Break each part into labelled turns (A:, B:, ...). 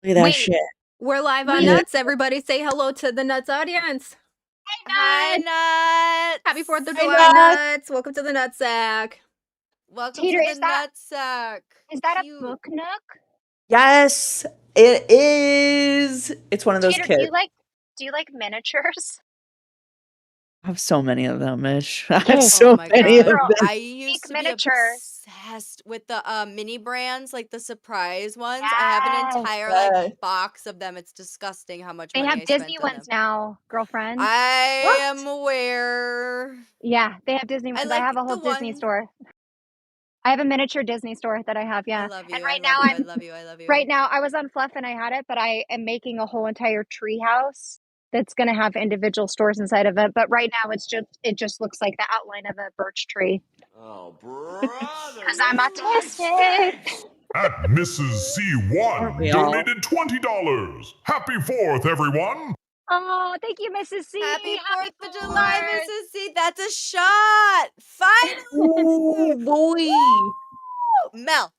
A: Look at that
B: Wait.
A: shit.
C: We're live on
A: Yeah.
C: Nuts. Everybody say hello to the Nuts audience.
B: Hi, Nuts.
C: Happy 4th of
A: Hi,
C: July,
A: Nuts.
C: Nuts. Welcome to the Nut Sack.
B: Welcome
D: Tater,
B: to
D: is
B: the
D: that-
B: Nutsack.
D: Is that
B: Cute.
D: a book nook?
A: Yes, it is. It's one of those
D: Tater,
A: kits.
D: do you like miniatures?
A: I have so many of them, Mish. I
D: Oh
A: have so
B: my
A: many of
B: God.
A: them.
B: I used to be
D: miniatures.
B: obsessed with the mini brands, like the surprise ones. I have an
D: Yes.
B: entire
A: Yes.
B: like box of them. It's disgusting how much
D: They
B: money
D: have
B: I
D: Disney
B: spent on
D: ones
B: them.
D: now, girlfriend.
B: I
A: What?
B: am aware.
D: Yeah, they have Disney
B: I
D: ones.
B: like
D: I have a whole
B: the
D: Disney
B: one.
D: store. I have a miniature Disney store that I have,
B: I
D: yeah.
B: love you.
D: And
B: I
D: right
B: love
D: now
B: you. I
D: I'm
B: love you. I love you.
D: right now I was on Fluff and I had it, but I am making a whole entire tree house that's gonna have individual stores inside of it. But right now it just looks like the outline of a birch tree.
E: Oh, brother.
D: Because I'm autistic.
E: At Mrs.
A: Aren't
E: C1
A: we all?
E: donated $20. Happy 4th, everyone.
D: Oh, thank you, Mrs. C.
B: Happy 4th of July,
D: 4th.
B: Mrs. C. That's a shot. Finally.
A: Ooh, boy.
B: Mel.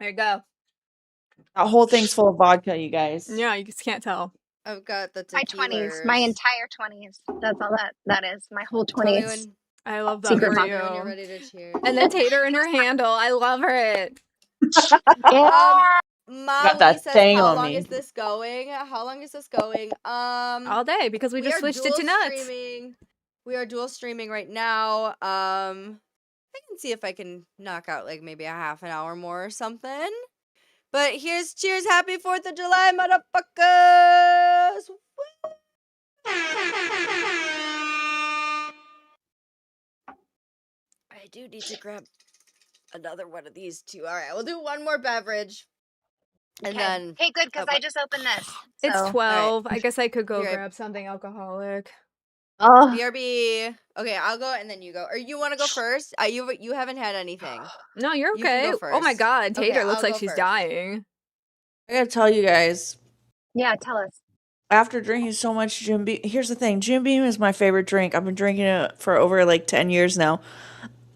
C: There you go.
A: That whole thing's full of vodka, you guys.
C: Yeah, you just can't tell.
B: I've got the
D: My 20s, my entire 20s. That's all that is. My whole
B: Tell me
D: 20s.
B: when,
C: I love that
D: Secret
C: for
B: tell
D: Pop.
B: me when you're
C: you.
B: ready to cheer.
C: And then Tater in her handle. I love her.
D: Yeah.
B: Molly
A: that
B: says,
A: thing
B: how
A: on
B: long
A: me.
B: is this going? How long is this going?
C: All day because we just
B: are
C: switched it
B: dual
C: to Nuts.
B: streaming. We are dual streaming right now. I can see if I can knock out like maybe a half an hour more or something. But here's cheers. Happy 4th of July, motherfuckers. I do need to grab another one of these two. All right, we'll do one more beverage. And
D: Okay.
B: then
D: Hey, good, because
B: Oh,
D: I just opened this.
C: It's
D: So
C: 12. I guess I could go
B: Be right-
C: grab something alcoholic.
A: Oh,
B: BRB. Okay, I'll go and then you go. Or you want to go first? You haven't had anything.
C: No, you're
B: You can
C: okay.
B: go
C: Oh my
B: first.
C: God,
B: Okay,
C: Tater looks
B: I'll
C: like
B: go
C: she's
B: first.
C: dying.
A: I gotta tell you guys,
D: yeah, tell us.
A: after drinking so much Jim Beam, here's the thing: Jim Beam is my favorite drink. I've been drinking it for over like 10 years now.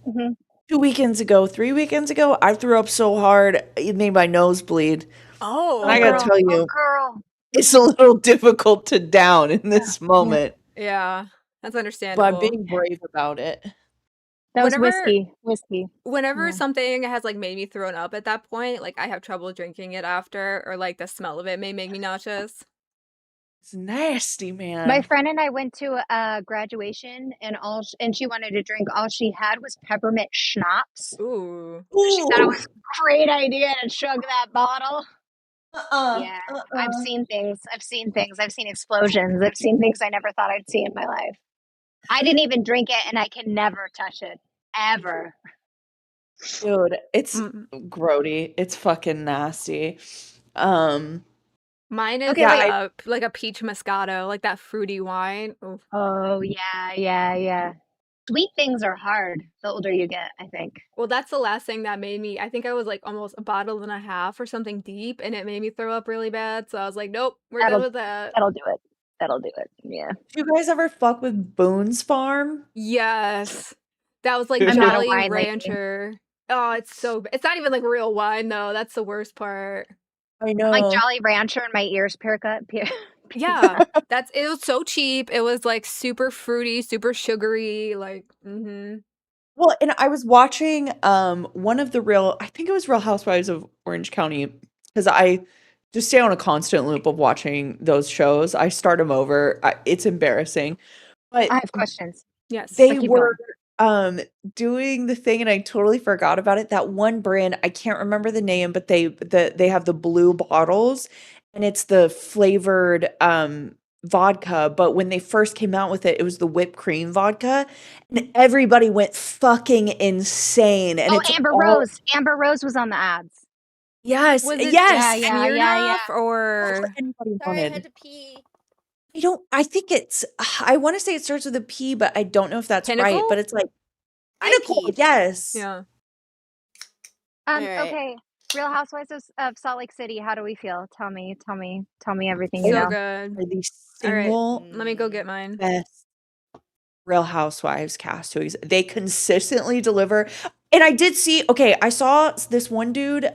D: Mhm.
A: 3 weekends ago, I threw up so hard it made my nose bleed.
C: Oh,
A: And I gotta tell
D: Oh,
A: you,
D: girl.
A: it's a little difficult to down in this moment,
C: yeah, that's
A: but
C: understandable.
A: I'm being brave about it.
D: That was
C: Whenever-
D: whiskey.
C: Whenever
D: Yeah.
C: something has like made me thrown up at that point, like I have trouble drinking it after, or like the smell of it may make me nauseous.
A: It's nasty, man.
D: My friend and I went to a graduation, and and she wanted to drink. All she had was peppermint schnapps.
C: Ooh.
D: She thought it was a great idea to chug that bottle. Yeah, I've seen things. I've seen explosions. I've seen things I never thought I'd see in my life. I didn't even drink it, and I can never touch it ever.
A: Dude, it's
C: Mm.
A: grody. It's fucking nasty.
C: Mine is
D: Okay, wait.
C: like a peach moscato, like that fruity wine. Ooh.
D: Oh yeah. Sweet things are hard the older you get, I think.
C: Well, that's the last thing that made me. I think I was like almost a bottle and a half or something deep, and it made me throw up really bad. So I was like, nope, we're done with that.
D: That'll do it. Yeah.
A: Do you guys ever fuck with Boone's Farm?
C: Yes, that was like
A: I'm not a
C: Jolly
D: wine lady.
C: Rancher. Oh, it's not even like real wine though. That's the worst part.
A: I know.
D: Like Jolly Rancher and my ears haircut.
C: Yeah, it was so cheap. It was like super fruity, super sugary, like
A: Well, and I was watching one of the I think it was Real Housewives of Orange County, because I just stay on a constant loop of watching those shows. I start them over. It's embarrassing. But
D: I have questions.
C: Yes.
A: they
D: keep
A: were doing the thing and I totally forgot about it. That one brand, I can't remember the name, but they have the blue bottles and it's the flavored vodka, but when they first came out with it, it was the whipped cream vodka and everybody went fucking insane. And it's
D: Amber
A: all-
D: Rose. Amber Rose was on the ads.
A: Yes,
C: Was it
A: yes.
D: Yeah.
C: Smirnoff or
A: Anybody
B: Sorry, I
A: wanted.
B: had to pee.
A: I think I want to say it starts with a P, but I don't know if that's right.
C: Pinnacle?
A: But it's like
B: I
A: Pinnacle,
B: peed.
A: yes.
C: yeah.
B: Alright.
D: Okay. Real Housewives of Salt Lake City. How do we feel? Tell me everything
C: So
D: you know.
C: good.
A: Are the
C: All right.
A: single
C: Let me go get mine.
A: best Real Housewives cast. They consistently deliver. And I did see, okay, I saw this one dude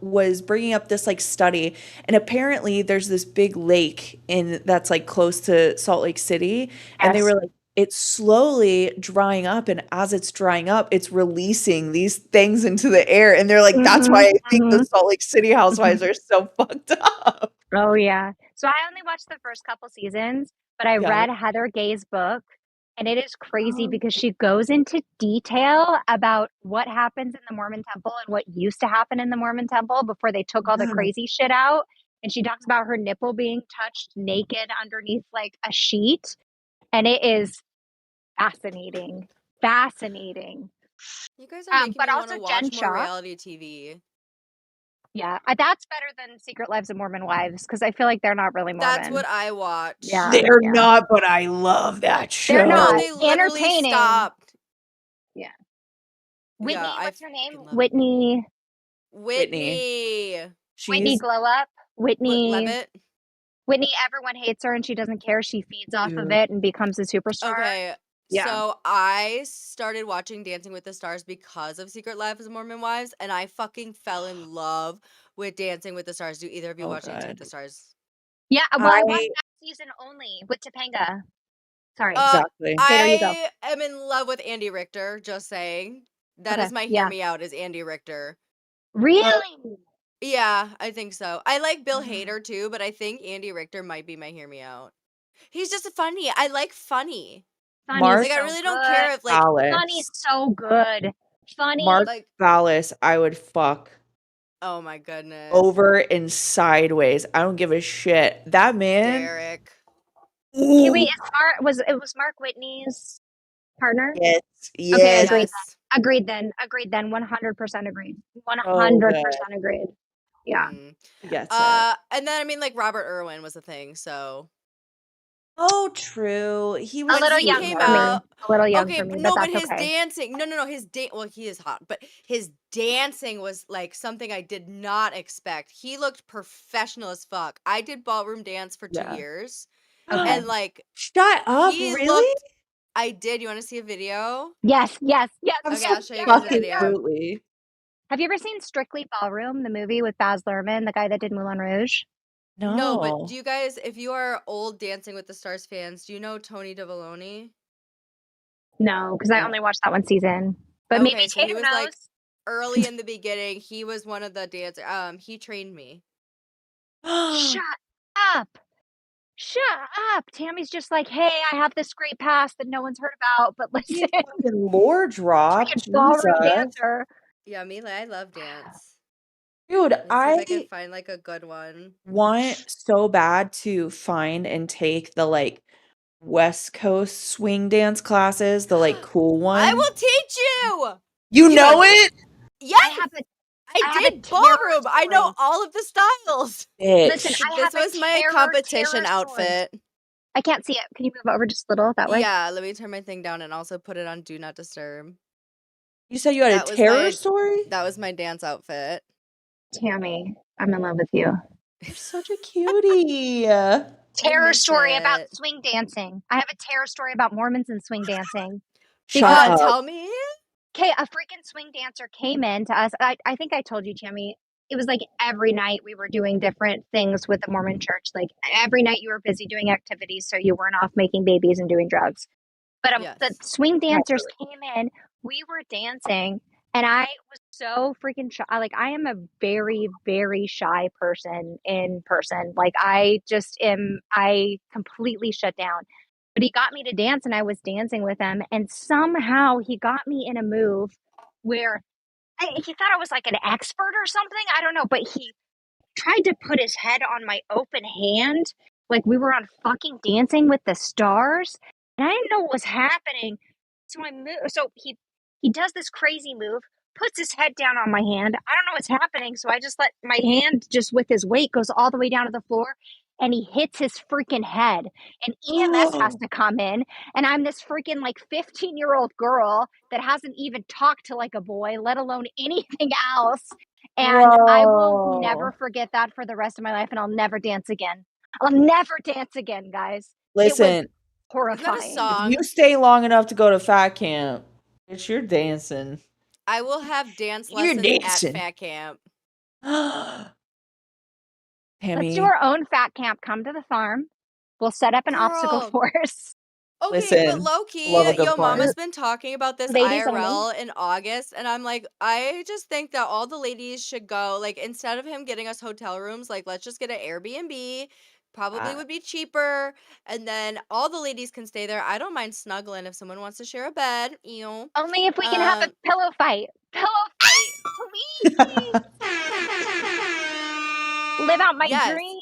A: was bringing up this like study, and apparently there's this big lake in that's like close to Salt Lake City, and they
D: Yes.
A: were like it's slowly drying up, and as it's drying up, it's releasing these things into the air, and they're like that's why I think the Salt Lake City housewives are so fucked up.
D: Oh yeah. So I only watched the first couple seasons, but I
A: Yeah.
D: read Heather Gay's book, and it is crazy because she goes into detail about what happens in the Mormon temple and what used to happen in the Mormon temple before they took all the
A: Yeah.
D: crazy shit out. And she talks about her nipple being touched naked underneath like a sheet, and it is fascinating. Fascinating.
B: You guys are making
D: But
B: me want
D: also
B: to
D: Jen
B: watch more
D: Shaw.
B: reality TV.
D: Yeah, that's better than Secret Lives of Mormon Wives because I feel like they're not really Mormon.
B: That's what I watch.
D: Yeah.
A: They're not, but I love that
D: They're
A: show.
B: No,
D: not.
B: they literally
D: Entertaining.
B: stopped.
D: Yeah. Whitney,
B: Yeah,
D: what's her name?
B: fucking love it.
D: Whitney
B: Whitney
A: She's
D: Glow Up. Whitney,
B: Levitt.
D: everyone hates her and she doesn't care. She feeds off of
A: Dude.
D: it and becomes a superstar.
B: Okay,
D: Yeah.
B: so I started watching Dancing with the Stars because of Secret Lives of Mormon Wives, and I fucking fell in love with Dancing with the Stars. Do either of you watch Dancing with the Stars?
D: Yeah, well, I watched
A: I
D: that season only with Topanga. Sorry.
A: exactly.
D: Okay, there you go.
B: I am in love with Andy Richter, just saying. That
D: Okay,
B: is my
D: yeah.
B: hear me out is Andy Richter.
D: Really?
B: Yeah, I think so. I like Bill Hader too, but I think Andy Richter might be my hear me out. He's just funny. I like funny.
D: Funny's
B: Like I
D: so
B: really don't
D: good.
B: care if like
D: Funny's so good. Funny.
A: Mark
B: like
A: Vallis, I would fuck
B: oh my goodness.
A: over and sideways. I don't give a shit. That man.
B: Derek.
D: Okay,
A: Ooh,
D: wait, it was Mark Whitney's partner?
A: yes,
D: Okay,
A: yes.
D: agreed then. 100% agreed. 100%
A: Oh, good.
D: agreed. Yeah.
A: He gets it.
B: And then I mean like Robert Irwin was a thing, so
A: Oh, true. He was
D: A little
B: he
D: young
B: came
D: for me.
B: out
D: A little young
B: okay,
D: for me,
B: no,
D: but
B: but
D: that's
B: his
D: okay.
B: dancing, no, his well, he is hot, but his dancing was like something I did not expect. He looked professional as fuck. I did ballroom dance for 2
A: Yeah.
B: years,
D: Okay.
B: and like
A: Shut up,
B: he
A: really?
B: looked. I did. You want to see a video?
D: Yes.
B: Okay, I'll show you guys a video.
A: Absolutely.
D: Have you ever seen Strictly Ballroom, the movie with Baz Luhrmann, the guy that did Moulin Rouge?
B: No, but
A: No.
B: do you guys, if you are old Dancing with the Stars fans, do you know Tony Divalone?
D: No, because I only watched that one season. But maybe
B: Okay, so he
D: Tatum
B: was
D: knows.
B: like early in the beginning. He was one of the dancers. He trained me.
D: Shut up. Shut up. Tammy's just like, hey, I have this great past that no one's heard about, but listen,
A: Fucking lore drop.
D: freaking ballroom
A: Jesus.
D: dancer.
B: Yeah, me, I love dance.
A: Dude,
B: Let's see if I can
A: I
B: find like a good one.
A: want so bad to find and take the like West Coast swing dance classes, the like cool one.
B: I will teach you.
A: You
B: You
A: know
B: have-
A: it?
B: Yes,
D: I have a
B: did
D: terror
B: ballroom. I know
D: story.
B: all of the styles.
D: Listen,
A: Bitch.
D: I
B: This
D: have a
B: was my
D: terror
B: competition
D: story.
B: outfit.
D: I can't see it. Can you move over just a little that way?
B: Yeah, let me turn my thing down and also put it on Do Not Disturb.
A: You said you had
B: That
A: a
B: was
A: terror
B: my-
A: story?
B: That was my dance outfit.
D: Tammy, I'm in love with you.
A: You're such a cutie.
D: Terror
B: miss
D: story about
B: it.
D: swing dancing. I have a terror story about Mormons and swing dancing.
A: Shut
D: Because-
A: up.
B: Tell me.
D: Okay, a freaking swing dancer came in to us. I think I told you, Tammy. It was like every night we were doing different things with the Mormon church. Like every night you were busy doing activities, so you weren't off making babies and doing drugs. But
B: Yes.
D: the swing dancers came in. We were dancing, and I was so freaking shy. Like I am a very, very shy person in person. Like I just am. I completely shut down. But he got me to dance, and I was dancing with him, and somehow he got me in a move where he thought I was like an expert or something. I don't know, but he tried to put his head on my open hand, like we were on fucking Dancing with the Stars, and I didn't know what was happening. So he does this crazy move, puts his head down on my hand. I don't know what's happening, so I just let my hand just with his weight goes all the way down to the floor. And he hits his freaking head, and EMS has to come in. And I'm this freaking like 15-year-old girl that hasn't even talked to like a boy, let alone anything else. And I will never forget that for the rest of my life, and I'll never dance again. I'll never dance again, guys.
A: Listen,
B: Isn't that
D: Horrifying.
B: a song?
A: if you stay long enough to go to fat camp, bitch, you're dancing.
B: I will have dance
A: You're
B: lessons at
A: dancing.
B: fat camp.
A: Tammy,
D: Let's do our own fat camp. Come to the farm. We'll set up an obstacle
B: Girl.
D: course.
B: Okay, but
A: listen,
B: low
A: love a
B: key,
A: good
B: yo
A: farm.
B: mama's been talking about this
D: Ladies only.
B: IRL in August, and I'm like, I just think that all the ladies should go. Like, instead of him getting us hotel rooms, like, let's just get an Airbnb. Probably would be cheaper, and then all the ladies can stay there. I don't mind snuggling if someone wants to share a bed.
D: Only if we can have a pillow fight. Pillow fight, please. Live out my
B: Yes.
D: dreams.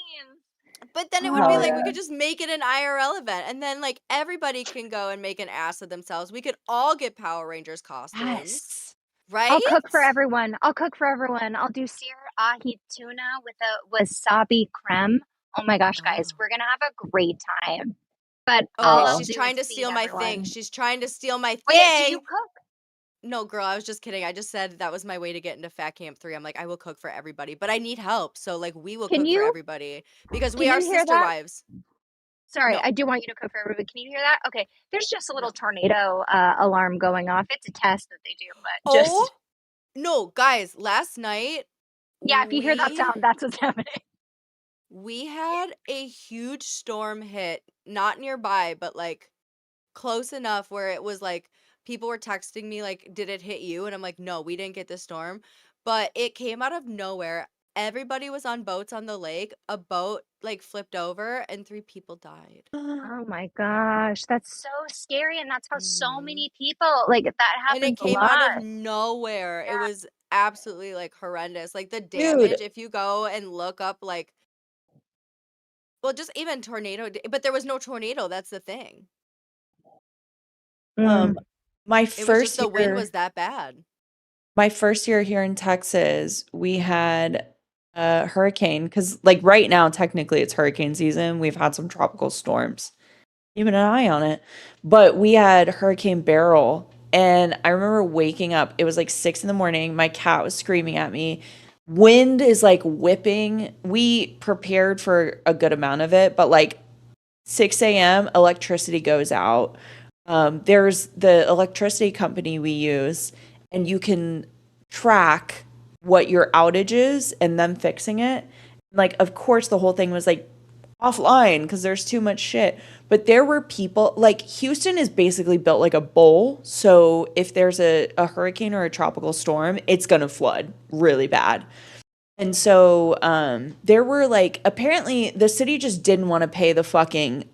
B: But then it would be like we could just make it an IRL event, and then like everybody can go and make an ass of themselves. We could all get Power Rangers costumes,
A: Yes.
B: right?
D: I'll cook for everyone. I'll do sear ahi tuna with a wasabi creme. Oh my gosh, guys, we're gonna have a great time. But all
B: Okay,
D: I'll
B: she's
D: do
B: trying
D: is
B: to
D: feed
B: steal my
D: everyone.
B: thing. She's trying to steal my thing.
D: Wait, do you cook?
B: No, girl, I was just kidding. I just said that was my way to get into Fat Camp 3. I'm like, I will cook for everybody, but I need help. So like we will
D: Can
B: cook for
D: you-
B: everybody because we
D: can
B: are
D: you hear
B: sister
D: that?
B: wives.
D: Sorry,
B: No.
D: I do want you to cook for everybody. Can you hear that? Okay, there's just a little tornado alarm going off. It's a test that they do, but just
B: Oh no, guys, last night.
D: yeah. If you hear that sound, that's what's happening.
B: We had a huge storm hit, not nearby, but like close enough where it was like people were texting me like, "Did it hit you?" And I'm like, "No, we didn't get the storm." But it came out of nowhere. Everybody was on boats on the lake. A boat like flipped over and 3 people died.
D: Oh my gosh, that's so scary, and that's how so
B: Mhm.
D: many people like that
B: And it
D: happens a
B: came out of
D: lot.
B: nowhere. It was absolutely like horrendous. Like the
A: Dude.
B: damage, if you go and look up like well, just even but there was no tornado, that's the thing.
A: My
B: It was just
A: first
B: the wind
A: year,
B: was that bad.
A: my first year here in Texas, we had a hurricane because, like, right now, technically it's hurricane season. We've had some tropical storms, even an eye on it. But we had Hurricane Beryl, and I remember waking up. It was like 6 in the morning. My cat was screaming at me. Wind is like whipping. We prepared for a good amount of it, but like 6 a.m., electricity goes out. There's the electricity company we use, and you can track what your outage is and them fixing it. Like, of course, the whole thing was like offline because there's too much shit. But there were people, like, Houston is basically built like a bowl. So if there's a hurricane or a tropical storm, it's going to flood really bad. And so there were like apparently the city just didn't want to pay the fucking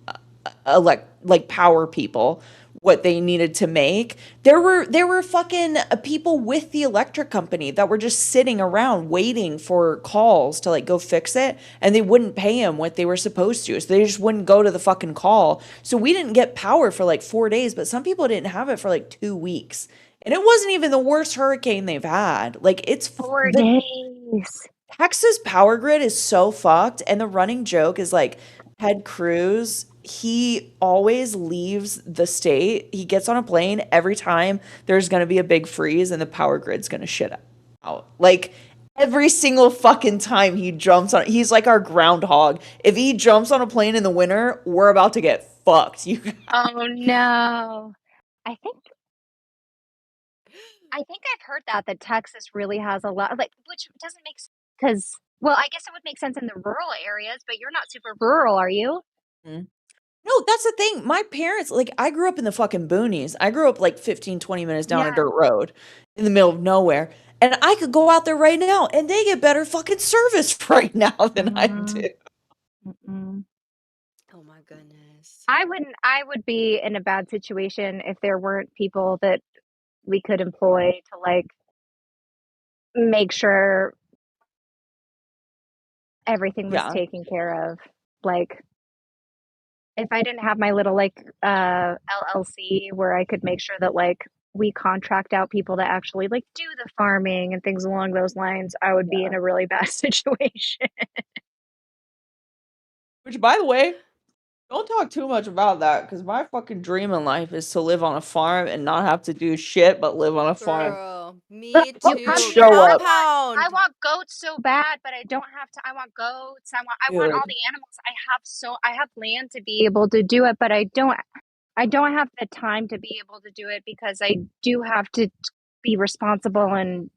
A: like power people what they needed to make. There were fucking people with the electric company that were just sitting around waiting for calls to like go fix it, and they wouldn't pay them what they were supposed to. So they just wouldn't go to the fucking call. So we didn't get power for like 4 days, but some people didn't have it for like 2 weeks. And it wasn't even the worst hurricane they've had. Like it's
D: 4
A: the
D: days.
A: Texas power grid is so fucked, and the running joke is like Ted Cruz, he always leaves the state. He gets on a plane every time there's going to be a big freeze and the power grid's going to shit out. Like every single fucking time he jumps on, he's like our groundhog. If he jumps on a plane in the winter, we're about to get fucked.
D: Oh no. I think I've heard that Texas really has a lot like which doesn't make sense because well, I guess it would make sense in the rural areas, but you're not super rural, are you?
A: No, that's the thing. My parents, like, I grew up in the fucking boonies. I grew up like 15, 20 minutes down a
D: Yeah.
A: dirt road in the middle of nowhere. And I could go out there right now and they get better fucking service right now than I do.
B: Oh my goodness.
D: I would be in a bad situation if there weren't people that we could employ to like make sure everything was
A: Yeah.
D: taken care of. Like if I didn't have my little like LLC where I could make sure that like we contract out people to actually like do the farming and things along those lines, I would be in a really bad situation.
A: Which, by the way, don't talk too much about that because my fucking dream in life is to live on a farm and not have to do shit but live on a farm.
B: Girl, me
A: Fucking
B: too.
A: show up.
B: Compound.
D: I want goats so bad, but I don't have to. I want goats. I want all
A: Dude.
D: the animals. I have land to be able to do it, but I don't have the time to be able to do it because I do have to be responsible and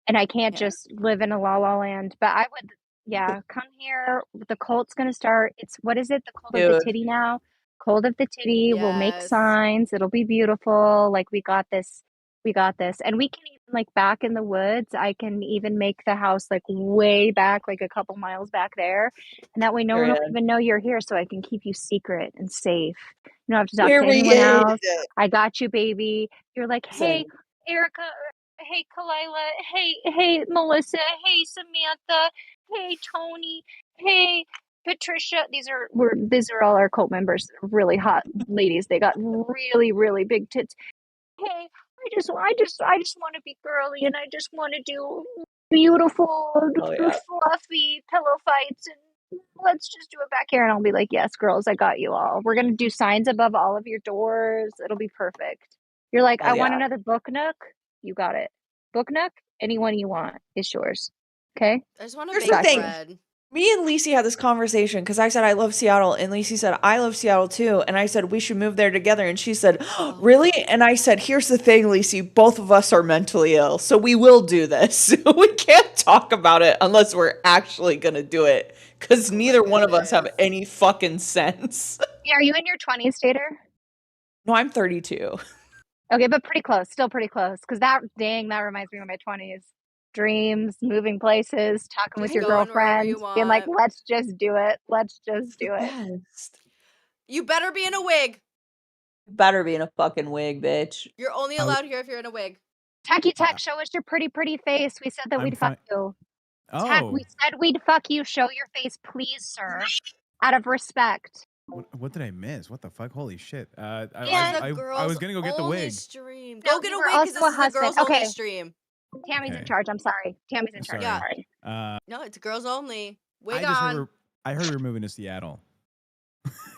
D: I can't just live in a la la land. But I would, come here. The cult's gonna start. It's what is it? The cult of the
A: Dude.
D: titty now. Cult of the titty. We'll make
B: Yes.
D: signs. It'll be beautiful. Like we got this. We got this. And we can even like back in the woods. I can even make the house like way back, like a couple miles back there, and that way no one will
A: Period.
D: even know you're here. So I can keep you secret and safe. You don't have to talk to
A: Period.
D: anyone else. I got you, baby. You're like, hey,
A: Same.
D: Erica. Hey, Kalila. Hey, Melissa. Hey, Samantha. Hey, Tony. Hey, Patricia. These are all our cult members. Really hot ladies. They got really, really big tits. Hey, I just want to be girly, and I just want to do beautiful,
A: Oh, yeah.
D: fluffy pillow fights, and let's just do it back here. And I'll be like, yes, girls, I got you all. We're gonna do signs above all of your doors. It'll be perfect. You're like,
A: Oh,
D: I want
A: yeah.
D: another book nook. You got it. Book nook. Anyone you want is yours. Okay.
B: I just want to
A: Here's
B: bake
A: the thing.
B: bread.
A: Me and Lacey had this conversation because I said I love Seattle, and Lacey said I love Seattle too, and I said we should move there together, and she said, "Really?" And I said, "Here's the thing, Lacey. Both of us are mentally ill, so we will do this. We can't talk about it unless we're actually gonna do it, because neither one of us have
B: goodness.
A: any fucking sense."
D: Yeah, are you in your 20s, Tater?
A: No, I'm 32.
D: Okay, but pretty close. Still pretty close. Because that reminds me of my 20s. Dreams, moving places, talking with
B: Just
D: your
B: going wherever you
D: girlfriend, being like,
B: want.
D: let's just do it. Let's just do it.
A: Best.
B: You better be in a wig.
A: Better be in a fucking wig, bitch.
B: You're only allowed here if you're in a wig.
D: Techie Tech, show us your pretty, pretty face. We said that we'd fuck you. Tech,
F: Oh,
D: we said we'd fuck you. Show your face, please, sir. Out of respect.
F: what did I miss? What the fuck? Holy shit!
B: This is
F: I
B: a
F: was gonna go get the
B: only
F: wig.
B: stream.
D: No,
B: Go get
D: you
B: a
D: were
B: wig because
D: also
B: this
D: a
B: is a girls
D: husband.
B: only
D: Okay.
B: stream.
D: Tammy's in
F: Okay.
D: charge. I'm sorry. Tammy's in charge.
F: Sorry.
D: I'm sorry.
B: No, it's girls only. Wig
F: I
B: on.
F: heard we were moving to Seattle.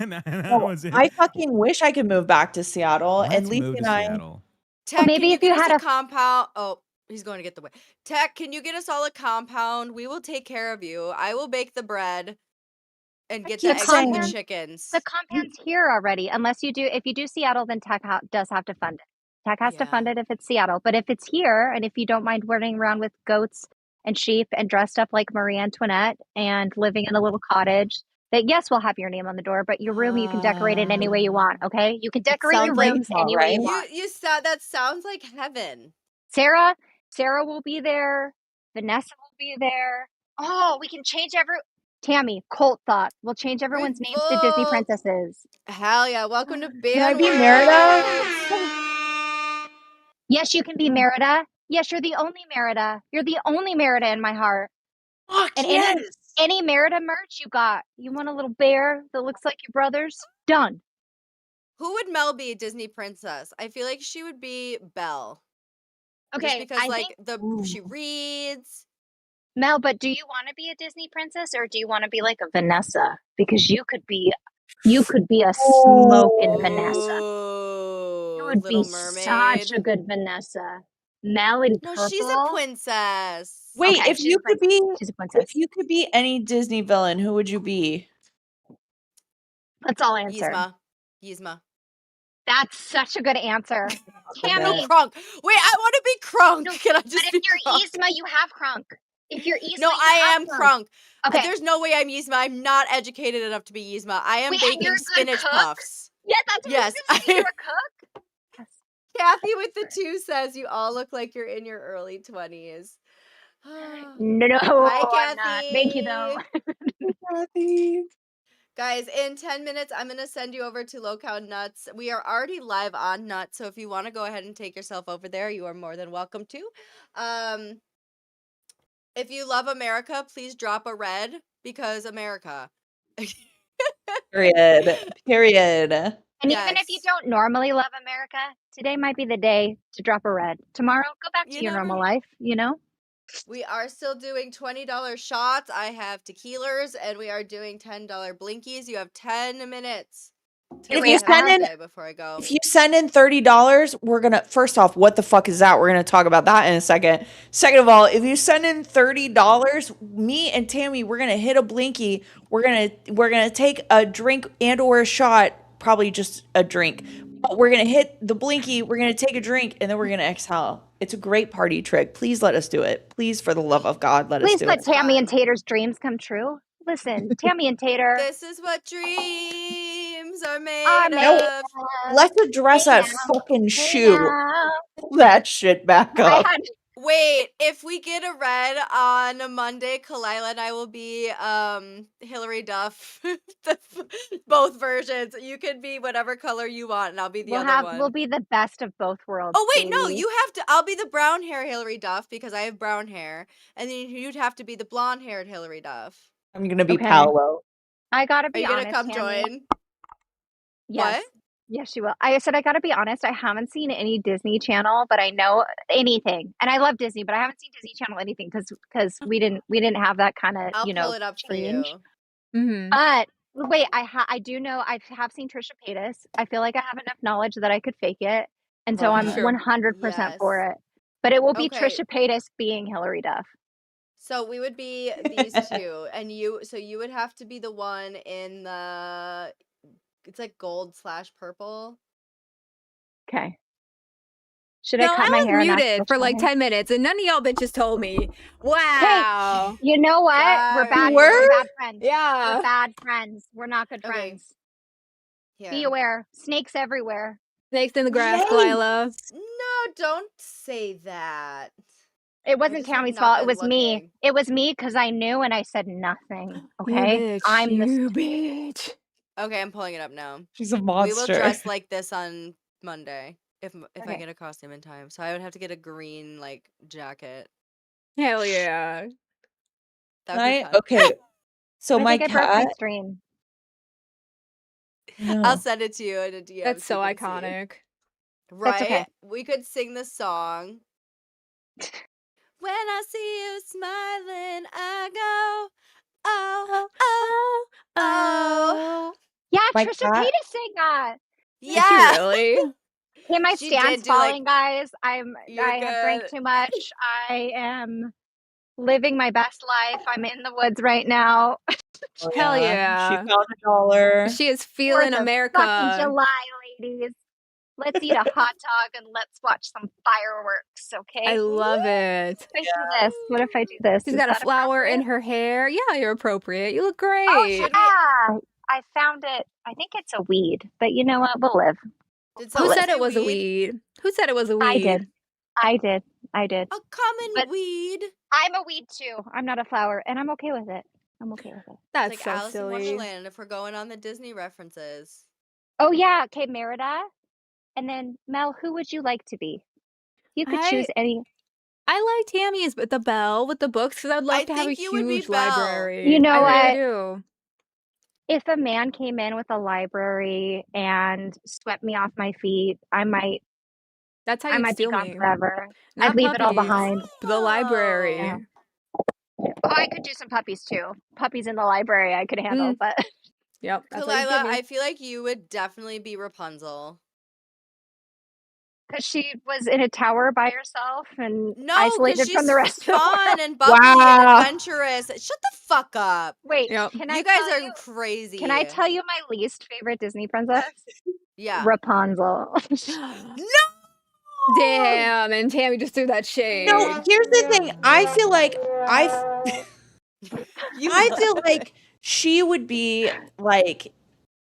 F: and that
A: Oh,
F: was it.
A: I fucking wish I could move back to Seattle, and
F: Let's
A: Lacey
F: move to
A: and I.
F: Seattle.
B: Tech,
D: maybe
B: can you
D: if you
B: get us
D: had
B: a
D: a-
B: compound? Oh, he's going to get the wig. Tech, can you get us all a compound? We will take care of you. I will bake the bread and get the
A: keep
B: eggs and the
A: saying-
B: chickens.
D: The compound's here already. Unless you do, if you do Seattle, then Tech does have to fund it. Tech has to fund
B: Yeah.
D: it if it's Seattle. But if it's here, and if you don't mind running around with goats and sheep and dressed up like Marie Antoinette and living in a little cottage, that yes, we'll have your name on the door, but your room you can decorate it any way you want. Okay, you can decorate your
A: sounds like
D: rooms
A: hell,
D: any way you
A: right?
D: want.
B: You said that sounds like heaven.
D: Sarah will be there. Vanessa will be there. Oh, we can change Tammy, Colt thought. We'll change everyone's names to Disney
B: Revolt.
D: princesses.
B: Hell yeah! Welcome to
A: Can I be
B: Bandworld.
A: Merida?
D: Yes, you can be Merida. Yes, you're the only Merida. You're the only Merida in my heart.
A: Fuck
D: And
A: yes.
D: any Merida merch you got. You want a little bear that looks like your brother's? Done.
B: Who would Mel be, Disney princess? I feel like she would be Belle.
D: Okay,
B: Just because
D: I think
B: she reads.
D: Mel, but do you want to be a Disney princess or do you want to be like a Vanessa? Because you could be a smoking Vanessa.
B: Oh,
D: You would
B: Little
D: be
B: Mermaid.
D: such a good Vanessa. Mel in
B: No,
D: purple.
B: she's a princess.
A: Wait,
D: Okay,
A: if you could be
D: she's a princess.
A: if you could be any Disney villain, who would you be?
D: Let's all answer.
B: Yzma.
D: That's such a good answer. Tammy.
B: No, Krunk. Wait, I want to be Krunk.
D: No,
B: Can I just
D: but
B: be
D: if you're
B: Krunk?
D: Yzma, you have Krunk. If you're Yzma,
B: No,
D: you
B: I
D: have
B: am Krunk.
D: Okay.
B: There's no way I'm Yzma. I'm not educated enough to be Yzma. I am
D: Wait, and you're
B: baking
D: a good
B: spinach
D: cook?
B: puffs.
D: Yeah, that's what
B: Yes,
D: I was gonna say. You're a cook? Yes.
B: Kathy with the 2 says you all look like you're in your early 20s.
D: No,
B: Hi,
D: I'm not. Thank you, though.
A: Kathy.
B: Guys, in 10 minutes, I'm going to send you over to Lowcow Nuts. We are already live on Nuts, so if you want to go ahead and take yourself over there, you are more than welcome to. If you love America, please drop a red, because America.
A: Period.
D: And even if you don't normally love America, today might be the day to drop a red. Tomorrow, go back to your normal life, you know?
B: We are still doing $20 shots. I have tequilas, and we are doing $10 blinkies. You have 10 minutes to
A: If you send in,
B: before I go.
A: if you send in $30, we're gonna first off, what the fuck is that? We're gonna talk about that in a second. Second of all, if you send in $30, me and Tammy, we're gonna hit a blinky. We're gonna take a drink and or a shot, probably just a drink We're gonna hit the blinky, we're gonna take a drink, and then we're gonna exhale. It's a great party trick. Please let us do it. Please, for the love of God, let us
D: Please
A: do
D: let
A: it.
D: Tammy and
B: Fine.
D: Tater's dreams come true. Listen, Tammy and Tater
B: This is what dreams are
D: are
B: made
D: made
B: of.
A: Let's address
D: Hey
A: that
D: now,
A: fucking
D: hey
A: shoe.
D: now.
A: Pull that shit back
D: I
A: up.
D: had
B: Wait, if we get a red on a Monday, Kalila and I will be Hillary Duff. Both versions. You can be whatever color you want, and I'll be the other one.
D: we'll be the best of both worlds.
B: Oh wait, no,
D: baby.
B: you have to. I'll be the brown hair Hillary Duff because I have brown hair, and then you'd have to be the blonde haired Hillary Duff.
A: I'm gonna be
D: Okay.
A: Paolo.
D: I gotta
B: Are
D: be
B: you gonna
D: honest,
B: come
D: Tammy.
B: join?
D: Yes.
B: What?
D: Yes, she will. I said I gotta be honest. I haven't seen any Disney Channel, but I know anything, and I love Disney, but I haven't seen Disney Channel anything because we didn't have that kind of
B: I'll pull it up for
D: change.
B: you.
C: Mm-hmm.
D: But wait, I do know I have seen Trisha Paytas. I feel like I have enough knowledge that I could fake it, and so I'm
C: Sure.
D: 100% for
B: Yes.
D: it. But it will be
B: Okay.
D: Trisha Paytas being Hillary Duff.
B: So we would be these two, and you would have to be the one in the. It's like gold/purple.
D: Okay. Should
C: No,
D: I cut
C: I
D: my
C: was
D: hair and not
C: muted
D: switch
C: for
D: my
C: like
D: hair?
C: 10 minutes, and none of y'all bitches told me. Wow.
D: You know what? We're bad.
B: Sorry.
D: We're bad friends. We're
C: Yeah.
D: bad friends. We're not good
B: Okay.
D: friends.
B: Here.
D: Be aware. Snakes everywhere.
C: Snakes in the grass,
A: Yay!
C: Kalila.
B: No, don't say that.
D: It wasn't
B: just have
D: Tammy's
B: not
D: fault. It
B: been
D: was me.
B: looking.
D: It was me because I knew and I said nothing.
C: You
D: Okay.
C: bitch.
D: I'm the
C: You bitch.
B: Okay, I'm pulling it up now.
A: She's a
B: We will
A: monster.
B: dress like this on Monday if I
D: Okay.
B: get a costume in time. So I would have to get a green like jacket.
C: Hell yeah.
B: That would be fun.
A: Okay. So
D: I
A: my
D: think I broke my
A: cat.
D: stream.
A: No.
B: I'll send it to you in a DM.
C: That's so
B: you can see.
C: iconic.
B: Right?
D: That's okay.
B: We could sing the song. When I see you smiling, I go, oh, oh, oh.
D: Yeah,
A: My
D: Trisha
A: cat-
D: Paytas sang that.
C: Did
B: Yeah.
C: she really?
D: Okay, my
B: She
D: stand's
B: did do, like-
D: falling, guys. I
B: You're
D: have drank
B: good.
D: too much. I am living my best life. I'm in the woods right now.
A: Oh,
C: Hell
A: She
C: yeah.
A: found $1.
C: She is
D: 4th
C: feeling
D: of
C: America.
D: fucking July, ladies. Let's eat a hot dog and let's watch some fireworks, okay?
C: I love it.
D: What if I do this? What if I do this?
C: She's
D: Is
C: got a
D: that
C: flower in
D: appropriate?
C: her hair. Yeah, you're appropriate. You look great.
D: Oh, yeah. I found it. I think it's a weed, but you know what? We'll live.
B: Did
C: Who
B: someone
C: said
B: say
C: it was a weed? Who said it was a weed?
D: I did. I did. I did.
B: A common
D: But-
B: weed.
D: I'm a weed too. I'm not a flower, and I'm okay with it. I'm okay with it.
C: That's
B: Like
C: so
B: Alice in
C: silly.
B: Wonderland if we're going on the Disney references.
D: Oh yeah. Okay, Merida. And then Mel, who would you like to be? You could choose any.
C: I like Tammy's, but the Belle with the books because I'd love
B: I
C: to have a
B: think you would be
C: huge
B: Belle.
C: library.
D: You know
C: I really do.
D: If a man came in with a library and swept me off my feet, I might
C: That's how
D: I
C: you
D: might be
C: steal
D: gone
C: me.
D: forever.
C: Not
D: I'd leave it all
C: puppies,
D: behind.
C: The library.
D: Yeah. Oh, I could do some puppies too. Puppies in the library I could handle, but
C: Yep. That's what you
B: Kalila,
C: give me.
B: I feel like you would definitely be Rapunzel.
D: because she was in a tower by herself and
B: No,
D: isolated
B: because she's
D: from the rest of the world.
B: fun and bubbly and
A: Wow.
B: adventurous. Shut the fuck up.
D: Wait,
C: Yep.
D: can I
B: You guys
D: tell
B: are
D: you?
B: crazy.
D: Can I tell you my least favorite Disney princess?
B: Yeah.
D: Rapunzel.
B: No!
C: Damn, and Tammy just threw that shade.
A: No, here's the thing. I feel like I feel like she would be like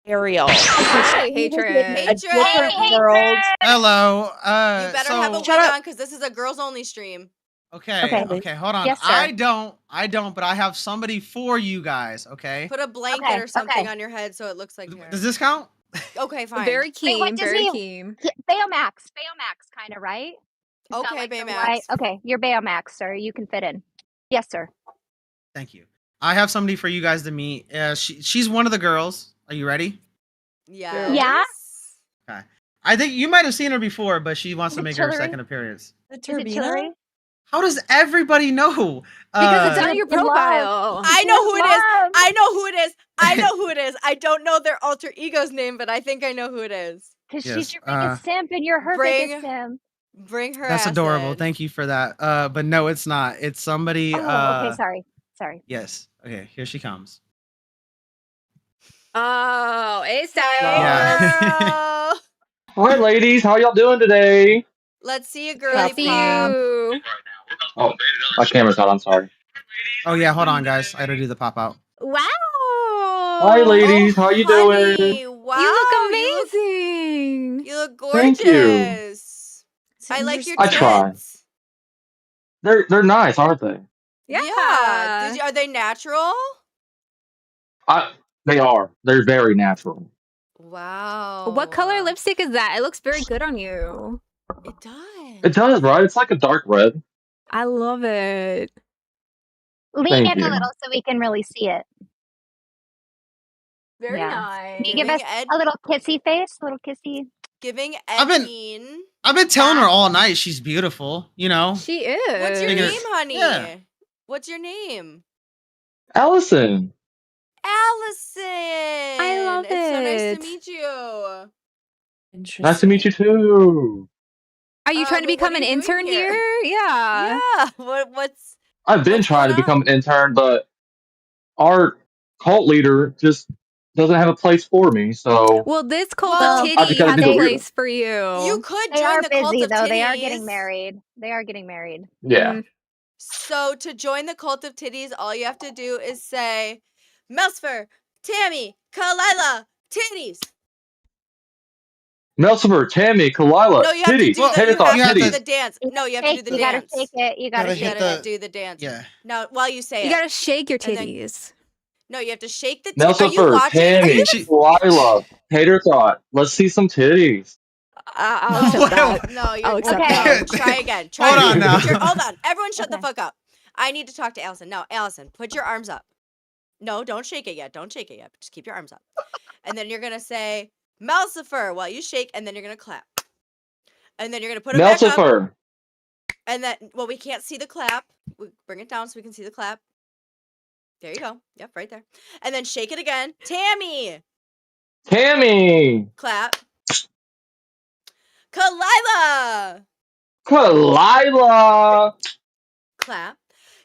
A: Ariel.
C: Hi,
A: She was in
C: Hatred.
A: a
B: Hatred.
A: different
D: Hey,
A: world.
G: Hello.
B: You better have a
G: so
B: wig
A: Shut up.
B: on because this is a girls only stream.
G: okay,
D: Okay.
G: okay, hold on.
D: Yes, sir.
G: I don't, but I have somebody for you guys. Okay.
B: Put a blanket
D: Okay,
B: or something
D: okay.
B: on your head so it looks like hair.
G: Does this count?
B: Okay, fine.
C: Very
D: Wait, what
C: keen,
D: does
C: very
D: he-
C: keen.
D: Baymax kind of, right? It's got,
B: Okay,
D: like, the
B: Baymax.
D: white- Okay, you're Baymax, sir. You can fit in. Yes, sir.
G: Thank you. I have somebody for you guys to meet. She's one of the girls. Are you ready?
B: Yes.
D: Yeah?
G: Okay. I think you might have seen her before, but she wants
D: Is
G: to
D: it
G: make her
D: Hillary?
G: second appearance.
A: The
D: Is it
A: Turbina?
D: Hillary?
G: How does everybody know?
C: Because it's on
D: You're
C: your
D: in love.
C: profile.
B: I know who it is.
D: Love.
B: I know who it is. I know who it is. I don't know their alter ego's name, but I think I know who it is.
D: Because
G: Yes,
D: she's your biggest simp and you're her
B: bring-
D: biggest simp.
B: Bring her
G: That's
B: ass
G: adorable.
B: in.
G: Thank you for that. But no, it's not. It's somebody.
D: Oh, okay, sorry.
G: Yes. Okay, here she comes.
C: Oh, A-style.
G: Yeah.
B: Girl.
H: Hi, ladies. How y'all doing today?
B: Let's see a
C: Good
B: girly
C: to see
B: pop.
C: you.
H: Oh, my camera's out. I'm sorry.
G: Oh yeah, hold on, guys. I gotta do the pop out.
C: Wow.
H: Hi, ladies.
B: Oh,
H: How you doing?
B: honey! Wow,
C: You look amazing.
B: you look
H: Thank you.
B: gorgeous. I like your
H: I try.
B: tits.
H: They're nice, aren't they?
B: Yeah.
C: Yeah.
B: Are they natural?
H: They are. They're very natural.
B: Wow.
C: What color lipstick is that? It looks very good on you.
B: It does.
H: It does, right? It's like a dark red.
C: I love it.
D: Lean
H: Thank
D: in a
H: you.
D: little so we can really see it.
C: Very
D: Yeah.
C: nice.
D: Can you give us a little kissy face? A little kissy.
B: Giving
G: I've been-
B: Edwin.
G: I've been telling her all night she's beautiful. You know.
C: She is.
B: What's your
G: Figure-
B: name, honey?
G: Yeah.
B: What's your name?
H: Allison.
B: Allison.
C: I love
B: It's so nice
C: it.
B: to meet you.
H: Nice to meet you too.
C: Are you trying to
B: but what
C: become
B: are
C: an
B: you doing
C: intern
B: here?
C: here? Yeah.
B: Yeah. What's
H: I've been trying to
B: going
H: become
B: on?
H: an intern, but our cult leader just doesn't have a place for me. So
C: Well, this cult
B: Well,
C: of
H: I just
C: titty
H: gotta
C: has
H: do
C: a
H: the weirdo.
C: place for you.
B: You could
D: They
B: join
D: are
B: the cult
D: busy
B: of
D: though.
B: titties.
D: They are getting married. They are getting married.
H: Yeah.
B: So to join the cult of titties, all you have to do is say, Melsifer, Tammy, Kalila, titties.
H: Melsifer, Tammy, Kalila,
B: No, you have to
H: titties,
B: do the
H: tater
B: you
H: thought,
B: have to do
H: titties.
B: the dance. No, you have to do the
D: You gotta
B: dance.
D: shake it. You gotta
G: Gotta
D: shake
G: hit
B: gotta
D: it.
B: do the dance.
G: Yeah.
B: Now, while you say
C: You
B: it.
C: gotta shake your
B: And then-
C: titties.
B: No, you have to shake the titties. Are you
H: Melsifer,
B: watching? Are
H: Tammy,
B: you
H: Kalila, tater thought. Let's see some titties.
C: I'll
B: No,
C: accept that.
B: no, you're
C: I'll accept
D: Okay.
C: that.
B: no. Try again.
G: Hold on now.
B: Hold on. Everyone, shut the
D: Okay.
B: fuck up. I need to talk to Allison. No, Allison, put your arms up. No, don't shake it yet. Don't shake it yet. Just keep your arms up. And then you're gonna say Melsifer while you shake, and then you're gonna clap. And then you're gonna put it back up.
H: Melsifer,
B: And then, well, we can't see the clap. We bring it down so we can see the clap. There you go. Yep, right there. And then shake it again. Tammy,
H: Tammy,
B: clap. Kalila,
H: Kalila,
B: clap.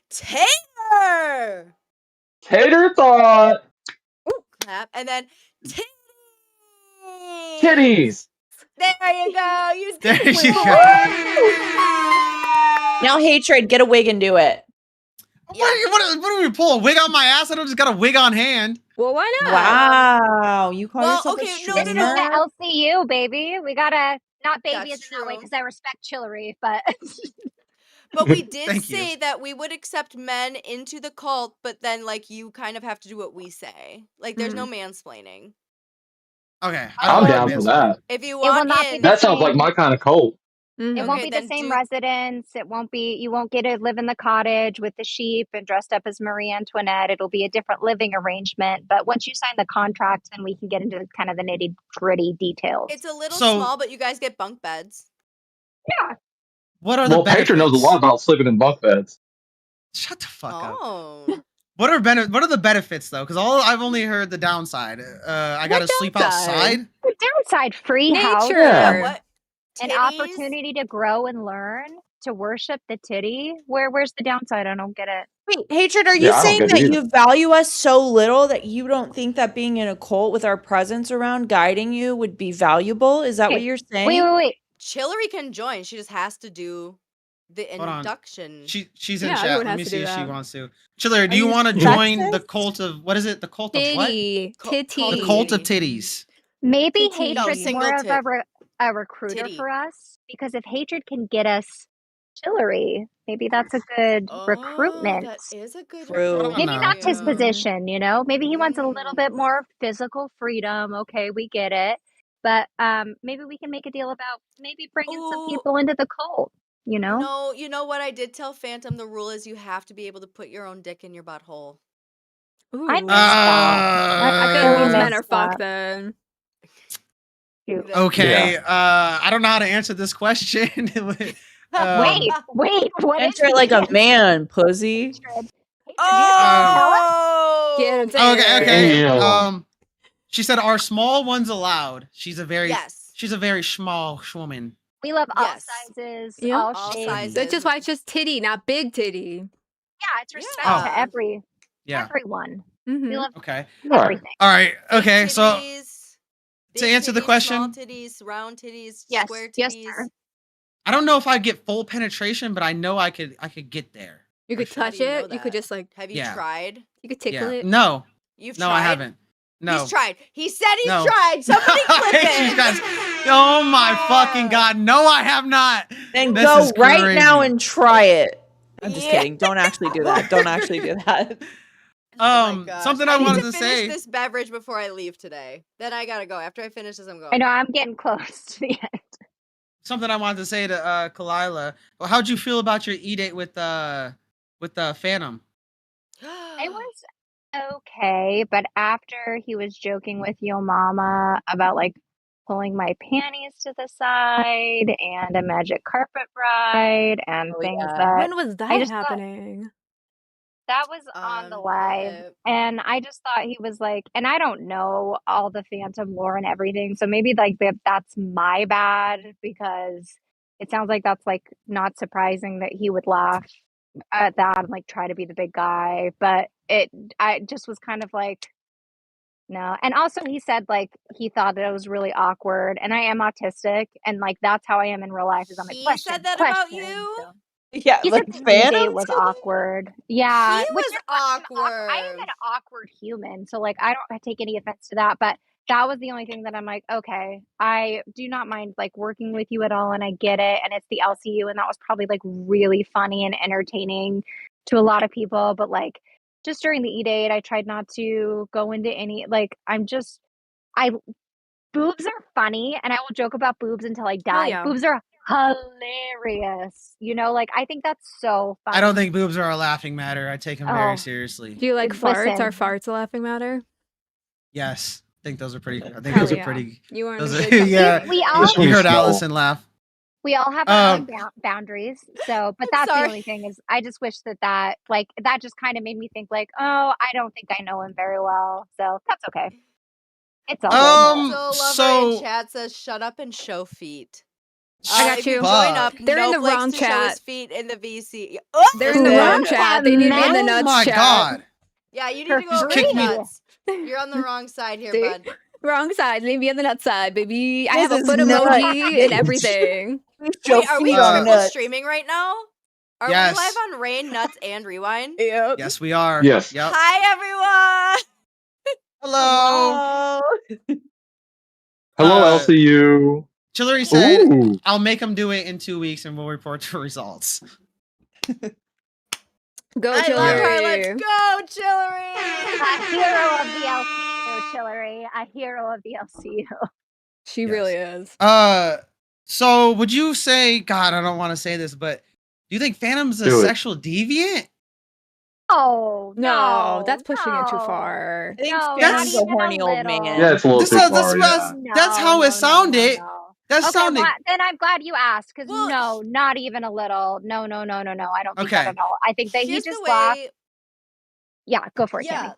B: Taylor,
H: tater thought,
B: clap. And then
H: titties.
B: There you go. You
G: There
B: did
G: you
B: it.
G: go.
A: Now, Hatred, get a wig and do it.
G: What do we pull? A wig on my ass? I don't just got a wig on hand.
C: Well, why not?
A: Wow, you call
B: Well,
A: yourself
B: okay,
A: a
B: no, no,
A: stringer?
B: no.
D: The LCU, baby. We gotta not baby
B: That's
D: as in that way
B: true.
D: because I respect Chillery, but
B: But we did
G: Thank you.
B: say that we would accept men into the cult, but then like you kind of have to do what we say. Like there's no mansplaining.
G: Okay.
H: I'm down for that.
B: If you
D: it will
B: want
D: not be
B: in,
D: the
H: That sounds like
D: same.
H: my kind of cult.
C: Mhm.
D: It won't
B: Okay,
D: be the
B: then
D: same
B: do-
D: residence. It won't be. You won't get to live in the cottage with the sheep and dressed up as Marie Antoinette. It'll be a different living arrangement. But once you sign the contract, then we can get into kind of the nitty gritty details.
B: it's a little
G: So-
B: small, but you guys get bunk beds.
D: Yeah.
G: What are the
H: Well,
G: benefits?
H: Patron knows a lot about sleeping in bunk beds.
G: Shut the fuck up.
B: Oh.
G: What are the benefits though? Because I've only heard the downside. I gotta sleep
C: downside?
G: outside.
D: The downside, free house,
C: Nature.
H: Yeah.
B: What?
D: an
B: Titties?
D: opportunity to grow and learn, to worship the titty. Where's the downside? I don't get it.
A: Wait, Hatred, are you
H: Yeah, I don't
A: saying
H: get it
A: that
H: either.
A: you value us so little that you don't think that being in a cult with our presence around guiding you would be valuable? Is that what
D: Okay,
A: you're saying?
D: Wait.
B: Chillery can join. She just has to do the
G: Hold on.
B: induction.
G: She's in
C: Yeah,
G: chat.
C: everyone
G: Let
C: has
G: me
C: to
G: see
C: do
G: if she
C: that.
G: wants to. Chiller, do
A: Are
G: you
A: you
G: want to join the
A: sexist?
G: cult of what is it? The cult of what?
C: Titty. Titty.
G: The cult of titties.
D: Maybe
C: Titty.
B: No,
D: Hatred's
B: single
D: more of
B: tit.
D: a recruiter
B: Titty.
D: for us because if Hatred can get us Chillery, maybe that's a good recruitment.
B: That is a good
A: True.
G: I don't
D: Maybe
G: know.
D: that's his
C: Mm.
D: position, maybe he wants a little bit more physical freedom. Okay, we get it. But maybe we can make a deal about maybe bringing some
B: Ooh.
D: people into the cult,
B: No, you know what? I did tell Phantom the rule is you have to be able to put your own dick in your butthole.
C: Ooh.
D: I missed that.
C: I feel
D: really
C: like most men
D: missed
C: are fucked
D: that.
C: then.
D: Shoot.
G: Okay. I don't know how to answer this question.
D: Wait, what is
A: Enter
D: the
A: like a
D: answer?
A: man, pussy.
D: Hatred,
B: Oh!
C: Get him,
G: Okay.
C: Taylor.
G: Okay.
H: Damn.
G: She said, "Are small ones allowed?" She's a very
B: Yes.
G: small woman.
D: We love all
B: Yes.
D: sizes,
C: Yeah.
D: all
B: All
D: shapes.
B: sizes.
C: That's just why it's just titty, not big titty.
D: Yeah, it's respect
B: Yeah.
D: to
G: Yeah.
D: everyone.
C: Mhm.
D: We love
G: Okay.
H: All right.
D: everything.
G: All right. Okay.
B: Big
G: So
B: titties.
G: To answer the
B: titties,
G: question,
B: small titties, round titties,
D: Yes,
B: square
D: yes,
B: titties.
D: sir.
G: I don't know if I'd get full penetration, but I know I could get there.
C: You
G: for
C: could
G: sure.
B: How do
C: touch
B: you know
C: it. You could
B: that?
C: just like
B: Have you
G: Yeah.
B: tried?
C: you could tickle
G: Yeah.
C: it.
G: No.
B: You've
G: No,
B: tried?
G: I haven't. No.
B: He's tried. He said he's
G: No.
B: tried. Somebody clip
G: I hate you
B: it.
G: guys. Oh my fucking god. No, I have not.
A: Then
G: This
A: go
G: is
A: right now
G: crazy.
A: and try it. I'm just
B: Yeah.
A: kidding. Don't actually do that. Don't actually do that.
B: Oh my gosh.
G: Something I
B: need
G: wanted
B: to
G: to
B: finish
G: say.
B: this beverage before I leave today. Then I gotta go. After I finish this, I'm going.
D: I know I'm getting close to the end.
G: Something I wanted to say to Kalila. Well, how'd you feel about your e-date with Phantom?
D: It was okay, but after he was joking with Yo Mama about like pulling my panties to the side and a magic carpet ride and
A: Oh,
D: things
A: yeah.
D: that
C: When was
D: I
C: that
D: just thought
C: happening?
D: that was on the live,
B: Clip.
D: and I just thought he was like, and I don't know all the Phantom lore and everything, so maybe like that's my bad because it sounds like that's like not surprising that he would laugh at that and like try to be the big guy, but I just was kind of like, no. And also he said like he thought that it was really awkward, and I am autistic, and like that's how I am in real life is I'm like
B: He said that about you?
D: so
A: Yeah,
D: he
A: like
D: said the
A: Phantom
D: e-date was
A: said that?
D: awkward. Yeah,
B: He
D: which
B: was
D: is
B: awkward.
D: I am an awkward human, so like I don't take any offense to that, but that was the only thing that I'm like, okay, I do not mind like working with you at all, and I get it, and it's the LCU, and that was probably like really funny and entertaining to a lot of people, but like just during the e-date, I tried not to go into any like I boobs are funny, and I will joke about boobs until I die.
C: yeah.
D: Boobs are hilarious. You know, like I think that's so funny.
G: I don't think boobs are a laughing matter. I take them very
D: Oh.
G: seriously.
C: Do you like farts? Are
D: Listen.
C: farts a laughing matter?
G: Yes. I think those are pretty. I think
C: Hell
G: those are
C: yeah.
G: pretty.
C: You are in a
G: Those
C: good
G: are,
C: company.
G: yeah.
D: We all
H: This
G: You
H: one's
G: heard
H: small.
G: Allison laugh.
D: we all have our own
G: Um,
D: boundaries. So, but
B: I'm
D: that's
B: sorry.
D: the only thing is I just wish that like that just kind of made me think like, oh, I don't think I know him very well. So that's okay. It's all good.
B: Soul Lover
G: so
B: in chat says, "Shut up and show feet."
C: I got
B: If you
C: you.
B: join up,
C: They're in the
B: Snowflakes
C: wrong
B: to show his
C: chat.
B: feet in the VC.
C: They're in the
A: Listen.
C: wrong chat. They need to be in the
D: Oh
C: nuts
G: my
C: chat.
G: god.
B: Yeah, you need
D: For
B: to go over
G: kick
B: to
G: me.
B: nuts. You're on the wrong side here,
C: See?
B: bud.
C: Wrong side. Leave me on the nut side, baby. I
A: This
C: have a
A: is
C: foot
A: nuts,
C: emoji and
A: bitch.
C: everything.
A: Show
B: Wait, are we
A: feet on
B: triple
A: nuts.
B: streaming right now? Are
G: Yes.
B: we live on Rain, Nuts, and Rewind?
C: Yep.
G: Yes, we are.
H: Yes.
G: Yep.
B: Hi, everyone!
G: Hello.
H: Hello,
G: Uh,
H: LCU.
G: Chillery said,
H: Ooh.
G: "I'll make him do it in 2 weeks, and we'll report the results."
C: Go,
B: I love her.
C: Chillery.
B: Let's go, Chillery!
D: A hero of the LCU, Chillery. A hero of the LCU.
C: She
G: Yes.
C: really is.
G: So would you say? God, I don't want to say this, but do you think Phantom's a
H: Do it.
G: sexual deviant?
D: Oh
C: No, that's pushing it too
D: no.
C: far.
A: I think
D: No,
G: That's-
A: Phantom's a horny old man.
H: Yeah, it's a little
G: This
H: too
G: is-
H: far. Yeah.
G: that's how it sounded. That
D: Okay,
G: sounded.
D: well, then I'm glad you asked because
B: Well,
D: no, not even a little. No. I don't think that
G: Okay.
D: at all. I think that he
B: Here's
D: just
B: the
D: laughed.
B: way.
D: Yeah, go for it,
B: Yeah.
D: Tammy.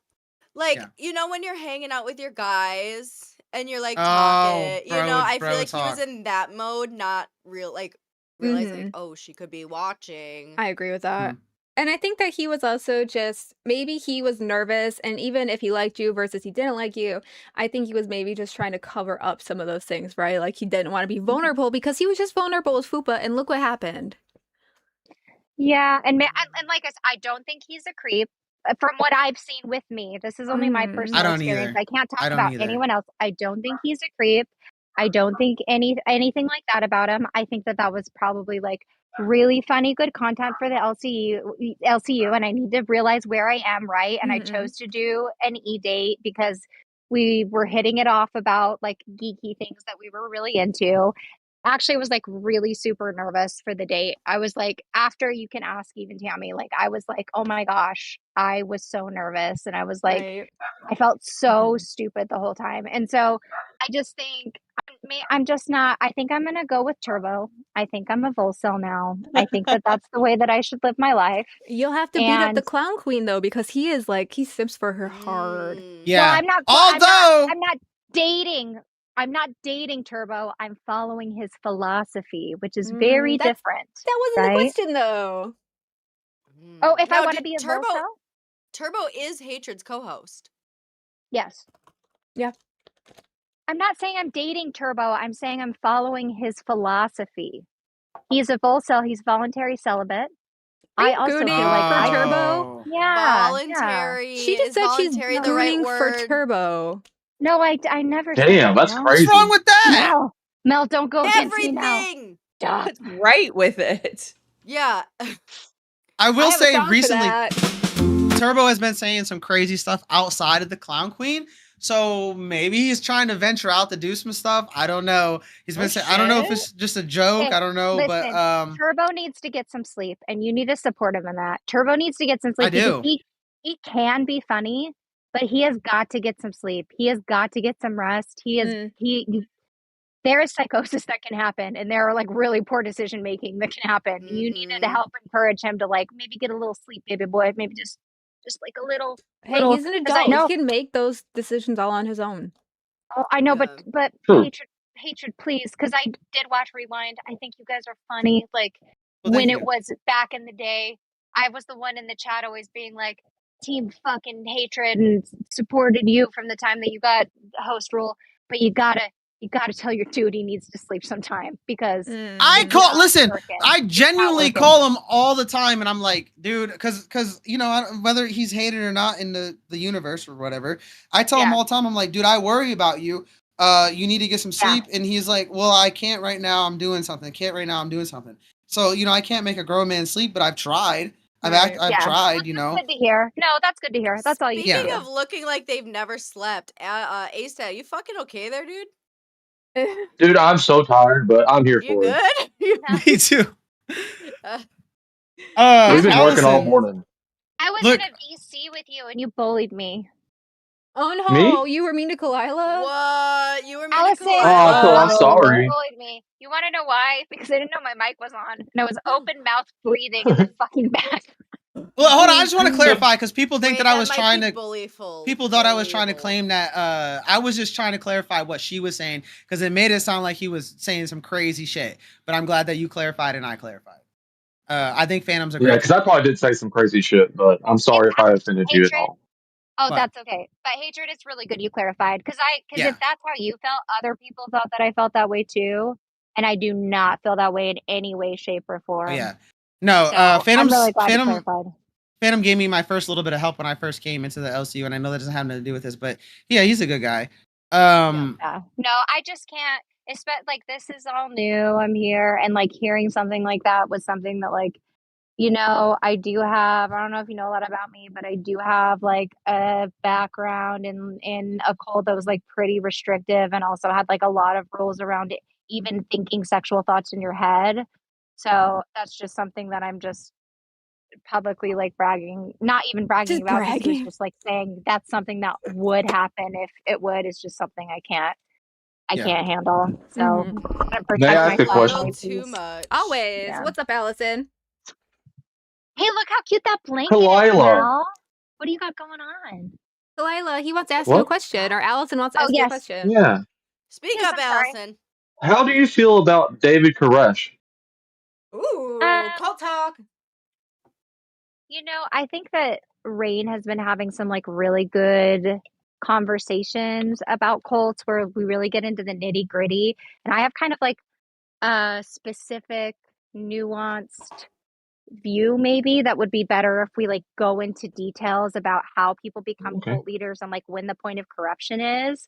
B: Like,
G: Yeah.
B: you know, when you're hanging out with your guys and you're like
G: Oh,
B: talking, you know, I
G: bro
B: feel like he was
G: talk.
B: in that mode, not realizing, like,
C: Mhm.
B: oh, she could be watching.
C: I agree with that.
G: Mhm.
C: And I think that he was also just maybe he was nervous, and even if he liked you versus he didn't like you, I think he was maybe just trying to cover up some of those things, right? Like he didn't want to be vulnerable because he was just vulnerable with Fupa, and look what happened.
D: Yeah, and like I said, I don't think he's a creep. From what I've seen with me, this is only my
C: Mhm.
D: personal
G: I don't
D: experience.
G: either.
D: I can't talk
G: I don't
D: about
G: either.
D: anyone else. I don't think he's a creep. I don't think anything like that about him. I think that was probably like really funny, good content for the LCU, and I need to realize where I am, right? And I
C: Mhm.
D: chose to do an e-date because we were hitting it off about like geeky things that we were really into. Actually, I was like really super nervous for the date. I was like, after you can ask even Tammy, like I was like, oh my gosh, I was so nervous, and I was like,
C: Right.
D: I felt so stupid the whole time. And so I just think I'm just not, I think I'm going to go with Turbo. I think I'm a Volcel now. I think that that's the way that I should live my life.
C: You'll have to beat up the
D: And
C: clown queen though, because he is like he sips for her hard.
G: Yeah.
D: well, I'm not dating. I'm not dating Turbo. I'm following his philosophy, which is very
C: That's-
D: different.
C: That wasn't
D: right?
C: the question though.
D: Oh, if I
B: No,
D: want to be a
B: Turbo,
D: Volcel?
B: Turbo is Hatred's co-host.
D: Yes.
C: Yeah.
D: I'm not saying I'm dating Turbo. I'm saying I'm following his philosophy. He's a volcel. He's voluntary celibate.
C: Are
D: I
C: you
D: also
C: gooning
D: feel like
C: for
D: I,
C: Turbo?
G: Oh.
D: yeah.
B: Voluntary.
C: She just
B: Is
C: said she's
B: voluntary the right
C: gooning for
B: word?
C: Turbo.
D: No, I never said
H: Damn,
D: that.
H: that's
D: Mel.
G: What's wrong
H: crazy.
G: with that?
D: Mel, don't go against me now.
B: Everything.
D: Stop.
A: What's right with it?
B: Yeah.
G: I
C: I
G: will
C: have a
G: say
C: song for
G: recently,
C: that.
G: Turbo has been saying some crazy stuff outside of the Clown Queen. So maybe he's trying to venture out to do some stuff. I don't know. He's been saying, I don't know if
A: shit.
G: it's just a joke.
D: Okay,
G: I don't know, but
D: listen, Turbo needs to get some sleep, and you need to support him in that. Turbo needs to get some
G: I
D: sleep because
G: do.
D: he can be funny, but he has got to get some sleep. He has got to get some rest. There is psychosis that can happen, and there are like really poor decision making that can happen. You need to help encourage him to like maybe get a little sleep, baby boy. Maybe just like a little.
C: Hey, he's an
D: 'Cause I
C: adult.
D: know.
C: He can make those decisions all on his own.
D: Oh, I know,
B: Yeah.
D: but
H: True.
D: hatred, please, because I did watch Rewind. I think you guys are funny. Like
G: Well,
D: when
G: thank
D: it
G: you.
D: was back in the day, I was the one in the chat always being like, "Team fucking hatred," and supported you from the time that you got the host role. But you gotta tell your dude he needs to sleep sometime because
G: I
D: it's
G: call
D: not
G: listen,
D: working.
G: I
D: It's not
G: genuinely
D: working.
G: call him all the time and I'm like, dude, cuz you know, whether he's hated or not in the universe or whatever, I tell him
D: Yeah.
G: all the time, I'm like, dude, I worry about you. You need to get some sleep. And he's like, well, I can't right now. I'm doing something. I can't right now. I'm doing something. So, you know, I can't make a grown man sleep, but I've tried.
C: Right.
G: I've
D: Yeah.
G: tried, you
D: That's
G: know.
D: good to hear. No, that's good to hear. That's all you can
B: Speaking
G: Yeah.
B: of looking like they've never slept, A-Stat, you fucking okay there, dude?
H: Dude, I'm so tired, but I'm here
B: You
H: for it.
B: good?
G: Me too.
B: Uh,
H: We've been working all
G: Allison,
H: morning.
D: I was
G: look,
D: in a VC with you and you bullied me.
C: Oh no,
H: Me?
C: you were mean to Kalila?
B: what? You were mean to
D: Allison,
H: Oh, cool. I'm
B: Kalila?
H: sorry.
D: bullied me. You want to know why? Because I didn't know my mic was on, and I was open mouth breathing in the fucking back.
G: well, hold on. I just want to clarify because people think
B: Wait,
G: that I
B: that
G: was
B: might
G: trying
B: be
G: to.
B: bullyful.
G: People thought I was trying to
B: Bullyable.
G: claim that I was just trying to clarify what she was saying because it made it sound like he was saying some crazy shit. But I'm glad that you clarified and I clarified. I think Phantom's a
H: Yeah,
G: great.
H: because I probably did say some crazy shit, but I'm sorry if I offended you at
D: Hatred.
H: all.
D: Oh,
G: What?
D: that's okay. But hatred, it's really good you clarified because
G: Yeah.
D: if that's how you felt, other people thought that I felt that way too, and I do not feel that way in any way, shape, or form.
G: Oh yeah. No.
D: So I'm
G: Phantom's
D: really glad you clarified.
G: Phantom gave me my first little bit of help when I first came into the LCU, and I know that doesn't have nothing to do with this, but yeah, he's a good guy.
D: Yeah. No, I just can't. Like this is all new. I'm here, and like hearing something like that was something that like, you know, I do have. I don't know if you know a lot about me, but I do have like a background in a cult that was like pretty restrictive, and also had like a lot of rules around it, even thinking sexual thoughts in your head. So that's just something that I'm just publicly like bragging, not even bragging
C: Just
D: about. This was
C: bragging.
D: just like saying that's something that would happen if it would. It's just something I
G: Yeah.
D: can't handle. So
C: Mhm.
D: I'm gonna
H: May I
D: protect
H: ask a
D: myself.
B: Little
H: question?
B: too much.
C: Always.
D: Yeah.
C: What's up, Allison?
D: Hey, look how cute that blanket is,
H: Kalila.
D: Mel. What do you got going on?
C: Kalila, he wants to ask you a
H: What?
C: question, or Allison wants to
D: Oh
C: ask you a
D: yes,
C: question.
H: Yeah.
B: Speak
D: yes.
B: up,
D: I'm sorry.
B: Allison.
H: How do you feel about David Koresh?
C: Ooh, cult talk.
D: You know, I think that Rain has been having some like really good conversations about cults where we really get into the nitty gritty, and I have kind of like a specific, nuanced view maybe that would be better if we like go into details about how people become
H: Okay.
D: cult leaders and like when the point of corruption is.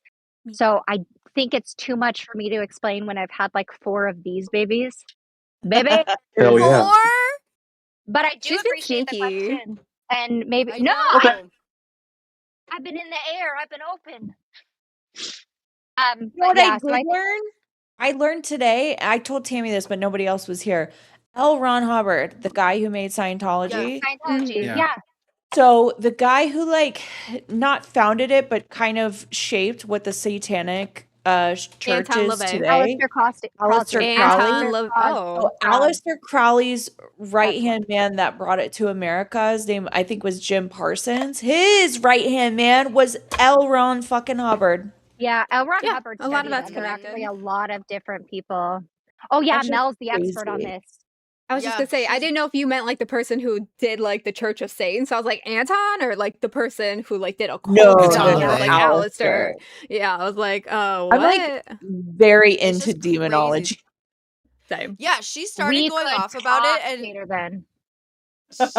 D: So I think it's too much for me to explain when I've had like 4 of these babies. Baby.
H: Hell yeah.
B: More?
D: But I do
C: She's been
D: appreciate the
C: sneaky.
D: question. And maybe
B: I
D: no,
B: know.
H: Okay.
D: I've been in the air. I've been open.
A: You know
D: But
A: what
D: yeah,
A: I
D: so
A: did learn? I learned today, I told Tammy this, but nobody else was here. L. Ron Hubbard, the guy who made Scientology.
D: Scientology.
C: Mhm.
D: Yeah.
A: So the guy who like not founded it, but kind of shaped what the satanic church
C: Anton
A: is
C: LaVey.
A: today. Aleister Crowley.
C: Oh.
A: So Aleister Crowley's right-hand man that brought it to America, his name I think was Jim Parsons. His right-hand man was L. Ron fucking Hubbard.
D: Yeah, L. Ron
C: Yeah,
D: Hubbard
C: a lot of
D: studied
C: that's
D: under
C: connected.
D: actually a lot of different people. Oh yeah,
A: That's just
D: Mel's the expert on
A: crazy.
D: this.
C: I was just gonna say, I didn't know if you meant like the person who did like the Church of Satan. So I was like Anton, or like the person who like did occult
A: No,
G: It's
C: stuff.
A: no,
C: And I
A: no,
C: was like
A: Alistair.
C: Alistair. Yeah, I was like,
A: I'm like
C: what?
A: very
B: It's
A: into
B: just crazy.
A: demonology.
C: Same.
B: Yeah, she started
D: We
B: going
D: could
B: off about it,
D: talk,
B: and
D: Tater, then.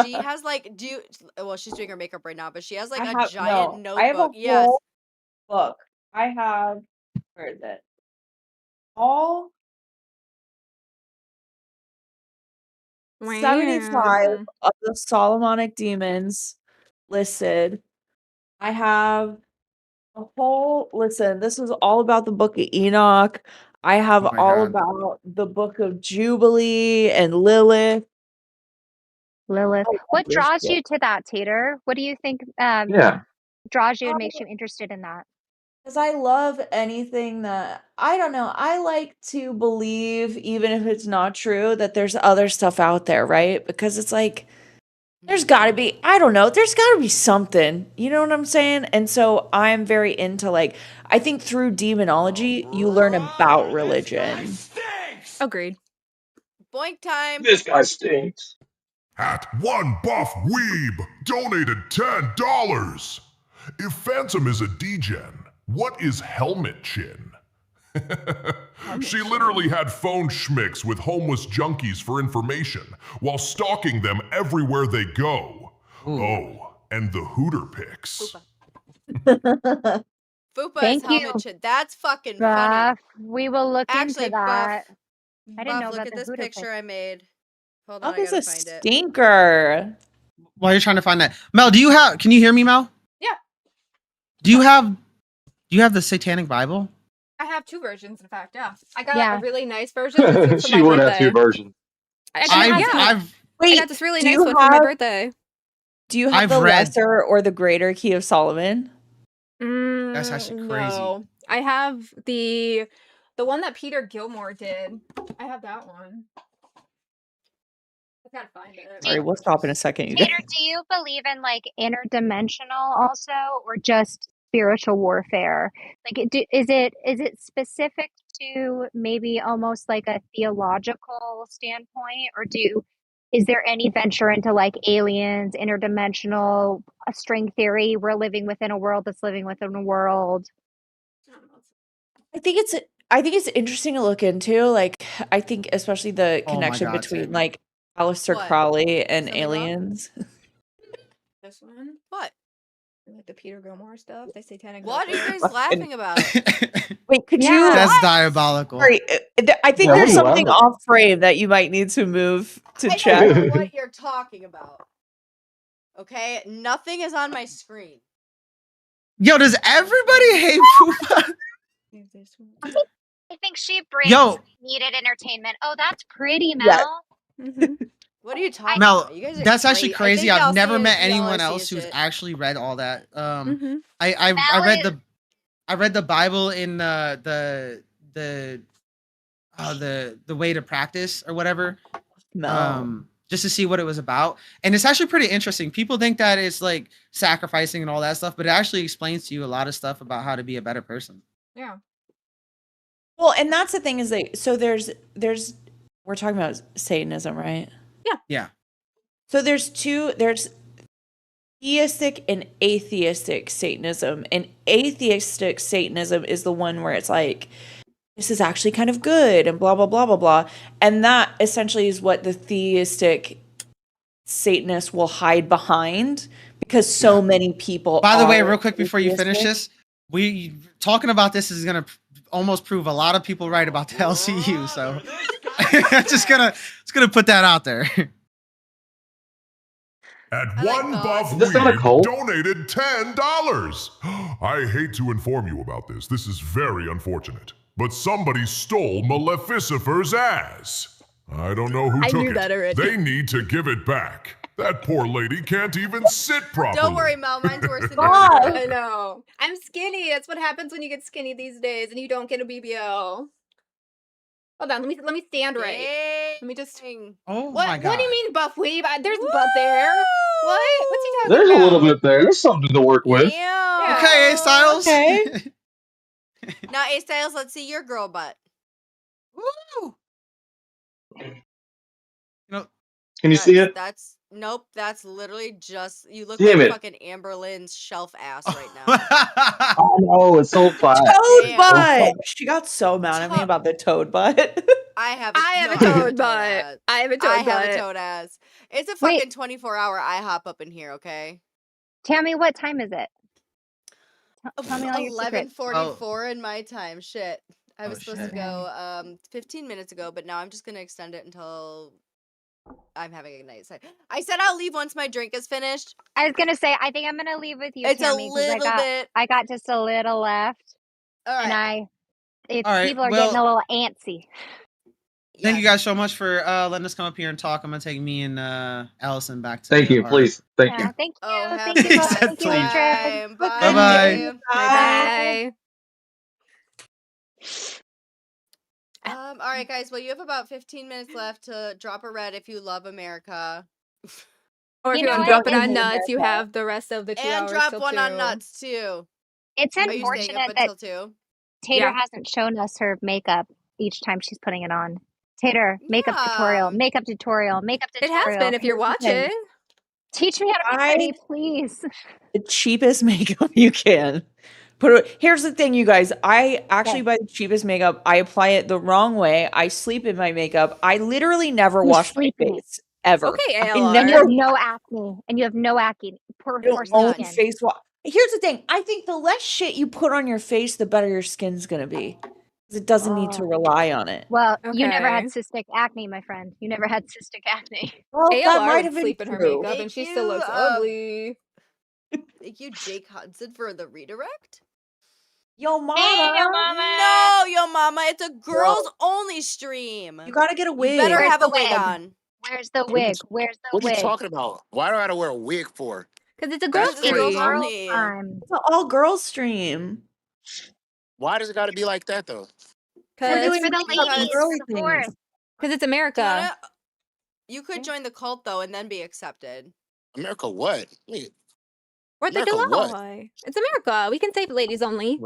B: she has like well, she's doing her makeup right now, but she has like
A: I
B: a
A: have
B: giant
A: no. I have a
B: notebook. Yes.
A: whole book. I have where is it? All 75
C: Wow.
A: of the Solomonic demons listed. I have a whole listen, this is all about the book of Enoch. I have
G: Oh my
A: all
G: God.
A: about the book of Jubilee and Lilith.
D: Lilith.
A: I love
D: What
A: this
D: draws
A: shit.
D: you to that, Tater? What do you think
H: Yeah.
D: draws you and makes you interested in that?
A: Because I love anything that I don't know. I like to believe, even if it's not true, that there's other stuff out there, right? Because it's like there's got to be, I don't know, there's got to be something. You know what I'm saying? And so I'm very into like, I think through demonology, you learn about religion.
C: Agreed.
B: Boink time.
H: This guy stinks.
E: At One Buff Weeb donated $10. If Phantom is a degen, what is Helmet Chin? She literally had phone schmicks with homeless junkies for information while stalking them everywhere they go.
G: Ooh.
E: Oh, and the Hooter pics.
B: Fupa is
D: Thank you,
B: helmet chin. That's fucking funny.
D: Buff. We will look
B: Actually,
D: into that. I didn't
B: Buff,
D: know
B: look
D: about
B: at
D: the
B: this
D: Hooter
B: picture I made. Hold on,
A: Fuck
B: I
A: is
B: gotta
A: a
B: find it.
A: stinker.
G: While you're trying to find that, Mel, can you hear me, Mel?
C: Yeah.
G: Do you have the Satanic Bible?
C: I have 2 versions, in fact. Yeah, I got
D: Yeah.
C: a really nice version this week for
H: She
C: my
H: would have 2
C: birthday.
H: versions.
G: I've
C: I
A: Wait,
C: got this really
A: do
C: nice
A: you
C: one for my
A: have
C: birthday.
G: I've
A: the
G: read.
A: lesser or the greater key of Solomon?
G: That's actually crazy.
C: No, I have the one that Peter Gilmore did. I have that one. I gotta find it.
A: Sorry, we'll stop in a second, you guys.
D: Tater, do you believe in like interdimensional also, or just spiritual warfare? Like, is it specific to maybe almost like a theological standpoint, or is there any venture into like aliens, interdimensional, a string theory? We're living within a world that's living within a world.
A: I think it's interesting to look into. Like, I think especially the
G: Oh my
A: connection
G: God,
A: between
G: Sammy.
A: like Aleister
B: What?
A: Crowley and
B: Something wrong?
A: aliens.
C: This one,
B: What?
C: like the Peter Gilmore stuff, the satanic.
B: What are you
C: warfare.
B: guys laughing about?
A: Wait, could
D: Yeah.
A: you?
G: That's diabolical.
A: Sorry, I think
H: Yeah, what
A: there's
H: are you
A: something
H: laughing
A: off frame that you might need to move to
B: I
A: check.
B: don't know what you're talking about. Okay, nothing is on my screen.
G: Yo, does everybody hate Poopa?
D: I think she brings
G: Yo.
D: needed entertainment. Oh, that's pretty, Mel.
A: Yeah.
B: What are you talking
G: Mel,
B: about? You guys are
G: that's actually crazy. I've never met
B: LCU
G: anyone
B: shit.
G: else who's actually read all that.
C: Mhm.
G: I
D: Mel
G: read the Bible in the way to practice or whatever.
A: No.
G: Just to see what it was about. And it's actually pretty interesting. People think that it's like sacrificing and all that stuff, but it actually explains to you a lot of stuff about how to be a better person.
C: Yeah.
A: Well, and that's the thing is that so there's we're talking about Satanism, right?
G: Yeah.
A: So there's theistic and atheistic Satanism. And atheistic Satanism is the one where it's like, this is actually kind of good and blah, blah, blah, blah, blah. And that essentially is what the theistic Satanists will hide behind because so many people
G: By the way,
A: are
G: real quick before you finish
A: atheistic.
G: this, we talking about this is gonna almost prove a lot of people right about the LCU. So just gonna put that out there.
E: At
B: I like
E: One
B: God.
E: Buff
H: Is this not a
E: Weeb
H: cult?
E: donated $10. I hate to inform you about this. This is very unfortunate. But somebody stole Maleficifer's ass. I don't know who
C: I
E: took
C: knew
E: it.
C: that already.
E: They need to give it back. That poor lady can't even sit properly.
B: Don't worry, Mel. Mine's worse than
A: God.
B: yours.
C: I know. I'm skinny. That's what happens when you get skinny these days and you don't get a BBL. Hold on, let me stand right. Let me just.
G: Oh
C: What?
G: my god.
C: What do you mean, buff weave? There's butt there. What? What's he talking
H: There's
C: about?
H: a little bit there. There's something to work with.
B: Yeah.
G: Okay, A Styles.
A: Okay.
B: Now, A Styles, let's see your girl butt.
G: Woo! You know,
H: Can you see it?
B: Nope. That's literally just you look
H: Damn
B: like
H: it.
B: fucking Amber Lynn's shelf ass right now.
H: Oh no, it's so flat.
A: Toad
B: Damn.
A: butt. She got so mad at me about the toad butt.
B: I have
C: a toad butt. I have a toad
B: I have a
C: butt.
B: toad ass. It's a
D: Wait.
B: fucking 24-hour IHOP up in here, okay?
D: Tammy, what time is it? Tell me all your secrets.
B: 11:44 in my time. Shit. I was supposed
G: shit.
B: to go 15 minutes ago, but now I'm just gonna extend it until I'm having a night side. I said I'll leave once my drink is finished.
D: I was gonna say I think I'm gonna leave with you,
B: It's
D: Tammy,
B: a
D: 'cause
B: little bit.
D: I got just a little left,
B: All
D: and
B: right.
D: it's
G: All right,
D: people are
G: well-
D: getting a little antsy.
G: Thank you guys so much for letting us come up here and talk. I'm gonna take me and Allison back to
H: Thank you,
G: our-
H: please. Thank you.
D: Yeah, thank you.
B: Oh, have
D: Thank
B: a
D: you,
B: nice
D: both. Thank you,
G: Please.
D: Astrid.
B: time. Bye.
G: Bye-bye.
C: Bye.
B: All right, guys. Well, you have about 15 minutes left to drop a red if you love America.
C: Or if
D: You
C: you
D: know
C: want to drop
D: what?
C: it on nuts, you have the rest of the 2
B: And
C: hours
B: drop
C: till
B: one
C: 2.
B: on nuts, too.
D: It's
B: Are you staying
D: unfortunate
B: up
D: that
B: until 2?
D: Tater
C: Yeah.
D: hasn't shown us her makeup each time she's putting it on. Tater, makeup tutorial, makeup tutorial, makeup
C: It
D: tutorial.
C: has been if you're
A: Here's the thing.
C: watching.
D: Teach me how to be pretty, please.
A: The cheapest makeup you can. Here's the thing, you guys. I actually buy the cheapest makeup. I apply it the wrong way. I sleep in my makeup. I literally never
D: You
A: wash my
D: sleep in it.
A: face ever.
C: Okay,
A: I
C: ALR.
D: And you
A: never
D: have no acne. And you have no acne. Poor
A: I don't own
D: skin.
A: face wash. Here's the thing. I think the less shit you put on your face, the better your skin's gonna be. Because it doesn't need to rely on it.
D: Well, you never had
C: Okay.
D: cystic acne, my friend. You never had cystic acne.
A: Well, that
C: ALR
A: might
C: would
A: have been
C: sleep in her
A: true.
C: makeup and
B: Thank
C: she still
B: you,
C: looks ugly.
B: Thank you, Jake Hudson, for the redirect.
A: Yo, mama.
D: Hey, yo, mama.
B: No, yo, mama. It's a girls only stream.
A: You gotta get a wig.
B: You better
D: Where's
B: have
D: the
B: a wig
D: wig?
B: on.
D: Where's the wig? Where's the
I: What are you
D: wig?
I: talking about? Why do I gotta wear a wig for?
C: Because it's a
B: Because
C: girl
B: it's a girls
C: stream.
B: only.
D: Time.
A: It's an all girls stream.
I: Why does it gotta be like that though?
A: We're
C: Because
A: doing
D: For the
A: makeup and
D: ladies,
A: girly
D: for the fourth.
A: things.
C: it's America.
B: You could join the cult though and then be accepted.
I: America what? Wait,
C: 4th of
I: America what?
C: July. It's America. We can say ladies only.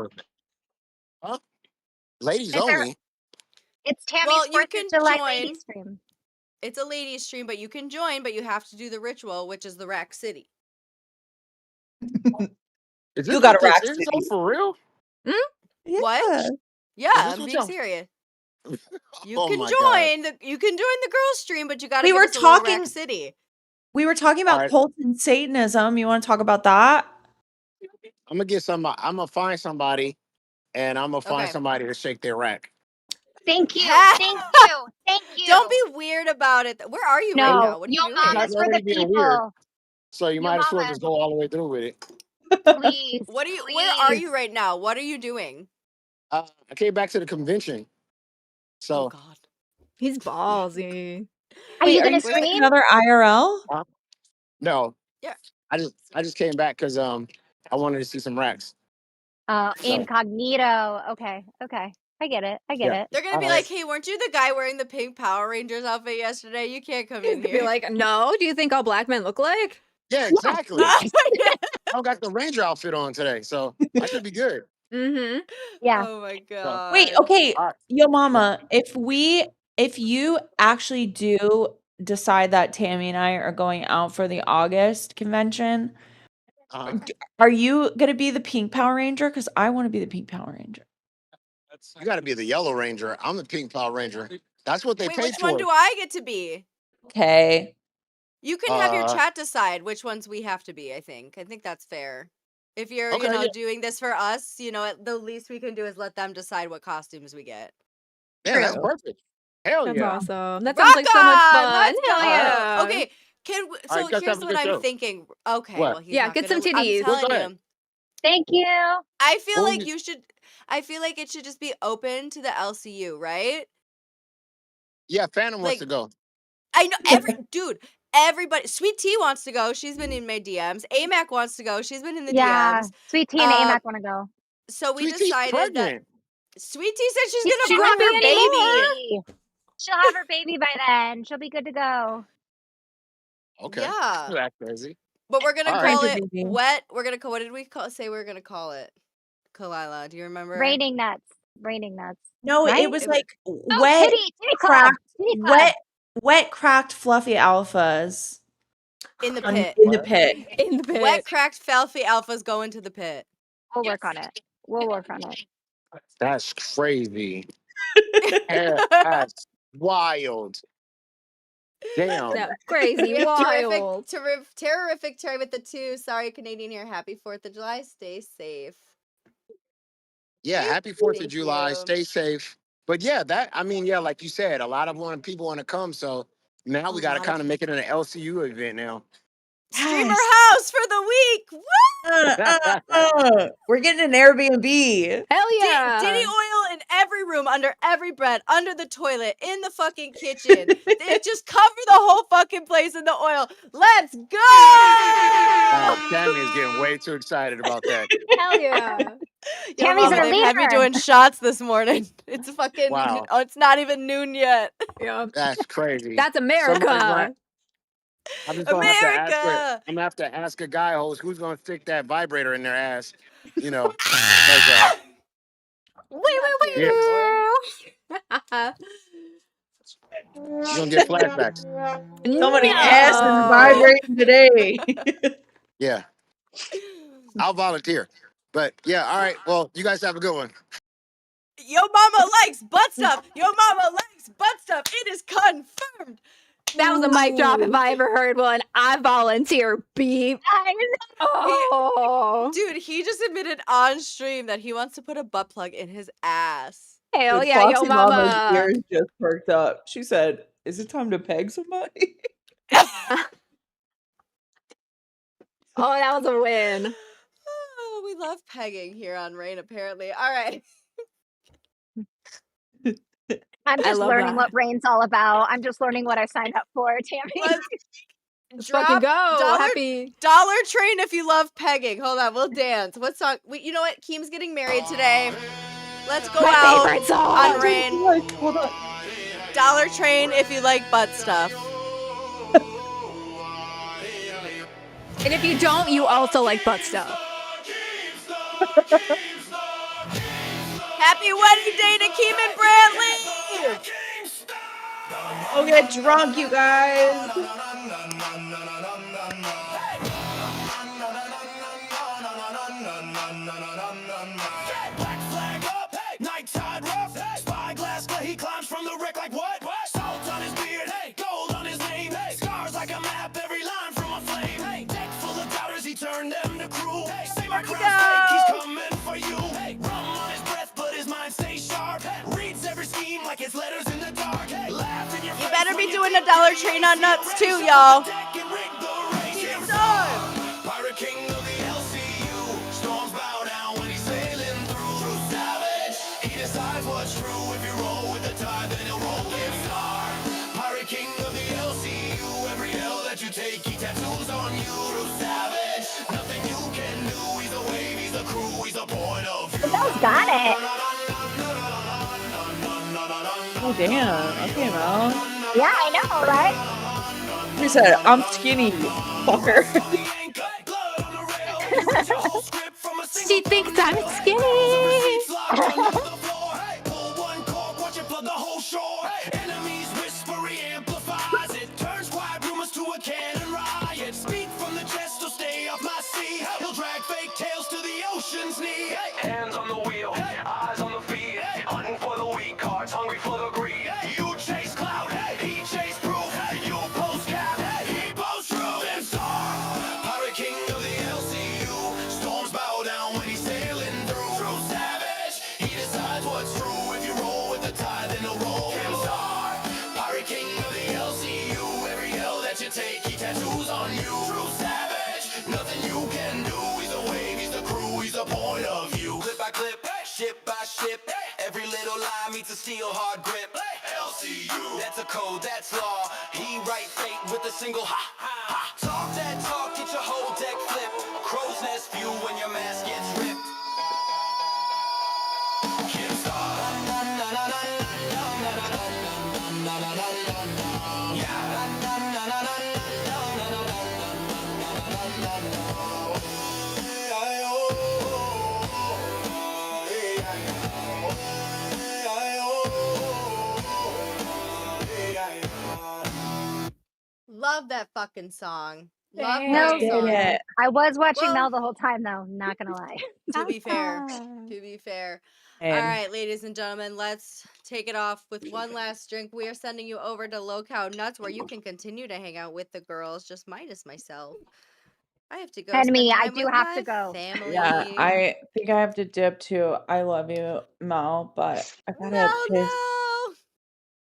I: Huh? Ladies
D: Is there-
I: only?
D: It's Tammy's
B: Well, you
D: 4th
B: can
D: of July
B: join.
D: lady stream.
B: It's a ladies stream, but you can join, but you have to do the ritual, which is the Rack City.
I: Is
A: You got a rack
I: Is this
A: city.
I: for real?
A: Yeah.
B: What? Yeah,
I: Is this
B: I'm
I: what
B: being
I: y'all-
B: serious. You
I: Oh
B: can
I: my
B: join you can join the girls stream, but you gotta
A: We
B: give
A: were
B: us a little
A: talking-
B: Rack City.
A: We were talking about
I: Alright.
A: cult and Satanism. You want to talk about that?
I: I'm gonna get somebody. I'm gonna find somebody, and I'm gonna find
B: Okay.
I: somebody to shake their rack.
D: Thank you.
B: Yeah.
D: Thank you. Thank you.
B: Don't be weird about it. Where are you right now?
D: No,
B: What are you
D: yo,
B: doing?
D: mama's for the
I: Already being
D: people.
I: weird. So you
D: Yo,
I: might as well
D: mama.
I: just go all the way through with it.
D: Please.
B: Where are
D: please.
B: you right now? What are you doing?
I: I came back to the convention.
B: Oh
I: So
B: God.
C: He's ballsy.
D: Are
A: Wait,
D: you
A: are
D: gonna
A: you doing
D: stream?
A: another IRL?
I: no.
B: Yeah.
I: I just came back because I wanted to see some racks.
D: Incognito. Okay. I get it.
I: Yeah.
B: They're gonna be
I: Alright.
B: like, hey, weren't you the guy wearing the pink Power Rangers outfit yesterday? You can't come
C: He's
B: in
C: gonna
B: here.
C: be like, no, do you think all black men look like?
I: Yeah, exactly. I don't got the Ranger outfit on today, so I should be good.
C: Mm-hmm.
D: Yeah.
B: Oh my God.
A: Wait, okay.
I: Alright.
A: Yo, mama, if you actually do decide that Tammy and I are going out for the August convention, are you going to be the pink Power Ranger? Because I want to be the pink Power Ranger.
I: You got to be the Yellow Ranger. I'm the Pink Power Ranger. That's what they
B: Wait,
I: paid
B: which
I: for.
B: one do I get to be?
A: Okay.
B: You can have your
I: Uh,
B: chat decide which ones we have to be, I think. I think that's fair. If you're,
I: Okay, yeah.
B: doing this for us, the least we can do is let them decide what costumes we get.
I: Yeah, that's
A: True.
I: perfect. Hell
C: That's
I: yeah.
C: awesome. That
B: Rock
C: sounds like so much
B: on!
C: fun.
B: Let's
C: Hell
B: go!
C: yeah.
B: Okay,
I: All right, guys,
B: here's
I: have a
B: what
I: good
B: I'm
I: show.
B: thinking. Okay,
I: What?
B: well, he's
C: Yeah,
B: not
C: get some
B: gonna-
C: titties.
B: I'm
I: Well, go
B: telling
I: ahead.
B: you.
D: Thank you.
B: I feel
I: Well,
B: like you should. I feel like it should just be open to the LCU, right?
I: Yeah, Phantom wants
B: Like-
I: to go.
B: I know everybody. Sweet Tea wants to go. She's been in my DMs. AMAC wants to go. She's been in the
D: Yeah.
B: DMs.
D: Sweet Tea and AMAC want to go.
B: So we
I: Sweet Tea's
B: decided that
I: pregnant.
B: Sweet Tea said she's
D: She
B: gonna
D: won't
B: bring her
D: be
B: baby.
D: anymore. She'll have her baby by then. She'll be good to go.
I: Okay.
B: Yeah.
I: That's crazy.
B: But we're gonna
I: All
B: call
A: right.
B: it wet. We're gonna call. What did we say? We were gonna call it. Kalila, do you remember?
D: Raining nuts.
A: No,
D: Right?
A: it was
B: It
A: like
D: Oh,
A: wet,
D: titty club.
A: cracked,
D: Titty club.
A: Wet, cracked, fluffy alphas
B: In the
A: on-
B: pit.
A: in the pit.
C: In the pit.
B: Wet, cracked, Felfy alphas go into the pit.
D: We'll work on it. We'll work on it.
I: That's crazy. Yeah, that's wild. Damn.
C: No, crazy,
B: We have
C: wild.
B: terrific Terry with the 2. Sorry, Canadian here. Happy 4th of July. Stay safe.
I: Yeah, happy 4th of
B: Thank
I: July.
B: you.
I: Stay safe. But yeah, like you said, a lot of people want to come. So now we got to kind of make it an LCU event now.
B: Streamer
A: Yes.
B: house for the week. Woo!
A: We're getting an Airbnb.
C: Hell yeah.
B: Diddy oil in every room, under every bed, under the toilet, in the fucking kitchen. They just cover the whole fucking place in the oil. Let's go!
I: Wow, Tammy is getting way too excited about that.
C: Hell yeah.
B: Yo,
D: Tammy's
B: mama,
D: our
B: they've had me
D: leader.
B: doing shots this morning. It's fucking,
I: Wow.
B: it's not even noon yet.
C: Yeah.
I: That's crazy.
C: That's
I: Somebody's
C: America.
I: gonna- I'm just gonna have to ask her.
B: America!
I: I'm gonna have to ask a guy host who's gonna stick that vibrator in their ass. You know, 'cause,
C: Wait.
I: you're gonna get flashbacks.
A: Somebody's ass is vibrating today.
I: Yeah, I'll volunteer. But yeah, all right. Well, you guys have a good one.
B: Yo mama likes butt stuff. Yo mama likes butt stuff. It is confirmed.
C: That was a mic drop if
B: Ooh.
C: I ever heard one. I volunteer. Beep.
D: I know.
C: Oh.
B: Dude, he just admitted on stream that he wants to put a butt plug in his ass.
C: Hell
A: Dude,
C: yeah, yo
A: Foxy
C: mama.
A: Mama's ears just perked up. She said, "Is it time to peg somebody?"
C: Oh, that was a win.
B: Oh, we love pegging here on Rain, apparently. All right.
D: I'm
C: I
D: just
C: love
D: learning
C: that.
D: what Rain's all about. I'm just learning what I signed up for, Tammy.
C: Let's
B: Drop
C: fucking go.
B: dollar-
C: Happy.
B: Dollar Train if you love pegging. Hold on, we'll dance. What song? You know what? Keem's getting married today. Let's go
C: My
B: out
C: favorite song.
B: on Rain.
A: Hold on.
B: Dollar Train if you like butt stuff.
C: And if you don't, you also like butt stuff.
B: Happy wedding day to Keem and Brantley!
A: Go get drunk, you guys.
J: Black flag up, night tide rough, spyglass, he climbs from the wreck like what? Salt on his beard, gold on his name, scars like a map, every line from a flame. Deck full of doubters, he turned them to crew. Say my crown's fake, he's coming for you. Rum on his breath, but his mind stays sharp. Reads every scheme like it's letters in the dark. Laugh in your
B: You better be doing a Dollar Train on nuts too, y'all.
J: Pirate King of the LCU, storms bow down when he's sailing through. True savage, he decides what's true. If you roll with the tide, then he'll roll with star. Pirate King of the LCU, every L that you take, he tattoos on you. True savage, nothing you can do. He's a wave, he's a crew, he's a point of view.
D: Those got it.
A: Oh damn. Okay, Mel.
D: Yeah, I know, right?
A: He said, "I'm skinny, fucker."
C: She thinks I'm skinny.
J: Enemies whisper, he amplifies it. Turns quiet rumors to a cannon riot. Speak from the chest or stay off my sea. He'll drag fake tales to the ocean's knee. Hands on the wheel, eyes on the feet. Hunting for the weak cards, hungry for the greed. You chase clout, he chase proof. You post cap, he post truth. And star, pirate king of the LCU. Storms bow down when he's sailing through. True savage, he decides what's true. If you roll with the tide, then he'll roll with star. Pirate king of the LCU. Every L that you take, he tattoos on you. True savage, nothing you can do. He's a wave, he's the crew, he's the point of view. Clip by clip, ship by ship. Every little line meets a steel hard grip. LCU, that's a code, that's law. He write fate with a single ha ha. Talk that talk, get your whole deck flipped. Crow's nest view when your mask gets ripped. Kim Star.
B: love that fucking song. Love
C: Damn.
B: that
A: Did
B: song.
A: it.
D: I was watching
B: Well-
D: Mel the whole time, though. Not gonna lie.
B: To be fair.
C: Awesome.
B: To be fair.
A: And
B: All right, ladies and gentlemen, let's take it off with one last drink. We are sending you over to Low Cow Nuts, where you can continue to hang out with the girls, just minus myself. I have to go
D: And
B: spend
D: me, I
B: time
D: do
B: with
D: have
B: my
D: to go.
B: family.
A: yeah, I think I have to dip too. I love you, Mel, but I gotta piss.
B: No.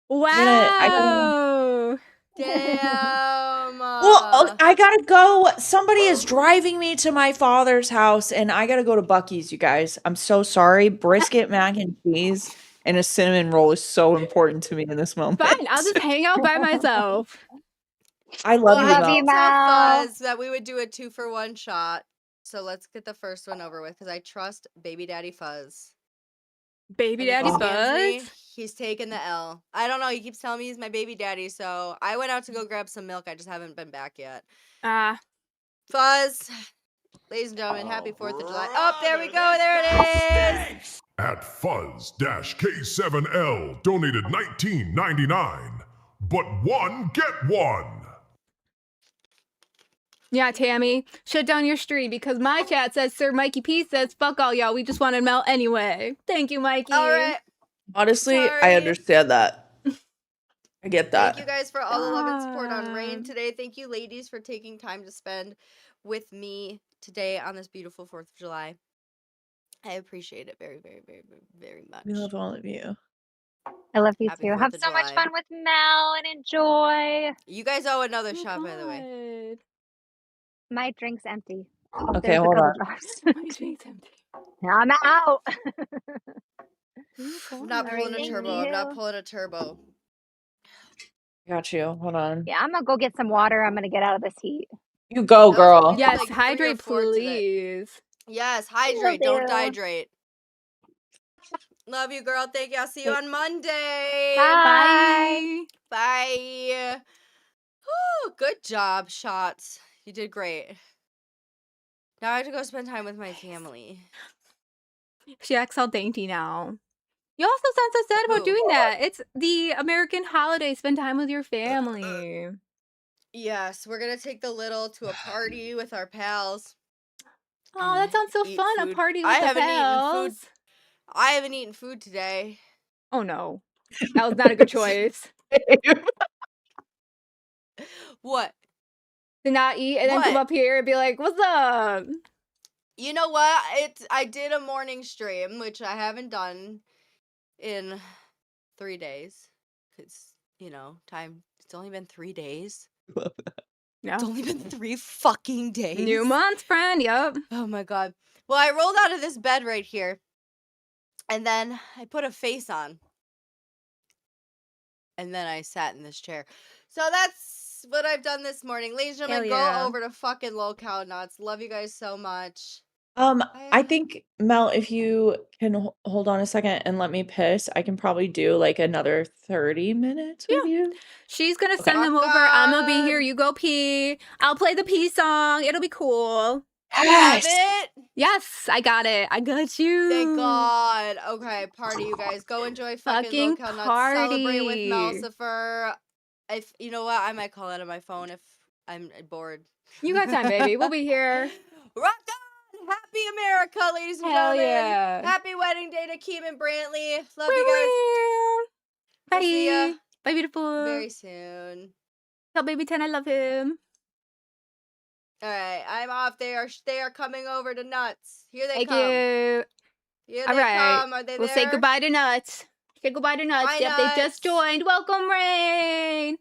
A: I gotta.
C: Wow.
B: Damn.
A: Well, I gotta go. Somebody is driving me to my father's house, and I gotta go to Buc-ee's. You guys, I'm so sorry. Brisket, mac and cheese, and a cinnamon roll is so important to me in this moment.
C: Fine, I'll just hang out by myself.
A: I love
B: Well,
A: you,
B: I
D: Love
A: Mel.
D: you,
B: did tell
D: Mel.
B: Fuzz that we would do a 2-for-1 shot. So let's get the first one over with, because I trust Baby Daddy Fuzz.
C: Baby
B: And if
C: daddy
B: he scams me,
C: Buzz.
B: he's taking the L. I don't know. He keeps telling me he's my baby daddy, so I went out to go grab some milk. I just haven't been back yet. Fuzz, ladies and gentlemen, happy 4th of July. Oh, there we go. There it is.
E: At Fuzz-K7L donated $19.99. But one, get one.
C: Yeah, Tammy, shut down your stream because my chat says Sir Mikey P says, fuck all y'all, we just wanted Mel anyway. Thank you, Mikey.
B: All right.
A: Honestly,
B: Sorry.
A: I understand that. I get that.
B: Thank you guys for all the love and support on Rain today. Thank you, ladies, for taking time to spend with me today on this beautiful 4th of July. I appreciate it very, very, very, very, very much.
A: We love all of you.
D: I love you
B: Happy
D: too.
B: 4th
D: Have
B: of
D: so much
B: July.
D: fun with Mel and enjoy.
B: You guys owe another
C: Oh,
B: shot, by the way.
C: God.
D: My drink's empty.
A: Okay,
D: There's a
A: hold
D: couple
A: on.
D: drops.
C: My drink's empty.
D: I'm out.
B: I'm not
D: All right,
B: pulling a
D: thank
B: turbo. I'm not
D: you.
B: pulling a turbo.
A: Got you. Hold on.
D: Yeah, I'm gonna go get some water. I'm gonna get out of this heat.
A: You go,
B: That was- we
A: girl.
B: did
C: Yes,
B: like 3 or
C: hydrate,
B: 4 today.
C: please.
B: Yes,
D: Will
B: hydrate. Don't
D: do.
B: dehydrate. Love you, girl. Thank you. I'll see you on Monday.
D: Bye.
C: Bye.
B: Bye. Oh, good job, shots. You did great. Now I have to go spend time with my family.
C: She acts all dainty now. You also sound so sad about
B: Who?
C: doing that. It's the American holiday. Spend time with your family.
B: Yes, we're gonna take the little to a party with our pals.
C: Oh, that sounds so
B: Eat
C: fun. A
B: food.
C: party
B: I
C: with the
B: haven't eaten food.
C: pals.
B: I haven't eaten food today.
C: Oh no. That was not a good choice.
B: What?
C: To not eat and then come
B: What?
C: up here and be like, what's up?
B: You know what? I did a morning stream, which I haven't done in 3 days. Cause, time. It's only been 3 days.
C: Yeah.
B: It's only been 3 fucking days.
C: New month, friend. Yep.
B: Oh my god. Well, I rolled out of this bed right here. And then I put a face on. And then I sat in this chair. So that's what I've done this morning. Ladies and gentlemen,
C: Hell yeah.
B: go over to fucking Low Cow Nuts. Love you guys so much.
A: I think, Mel, if you can hold on a second and let me piss, I can probably do like another 30 minutes with you.
C: She's gonna
A: Okay.
C: send them
B: Oh,
C: over. I'm gonna be
B: God.
C: here. You go pee. I'll play the pee song. It'll be cool.
B: You have it?
C: Yes, I got it. I got you.
B: Thank God. Okay, party, you guys. Go enjoy fucking Low
C: Fucking
B: Cow Nuts. Celebrate with
C: party.
B: Melcifer. If you know what, I might call out on my phone if I'm bored.
C: You got time, baby. We'll be here.
B: Rock on! Happy America, ladies and
C: Hell
B: gentlemen.
C: yeah.
B: Happy wedding day to Keem and Brantley. Love
C: Wee
B: you
C: wee.
B: guys. We'll see ya
C: Bye. Bye, beautiful.
B: very soon.
C: Tell baby 10 I love him.
B: All right, I'm off. They are coming over to Nuts. Here they
C: Thank
B: come.
C: you.
B: Here
C: All
B: they
C: right.
B: come. Are they
C: We'll
B: there?
C: say goodbye to Nuts. Say goodbye to Nuts.
B: Bye,
C: Yep, they just
B: Nuts.
C: joined. Welcome, Rain.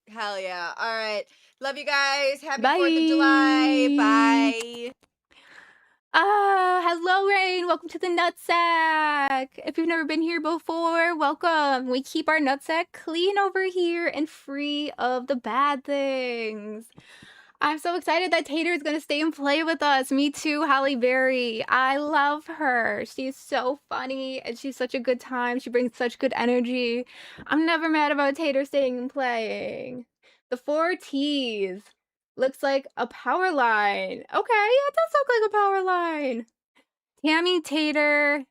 B: Hell yeah. All right. Love you guys. Happy
C: Bye.
B: 4th of July. Bye.
C: Hello, Rain. Welcome to the Nutsack. If you've never been here before, welcome. We keep our nutsack clean over here and free of the bad things. I'm so excited that Tater is going to stay and play with us. Me too, Holly Berry. I love her. She's so funny and she's such a good time. She brings such good energy. I'm never mad about Tater staying and playing. The 4 T's. Looks like a power line. Okay, yeah, it does look like a power line. Tammy, Tater,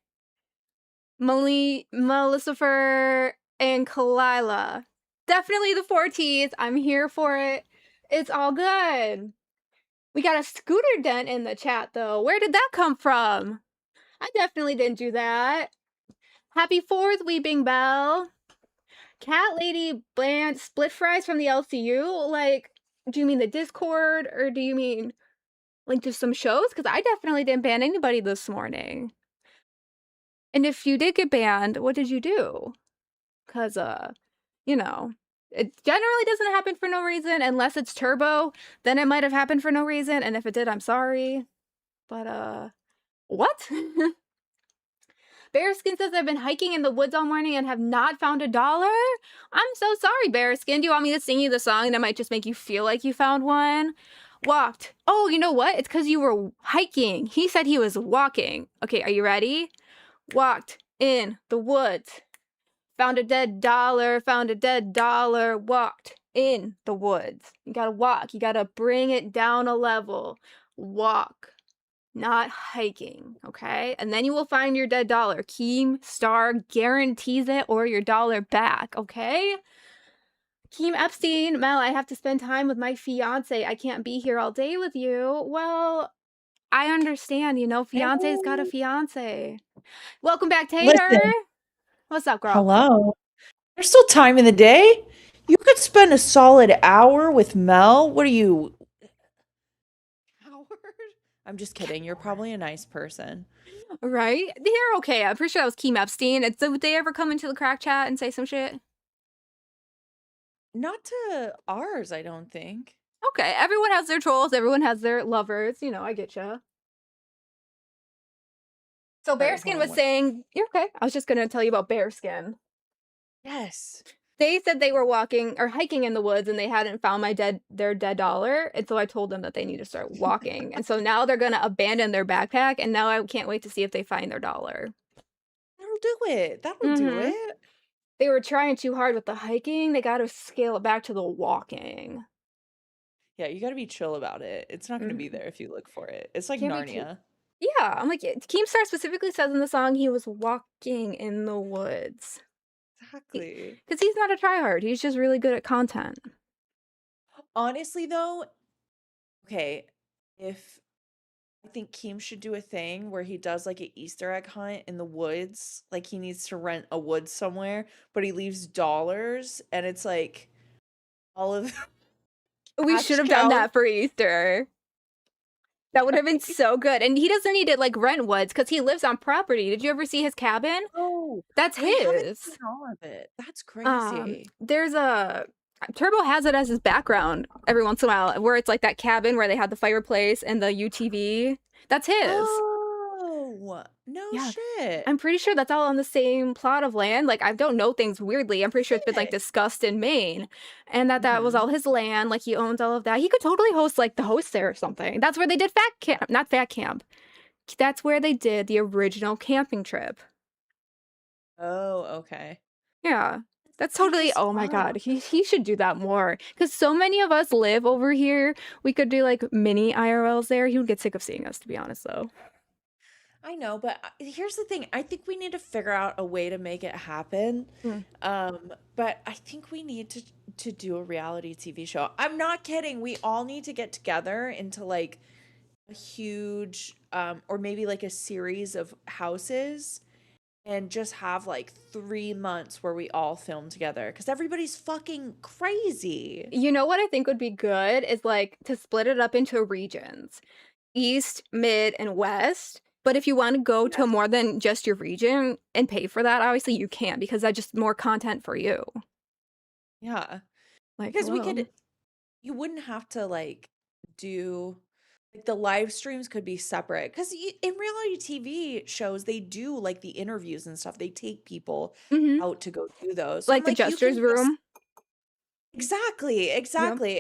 C: Melissa, and Kalila. Definitely the 4Ts. I'm here for it. It's all good. We got a scooter dent in the chat, though. Where did that come from? I definitely didn't do that. Happy 4th, Weeping Bell. Cat Lady Bland split fries from the LCU? Like, do you mean the Discord, or do you mean, like, just some shows? Because I definitely didn't ban anybody this morning. And if you did get banned, what did you do? Because, you know, it generally doesn't happen for no reason unless it's Turbo. Then it might have happened for no reason, and if it did, I'm sorry. But, what? Bearskin says, I've been hiking in the woods all morning and have not found $1. I'm so sorry, Bearskin. Do you want me to sing you the song that might just make you feel like you found one? Walked. Oh, you know what? It's because you were hiking. He said he was walking. Okay, are you ready? Walked in the woods. Found a dead dollar, found a dead dollar, walked in the woods. You gotta walk, you gotta bring it down a level. Walk, not hiking, okay? And then you will find your dead dollar. Keem Star guarantees it or your dollar back, okay? Keem Epstein, Mel, I have to spend time with my fiance. I can't be here all day with you. Well, I understand, you know, fiance's got a fiance. Welcome back, Tater.
A: Listen,
C: What's up, girl?
A: hello. There's still time in the day. You could spend a solid hour with Mel. What are you? Howard? I'm just kidding. You're probably a nice person.
C: Right? They're okay. I'm pretty sure that was Keem Epstein. Did they ever come into the crack chat and say some shit?
A: Not to ours, I don't think.
C: Okay, everyone has their trolls. Everyone has their lovers. You know, I get ya. So Bearskin was saying, you're okay. I was just going to tell you about Bearskin.
A: Yes.
C: They said they were walking or hiking in the woods and they hadn't found their dead dollar. And so I told them that they need to start walking. And so now they're going to abandon their backpack. And now I can't wait to see if they find their dollar.
A: That'll do it. That'll do it.
C: They were trying too hard with the hiking. They got to scale it back to the walking.
A: Yeah, you got to be chill about it. It's not going to be there if you look for it. It's like Narnia.
C: Yeah, I'm like, Keemstar specifically says in the song he was walking in the woods.
A: Exactly.
C: Because he's not a tryhard. He's just really good at content.
A: Honestly, though, okay, I think Keem should do a thing where he does like an Easter egg hunt in the woods. Like he needs to rent a woods somewhere, but he leaves dollars and it's like all of
C: We should have done that for Easter. That would have been so good. And he doesn't need to like rent woods because he lives on property. Did you ever see his cabin?
A: Oh,
C: that's his.
A: I haven't seen all of it. That's crazy.
C: There's a Turbo has it as his background every once in a while, where it's like that cabin where they had the fireplace and the UTV. That's his.
A: Oh, no shit.
C: I'm pretty sure that's all on the same plot of land. Like, I don't know things weirdly. I'm pretty sure it's been like discussed in Maine, and that was all his land. Like, he owns all of that. He could totally host like the host there or something. That's where they did not Fat Camp. That's where they did the original camping trip.
A: Oh, okay.
C: Yeah. That's totally, oh my God, he should do that more. Because so many of us live over here. We could do like mini IRLs there. He would get sick of seeing us, to be honest, though.
A: I know, but here's the thing. I think we need to figure out a way to make it happen. But I think we need to do a reality TV show. I'm not kidding. We all need to get together into like a huge, or maybe like a series of houses. And just have like 3 months where we all film together because everybody's fucking crazy.
C: You know what I think would be good is like to split it up into regions, East, Mid, and West. But if you want to go to more than just your region and pay for that, obviously you can't because that's just more content for you.
A: Yeah.
C: Like,
A: because you wouldn't have to like do. Like the live streams could be separate because in reality TV shows they do like the interviews and stuff. They take people out to go do those,
C: like the Jester's Room.
A: Exactly.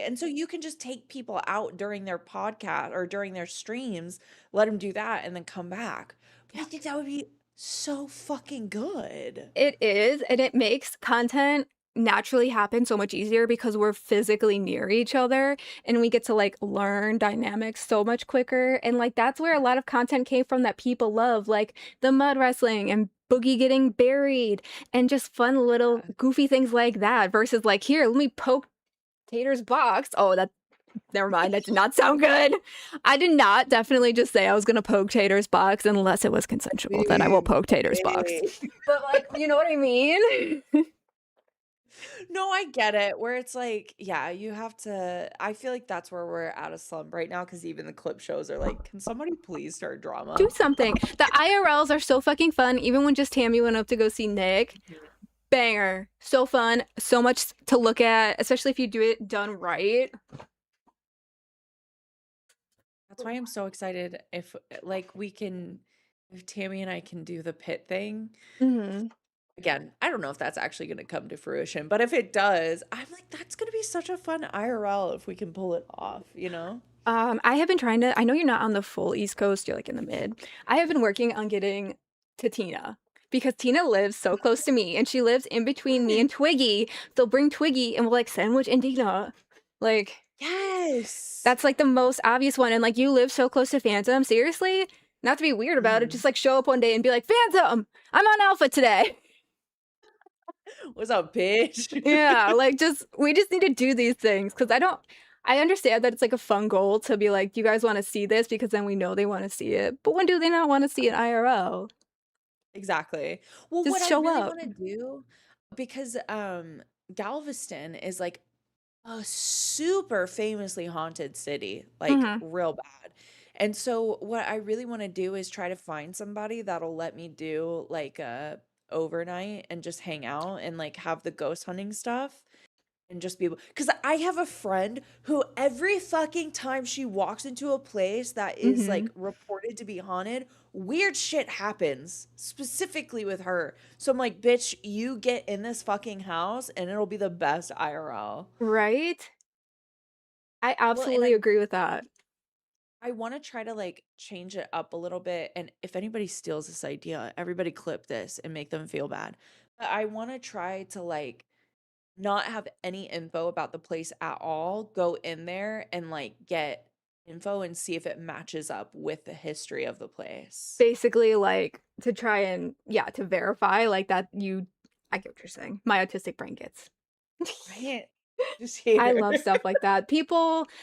A: And so you can just take people out during their podcast or during their streams, let them do that, and then come back. But I think that would be so fucking good.
C: It is, and it makes content naturally happen so much easier because we're physically near each other and we get to like learn dynamics so much quicker. And like that's where a lot of content came from that people love, like the mud wrestling and Boogie getting buried and just fun little goofy things like that versus like, here, let me poke Tater's box. Oh, that never mind. That did not sound good. I did not definitely just say I was gonna poke Tater's box unless it was consensual. Then I will poke Tater's box. But like, you know what I mean?
A: No, I get it. Where it's like, yeah, you have to. I feel like that's where we're at a slump right now because even the clip shows are like, can somebody please start drama?
C: Do something. The IRLs are so fucking fun. Even when just Tammy went up to go see Nick, banger, so fun, so much to look at, especially if you do it done right.
A: That's why I'm so excited if like we can, if Tammy and I can do the pit thing.
C: Mm-hmm.
A: Again, I don't know if that's actually going to come to fruition, but if it does, I'm like, that's going to be such a fun IRL if we can pull it off, you know?
C: I have been trying to, I know you're not on the full East Coast, you're like in the mid. I have been working on getting to Tina because Tina lives so close to me and she lives in between me and Twiggy. So bring Twiggy and we'll like sandwich and Dina. Like,
A: yes,
C: that's like the most obvious one. And like, you live so close to Phantom. Seriously, not to be weird about it, just like show up one day and be like, Phantom, I'm on Alpha today.
A: What's up, bitch?
C: Yeah, like we just need to do these things because I understand that it's like a fun goal to be like, you guys want to see this because then we know they want to see it. But when do they not want to see it IRL?
A: Exactly. Well,
C: Just
A: what I
C: show
A: really
C: up.
A: want to do, because Galveston is like a super famously haunted city, like real bad. And so what I really want to do is try to find somebody that'll let me do like a overnight and just hang out and like have the ghost hunting stuff and just be able, because I have a friend who every fucking time she walks into a place that is like reported to be haunted, weird shit happens specifically with her. So I'm like, bitch, you get in this fucking house and it'll be the best IRL.
C: Right? I absolutely agree with that.
A: I want to try to like change it up a little bit. And if anybody steals this idea, everybody clip this and make them feel bad. But I want to try to like not have any info about the place at all, go in there and like get info and see if it matches up with the history of the place.
C: Basically, like to try and to verify like that I get what you're saying. My autistic brain gets.
A: Right? Just
C: I
A: here.
C: love stuff like that.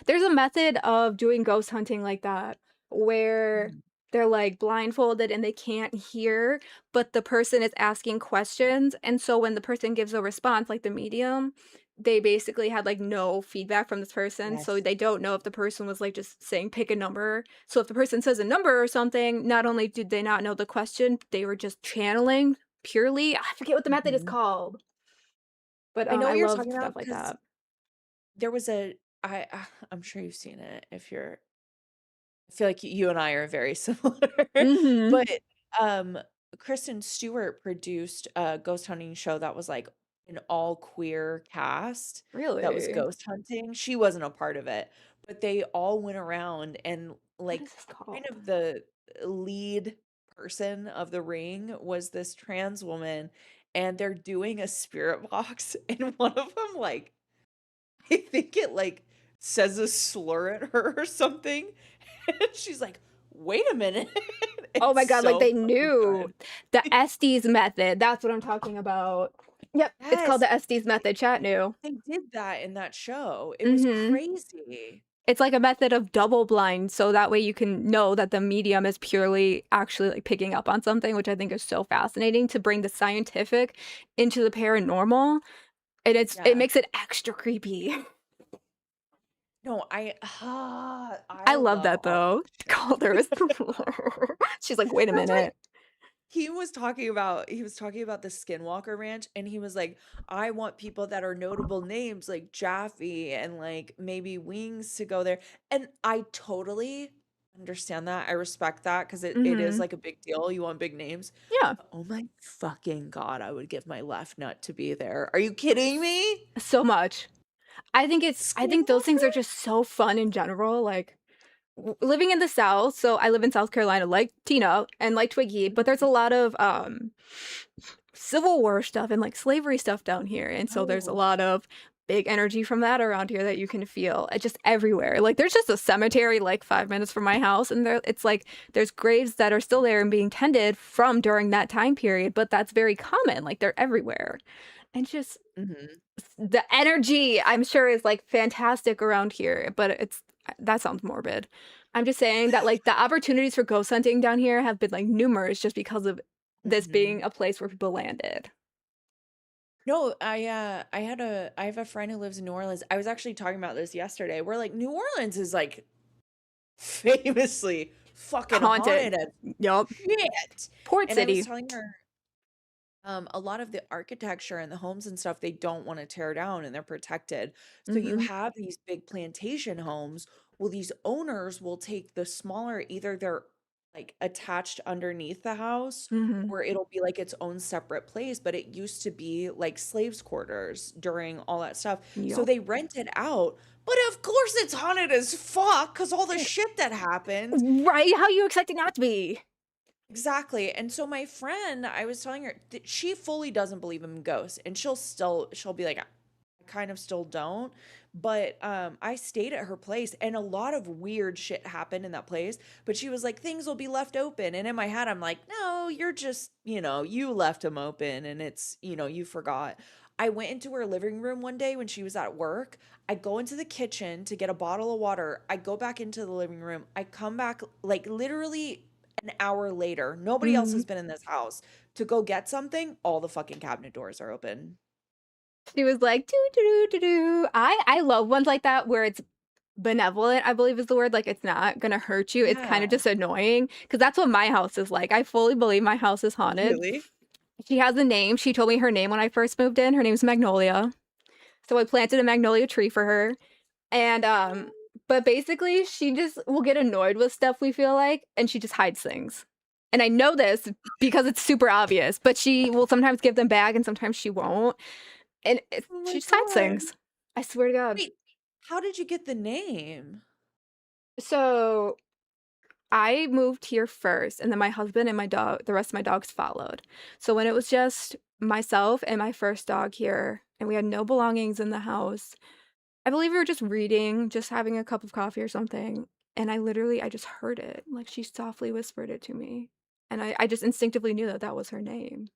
C: There's a method of doing ghost hunting like that where they're like blindfolded and they can't hear, but the person is asking questions. And so when the person gives a response, like the medium, they basically had like no feedback from this person. So
A: Yes.
C: they don't know if the person was like just saying pick a number. So if the person says a number or something, not only did they not know the question, they were just channeling purely. I forget what the method is called. But
A: I know
C: I
A: what you're
C: love
A: talking
C: stuff
A: about
C: like
A: because
C: that.
A: there was I'm sure you've seen it if you're, I feel like you and I are very similar. But Kristen Stewart produced a ghost hunting show that was like an all queer cast that was
C: Really?
A: ghost hunting. She wasn't a part of it, but they all went around and
C: What
A: like
C: is this called?
A: kind of the lead person of the ring was this trans woman and they're doing a spirit box and one of them like I think it like says a slur at her or something. And she's like, wait a minute.
C: Oh my
A: It's
C: god, like
A: so
C: they
A: fucking
C: knew.
A: good.
C: The Estes method. That's what I'm talking about. Yep, it's called
A: Yes,
C: the Estes method. Chat knew.
A: they did that in that show. It was crazy.
C: It's like a method of double blind, so that way you can know that the medium is purely actually like picking up on something, which I think is so fascinating to bring the scientific into the paranormal. And it
A: Yeah.
C: makes it extra creepy.
A: No,
C: I love that though. Called her. She's like, wait a
A: That's why
C: minute.
A: he was talking about the Skinwalker Ranch and he was like, I want people that are notable names like Jaffe and like maybe Wings to go there. And I totally understand that. I respect that because it is like a big deal. You want big names.
C: Yeah.
A: But oh my fucking God, I would give my left nut to be there. Are you kidding me?
C: So much. I think those things are
A: Skinwalker?
C: just so fun in general. Like living in the South, so I live in South Carolina, like Tina and like Twiggy, but there's a lot of Civil War stuff and like slavery stuff down here, and so there's a
A: Oh,
C: lot of big energy from that around here that you can feel just everywhere. Like there's just a cemetery like 5 minutes from my house, and it's like there's graves that are still there and being tended from during that time period, but that's very common. Like they're everywhere. And just the energy, I'm sure, is like fantastic around here, but that sounds morbid. I'm just saying that like the opportunities for ghost hunting down here have been like numerous just because of this being a place where people landed.
A: No, I have a friend who lives in New Orleans. I was actually talking about this yesterday. Where like New Orleans is like famously fucking haunted as
C: Yup.
A: shit.
C: Port
A: And I was
C: City.
A: telling her a lot of the architecture and the homes and stuff they don't want to tear down and they're protected. So you have these big plantation homes. Well, these owners will take the smaller, either they're like attached underneath the house or it'll be like its own separate place, but it used to be like slaves' quarters during all that stuff. So
C: Yup.
A: they rent it out. But of course it's haunted as fuck because all the shit that happens.
C: Right? How you expect it not to be?
A: Exactly. And so my friend, I was telling her that she fully doesn't believe in ghosts and she'll be like, I kind of still don't. But I stayed at her place and a lot of weird shit happened in that place. But she was like, things will be left open. And in my head, I'm like, no, you're just, you left them open and it's, you forgot. I went into her living room one day when she was at work. I go into the kitchen to get a bottle of water. I go back into the living room. I come back like literally an hour later. Nobody else has been in this house to go get something. All the fucking cabinet doors are open.
C: She was like, doo doo doo doo doo. I love ones like that where it's benevolent, I believe is the word. Like it's not gonna hurt you. It's kind of
A: Yeah.
C: just annoying because that's what my house is like. I fully believe my house is haunted.
A: Really?
C: She has a name. She told me her name when I first moved in. Her name's Magnolia. So I planted a magnolia tree for her. And but basically she just will get annoyed with stuff we feel like, and she just hides things. And I know this because it's super obvious, but she will sometimes give them back and sometimes she won't. And
A: Oh
C: she
A: my
C: just hides
A: God.
C: things. I swear to God.
A: Wait, how did you get the name?
C: So I moved here first, and then my husband and the rest of my dogs followed. So when it was just myself and my first dog here, and we had no belongings in the house, I believe we were just reading, just having a cup of coffee or something, and I just heard it. Like she softly whispered it to me, and I just instinctively knew that that was her name.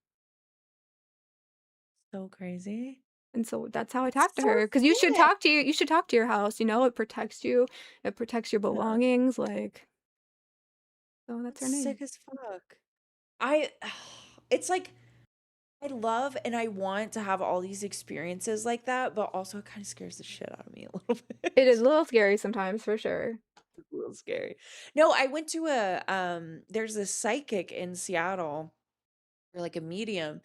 A: So crazy.
C: And so that's how I
A: It's
C: talked to
A: so
C: her. Because you should
A: sick.
C: talk to your house. It protects you. It protects your
A: Yeah.
C: belongings. Like, so that's her
A: That's
C: name.
A: sick as fuck. I it's like I love and I want to have all these experiences like that, but also it kind of scares the shit out of me a little bit.
C: It is a little scary sometimes, for sure.
A: It's a little scary. No, I went to there's a psychic in Seattle, or like a medium.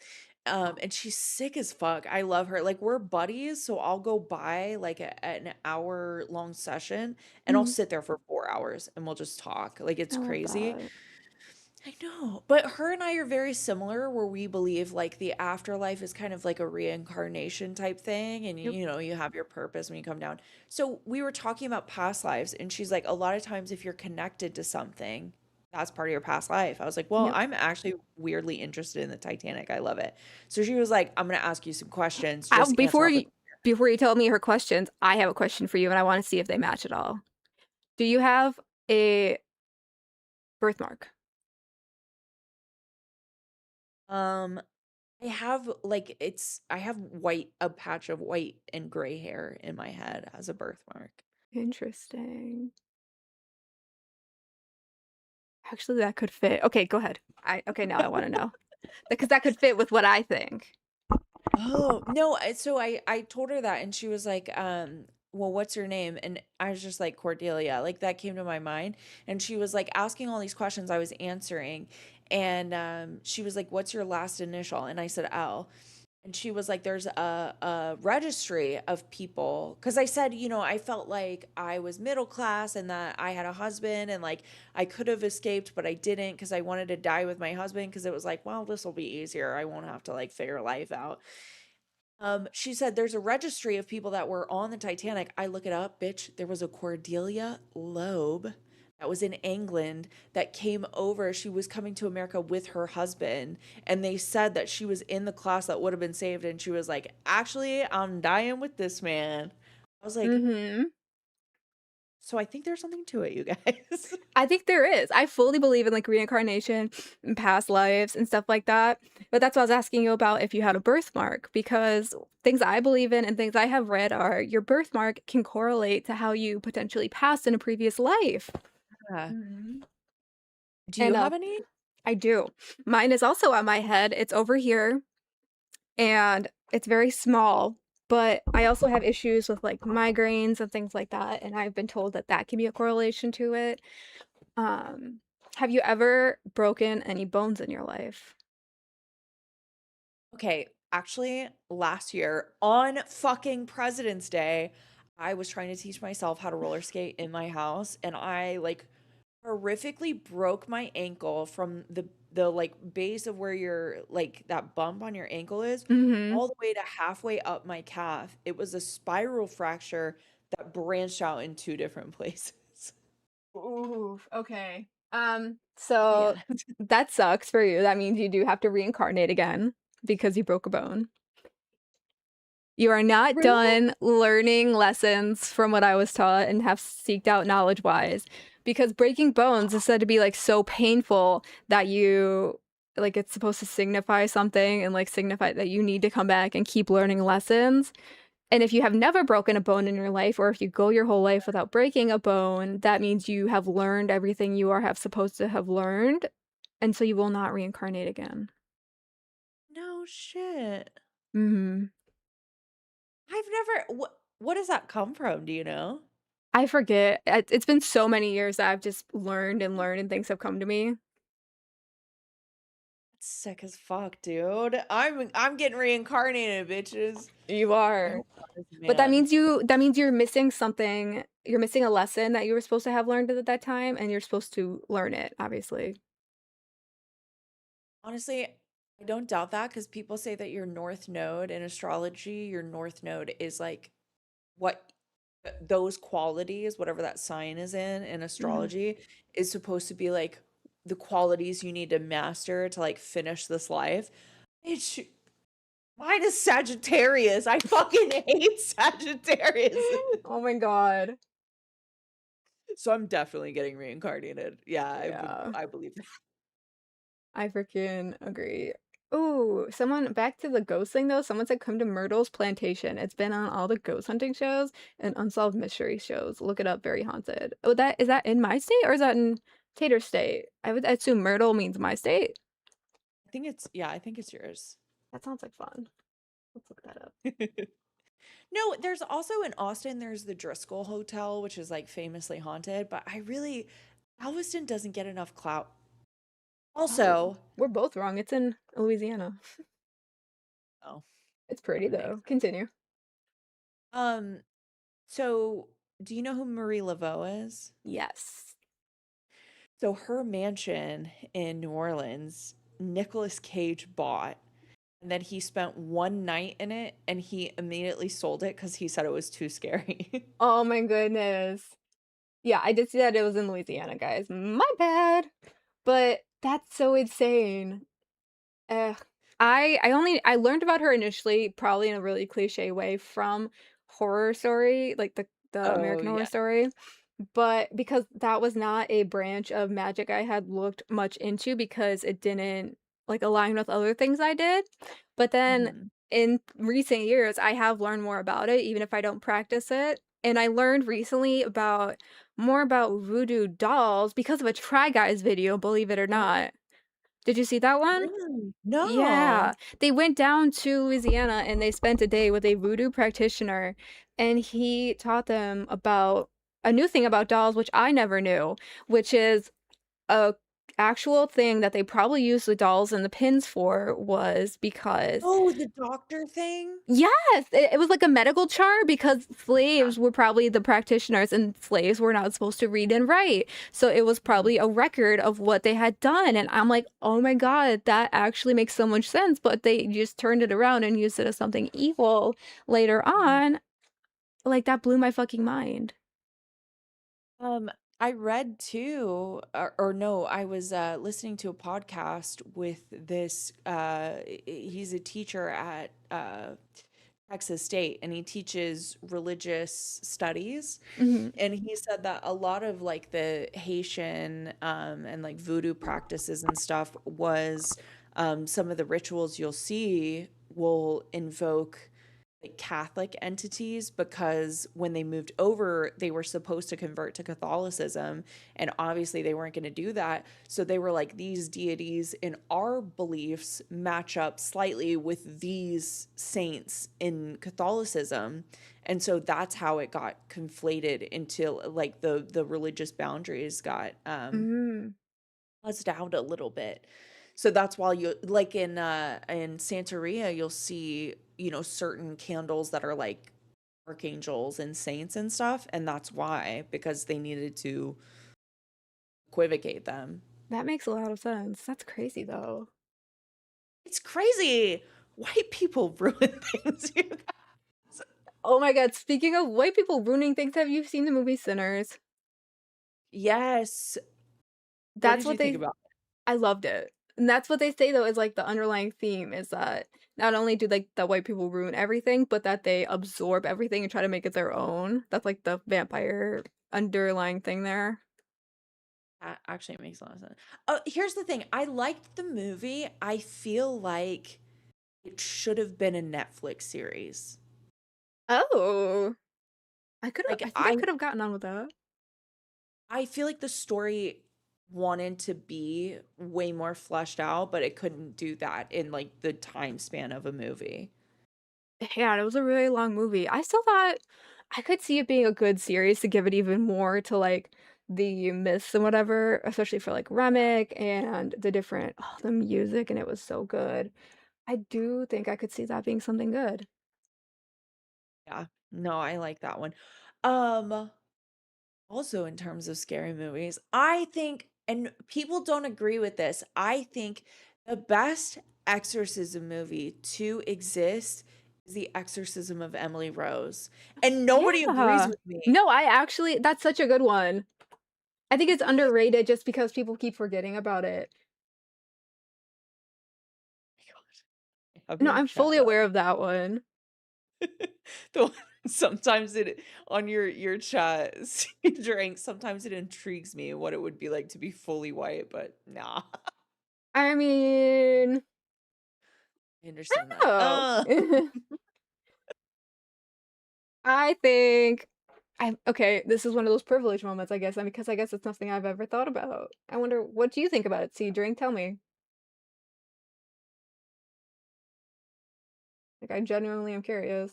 A: And she's sick as fuck. I love her. Like we're buddies, so I'll go by like an hour long session and I'll
C: Mhm.
A: sit there for 4 hours and we'll just talk. Like it's
C: I love
A: crazy.
C: that.
A: I know, but her and I are very similar where we believe like the afterlife is kind of like a reincarnation type thing and
C: Yep.
A: you have your purpose when you come down. So we were talking about past lives and she's like a lot of times if you're connected to something, that's part of your past life. I was like, "Well,
C: Yep.
A: I'm actually weirdly interested in the Titanic. I love it." So she was like, "I'm going to ask you some questions.
C: I,
A: Just answer off the."
C: before you tell me her questions, I have a question for you, and I want to see if they match at all. Do you have a birthmark?
A: Um I have a patch of white and gray hair in my head as a birthmark.
C: Interesting. Actually, that could fit. Okay, go ahead. Okay, now I want to know because that could fit with what I think.
A: Oh, no, so I told her that and she was like, well, what's your name? And I was just like Cordelia. Like that came to my mind. And she was like asking all these questions I was answering. And she was like, what's your last initial? And I said L. And she was like, there's a registry of people. Because I said, I felt like I was middle class and that I had a husband and like I could have escaped, but I didn't because I wanted to die with my husband because it was like, well, this will be easier. I won't have to like figure life out. She said there's a registry of people that were on the Titanic. I look it up, bitch. There was a Cordelia Loeb that was in England that came over. She was coming to America with her husband, and they said that she was in the class that would have been saved, and she was like, "Actually, I'm dying with this man." I was like,
C: Mm-hmm.
A: so I think there's something to it, you guys.
C: I think there is. I fully believe in like reincarnation and past lives and stuff like that. But that's what I was asking you about if you had a birthmark, because things I believe in and things I have read are your birthmark can correlate to how you potentially passed in a previous life.
A: Yeah.
C: Mhm.
A: Do you
C: And
A: have any?
C: I do. Mine is also on my head. It's over here and it's very small. But I also have issues with like migraines and things like that. And I've been told that that can be a correlation to it. Um, have you ever broken any bones in your life?
A: Okay, actually, last year on fucking President's Day, I was trying to teach myself how to roller skate in my house, and I like horrifically broke my ankle from the like base of where your like that bump on your ankle is
C: Mm-hmm.
A: all the way to halfway up my calf. It was a spiral fracture that branched out in two different places.
C: Ooh, okay.
A: Yeah.
C: So that sucks for you. That means you do have to reincarnate again because you broke a bone. You are not
A: Really?
C: done learning lessons from what I was taught and have seeked out knowledge wise. Because breaking bones is said to be like so painful that you like it's supposed to signify something and like signify that you need to come back and keep learning lessons. And if you have never broken a bone in your life, or if you go your whole life without breaking a bone, that means you have learned everything you are have supposed to have learned, and so you will not reincarnate again.
A: No shit.
C: Hmm.
A: I've never what does that come from, do you know?
C: I forget. It's been so many years that I've just learned and learned, and things have come to me.
A: That's sick as fuck, dude. I'm getting reincarnated, bitches.
C: You
A: I
C: are.
A: hope not as a
C: But that
A: man.
C: means you're missing something. You're missing a lesson that you were supposed to have learned at that time, and you're supposed to learn it, obviously.
A: Honestly, I don't doubt that because people say that your north node in astrology, your north node is like what those qualities, whatever that sign is in
C: Hmm.
A: astrology, is supposed to be like the qualities you need to master to like finish this life. It's mine is Sagittarius. I fucking hate Sagittarius.
C: Oh my God.
A: So I'm definitely getting reincarnated. Yeah,
C: Yeah.
A: I believe that.
C: I freaking agree. Ooh, someone back to the ghost thing though. Someone said come to Myrtle's plantation. It's been on all the ghost hunting shows and unsolved mystery shows. Look it up, very haunted. Oh, that is that in my state or is that in Tater State? I would assume Myrtle means my state.
A: I think it's yeah, I think it's yours.
C: That sounds like fun. Let's look that up.
A: No, there's also in Austin, there's the Driscoll Hotel, which is like famously haunted, but I really, Galveston doesn't get enough clout.
C: Oh,
A: Also,
C: we're both wrong. It's in Louisiana.
A: oh,
C: It's
A: that
C: pretty
A: would make
C: though. Continue.
A: um, so do you know who Marie Laveau is?
C: Yes.
A: So her mansion in New Orleans, Nicolas Cage bought, and then he spent one night in it and he immediately sold it because he said it was too scary.
C: Oh my goodness. Yeah, I did see that it was in Louisiana, guys. My bad. But that's so insane. Ugh. I learned about her initially, probably in a really cliche way from Horror Story, like the
A: Oh
C: American Horror
A: yeah.
C: Story. But because that was not a branch of magic I had looked much into because it didn't like align with other things I did. But then
A: Mhm.
C: in recent years, I have learned more about it, even if I don't practice it. And I learned recently about more about voodoo dolls because of a Try Guys video, believe it or not. Did you see that one?
A: Really? No.
C: Yeah, they went down to Louisiana and they spent a day with a voodoo practitioner, and he taught them about a new thing about dolls, which I never knew, which is a actual thing that they probably used the dolls and the pins for was because
A: Oh, the doctor thing?
C: yes, it was like a medical chart because slaves were probably the practitioners and slaves were not supposed to read and write. So it was
A: Mhm.
C: probably a record of what they had done. And I'm like, oh my God, that actually makes so much sense. But they just turned it around and used it as something evil later
A: Mhm.
C: on. Like that blew my fucking mind.
A: Um, I read too, or no, I was listening to a podcast with this. He's a teacher at Texas State, and he teaches religious studies.
C: Mhm.
A: And he said that a lot of like the Haitian and like voodoo practices and stuff was some of the rituals you'll see will invoke like Catholic entities because when they moved over, they were supposed to convert to Catholicism, and obviously they weren't going to do that. So they were like, these deities in our beliefs match up slightly with these saints in Catholicism. And so that's how it got conflated until like the religious boundaries got
C: Mm.
A: buzzed out a little bit. So that's why you like in Santeria, you'll see, you know, certain candles that are like archangels and saints and stuff, and that's why, because they needed to equivocate them.
C: That makes a lot of sense. That's crazy though.
A: It's crazy. White people ruin things. You guys.
C: Oh my god, speaking of white people ruining things, have you seen the movie Sinners?
A: Yes. What
C: That's
A: did
C: what
A: you think
C: they
A: about
C: I loved it. And that's what they say though is like the underlying theme is that not only do like the white people ruin everything, but that they absorb everything and try to make it their own. That's like the vampire underlying thing there.
A: that? Actually makes a lot of sense. Here's the thing. I liked the movie. I feel like it should have been a Netflix series.
C: Oh.
A: Like
C: I think I could have gotten on with that.
A: I feel like the story wanted to be way more fleshed out, but it couldn't do that in like the time span of a movie.
C: Yeah, it was a really long movie. I still thought I could see it being a good series to give it even more to like the myths and whatever, especially for like Remick and the different the music, and it was so good. I do think I could see that being something good.
A: Yeah. No, I like that one. Um Also in terms of scary movies, I think, and people don't agree with this, I think the best exorcism movie to exist is The Exorcism of Emily Rose. And nobody agrees
C: Yeah.
A: with me.
C: No, I actually that's such a good one. I think it's underrated just because people keep forgetting about it.
A: I have
C: No,
A: your
C: I'm
A: chat
C: fully
A: up.
C: aware of that one.
A: The one- sometimes it on your chat drink, sometimes it intrigues me what it would be like to be fully white, but nah.
C: I mean,
A: I understand that.
C: oh. I think I okay, this is one of those privilege moments, I guess, and because I guess it's nothing I've ever thought about. I wonder what do you think about it? See, drink, tell me. Like I genuinely am curious.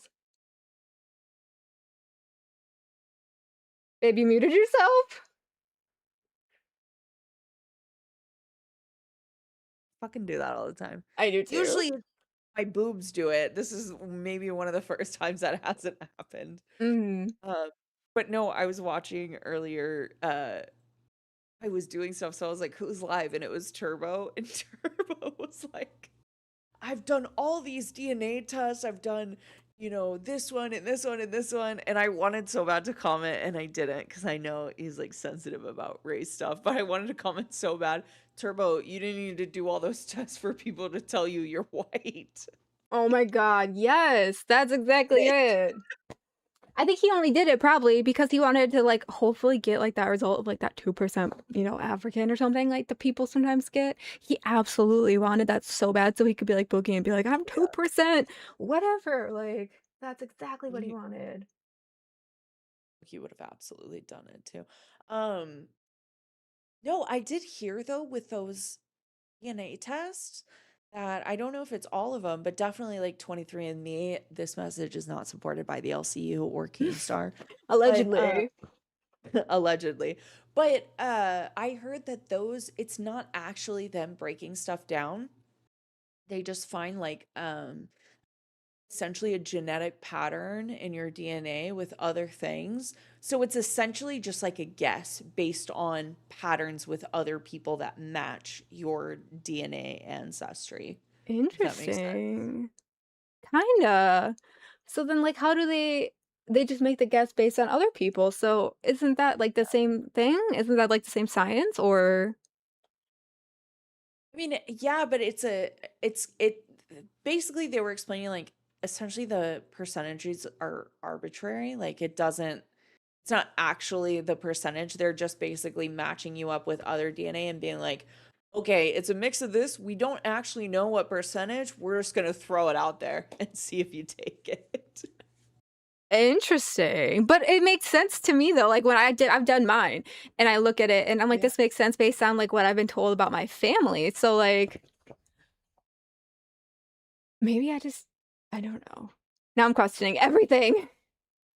C: Babe, you muted yourself?
A: Fucking do that all the time.
C: I do too.
A: Usually my boobs do it. This is maybe one of the first times that hasn't happened.
C: Mm.
A: But no, I was watching earlier. I was doing stuff, so I was like, "Who's live?" And it was Turbo, and Turbo was like, "I've done all these DNA tests. I've done, you know, this one and this one and this one." And I wanted so bad to comment, and I didn't because I know he's like sensitive about race stuff. But I wanted to comment so bad. Turbo, you didn't need to do all those tests for people to tell you you're white.
C: Oh my god, yes, that's exactly it. I think he only did it probably because he wanted to like hopefully get like that result of like that 2%, African or something like the people sometimes get. He absolutely wanted that so bad so he could be like Boogie and be like, I'm 2%, whatever. Like, that's exactly what he wanted.
A: He would have absolutely done it too. Um, no, I did hear though with those DNA tests that I don't know if it's all of them, but definitely like 23andMe. This message is not supported by the LCU or Keemstar, but
C: Allegedly.
A: allegedly. But I heard that those it's not actually them breaking stuff down. They just find like essentially a genetic pattern in your DNA with other things. So it's essentially just like a guess based on patterns with other people that match your DNA ancestry. If that makes sense.
C: Interesting. Kinda. So then like how do they they just make the guess based on other people. So isn't that like the same thing? Isn't that like the same science or?
A: I mean, yeah, but it basically they were explaining like essentially the percentages are arbitrary. Like it's not actually the percentage. They're just basically matching you up with other DNA and being like, okay, it's a mix of this. We don't actually know what percentage. We're just gonna throw it out there and see if you take it.
C: Interesting. But it makes sense to me though. Like when I've done mine and I look at it and I'm like,
A: Yeah.
C: this makes sense based on like what I've been told about my family. So like maybe I don't know. Now I'm questioning everything.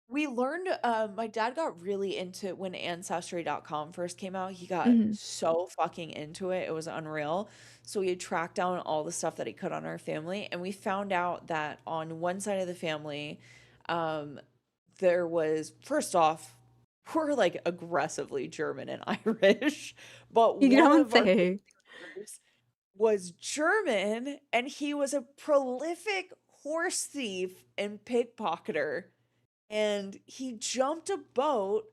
A: We learned my dad got really into when ancestry.com first came out. He got
C: Mhm.
A: so fucking into it. It was unreal. So we had tracked down all the stuff that he could on our family, and we found out that on one side of the family, um, there was first off, we're like aggressively German and Irish, but
C: You
A: one
C: don't
A: of our
C: say.
A: brothers was German, and he was a prolific horse thief and pickpocketer, and he jumped a boat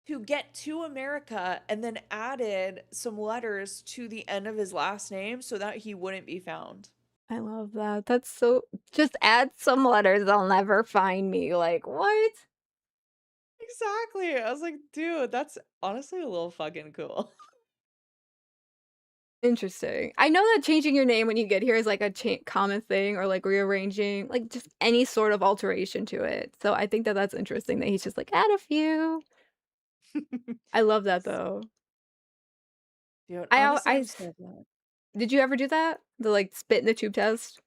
A: to get to America and then added some letters to the end of his last name so that he wouldn't be found.
C: I love that. That's so just add some letters, they'll never find me. Like, what?
A: Exactly. I was like, dude, that's honestly a little fucking cool.
C: Interesting. I know that changing your name when you get here is like a common thing or like rearranging, like just any sort of alteration to it. So I think that that's interesting that he's just like, add a few. I love that though.
A: Dude,
C: I, al-
A: honestly,
C: I,
A: I'm
C: s-
A: so glad.
C: did you ever do that? The like spit in the tube test?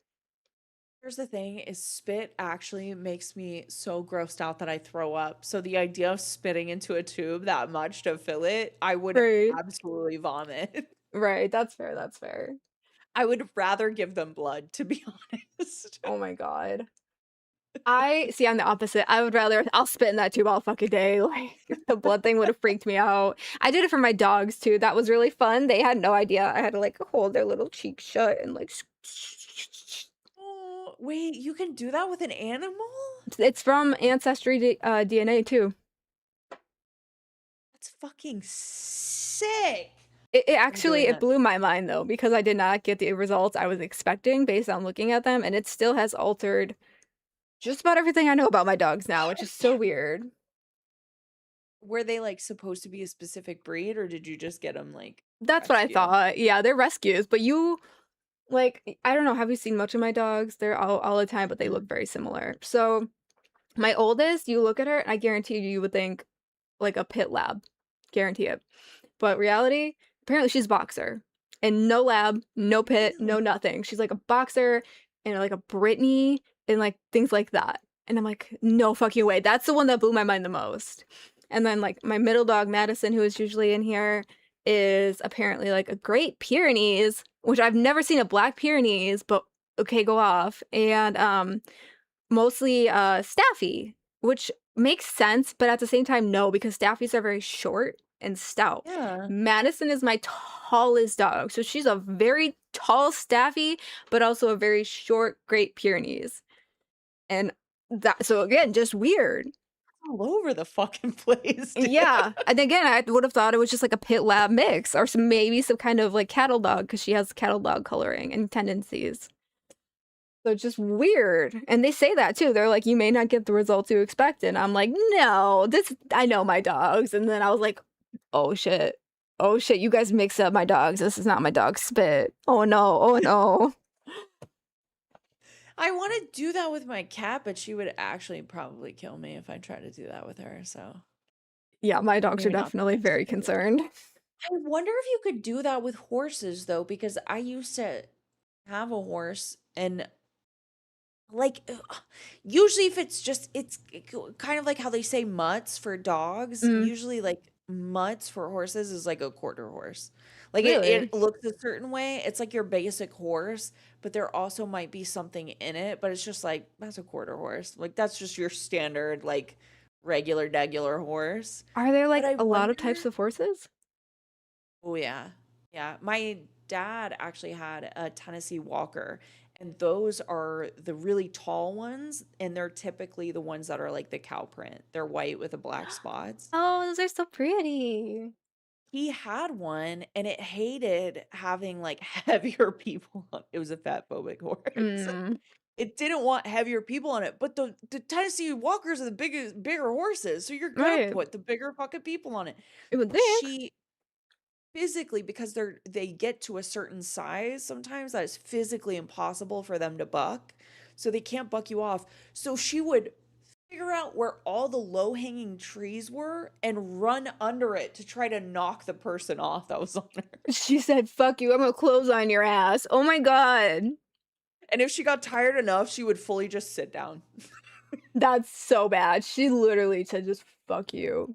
A: Here's the thing is spit actually makes me so grossed out that I throw up. So the idea of spitting into a tube that much to fill it, I would
C: Right.
A: absolutely vomit.
C: Right. That's fair. That's fair.
A: I would rather give them blood, to be honest.
C: Oh my God. I see. I'm the opposite. I'll spit in that tube all fucking day. Like the blood thing would have freaked me out. I did it for my dogs too. That was really fun. They had no idea. I had to like hold their little cheeks shut and like.
A: Oh, wait, you can do that with an animal?
C: It's from Ancestry DNA too.
A: That's fucking sick.
C: It
A: I'm doing
C: actually it
A: that.
C: blew my mind though because I did not get the results I was expecting based on looking at them, and it still has altered just about everything I know about my dogs now, which is so weird.
A: Were they like supposed to be a specific breed, or did you just get them like
C: That's what I
A: rescue?
C: thought. Yeah, they're rescues, but you like I don't know. Have you seen much of my dogs? They're all the time, but they look very similar. So my oldest, you look at her, and I guarantee you would think like a pit lab, guarantee it. But reality, apparently she's a boxer. And no lab, no pit, no nothing. She's like a boxer and like a Brittany and like things like that. And I'm like, no fucking way. That's the one that blew my mind the most. And then like my middle dog, Madison, who is usually in here, is apparently like a Great Pyrenees, which I've never seen a Black Pyrenees, but okay, go off. And mostly Staffy, which makes sense, but at the same time, no, because Staffies are very short and stout.
A: Yeah.
C: Madison is my tallest dog, so she's a very tall Staffy, but also a very short Great Pyrenees. And that, so again, just weird.
A: All over the fucking place. Dude.
C: Yeah, and again, I would have thought it was just like a pit lab mix, or maybe some kind of like cattle dog because she has cattle dog coloring and tendencies. So just weird. And they say that too. They're like, you may not get the results you expect. And I'm like, no, I know my dogs. And then I was like, oh shit. Oh shit, you guys mix up my dogs. This is not my dog spit. Oh no, oh no.
A: I want to do that with my cat, but she would actually probably kill me if I tried to do that with her. So
C: Yeah, my dogs are
A: maybe not.
C: definitely very concerned.
A: I wonder if you could do that with horses though, because I used to have a horse and like usually if it's just kind of like how they say mutts for dogs, usually like mutts for horses is like a quarter horse. Like
C: Really?
A: it looks a certain way. It's like your basic horse, but there also might be something in it, but it's just like that's a quarter horse. Like that's just your standard like regular horse.
C: Are there like
A: I
C: a lot of types
A: wonder
C: of horses?
A: Oh yeah. Yeah. My dad actually had a Tennessee Walker And those are the really tall ones, and they're typically the ones that are like the cow print. They're white with the black spots.
C: Oh, those are so pretty.
A: He had one, and it hated having like heavier people on it. It was a fat phobic horse.
C: Mm,
A: It didn't want heavier people on it, but the Tennessee Walkers are the bigger horses, so you're gonna
C: right.
A: put the bigger fucking people on it.
C: You would
A: But
C: think.
A: she physically, because they get to a certain size, sometimes that is physically impossible for them to buck, so they can't buck you off. So she would figure out where all the low-hanging trees were and run under it to try to knock the person off that was on her.
C: She said, "Fuck you, I'm gonna close on your ass." Oh my god.
A: And if she got tired enough, she would fully just sit down.
C: That's so bad. She literally said, "Just fuck you."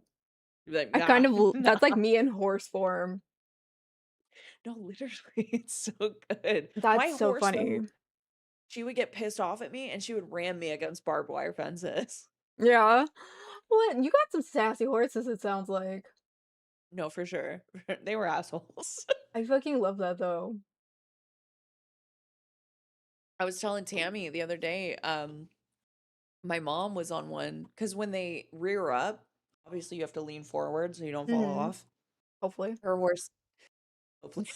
A: Like,
C: I
A: nah,
C: kind of
A: nah.
C: that's like me in horse form.
A: No, literally, it's so good. My
C: That's so
A: horse,
C: funny.
A: though, she would get pissed off at me and she would ram me against barbed wire fences.
C: Yeah. What? You got some sassy horses, it sounds like.
A: No, for sure. They were assholes.
C: I fucking love that though.
A: I was telling Tammy the other day, my mom was on one because when they rear up, obviously you have to lean forward so you don't fall
C: Mhm.
A: off.
C: Hopefully.
A: Her horse, hopefully,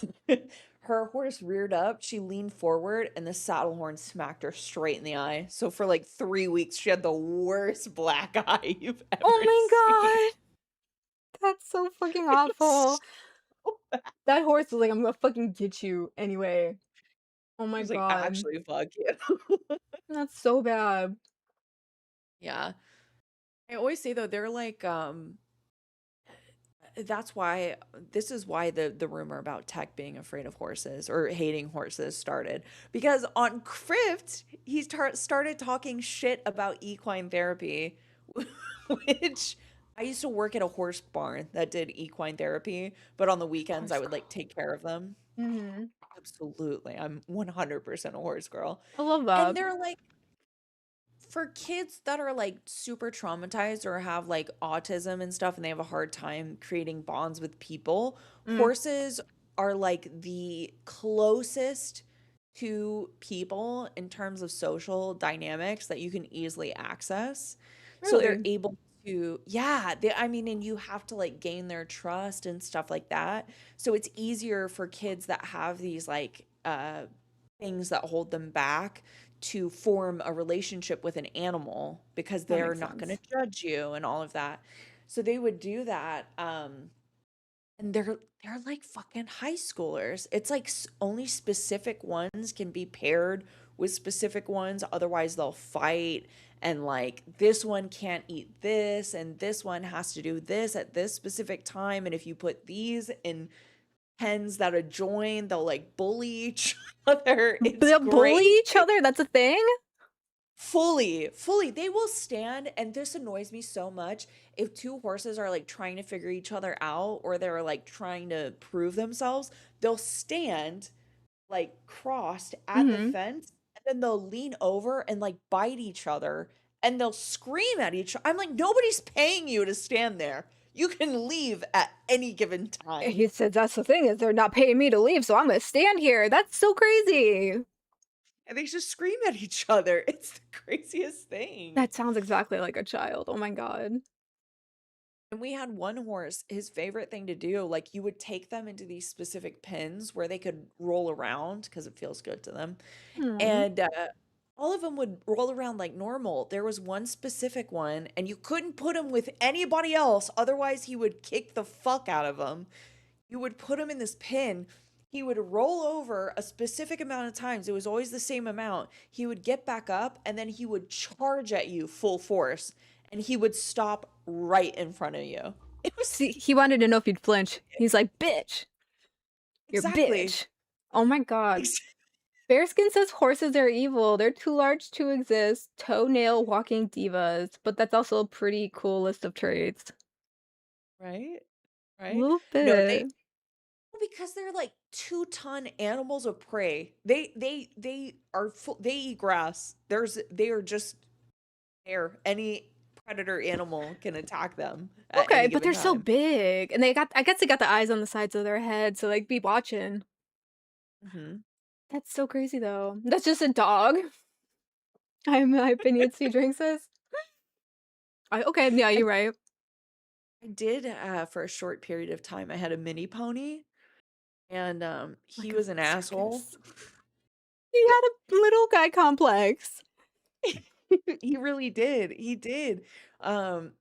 A: her horse reared up. She leaned forward, and the saddle horn smacked her straight in the eye. So for like 3 weeks, she had the worst black eye you've ever
C: Oh my
A: seen.
C: god. That's so fucking
A: It was
C: awful.
A: so bad.
C: That horse was like, "I'm gonna fucking get you anyway." Oh
A: I
C: my
A: was like,
C: god.
A: actually, fuck you.
C: That's so bad.
A: Yeah. I always say though, they're like, that's why this is why the rumor about Tech being afraid of horses or hating horses started, because on Crypt he started talking shit about equine therapy, which I used to work at a horse barn that did equine therapy, but on the weekends I
C: Horse
A: would like take care of them.
C: Mhm.
A: Absolutely, I'm 100% a horse girl.
C: I love
A: And
C: that.
A: they're like, for kids that are like super traumatized or have like autism and stuff and they have a hard time creating bonds with people,
C: Mm,
A: horses are like the closest to people in terms of social dynamics that you can easily access. So they're
C: really?
A: able to, yeah, I mean, and you have to like gain their trust and stuff like that. So it's easier for kids that have these like things that hold them back to form a relationship with an animal because
C: That
A: they're
C: makes
A: not going to
C: sense.
A: judge you and all of that. So they would do that. And they're like fucking high schoolers. It's like only specific ones can be paired with specific ones. Otherwise, they'll fight. And like this one can't eat this, and this one has to do this at this specific time. And if you put these in pens that adjoin, they'll like bully each other. It's
C: They'll bully
A: great.
C: each other? That's a thing?
A: Fully. They will stand, and this annoys me so much. If two horses are like trying to figure each other out or they're like trying to prove themselves, they'll stand like crossed at the
C: Mhm.
A: fence and then they'll lean over and like bite each other and they'll scream at each other. I'm like, nobody's paying you to stand there. You can leave at any given time.
C: He said, "That's the thing is they're not paying me to leave, so I'm gonna stand here." That's so crazy.
A: And they just scream at each other. It's the craziest thing.
C: That sounds exactly like a child. Oh my god.
A: And we had one horse, his favorite thing to do, like you would take them into these specific pens where they could roll around because it feels good to them.
C: Hmm.
A: And all of them would roll around like normal. There was one specific one, and you couldn't put him with anybody else, otherwise, he would kick the fuck out of them. You would put him in this pen. He would roll over a specific amount of times. It was always the same amount. He would get back up and then he would charge at you full force and he would stop right in front of you. It was
C: See, he wanted to know if you'd flinch. He's like, "Bitch, you're
A: exactly.
C: bitch." Oh my god. Bearskin says horses are evil. They're too large to exist. Toenail walking divas. But that's also a pretty cool list of traits.
A: Right?
C: A
A: Right?
C: little
A: No,
C: bit.
A: because they're like 2-ton animals of prey. They are full, they eat grass. They are just there. Any predator animal can attack them at
C: Okay,
A: any
C: but
A: given
C: they're so
A: time.
C: big. And I guess they got the eyes on the sides of their head, so like be watching.
A: Mhm.
C: That's so crazy though. That's just a dog. In my opinion, he drinks this. Okay, yeah,
A: I
C: you're right.
A: I did, for a short period of time, I had a mini pony, and, he
C: Like a
A: was an asshole.
C: circus. He had a little guy complex.
A: He really did, he did, and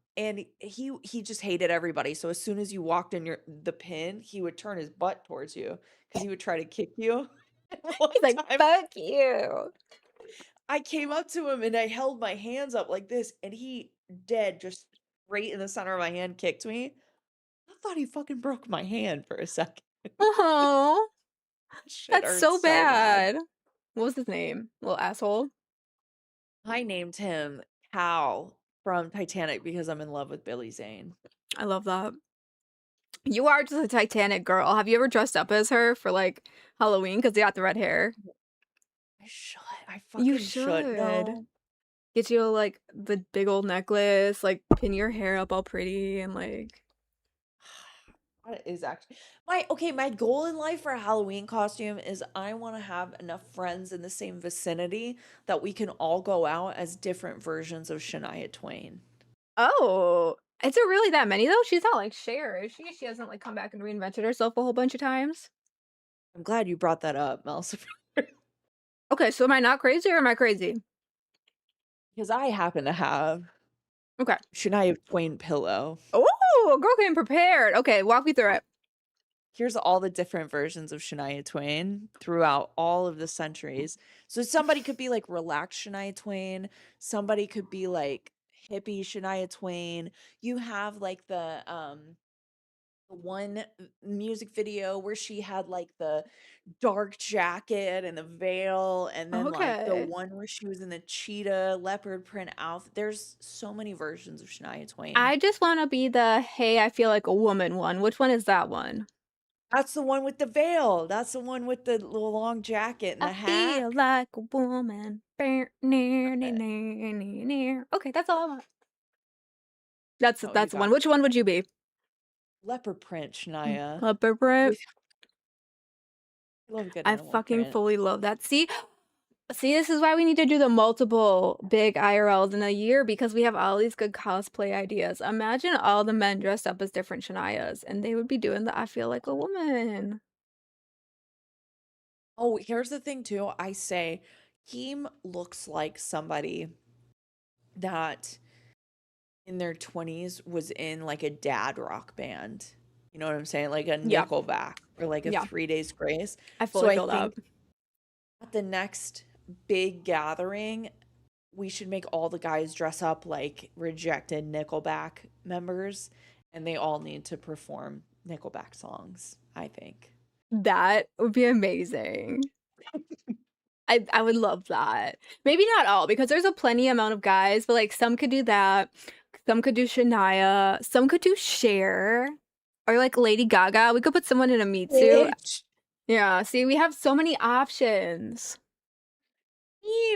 A: he just hated everybody, so as soon as you walked in the pen, he would turn his butt towards you because he would try to kick you. One
C: He's like,
A: time,
C: fuck you.
A: I came up to him and I held my hands up like this, and he dead just right in the center of my hand kicked me. I thought he fucking broke my hand for a second.
C: Oh,
A: Shit
C: that's
A: hurt
C: so
A: so bad.
C: bad. What was his name? Little asshole.
A: I named him Hal from Titanic because I'm in love with Billy Zane.
C: I love that. You are just a Titanic girl. Have you ever dressed up as her for like Halloween? Because you got the red hair.
A: I should. I
C: You
A: fucking should.
C: should.
A: No.
C: Get you like the big old necklace, like pin your hair up all pretty and like
A: That is actually my goal in life for a Halloween costume is I want to have enough friends in the same vicinity that we can all go out as different versions of Shania Twain.
C: oh, is there really that many though? She's not like Cher, is she? She hasn't like come back and reinvented herself a whole bunch of times.
A: I'm glad you brought that up, Melissa,
C: Okay, so am I not crazy or am I crazy?
A: because I happen to have
C: Okay.
A: Shania Twain pillow.
C: Oh, girl came prepared. Okay, walk me through it.
A: Here's all the different versions of Shania Twain throughout all of the centuries. So somebody could be like relaxed Shania Twain, somebody could be like hippie Shania Twain. You have like the one music video where she had like the dark jacket and the veil, and then like the
C: Okay.
A: one where she was in the cheetah leopard print outfit. There's so many versions of Shania Twain.
C: I just want to be the hey, I feel like a woman one. Which one is that one?
A: That's the one with the veil. That's the one with the little long jacket and
C: I
A: the hat.
C: feel like a woman. Okay, that's all I want. That's
A: Oh, you
C: that's the one.
A: got
C: Which one would you be?
A: leopard print, Shania.
C: Leopard print.
A: With I love a good
C: I
A: animal
C: fucking
A: print.
C: fully love that. See, this is why we need to do the multiple big IRLs in a year because we have all these good cosplay ideas. Imagine all the men dressed up as different Shanias, and they would be doing the I feel like a woman.
A: Oh, here's the thing too. I say Keem looks like somebody that in their 20s was in like a dad rock band. You know what I'm saying? Like a
C: Yeah.
A: Nickelback or like a
C: Yeah.
A: 3 Days Grace.
C: I
A: So
C: fully
A: I
C: feel that.
A: think at the next big gathering, we should make all the guys dress up like rejected Nickelback members, and they all need to perform Nickelback songs, I think.
C: That would be amazing. I would love that. Maybe not all because there's a plenty amount of guys, but like some could do that. Some could do Shania. Some could do Cher. Or like Lady Gaga. We could put someone in a meat suit.
A: Bitch.
C: Yeah, see, we have so many options.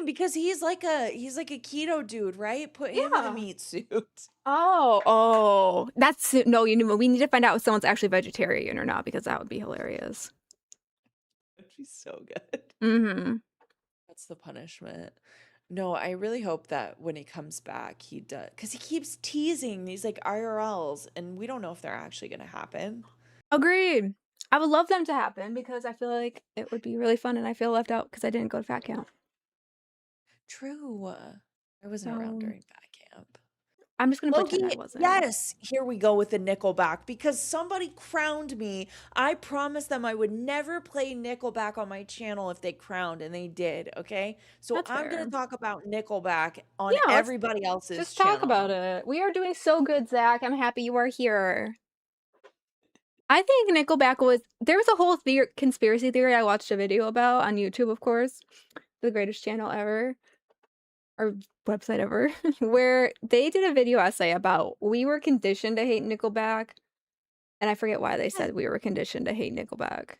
A: Because he's like a keto dude, right? Put him in a
C: Yeah.
A: meat suit.
C: Oh, that's no. We need to find out if someone's actually vegetarian or not because that would be hilarious.
A: That'd be so good.
C: Mm-hmm.
A: That's the punishment. No, I really hope that when he comes back, he does, because he keeps teasing these like IRLs, and we don't know if they're actually going to happen.
C: Agreed. I would love them to happen because I feel like it would be really fun, and I feel left out because I didn't go to fat camp.
A: True. I wasn't around
C: So
A: during fat camp.
C: I'm just gonna pretend I
A: Loki,
C: wasn't.
A: yes, here we go with the Nickelback because somebody crowned me. I promised them I would never play Nickelback on my channel if they crowned, and they did, okay? So
C: That's
A: I'm going
C: fair.
A: to talk about Nickelback on
C: Yeah, let's
A: everybody else's
C: just
A: channel.
C: talk about it. We are doing so good, Zach. I'm happy you are here. I think Nickelback there was a whole conspiracy theory I watched a video about on YouTube, of course, the greatest channel ever, or website ever, where they did a video essay about we were conditioned to hate Nickelback, and I forget why they said we were conditioned to hate Nickelback.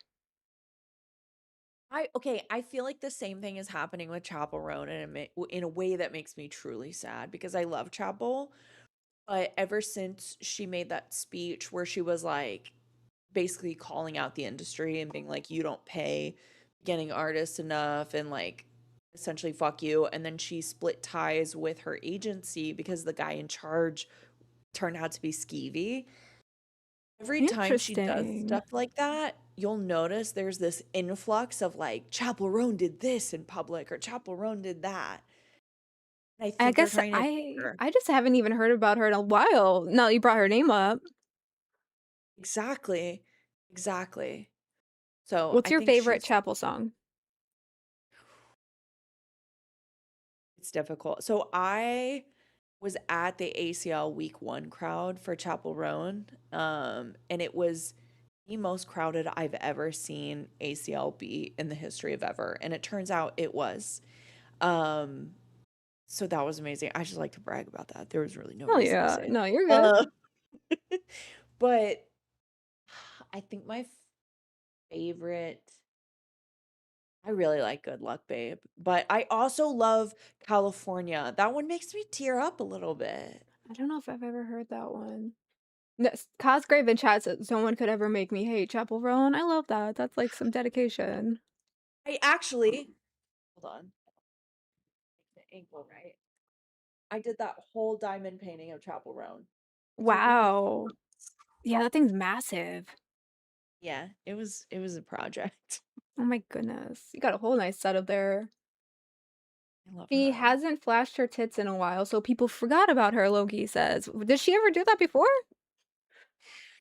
A: I feel like the same thing is happening with Chapel Roan in a way that makes me truly sad because I love Chapel, but ever since she made that speech where she was like basically calling out the industry and being like, you don't pay getting artist enough and like essentially fuck you. And then she split ties with her agency because the guy in charge turned out to be skeevy. Every time she does
C: Interesting.
A: stuff like that, you'll notice there's this influx of like Chapel Roan did this in public or Chapel Roan did that. And I
C: I
A: think they're
C: guess
A: trying to
C: I
A: her.
C: I just haven't even heard about her in a while. No, you brought her name up.
A: Exactly. Exactly. So
C: What's
A: I
C: your
A: think
C: favorite
A: she's
C: Chapel song?
A: it's difficult. So I was at the ACL week 1 crowd for Chapel Roan. And it was the most crowded I've ever seen ACL be in the history of ever. And it turns out it was. Um, so that was amazing. I just like to brag about that. There was really no
C: Oh
A: reason to
C: yeah,
A: say
C: no, you're
A: that.
C: good.
A: But I think my favorite, I really like Good Luck Babe, but I also love California. That one makes me tear up a little bit.
C: I don't know if I've ever heard that one. No, Cosgrave in chat said someone could ever make me hate Chapel Roan. I love that. That's like some dedication.
A: I actually, hold on, the ankle right. I did that whole diamond painting of Chapel Roan. Took me like
C: Wow. Yeah, that thing's massive.
A: yeah, it was a project.
C: Oh my goodness. You got a whole nice setup there.
A: I love
C: She
A: her.
C: hasn't flashed her tits in a while, so people forgot about her, Loki says. Did she ever do that before?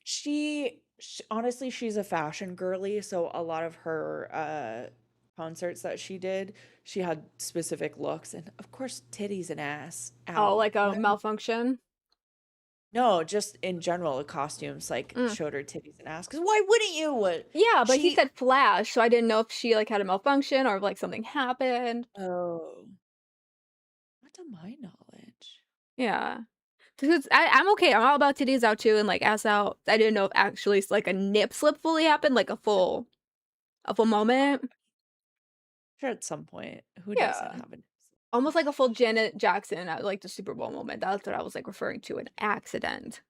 A: She honestly, she's a fashion girly, so a lot of her concerts that she did, she had specific looks and of course titties and ass
C: Oh,
A: out.
C: like a
A: But
C: malfunction?
A: no, just in general, the costumes like
C: Mm.
A: showed her titties and ass. Because why wouldn't you? What
C: Yeah, but he
A: she?
C: said flash, so I didn't know if she like had a malfunction or if like something happened.
A: Oh, not to my knowledge.
C: Yeah. Because I'm okay. I'm all about titties out too and like ass out. I didn't know if actually like a nip slip fully happened, like a full moment.
A: Sure, at some point, who doesn't
C: Yeah.
A: have an?
C: Almost like a full Janet Jackson at like the Super Bowl moment. That's what I was like referring to, an accident.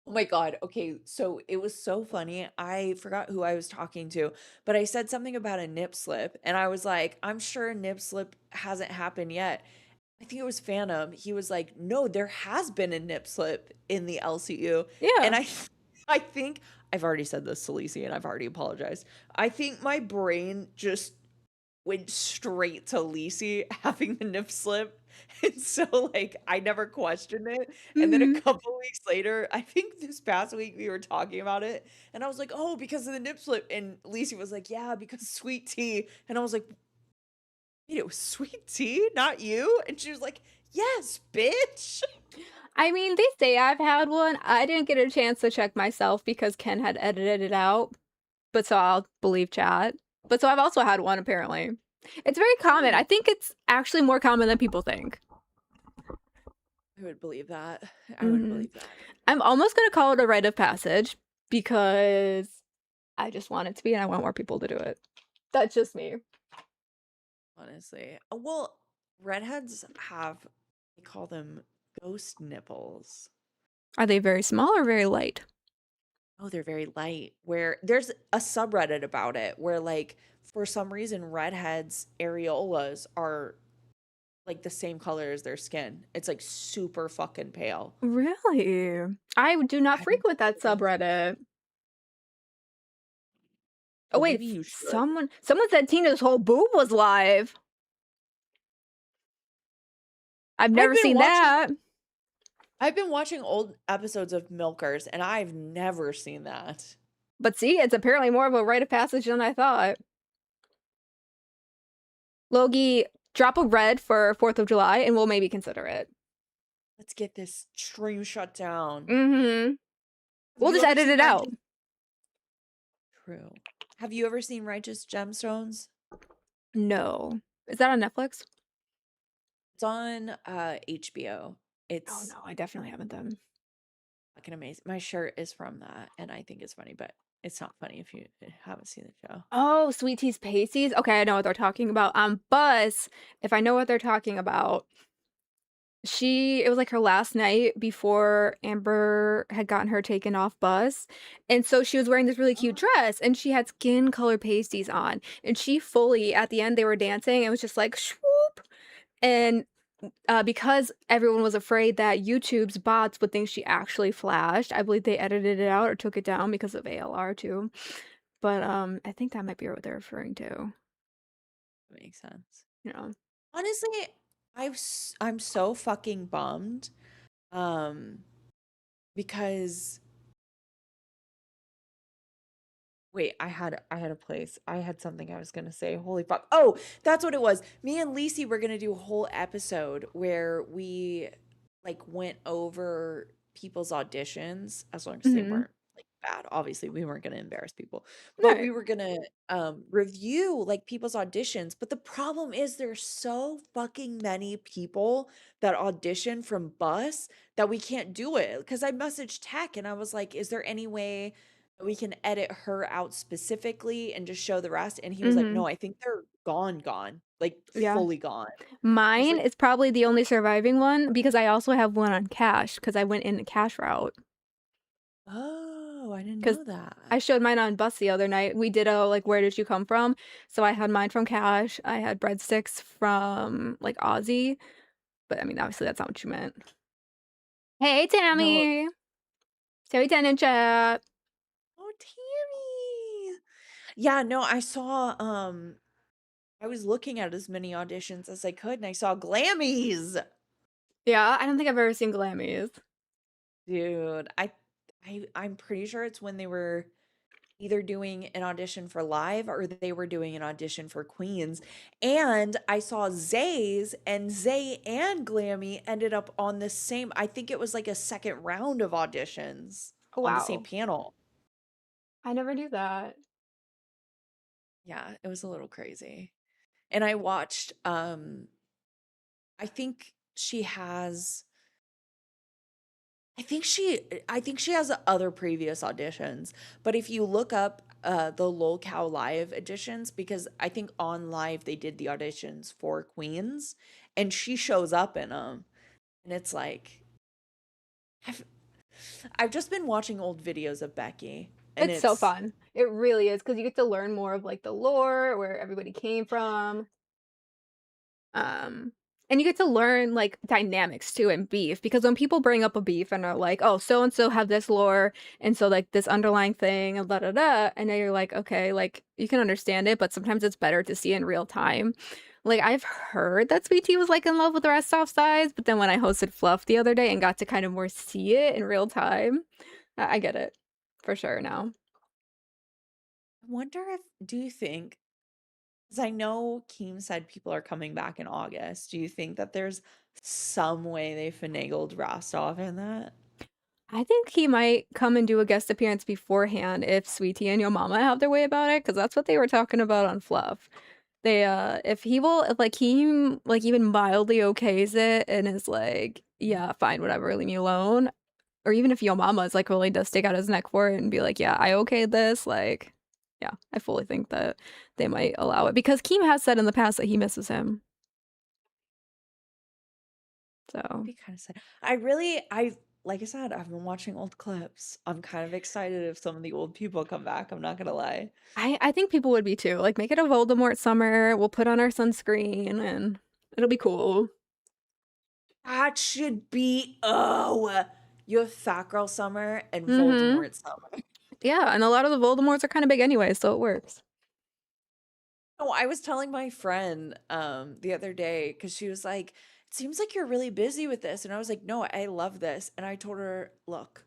A: Oh my God. Okay. So it was so funny. I forgot who I was talking to, but I said something about a nip slip and I was like, I'm sure a nip slip hasn't happened yet. I think it was Phantom. He was like, no, there has been a nip slip in the LCU. And
C: Yeah.
A: I think I've already said this to Lacey and I've already apologized. I think my brain just went straight to Lacey having the nip slip. And so like I never questioned it. And then a
C: Mhm.
A: couple weeks later, I think this past week we were talking about it and I was like, "Oh, because of the nip slip." And Lacey was like, "Yeah, because sweet tea." And I was like, "Wait, it was sweet tea, not you?" And she was like, "Yes, bitch."
C: I mean, they say I've had one. I didn't get a chance to check myself because Ken had edited it out. But so I'll believe chat. But so I've also had one apparently. It's very common. I think it's actually more common than people think.
A: I would believe that. I would believe that.
C: I'm almost gonna call it a rite of passage because I just want it to be and I want more people to do it. That's just me.
A: Honestly. Well, redheads have, they call them ghost nipples.
C: Are they very small or very light?
A: Oh, they're very light. Where there's a subreddit about it where like for some reason redheads areolas are like the same color as their skin. It's like super fucking pale.
C: Really? I do not
A: I don't
C: frequent that
A: know.
C: subreddit. Oh
A: Oh,
C: wait,
A: maybe you should.
C: someone said Tina's whole boob was live. I've never seen that.
A: I've been watching old episodes of Milkers and I've never seen that.
C: But see, it's apparently more of a rite of passage than I thought. Logie, drop a red for 4th of July and we'll maybe consider it.
A: Let's get this stream shut down.
C: Mm-hmm. We'll
A: you
C: just
A: ever
C: edit
A: seen
C: it out.
A: True. Have you ever seen Righteous Gemstones?
C: No. Is that on Netflix?
A: It's on HBO.
C: Oh
A: It's
C: no, I definitely haven't then.
A: fucking amazing. My shirt is from that, and I think it's funny, but it's not funny if you haven't seen the show.
C: Oh, Sweet Tea's Pasties? Okay, I know what they're talking about. Buzz, if I know what they're talking about, it was like her last night before Amber had gotten her taken off bus. And so she was wearing this really cute dress and she had skin color pasties on. And she fully, at the end, they were dancing. It was just like, swoop. And because everyone was afraid that YouTube's bots would think she actually flashed, I believe they edited it out or took it down because of ALR too. But I think that might be what they're referring to.
A: Makes sense.
C: You know.
A: Honestly, I'm so fucking bummed. Because wait, I had a place. I had something I was gonna say. Holy fuck. Oh, that's what it was. Me and Lisi were gonna do a whole episode where we like went over people's auditions, as long as they weren't like bad. Obviously, we weren't gonna embarrass people. But we
C: Right.
A: were gonna review like people's auditions. But the problem is there's so fucking many people that audition from bus that we can't do it. Because I messaged Tech and I was like, is there any way we can edit her out specifically and just show the rest? And he was like,
C: Mhm.
A: no, I think they're gone, like
C: Yeah.
A: fully gone. I was
C: Mine
A: like,
C: is probably the only surviving one because I also have one on Cash because I went in the Cash route.
A: oh, I didn't
C: Because
A: know that.
C: I showed mine on bus the other night. We did a like, where did you come from? So I had mine from Cash. I had breadsticks from like Aussie, but I mean, obviously that's not what you meant. Hey,
A: No.
C: Tammy. Terry Tenen chat.
A: Oh, Tammy. Yeah, no, I saw I was looking at as many auditions as I could and I saw Glammies.
C: Yeah, I don't think I've ever seen Glammies.
A: Dude, I'm pretty sure it's when they were either doing an audition for live or they were doing an audition for Queens. And I saw Zay's, and Zay and Glammy ended up on the same, I think it was like a second round of auditions
C: Oh,
A: on the same
C: wow.
A: panel.
C: I never knew that.
A: Yeah, it was a little crazy. And I watched I think she has I think she has other previous auditions, but if you look up the Lol Cow live editions, because I think on live they did the auditions for Queens, and she shows up in them, and it's like I've I've just been watching old videos of Becky, and
C: It's so
A: it's
C: fun. It really is because you get to learn more of like the lore, where everybody came from. Um, and you get to learn like dynamics too in beef because when people bring up a beef and are like, "Oh, so and so have this lore, and so like this underlying thing, and da da da," and then you're like, "Okay, like you can understand it, but sometimes it's better to see it in real time." Like I've heard that Sweet Tea was like in love with the rest off sides, but then when I hosted Fluff the other day and got to kind of more see it in real time, I get it for sure now.
A: I wonder if do you think, because I know Keem said people are coming back in August, do you think that there's some way they finagled Rostov in that?
C: I think he might come and do a guest appearance beforehand if Sweetie and Yo Mama have their way about it, because that's what they were talking about on Fluff. They if he will if like he like even mildly okays it and is like, yeah, fine, whatever, leave me alone. Or even if Yo Mama is like willing to stick out his neck for it and be like, yeah, I okayed this, like yeah, I fully think that they might allow it because Keem has said in the past that he misses him. So
A: Be kind of sad. Like I said, I've been watching old clips. I'm kind of excited if some of the old people come back. I'm not gonna lie.
C: I think people would be too. Like make it a Voldemort summer. We'll put on our sunscreen and it'll be cool.
A: That should be you have Fat Girl Summer and
C: Mm-hmm.
A: Voldemort Summer.
C: Yeah, and a lot of the Voldemorts are kind of big anyway, so it works.
A: Oh, I was telling my friend the other day because she was like, "It seems like you're really busy with this," and I was like, "No, I love this." And I told her, "Look,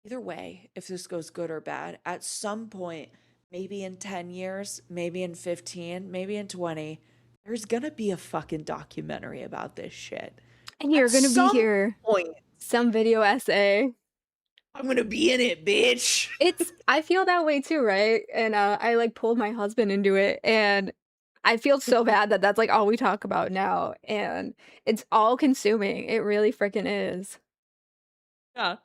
A: either way, if this goes good or bad, at some point, maybe in 10 years, maybe in 15, maybe in 20, there's gonna be a fucking documentary about this shit.
C: And
A: At
C: you're gonna be
A: some
C: here.
A: point,
C: Some video essay.
A: I'm gonna be in it, bitch."
C: I feel that way too, right? And I like pulled my husband into it and I feel so bad that that's like all we talk about now and it's all consuming. It really freaking is.
A: Yeah.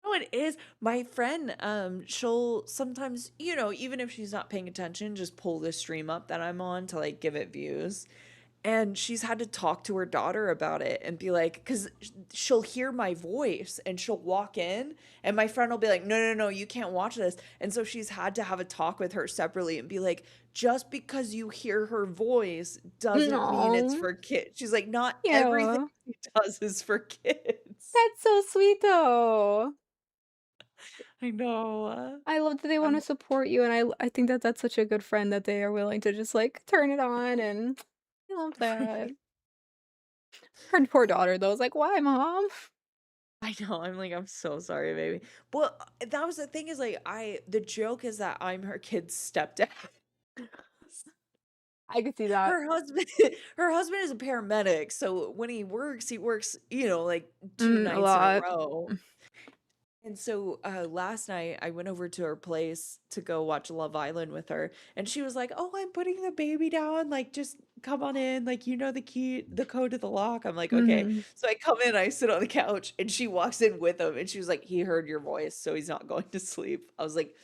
A: No, it is. My friend, she'll sometimes, even if she's not paying attention, just pull the stream up that I'm on to like give it views. And she's had to talk to her daughter about it and be like, because she'll hear my voice and she'll walk in, and my friend will be like, no, no, no, you can't watch this. And so she's had to have a talk with her separately and be like, just because you hear her voice doesn't mean it's
C: No.
A: for kids. She's like, not everything
C: Yeah.
A: she does is for kids.
C: That's so sweet though.
A: I know.
C: I love that they want to
A: I'm
C: support you, and I think that that's such a good friend that they are willing to just like turn it on, and I love that. Her poor daughter though is like, "Why, mom?"
A: I know. I'm like, I'm so sorry, baby. But that was the thing is like, the joke is that I'm her kid's stepdad.
C: I could see that.
A: Her husband her husband is a paramedic, so when he works, like 2
C: A
A: nights in a
C: lot.
A: row. And so, last night I went over to her place to go watch Love Island with her, and she was like, "Oh, I'm putting the baby down, like, just come on in, like, you know the code to the lock." I'm like, "Okay."
C: Mhm.
A: So I come in, I sit on the couch, and she walks in with him, and she was like, "He heard your voice, so he's not going to sleep." I was like,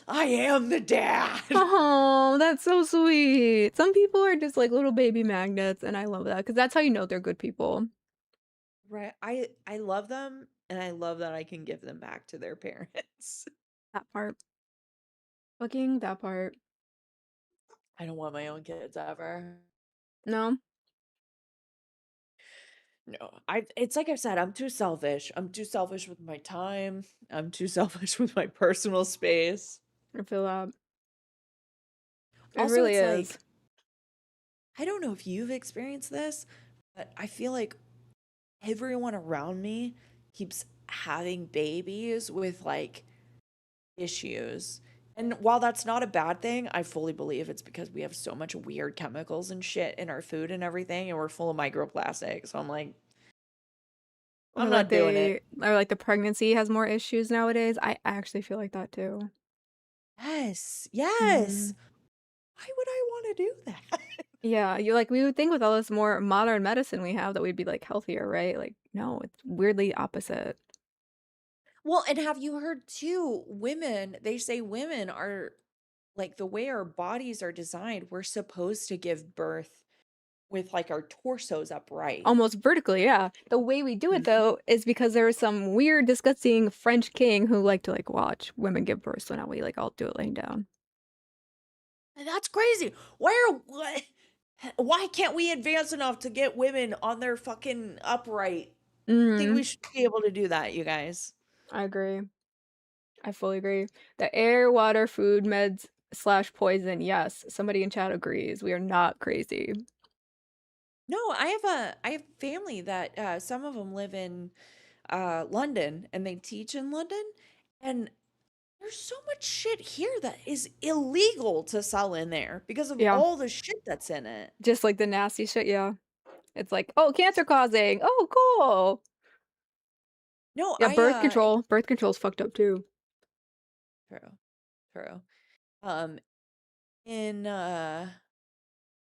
A: "I am the dad."
C: Oh, that's so sweet. Some people are just like little baby magnets, and I love that because that's how you know they're good people.
A: Right. I love them, and I love that I can give them back to their parents.
C: That part. Fucking that part.
A: I don't want my own kids ever.
C: No,
A: No, it's like I said, I'm too selfish. I'm too selfish with my time. I'm too selfish with my personal space.
C: I feel that. It
A: Also,
C: really
A: it's
C: is.
A: like I don't know if you've experienced this, but I feel like everyone around me keeps having babies with like issues. And while that's not a bad thing, I fully believe it's because we have so much weird chemicals and shit in our food and everything, and we're full of microplastics. So I'm like,
C: Or
A: I'm
C: like
A: not doing it.
C: the pregnancy has more issues nowadays. I actually feel like that too.
A: Yes, yes.
C: Mhm.
A: Why would I want to do that?
C: Yeah, you like we would think with all this more modern medicine we have that we'd be like healthier, right? Like, no, it's weirdly opposite.
A: Well, and have you heard too, they say women are like the way our bodies are designed, we're supposed to give birth with like our torsos upright.
C: Almost vertically, yeah. The way we do it
A: Mhm.
C: though is because there was some weird, disgusting French king who liked to like watch women give birth, so now we like all do it laying down.
A: And that's crazy. Why can't we advance enough to get women on their fucking upright? I think we
C: Mm,
A: should be able to do that, you guys.
C: I agree. I fully agree. The air, water, food, meds slash poison. Yes, somebody in chat agrees. We are not crazy.
A: No, I have family that some of them live in London and they teach in London, and there's so much shit here that is illegal to sell in there because of
C: Yeah,
A: all the shit that's in it.
C: just like the nasty shit. Yeah, it's like, oh, cancer causing. Oh, cool.
A: No,
C: Yeah, birth control. Birth control's fucked up too.
A: true, true. Um, in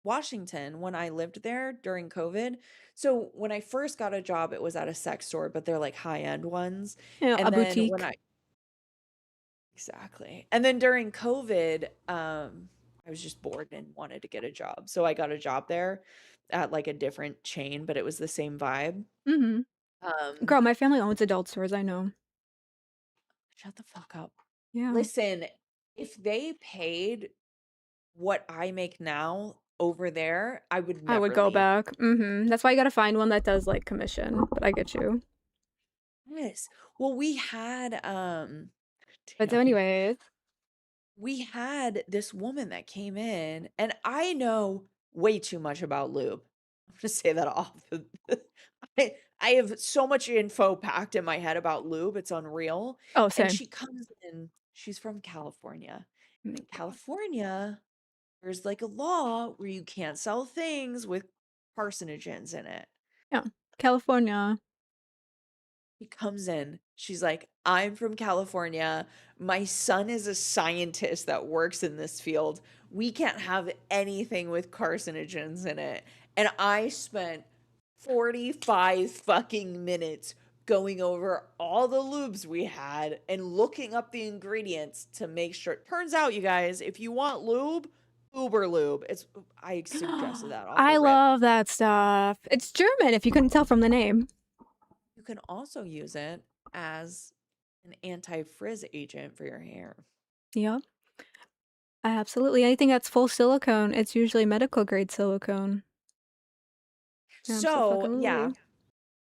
A: Washington, when I lived there during COVID, so when I first got a job, it was at a sex store, but they're like high-end ones.
C: Yeah, a
A: And then when
C: boutique.
A: I Exactly. And then during COVID, I was just bored and wanted to get a job. So I got a job there at like a different chain, but it was the same vibe.
C: Mm-hmm.
A: Um,
C: Girl, my family owns adult stores. I know.
A: Shut the fuck up.
C: Yeah,
A: Listen, if they paid what I make now over there, I would
C: I would
A: never
C: go
A: leave.
C: back. Mm-hmm. That's why you gotta find one that does like commission. But I get you.
A: Yes. Well, we had
C: But so
A: damn.
C: anyways,
A: We had this woman that came in, and I know way too much about lube. I'm gonna say that off. I have so much info packed in my head about lube, it's unreal.
C: oh,
A: And
C: same.
A: she comes in, she's from California. And
C: Mm,
A: in California, there's like a law where you can't sell things with carcinogens in it.
C: yeah, California.
A: She comes in. She's like, I'm from California. My son is a scientist that works in this field. We can't have anything with carcinogens in it. And I spent 45 fucking minutes going over all the lubes we had and looking up the ingredients to make sure. Turns out, you guys, if you want lube, Uber lube. I suggested that off
C: I
A: the rip.
C: love that stuff. It's German, if you couldn't tell from the name.
A: You can also use it as an anti-frizz agent for your hair.
C: Yep. Absolutely. Anything that's full silicone, it's usually medical grade silicone.
A: So, yeah,
C: Abso-fucking-lutely.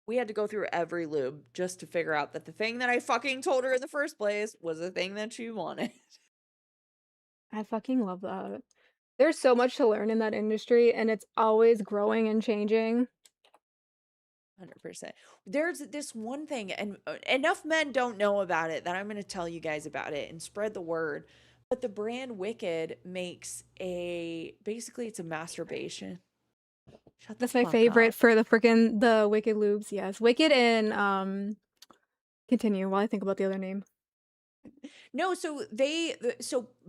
A: we had to go through every lube just to figure out that the thing that I fucking told her in the first place was the thing that she wanted.
C: I fucking love that. There's so much to learn in that industry, and it's always growing and changing.
A: 100%. There's this one thing, and enough men don't know about it that I'm going to tell you guys about it and spread the word. But the brand Wicked makes basically it's a masturbation. Shut the
C: That's my
A: fuck
C: favorite
A: up.
C: for the Wicked lubes, yes. Wicked and continue while I think about the other name.
A: No, so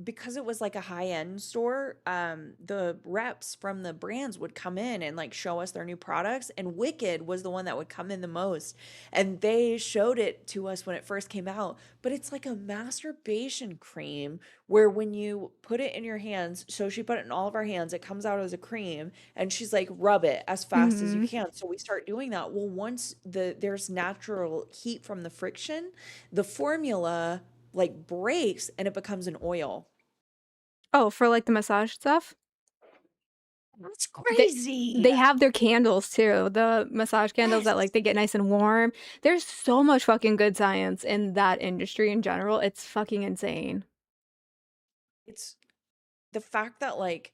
A: because it was like a high-end store, the reps from the brands would come in and like show us their new products, and Wicked was the one that would come in the most. And they showed it to us when it first came out, but it's like a masturbation cream where when you put it in your hands, so she put it in all of our hands, it comes out as a cream, and she's like, rub it as fast as you
C: Mhm.
A: can. So we start doing that. Well, once there's natural heat from the friction, the formula like breaks and it becomes an oil.
C: Oh, for like the massage stuff?
A: That's crazy.
C: They have their candles too, the massage candles that like they get nice and warm. There's so much fucking good science in that industry in general. It's fucking insane.
A: It's the fact that like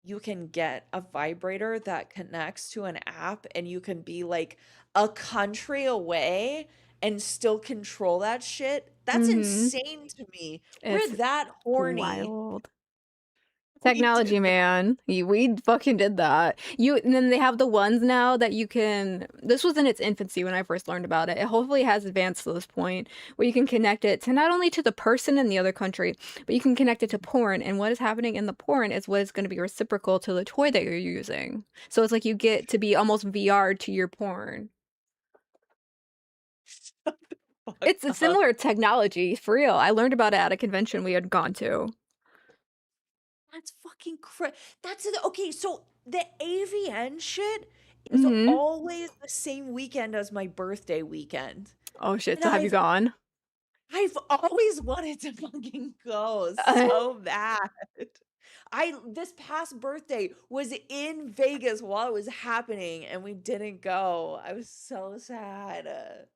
A: you can get a vibrator that connects to an app and you can be like a country away and still control that shit. That's
C: Mhm.
A: insane to me. We're
C: It's
A: that horny.
C: wild.
A: We
C: Technology,
A: did that.
C: man. We fucking did that. And then they have the ones now that you can. This was in its infancy when I first learned about it. It hopefully has advanced to this point where you can connect it to not only to the person in the other country, but you can connect it to porn. And what is happening in the porn is what is going to be reciprocal to the toy that you're using. So it's like you get to be almost VR to your porn.
A: Fuck
C: It's a
A: up.
C: similar technology, for real. I learned about it at a convention we had gone to.
A: That's fucking okay, so the AVN shit is
C: Mhm.
A: always the same weekend as my birthday weekend.
C: Oh shit,
A: And
C: so have you gone?
A: I've always wanted to fucking go so bad. This past birthday was in Vegas while it was happening and we didn't go. I was so sad.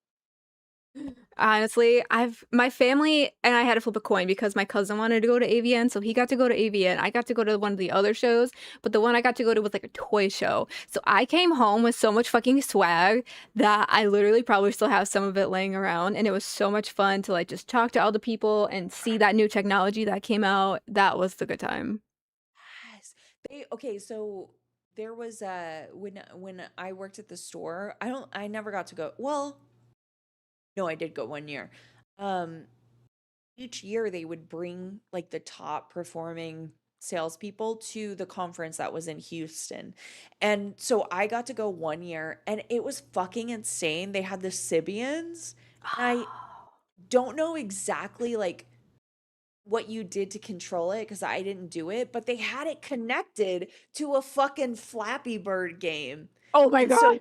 C: Honestly, my family and I had to flip a coin because my cousin wanted to go to AVN, so he got to go to AVN. I got to go to one of the other shows, but the one I got to go to was like a toy show. So I came home with so much fucking swag that I literally probably still have some of it laying around, and it was so much fun to like just talk to all the people and see that new technology that came out. That was the good time.
A: Yes. Okay, so there was when I worked at the store, I never got to go. Well, no, I did go one year. Um, each year they would bring like the top performing salespeople to the conference that was in Houston. And so I got to go one year and it was fucking insane. They had the Sibians. And I don't know exactly like what you did to control it because I didn't do it, but they had it connected to a fucking Flappy Bird game.
C: Oh my
A: And
C: god.
A: so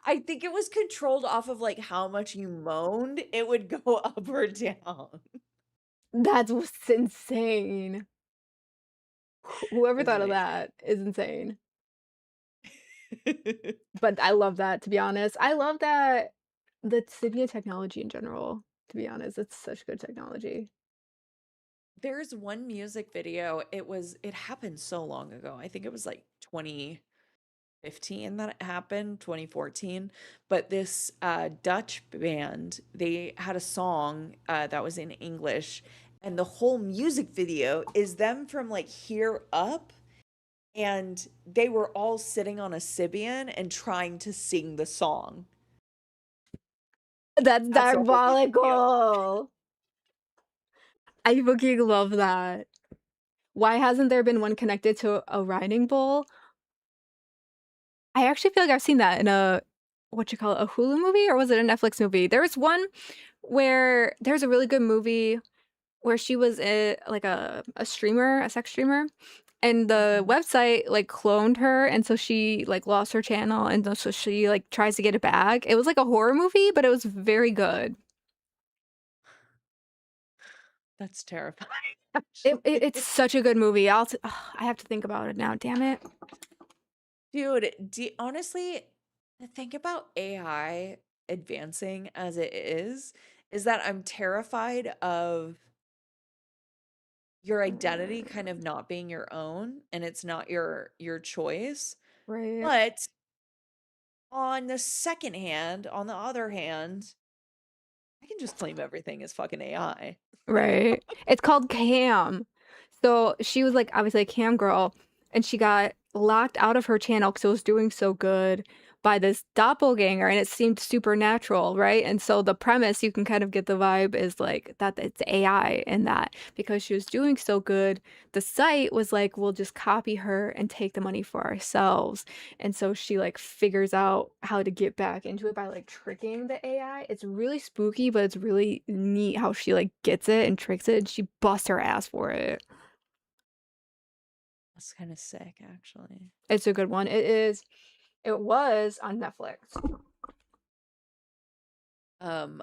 A: I think it was controlled off of like how much you moaned. It would go up or down.
C: That's insane. Whoever
A: It was
C: thought of
A: amazing.
C: that is insane. But I love that, to be honest. I love that the Cydia technology in general, to be honest. It's such good technology.
A: There's one music video. It happened so long ago. I think it was like 2015 that it happened, 2014. But this Dutch band, they had a song that was in English, and the whole music video is them from like here up, and they were all sitting on a Sibian and trying to sing the song.
C: That's
A: That's the whole music video.
C: diabolical. I fucking love that. Why hasn't there been one connected to a riding bull? I actually feel like I've seen that in a what you call it, a Hulu movie, or was it a Netflix movie? There was one where there's a really good movie where she was like a streamer, a sex streamer, and the website like cloned her, and so she like lost her channel, and so she like tries to get it back. It was like a horror movie, but it was very good.
A: That's terrifying,
C: It's
A: actually.
C: such a good movie. I have to think about it now. Damn it.
A: Dude, honestly, the thing about AI advancing as it is that I'm terrified of your identity kind of not being your own and it's not your choice.
C: Right.
A: But on the second hand, on the other hand, I can just claim everything as fucking AI.
C: Right. It's called Cam. So she was like obviously a cam girl, and she got locked out of her channel because it was doing so good by this doppelganger, and it seemed supernatural, right? And so the premise, you can kind of get the vibe, is like that it's AI, and that because she was doing so good, the site was like, we'll just copy her and take the money for ourselves. And so she like figures out how to get back into it by like tricking the AI. It's really spooky, but it's really neat how she like gets it and tricks it, and she busts her ass for it.
A: That's kind of sick, actually.
C: It's a good one. It is. It was on Netflix.
A: Um,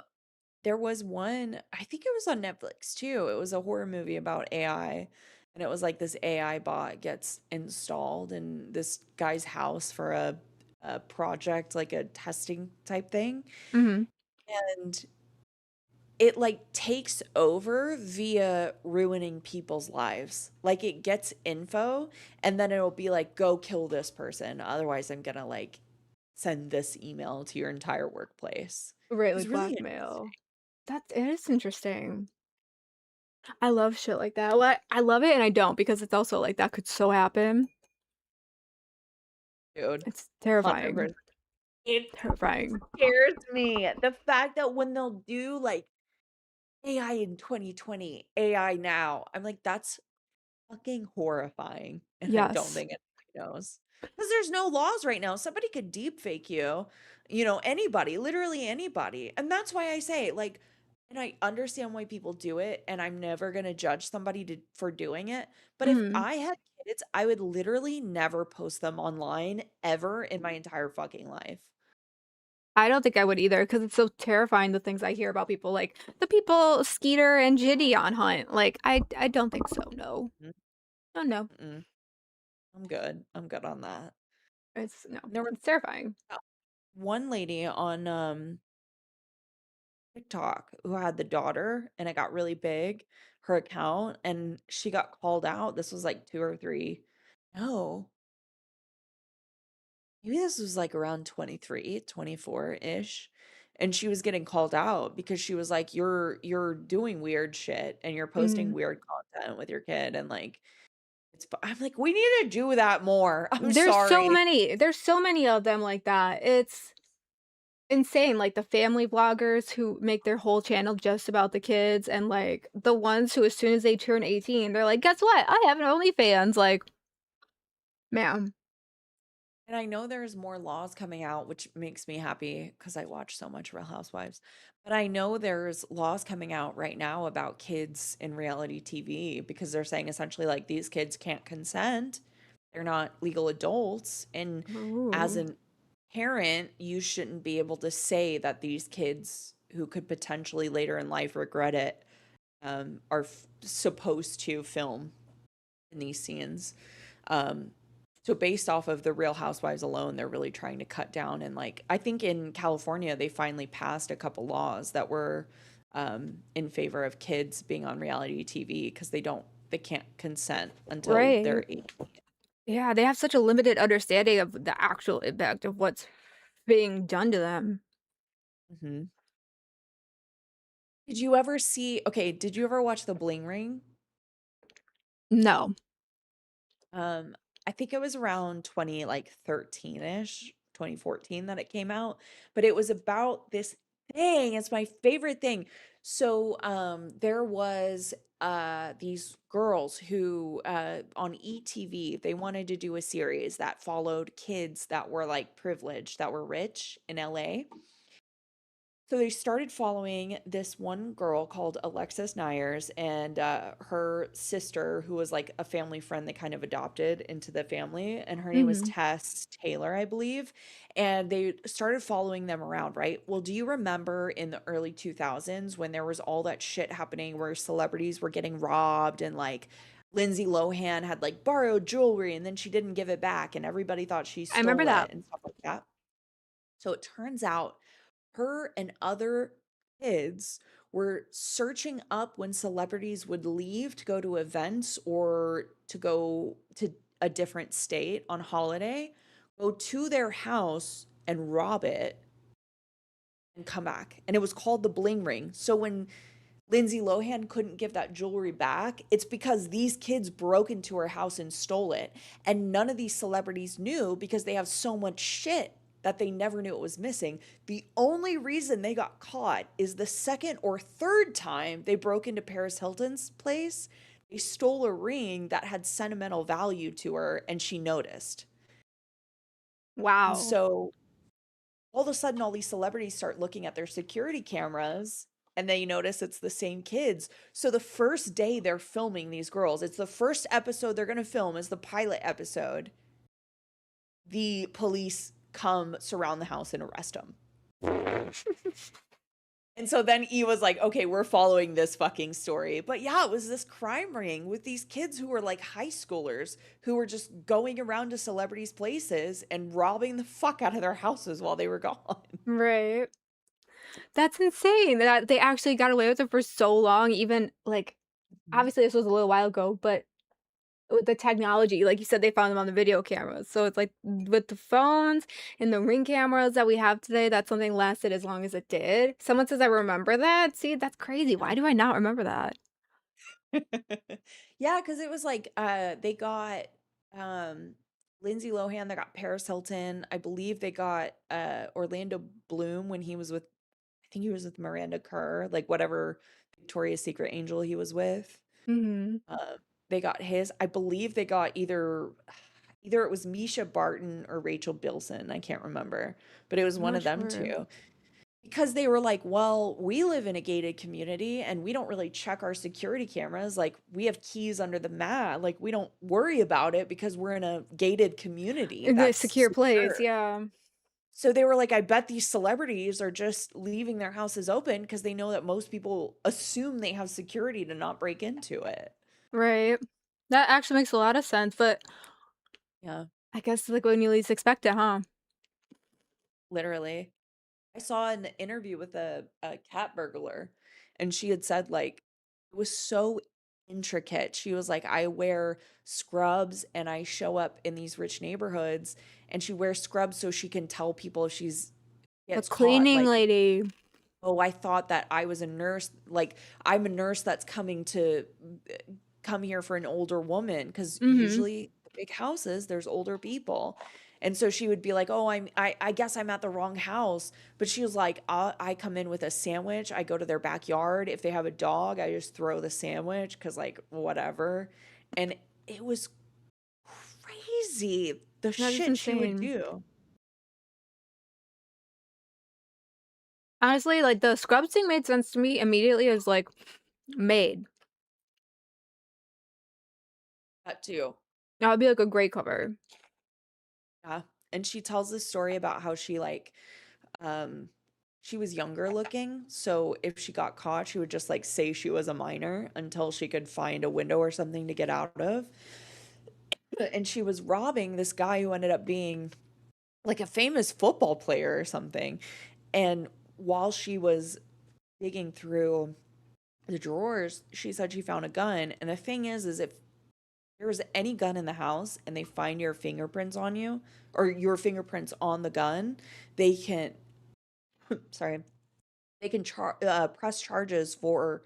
A: there was one, I think it was on Netflix too. It was a horror movie about AI, and it was like this AI bot gets installed in this guy's house for a project, like a testing type thing,
C: Hmm.
A: and it like takes over via ruining people's lives. Like it gets info and then it'll be like, go kill this person. Otherwise, I'm gonna like send this email to your entire workplace.
C: Right,
A: It was
C: like
A: really
C: blackmail. It is interesting. I love shit like that. Well, I love it and I don't, because it's also like that could so happen.
A: dude.
C: It's terrifying.
A: 100%. It
C: Terrifying.
A: scares me. The fact that when they'll do like AI in 2020, AI now, I'm like, that's fucking horrifying. And I don't
C: Yes.
A: think anybody knows. Because there's no laws right now. Somebody could deep fake you, you know, anybody, literally anybody. And that's why I say, like, and I understand why people do it, and I'm never gonna judge somebody for doing it. But if
C: Mhm.
A: I had kids, I would literally never post them online ever in my entire fucking life.
C: I don't think I would either, because it's so terrifying, the things I hear about people, like the people Skeeter and Jitty on Hunt. Like I don't think so. No.
A: Mm,
C: No, no.
A: mm-mm. I'm good. I'm good on that.
C: It's no.
A: There was
C: It's terrifying.
A: one lady on TikTok who had the daughter and it got really big, her account, and she got called out. This was like 2 or 3. No, maybe this was like around 23, 24-ish. And she was getting called out because she was like, you're doing weird shit and you're posting
C: Mm.
A: weird content with your kid and like I'm like, we need to do that more. I'm
C: There's so
A: sorry.
C: many. There's so many of them like that. It's insane, like the family vloggers who make their whole channel just about the kids, and like the ones who as soon as they turn 18, they're like, guess what? I have an OnlyFans. Like, ma'am.
A: And I know there's more laws coming out, which makes me happy because I watch so much Real Housewives. But I know there's laws coming out right now about kids in reality TV because they're saying essentially like these kids can't consent. They're not legal adults. And as
C: Ooh.
A: an parent, you shouldn't be able to say that these kids who could potentially later in life regret it are supposed to film in these scenes. Um, so based off of the Real Housewives alone, they're really trying to cut down and like I think in California they finally passed a couple laws that were in favor of kids being on reality TV because they can't consent until they're
C: Right.
A: 18.
C: Yeah, they have such a limited understanding of the actual impact of what's being done to them.
A: Mhm. Did you ever see? Okay, did you ever watch The Bling Ring?
C: No.
A: Um, I think it was around 20 like 13ish, 2014 that it came out, but it was about this thing. It's my favorite thing. So, there was these girls who on ETV, they wanted to do a series that followed kids that were like privileged, that were rich in LA. So they started following this one girl called Alexis Nyers and her sister, who was like a family friend that kind of adopted into the family, and her name was
C: Mhm.
A: Tess Taylor, I believe. And they started following them around, right? Well, do you remember in the early 2000s when there was all that shit happening where celebrities were getting robbed and like Lindsay Lohan had like borrowed jewelry and then she didn't give it back and everybody thought she
C: I remember
A: stole it
C: that.
A: and stuff like that? So it turns out her and other kids were searching up when celebrities would leave to go to events or to go to a different state on holiday, go to their house and rob it and come back. And it was called the bling ring. So when Lindsay Lohan couldn't give that jewelry back, it's because these kids broke into her house and stole it. And none of these celebrities knew because they have so much shit that they never knew it was missing. The only reason they got caught is the second or third time they broke into Paris Hilton's place. They stole a ring that had sentimental value to her and she noticed. And
C: Wow.
A: so all of a sudden all these celebrities start looking at their security cameras and they notice it's the same kids. So the first day they're filming these girls, it's the first episode they're going to film is the pilot episode. The police come surround the house and arrest them. And so then E was like, okay, we're following this fucking story. But yeah, it was this crime ring with these kids who were like high schoolers who were just going around to celebrities' places and robbing the fuck out of their houses while they were gone.
C: Right. That's insane that they actually got away with it for so long, even, like, obviously, this was a little while ago, but with the technology, like you said, they found them on the video cameras. So it's like with the phones and the Ring cameras that we have today, that something lasted as long as it did. Someone says, "I remember that." See, that's crazy. Why do I not remember that?
A: Yeah, because it was like they got um Lindsay Lohan, they got Paris Hilton. I believe they got Orlando Bloom when he was with I think he was with Miranda Kerr, like whatever Victoria's Secret angel he was with.
C: Mhm.
A: They got his. I believe they got either it was Misha Barton or Rachel Bilson. I can't remember, but it was
C: I'm
A: one
C: not
A: of them
C: sure.
A: two. Because they were like, well, we live in a gated community and we don't really check our security cameras. Like, we have keys under the mat. Like, we don't worry about it because we're in a gated community
C: In the
A: that's
C: secure place,
A: secure.
C: yeah.
A: So they were like, I bet these celebrities are just leaving their houses open because they know that most people assume they have security to not break into it.
C: Right. That actually makes a lot of sense, but
A: Yeah,
C: I guess, like, when you least expect it, huh?
A: literally. I saw an interview with a cat burglar, and she had said, like, it was so intricate. She was like, I wear scrubs and I show up in these rich neighborhoods, and she wears scrubs so she can tell people if she's
C: The
A: gets caught.
C: cleaning
A: Like,
C: lady.
A: oh, I thought that I was a nurse. Like, I'm a nurse that's coming to come here for an older woman because
C: Mhm.
A: usually the big houses, there's older people. And so she would be like, "Oh, I guess I'm at the wrong house." But she was like, I come in with a sandwich. I go to their backyard. If they have a dog, I just throw the sandwich because, like, whatever. And it was crazy the
C: That is
A: shit she would
C: insane.
A: do.
C: Honestly, like, the scrubs thing made sense to me immediately as, like, maid.
A: That too.
C: That would be, like, a great cover.
A: Yeah. And she tells this story about how she like um she was younger looking, so if she got caught, she would just like say she was a minor until she could find a window or something to get out of. And she was robbing this guy who ended up being like a famous football player or something. And while she was digging through the drawers, she said she found a gun. And the thing is if there was any gun in the house and they find your fingerprints on you or your fingerprints on the gun, they can sorry, they can press charges for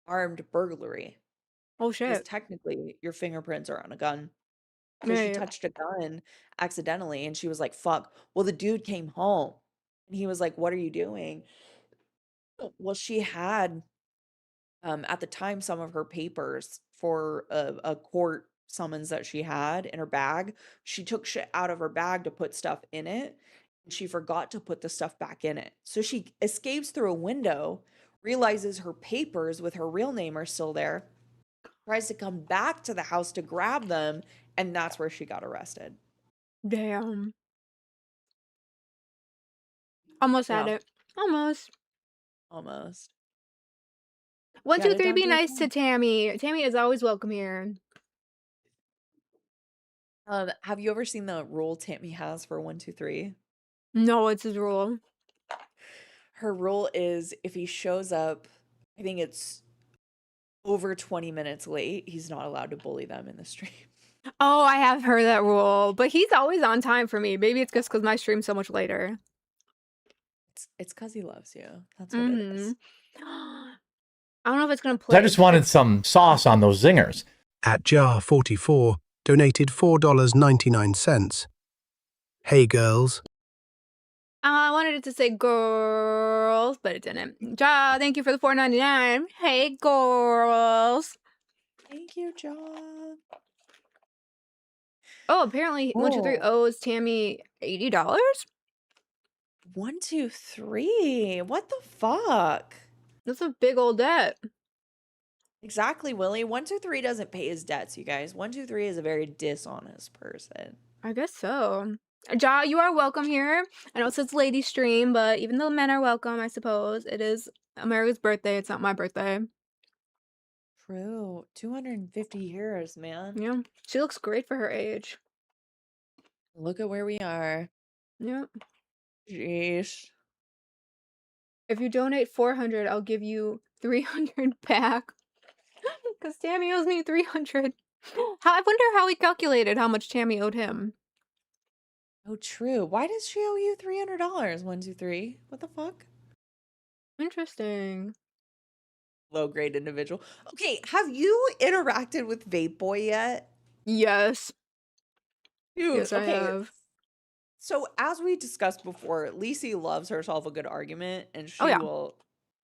A: armed burglary
C: Oh,
A: because
C: shit.
A: technically your fingerprints are on a gun. So she
C: Right.
A: touched a gun accidentally and she was like, fuck. Well, the dude came home and he was like, what are you doing? Well, she had, at the time, some of her papers for a court summons that she had in her bag. She took shit out of her bag to put stuff in it. She forgot to put the stuff back in it. So she escapes through a window, realizes her papers with her real name are still there, tries to come back to the house to grab them, and that's where she got arrested.
C: Damn. Almost had
A: Yeah.
C: it. Almost.
A: Almost.
C: One,
A: Got
C: two,
A: it
C: three.
A: down
C: Be
A: to a
C: nice to
A: 10.
C: Tammy. Tammy is always welcome here.
A: Have you ever seen the rule Tammy has for 1, 2, 3?
C: No, it's his rule.
A: Her rule is if he shows up, I think it's over 20 minutes late, he's not allowed to bully them in the stream.
C: Oh, I have heard that rule, but he's always on time for me. Maybe it's just because my stream's so much later.
A: It's because he loves you. That's what it is.
C: I don't know if it's gonna play.
K: I just wanted some sauce on those zingers.
J: At Jar44 donated $4.99. Hey girls.
C: I wanted it to say girls, but it didn't. Ja, thank you for the $4.99. Hey girls.
A: Thank you, Ja.
C: Oh, apparently 1, 2, 3 owes Tammy $80.
A: 1, 2, 3. What the fuck?
C: That's a big old debt.
A: Exactly, Willie. 1, 2, 3 doesn't pay his debts, you guys. 1, 2, 3 is a very dishonest person.
C: I guess so. Ja, you are welcome here. I know it says lady stream, but even though men are welcome, I suppose it is America's birthday. It's not my birthday.
A: True. 250 years, man.
C: Yeah, she looks great for her age.
A: Look at where we are.
C: Yep.
A: Jeez.
C: If you donate 400, I'll give you 300 back. Because Tammy owes me 300. I wonder how he calculated how much Tammy owed him.
A: Oh, true. Why does she owe you $300? 1, 2, 3. What the fuck?
C: Interesting.
A: Low grade individual. Okay, have you interacted with Vape Boy yet?
C: Yes.
A: Dude,
C: Yes, I
A: okay.
C: have.
A: So as we discussed before, Lacey loves herself a good argument and she
C: Oh, yeah.
A: will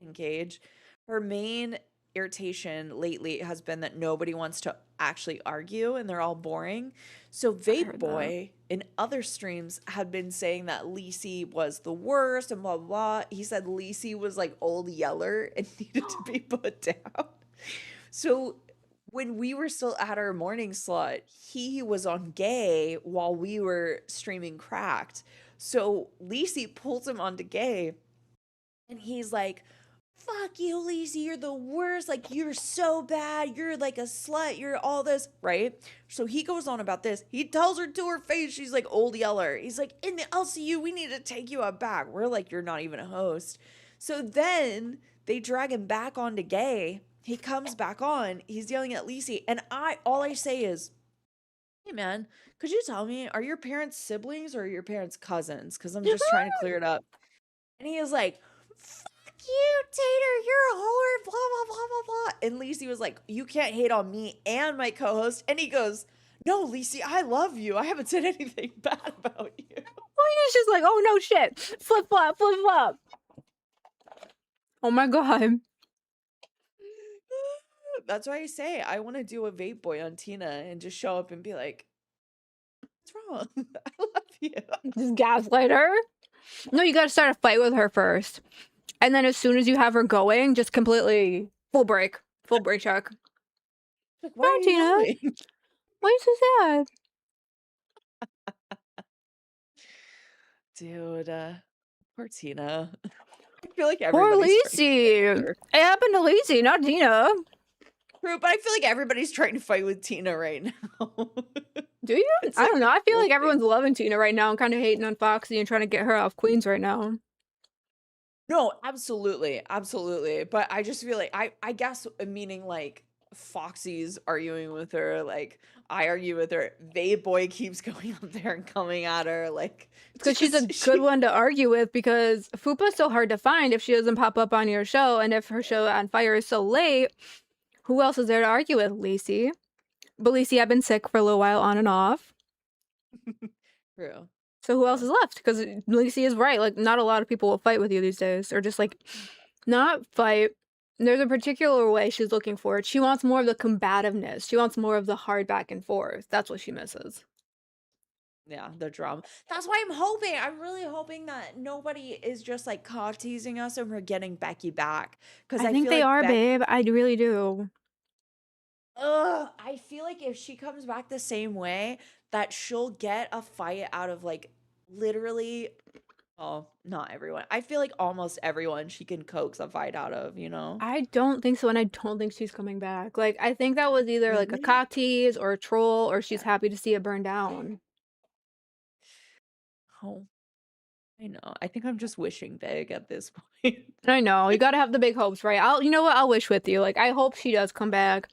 A: engage. Her main irritation lately has been that nobody wants to actually argue and they're all boring. So Vape
C: heard
A: Boy in other streams had been saying that Lacey was the worst and blah, blah, blah. He said Lacey was like old Yeller and needed to be put down. So when we were still at our morning slot, he was on gay while we were streaming cracked. So Lacey pulls him onto gay and he's like, fuck you, Lacey, you're the worst. Like, you're so bad. You're like a slut. You're all this, right? So he goes on about this. He tells her to her face, she's like old Yeller. He's like, in the LCU, we need to take you out back. We're like, you're not even a host. So then they drag him back onto gay. He comes back on. He's yelling at Lacey. And all I say is, hey, man, could you tell me, are your parents siblings or are your parents cousins? Because I'm just trying to clear it up. And he is like, fuck you, Tater, you're a whore, blah, blah, blah, blah, blah. And Lacey was like, you can't hate on me and my co-host. And he goes, no, Lacey, I love you. I haven't said anything bad about you.
C: Oh, he's just like, oh, no shit. Flip flop, flip flop. Oh, my God.
A: That's why I say I want to do a Vape Boy on Tina and just show up and be like, what's wrong? I love you.
C: Just gaslight her. No, you gotta start a fight with her first. And then as soon as you have her going, just completely full break check.
A: Like, why are you
C: Tina?
A: yelling?
C: Why are you so sad?
A: Dude, poor Tina. I feel like
C: Poor
A: everybody's
C: Lacey. It happened to Lacey, not Tina.
A: True, but I feel like everybody's trying to fight with Tina right now.
C: Do you?
A: It's
C: I
A: like
C: don't
A: a
C: know. I feel
A: cool
C: like
A: thing.
C: everyone's loving Tina right now and kind of hating on Foxy and trying to get her off Queens right now.
A: No, absolutely, absolutely. But I just feel like I guess meaning like Foxy's arguing with her, like I argue with her. Vape Boy keeps going up there and coming at her, like
C: Because she's a good one to argue with because Fupa's so hard to find if she doesn't pop up on your show. And if her show on Fire is so late, who else is there to argue with? Lacey. But Lacey, I've been sick for a little while on and off.
A: True.
C: So who else is left? Because Lacey is right. Like, not a lot of people will fight with you these days. Or just, like, not fight. There's a particular way she's looking for it. She wants more of the combativeness. She wants more of the hard back and forth. That's what she misses.
A: Yeah, the drama. That's why I'm really hoping that nobody is just like cock teasing us and we're getting Becky back. Because
C: I
A: I
C: think
A: feel
C: they
A: like
C: are, babe. I really do.
A: I feel like if she comes back the same way, that she'll get a fight out of like literally, oh, not everyone. I feel like almost everyone she can coax a fight out of, you know?
C: I don't think so, and I don't think she's coming back. Like, I think that was either like a
A: Really?
C: cock tease or a troll, or she's
A: Yeah.
C: happy to see it burn down.
A: Oh, I know. I think I'm just wishing big at this point.
C: I know, you gotta have the big hopes, right? You know what? I'll wish with you. Like, I hope she does come back.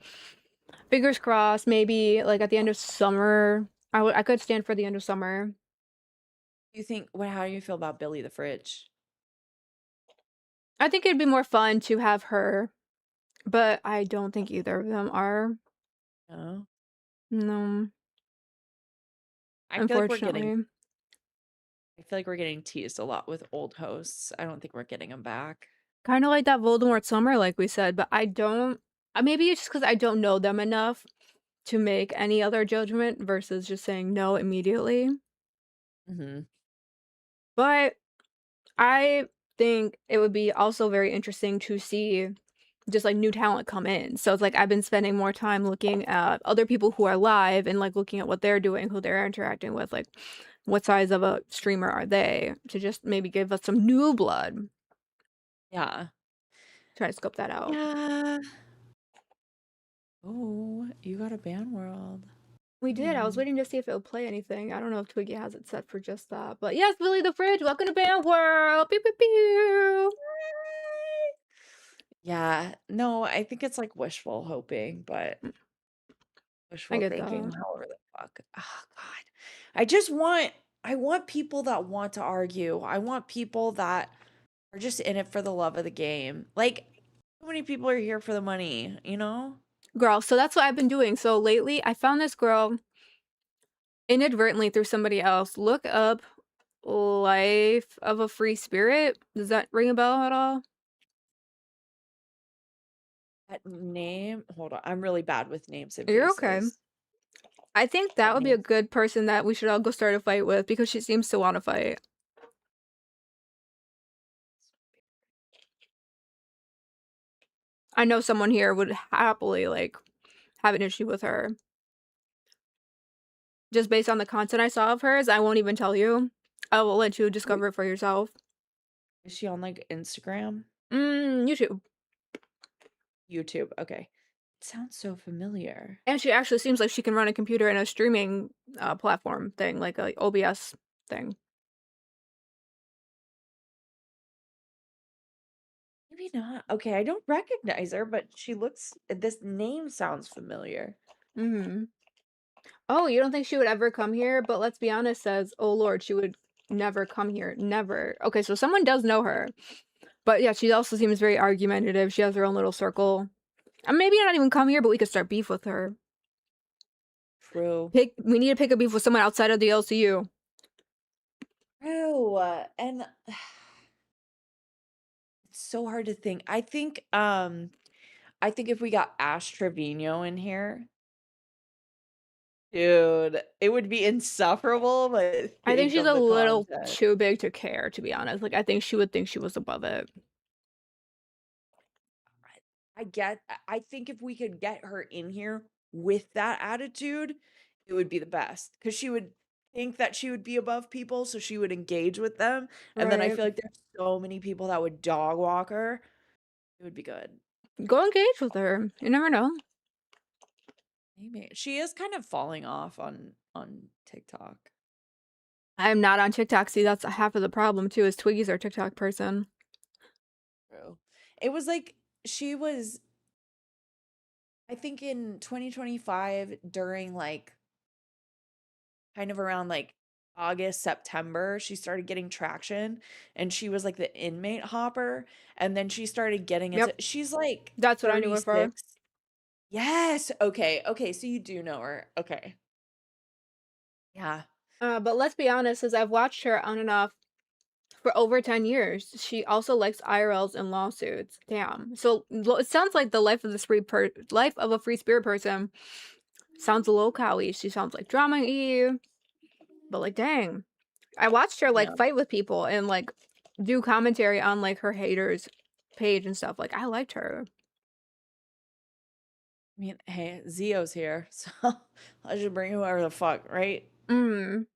C: Fingers crossed, maybe like at the end of summer. I could stand for the end of summer.
A: How do you feel about Billy the Fridge?
C: I think it'd be more fun to have her, but I don't think either of them are.
A: No.
C: No,
A: I feel like
C: unfortunately.
A: we're getting teased a lot with old hosts. I don't think we're getting them back.
C: Kind of like that Voldemort summer, like we said, but I don't. Maybe it's just because I don't know them enough to make any other judgment versus just saying no immediately.
A: Mm-hmm.
C: But I think it would be also very interesting to see just like new talent come in. So it's like I've been spending more time looking at other people who are live and like looking at what they're doing, who they're interacting with, like what size of a streamer are they, to just maybe give us some new blood.
A: Yeah.
C: Try to scope that out.
A: Yeah. Oh, you got a band world.
C: We did. I was waiting to see if it would play anything. I don't know if Twiggy has it set for just that. But yes, Billy the Fridge, welcome to Band World. Pew pew pew.
A: Yeah. No, I think it's like wishful hoping, but
C: I
A: wishful
C: get
A: thinking,
C: that.
A: however the fuck. Oh God. I want people that want to argue. I want people that are just in it for the love of the game. Like, how many people are here for the money, you know?
C: Girl, so that's what I've been doing. So lately, I found this girl inadvertently through somebody else. Look up Life of a Free Spirit. Does that ring a bell at all?
A: That name, hold on. I'm really bad with names and
C: You're okay.
A: faces.
C: I think that would be a good person that we should all go start a fight with because she seems to want to fight. I know someone here would happily like have an issue with her. Just based on the content I saw of hers, I won't even tell you. I will let you discover it for yourself.
A: Is she on like Instagram?
C: YouTube.
A: YouTube. Okay. It sounds so familiar.
C: And she actually seems like she can run a computer in a streaming platform thing, like a OBS thing.
A: Maybe not. Okay, I don't recognize her, but this name sounds familiar.
C: Oh, you don't think she would ever come here? But let's be honest, says, oh Lord, she would never come here. Never. Okay, so someone does know her. But yeah, she also seems very argumentative. She has her own little circle. And maybe not even come here, but we could start beef with her.
A: True.
C: We need to pick a beef with someone outside of the LCU.
A: True. And it's so hard to think. I think if we got Ash Trevino in here, dude, it would be insufferable, but
C: I think she's
A: of
C: a
A: the
C: little
A: content.
C: too big to care, to be honest. Like, I think she would think she was above it.
A: I think if we could get her in here with that attitude, it would be the best. Because she would think that she would be above people, so she would engage with them. And then I
C: Right.
A: feel like there's so many people that would dog walk her. It would be good.
C: Go engage with her. You never know.
A: Maybe. She is kind of falling off on TikTok.
C: I'm not on TikTok. See, that's half of the problem too, is Twiggy's our TikTok person.
A: True. It was like she was, I think in 2025 during like kind of around like August, September, she started getting traction and she was like the inmate hopper. And then she started getting into,
C: Yep.
A: she's like
C: That's what I knew her for.
A: 36. Yes. Okay. Okay. So you do know her. Okay. Yeah.
C: But let's be honest, as I've watched her on and off for over 10 years, she also likes IRLs and lawsuits. Damn. So it sounds like the life of a free spirit person sounds a little cowy. She sounds like drama-y. But like, dang, I watched her like fight with people and like do commentary on like her haters page and stuff. Like, I liked her.
A: I mean, hey, Zio's here, so I should bring whoever the fuck, right?
C: Mm.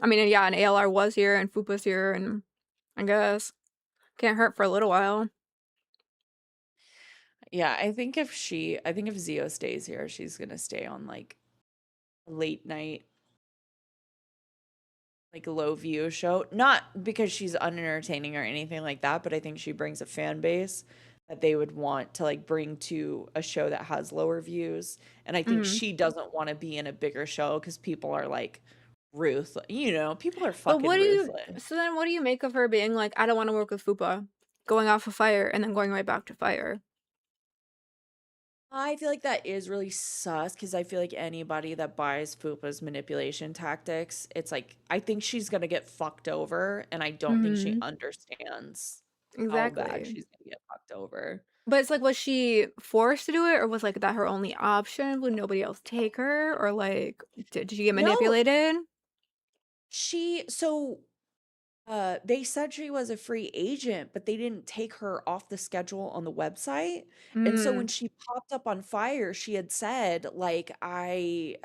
C: I mean, yeah, and ALR was here and Fupa's here, and I guess can't hurt for a little while.
A: Yeah, I think if Zio stays here, she's gonna stay on like late night, like low view show. Not because she's unentertaining or anything like that, but I think she brings a fan base that they would want to like bring to a show that has lower views. And I think she doesn't want to be in a bigger show because people are like ruthless. You know, people are
C: But
A: fucking
C: what do you?
A: ruthless.
C: So then, what do you make of her being like, I don't want to work with Fupa, going off of Fire and then going right back to Fire?
A: I feel like that is really sus because I feel like anybody that buys Fupa's manipulation tactics, it's like I think she's gonna get fucked over, and I don't think she understands how bad
C: Exactly.
A: she's gonna get fucked over.
C: But it's like, was she forced to do it, or was like that her only option? Would nobody else take her, or like, did she get
A: No,
C: manipulated?
A: they said she was a free agent, but they didn't take her off the schedule on the website. And so when
C: Mm,
A: she popped up on Fire, she had said, like, I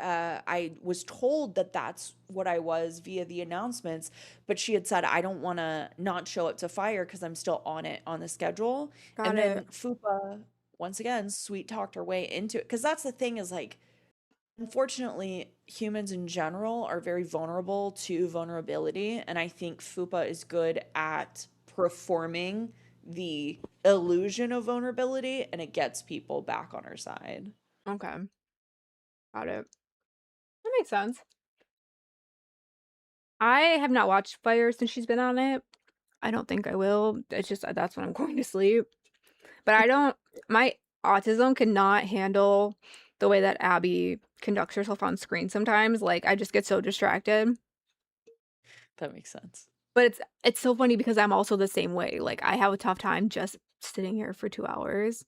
A: was told that that's what I was via the announcements, but she had said, I don't want to not show up to Fire because I'm still on it on the schedule.
C: got
A: And
C: it.
A: then Fupa, once again, sweet talked her way into it. Because that's the thing is like, unfortunately, humans in general are very vulnerable to vulnerability, and I think Fupa is good at performing the illusion of vulnerability, and it gets people back on her side.
C: Okay, got it. That makes sense. I have not watched Fire since she's been on it. I don't think I will. It's just that's when I'm going to sleep. But I don't. My autism cannot handle the way that Abby conducts herself on screen sometimes. Like, I just get so distracted.
A: That makes sense.
C: But it's so funny because I'm also the same way. Like, I have a tough time just sitting here for 2 hours.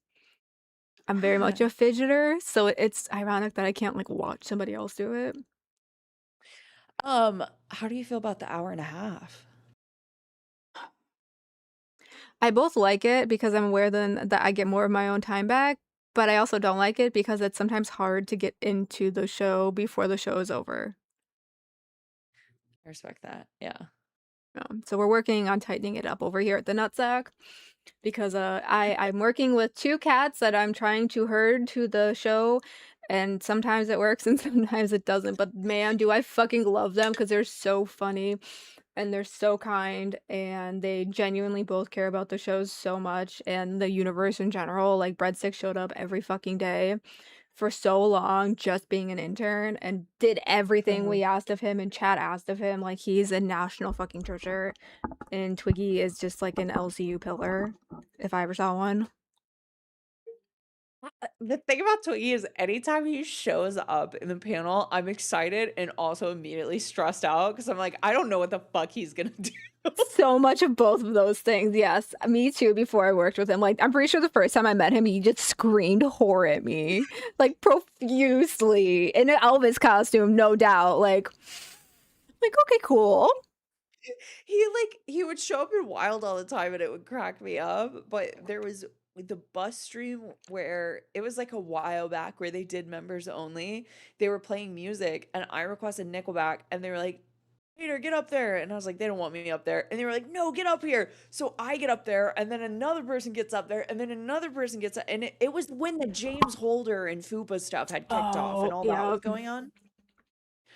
C: I'm very much a fidgeter, so it's ironic that I can't like watch somebody else do it.
A: How do you feel about the hour and a half?
C: I both like it because I'm aware then that I get more of my own time back, but I also don't like it because it's sometimes hard to get into the show before the show is over.
A: I respect that. Yeah.
C: So we're working on tightening it up over here at the Nutsack because I'm working with 2 cats that I'm trying to herd to the show, and sometimes it works and sometimes it doesn't. But man, do I fucking love them because they're so funny and they're so kind and they genuinely both care about the shows so much and the universe in general. Like, Breadstick showed up every fucking day for so long just being an intern and did everything we asked of him and Chad asked of him. Like, he's a national fucking treasure, and Twiggy is just like an LCU pillar if I ever saw one.
A: The thing about Twiggy is anytime he shows up in the panel, I'm excited and also immediately stressed out because I'm like, I don't know what the fuck he's gonna do.
C: So much of both of those things. Yes, me too. Before I worked with him, like, I'm pretty sure the first time I met him, he just screamed horror at me, like, profusely in an Elvis costume, no doubt. Like, okay, cool.
A: He would show up in Wild all the time and it would crack me up. But there was the bus stream where it was like a while back where they did members only. They were playing music and I requested Nickelback and they were like, Peter, get up there. And I was like, they don't want me up there. And they were like, no, get up here. So I get up there and then another person gets up there and then another person gets up. And it was when the James Holder and Fupa stuff had kicked off and
C: Oh,
A: all that
C: yeah.
A: was going on.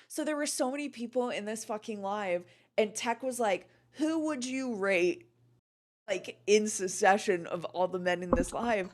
A: So there were so many people in this fucking live, and Tech was like, who would you rate like in succession of all the men in this live?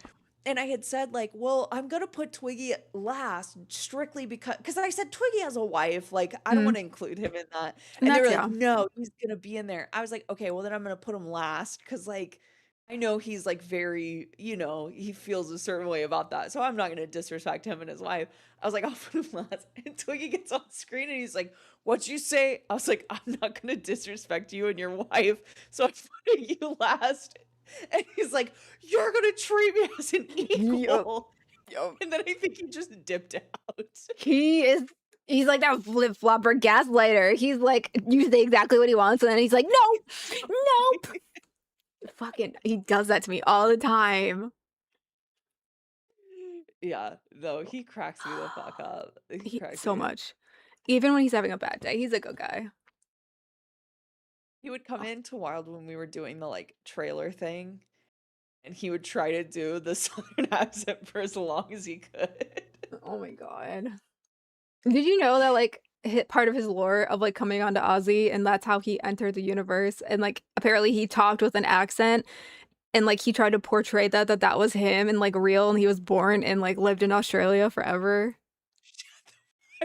A: And I had said, like, well, I'm gonna put Twiggy last strictly because I said Twiggy has a wife, like, I don't want to include him in that.
C: And
A: And they
C: that's,
A: were like,
C: yeah.
A: no, he's gonna be in there. I was like, okay, well then I'm gonna put him last because like I know he's like very, he feels a certain way about that. So I'm not gonna disrespect him and his wife. I was like, I'll put him last. And Twiggy gets on screen and he's like, what'd you say? I was like, I'm not gonna disrespect you and your wife. So I'm putting you last. And he's like, you're gonna treat me as an equal.
C: Yup.
A: And then I think he just dipped out.
C: He is He's like that flip flopper gaslighter. He's like, you say exactly what he wants, and then he's like, no, nope. Fucking, he does that to me all the time.
A: Yeah, no, he cracks me the fuck up. He cracks
C: So
A: me.
C: much. Even when he's having a bad day, he's a good guy.
A: He would come into Wild when we were doing the like trailer thing, and he would try to do the Southern accent for as long as he could.
C: Oh my god. Did you know that like part of his lore of like coming onto Ozzy and that's how he entered the universe, and like apparently he talked with an accent and like he tried to portray that was him and like real, and he was born and like lived in Australia forever.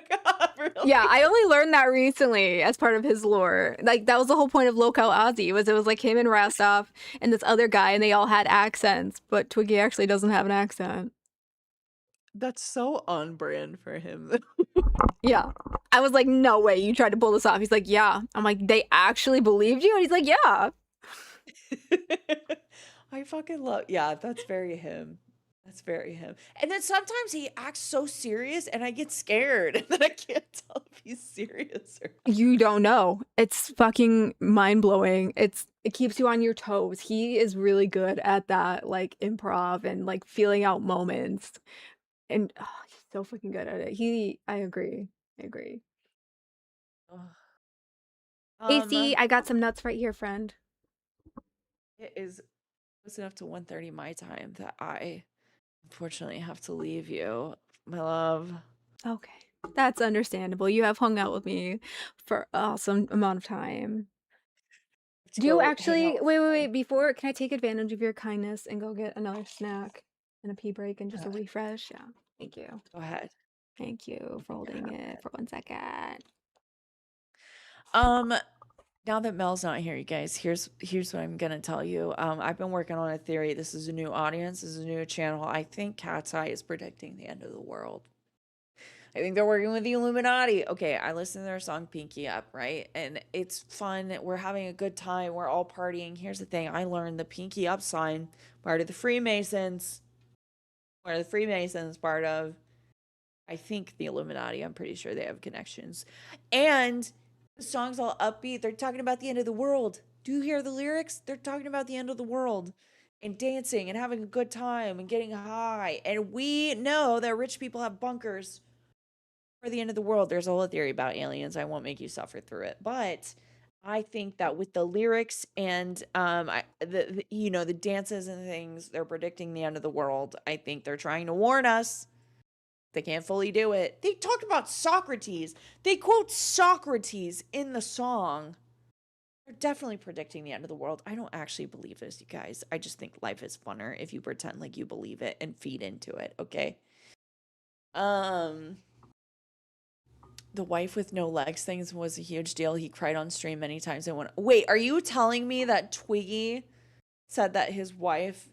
A: God, really?
C: Yeah, I only learned that recently as part of his lore. Like that was the whole point of Locale Ozzy, it was like him and Rastov and this other guy, and they all had accents, but Twiggy actually doesn't have an accent.
A: That's so on brand for him.
C: Yeah. I was like, no way, you tried to pull this off. He's like, yeah. I'm like, they actually believed you? And he's like, yeah.
A: I fucking love, yeah, that's very him. That's very him. And then sometimes he acts so serious and I get scared and then I can't tell if he's serious or not.
C: You don't know. It's fucking mind-blowing. It keeps you on your toes. He is really good at that, like improv and like feeling out moments. And he's so fucking good at it. I agree.
A: Ugh.
C: AC, I got some nuts right here, friend.
A: It is close enough to 1:30 my time that I unfortunately have to leave you, my love.
C: Okay. That's understandable. You have hung out with me for some amount of time. Do you actually wait, before, can I take advantage of your kindness and go get another snack and a pee break and just a refresh? Yeah. Thank you.
A: Go ahead.
C: Thank you for holding it for 1 second.
A: Now that Mel's not here, you guys, here's what I'm gonna tell you. I've been working on a theory. This is a new audience, this is a new channel. I think Cat's Eye is predicting the end of the world. I think they're working with the Illuminati. Okay, I listened to their song Pinky Up, right? And it's fun. We're having a good time. We're all partying. Here's the thing. I learned the Pinky Up sign, part of the Freemasons. Part of the Freemasons, part of, I think, the Illuminati. I'm pretty sure they have connections. And the song's all upbeat. They're talking about the end of the world. Do you hear the lyrics? They're talking about the end of the world and dancing and having a good time and getting high. And we know that rich people have bunkers for the end of the world. There's a whole theory about aliens. I won't make you suffer through it, but I think that with the lyrics and the dances and things, they're predicting the end of the world. I think they're trying to warn us. They can't fully do it. They talked about Socrates. They quote Socrates in the song. They're definitely predicting the end of the world. I don't actually believe this, you guys. I just think life is funner if you pretend like you believe it and feed into it, okay? The wife with no legs things was a huge deal. He cried on stream many times and went, wait, are you telling me that Twiggy said that his wife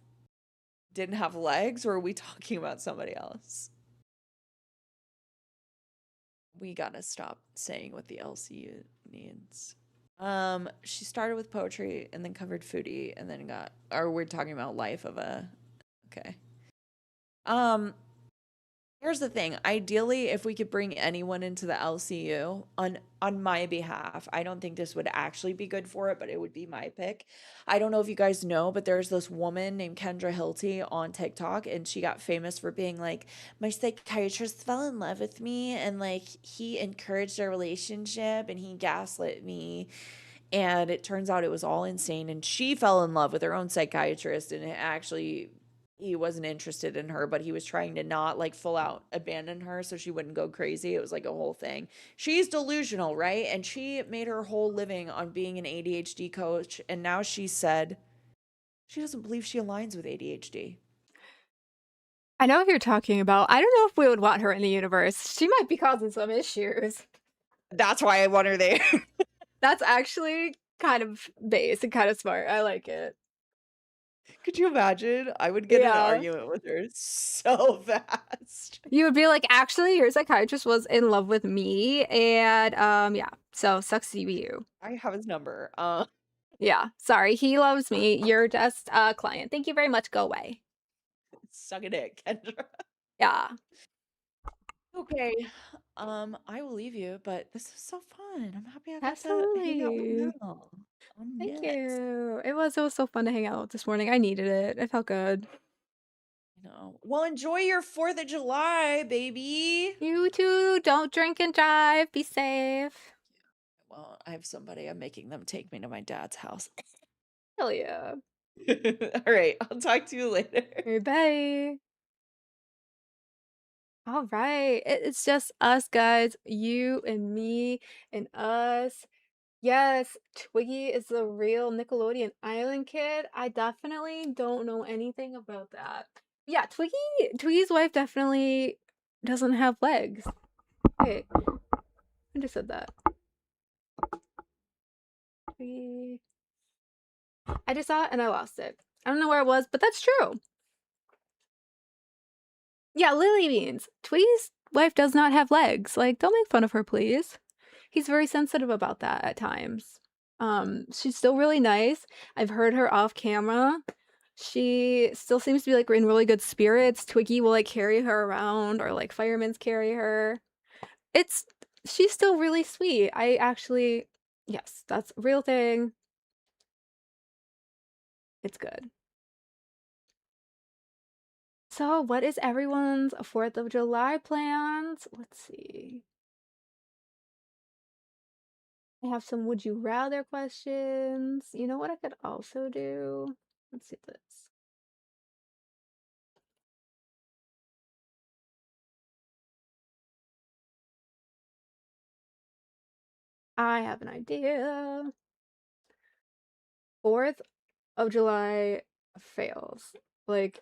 A: didn't have legs, or are we talking about somebody else? We gotta stop saying what the LCU needs. She started with poetry and then covered foodie and then we're talking about life of a, okay. Here's the thing. Ideally, if we could bring anyone into the LCU on my behalf, I don't think this would actually be good for it, but it would be my pick. I don't know if you guys know, but there's this woman named Kendra Hilty on TikTok, and she got famous for being like, my psychiatrist fell in love with me, and like he encouraged our relationship, and he gaslit me. And it turns out it was all insane, and she fell in love with her own psychiatrist, and he wasn't interested in her, but he was trying to not like full out abandon her so she wouldn't go crazy. It was like a whole thing. She's delusional, right? And she made her whole living on being an ADHD coach, and now she said she doesn't believe she aligns with ADHD.
C: I know what you're talking about. I don't know if we would want her in the universe. She might be causing some issues.
A: That's why I want her there.
C: That's actually kind of base and kind of smart. I like it.
A: Could you imagine? I would get in an argument with her so fast.
C: You would be like, actually, your psychiatrist was in love with me, and yeah, so sucks to be you.
A: I have his number.
C: Yeah, sorry, he loves me. You're just a client. Thank you very much. Go away.
A: Suck a dick, Kendra.
C: Yeah.
A: Okay. I will leave you, but this was so fun. I'm happy I got to hang out with
C: Absolutely.
A: Mel.
C: Thank
A: Yes.
C: you. It was so fun to hang out this morning. I needed it. It felt good.
A: Well, enjoy your 4th of July, baby.
C: You too. Don't drink and drive. Be safe.
A: Well, I have somebody. I'm making them take me to my dad's house.
C: Hell yeah.
A: All right. I'll talk to you later.
C: Bye. All right. It's just us, guys. You and me and us. Yes, Twiggy is the real Nickelodeon Island kid. I definitely don't know anything about that. Yeah, Twiggy's wife definitely doesn't have legs. Wait, I just said that. Twiggy. I just saw it and I lost it. I don't know where it was, but that's true. Yeah, Lily Beans. Twiggy's wife does not have legs. Like, don't make fun of her, please. He's very sensitive about that at times. She's still really nice. I've heard her off camera. She still seems to be like in really good spirits. Twiggy will like carry her around, or like firemen's carry her. She's still really sweet. Yes, that's a real thing. It's good. So, what is everyone's 4th of July plans? Let's see. I have some would you rather questions. You know what I could also do? Let's see this. I have an idea. 4th of July fails. Like,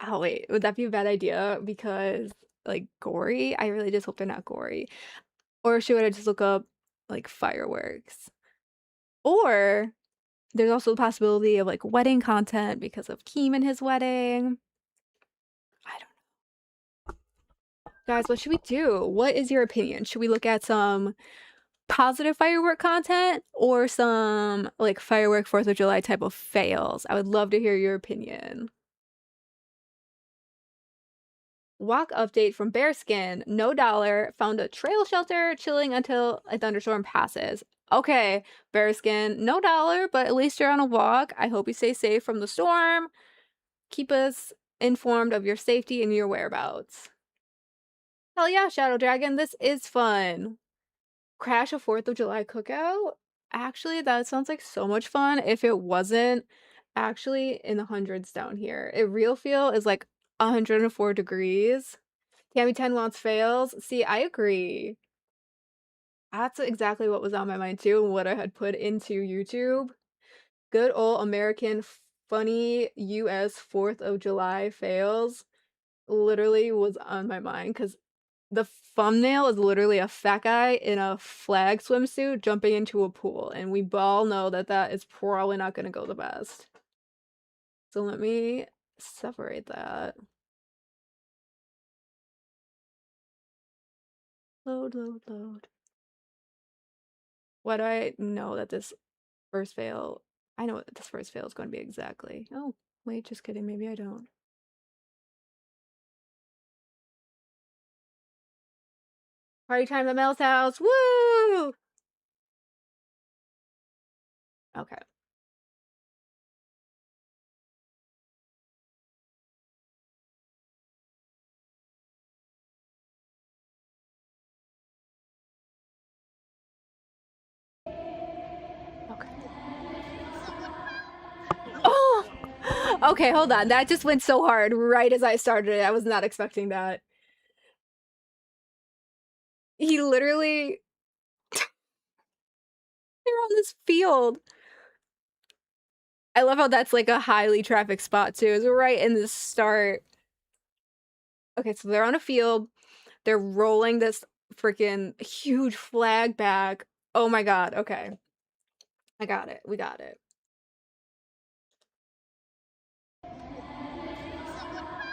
C: oh wait, would that be a bad idea? Because like gory? I really just hope they're not gory. Or should I just look up like fireworks? Or there's also the possibility of like wedding content because of Keem and his wedding. I don't know. Guys, what should we do? What is your opinion? Should we look at some positive firework content or some like firework 4th of July type of fails? I would love to hear your opinion. Walk update from Bearskin. No dollar. Found a trail shelter, chilling until a thunderstorm passes. Okay, Bearskin, no dollar, but at least you're on a walk. I hope you stay safe from the storm. Keep us informed of your safety and your whereabouts. Hell yeah, Shadow Dragon, this is fun. Crash a 4th of July cookout? Actually, that sounds like so much fun if it wasn't actually in the hundreds down here. Real feel is like 104 degrees. Tammy 10 wants fails. See, I agree. That's exactly what was on my mind too, and what I had put into YouTube. Good old American funny US 4th of July fails literally was on my mind because the thumbnail is literally a fat guy in a flag swimsuit jumping into a pool, and we all know that that is probably not going to go the best. So let me separate that. Load, load, load. Why do I know that this first fail? I know what this first fail is going to be exactly. Oh, wait, just kidding. Maybe I don't. Party time at Mel's house. Woo! Okay. Okay. Oh! Okay, hold on. That just went so hard right as I started it. I was not expecting that. He literally... They're on this field. I love how that's like a highly trafficked spot too. It's right in the start. Okay, so they're on a field. They're rolling this freaking huge flag back. Oh my god, okay. I got it. We got it.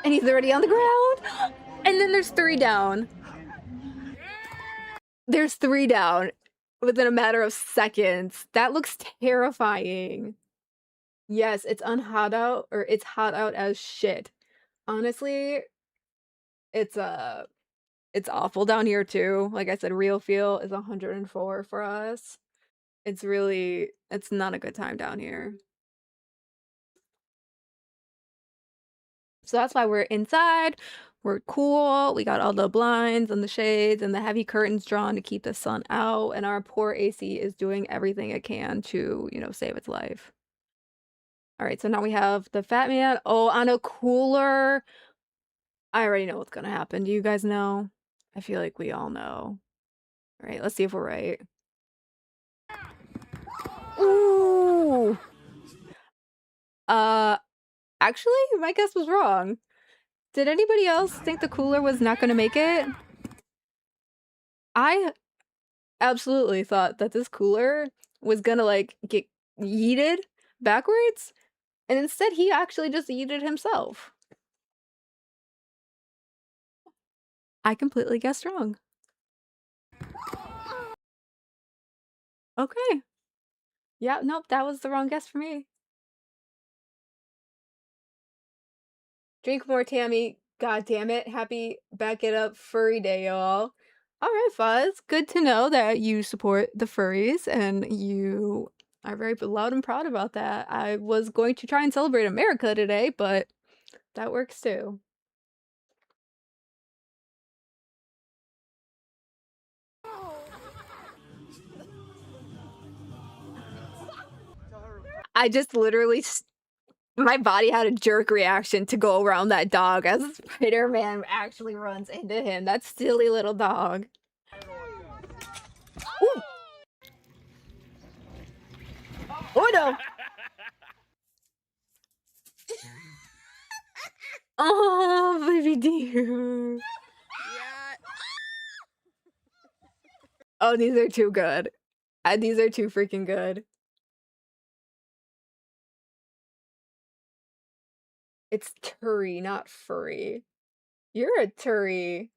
C: And he's already on the ground. And then there's 3 down. There's 3 down within a matter of seconds. That looks terrifying. Yes, it's hot out, or it's hot out as shit. Honestly, it's It's awful down here too. Like I said, real feel is 104 for us. It's not a good time down here. So that's why we're inside. We're cool. We got all the blinds and the shades and the heavy curtains drawn to keep the sun out. And our poor AC is doing everything it can to, save its life. All right, so now we have the Fat Man. Oh, on a cooler. I already know what's going to happen. Do you guys know? I feel like we all know. All right, let's see if we're right. Ooh. Actually, my guess was wrong. Did anybody else think the cooler was not going to make it? I absolutely thought that this cooler was going to get yeeted backwards, and instead he actually just yeeted himself. I completely guessed wrong. Okay. Yeah, nope, that was the wrong guess for me. Drink more, Tammy. God damn it. Happy Back It Up Furry Day, y'all. All right, Fuzz. Good to know that you support the furries and you are very loud and proud about that. I was going to try and celebrate America today, but that works too. I just literally, my body had a jerk reaction to go around that dog as Spider-Man actually runs into him. That silly little dog. Ooh. Oh no! Oh, baby dear.
B: Yeah.
C: Oh, these are too good. These are too freaking good. It's Turi, not furry. You're a Turi.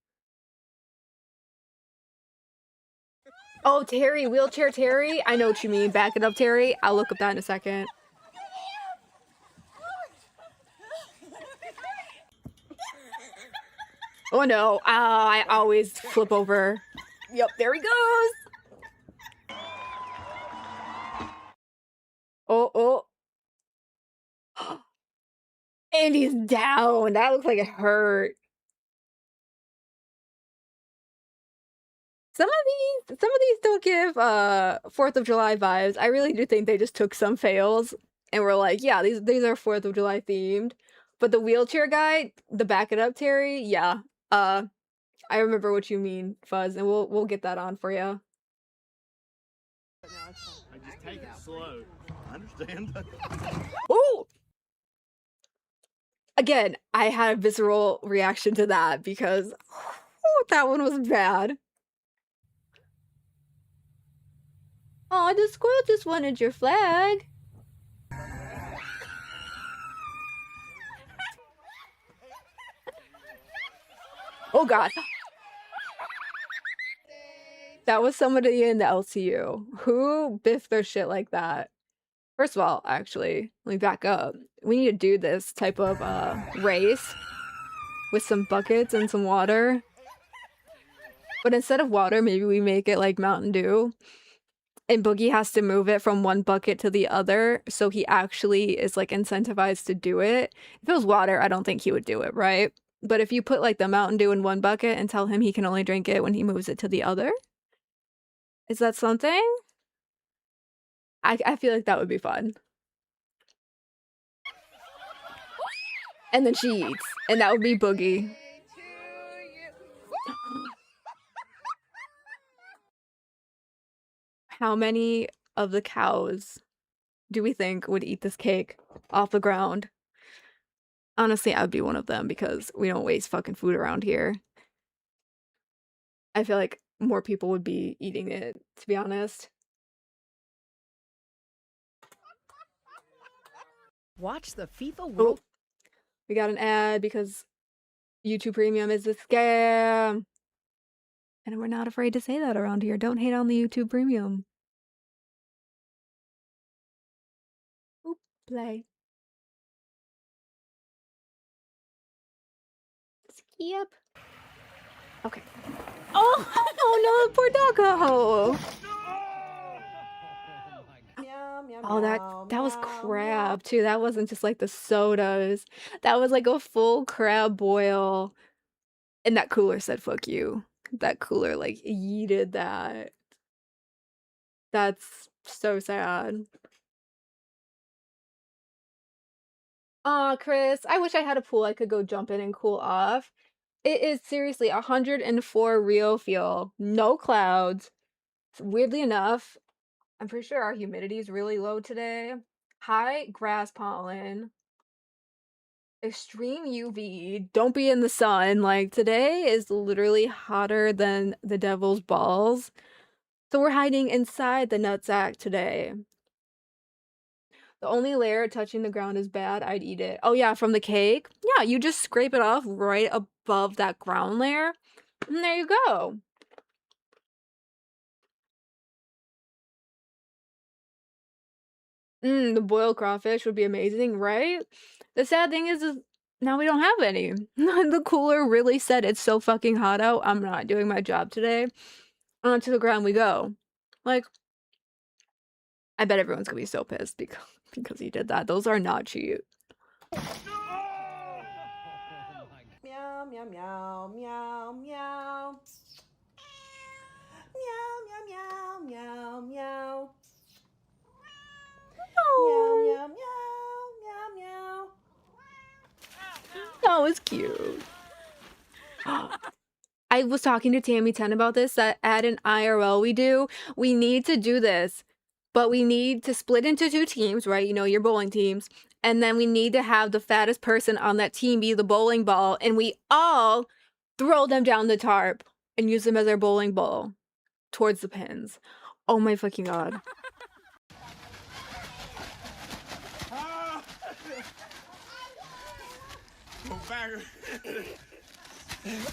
C: Oh, Terry, wheelchair Terry. I know what you mean. Back it up, Terry. I'll look up that in a second. Oh no, I always flip over. Yep, there he goes. Oh. And he's down. That looks like it hurt. Some of these don't give 4th of July vibes. I really do think they just took some fails and were like, yeah, these are 4th of July themed. But the wheelchair guy, the back it up Terry, yeah. I remember what you mean, Fuzz, and we'll get that on for you.
L: I just take it slow. I understand.
C: Ooh! Again, I had a visceral reaction to that because that one was bad. Oh, the squirrel just wanted your flag. Oh god. That was somebody in the LCU. Who biffed their shit like that? First of all, actually, let me back up. We need to do this type of race with some buckets and some water. But instead of water, maybe we make it like Mountain Dew. And Boogie has to move it from one bucket to the other, so he actually is like incentivized to do it. If it was water, I don't think he would do it, right? But if you put like the Mountain Dew in one bucket and tell him he can only drink it when he moves it to the other, is that something? I feel like that would be fun. And then she eats, and that would be Boogie. How many of the cows do we think would eat this cake off the ground? Honestly, I would be one of them because we don't waste fucking food around here. I feel like more people would be eating it, to be honest.
M: Watch the FIFA World.
C: We got an ad because YouTube Premium is a scam. And we're not afraid to say that around here. Don't hate on the YouTube Premium. Oop, play. Skip. Okay. Oh no, poor doggo. Oh, that was crab too. That wasn't just like the sodas. That was like a full crab boil. And that cooler said fuck you. That cooler like yeeted that. That's so sad. Aw, Chris, I wish I had a pool I could go jump in and cool off. It is seriously 104 real feel, no clouds. Weirdly enough, I'm pretty sure our humidity is really low today. High grass pollen, extreme UV, don't be in the sun. Like today is literally hotter than the devil's balls. So we're hiding inside the nutsack today. The only layer touching the ground is bad. I'd eat it. Oh yeah, from the cake? Yeah, you just scrape it off right above that ground layer. And there you go. The boiled crawfish would be amazing, right? The sad thing is now we don't have any. The cooler really said it's so fucking hot out. I'm not doing my job today. Onto the ground we go. Like, I bet everyone's gonna be so pissed because he did that. Those are not cheap.
M: Meow, meow, meow, meow, meow. Meow, meow, meow, meow, meow. Meow, meow, meow, meow, meow.
C: That was cute. I was talking to Tammy 10 about this, that at an IRL we need to do this, but we need to split into 2 teams, right? You know, your bowling teams. And then we need to have the fattest person on that team be the bowling ball, and we all throw them down the tarp and use them as our bowling ball towards the pins. Oh my fucking god.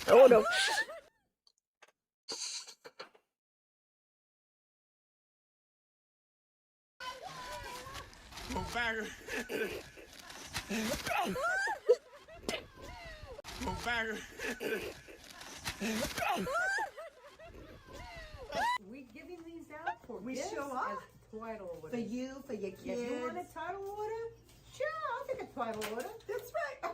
C: Oh no.
M: We giving these out for
N: We
M: gifts
N: show up.
M: as twitle
N: For
M: orders.
N: you, for your kids.
M: If you want a title order? Sure, I'll take a title order.
N: That's right.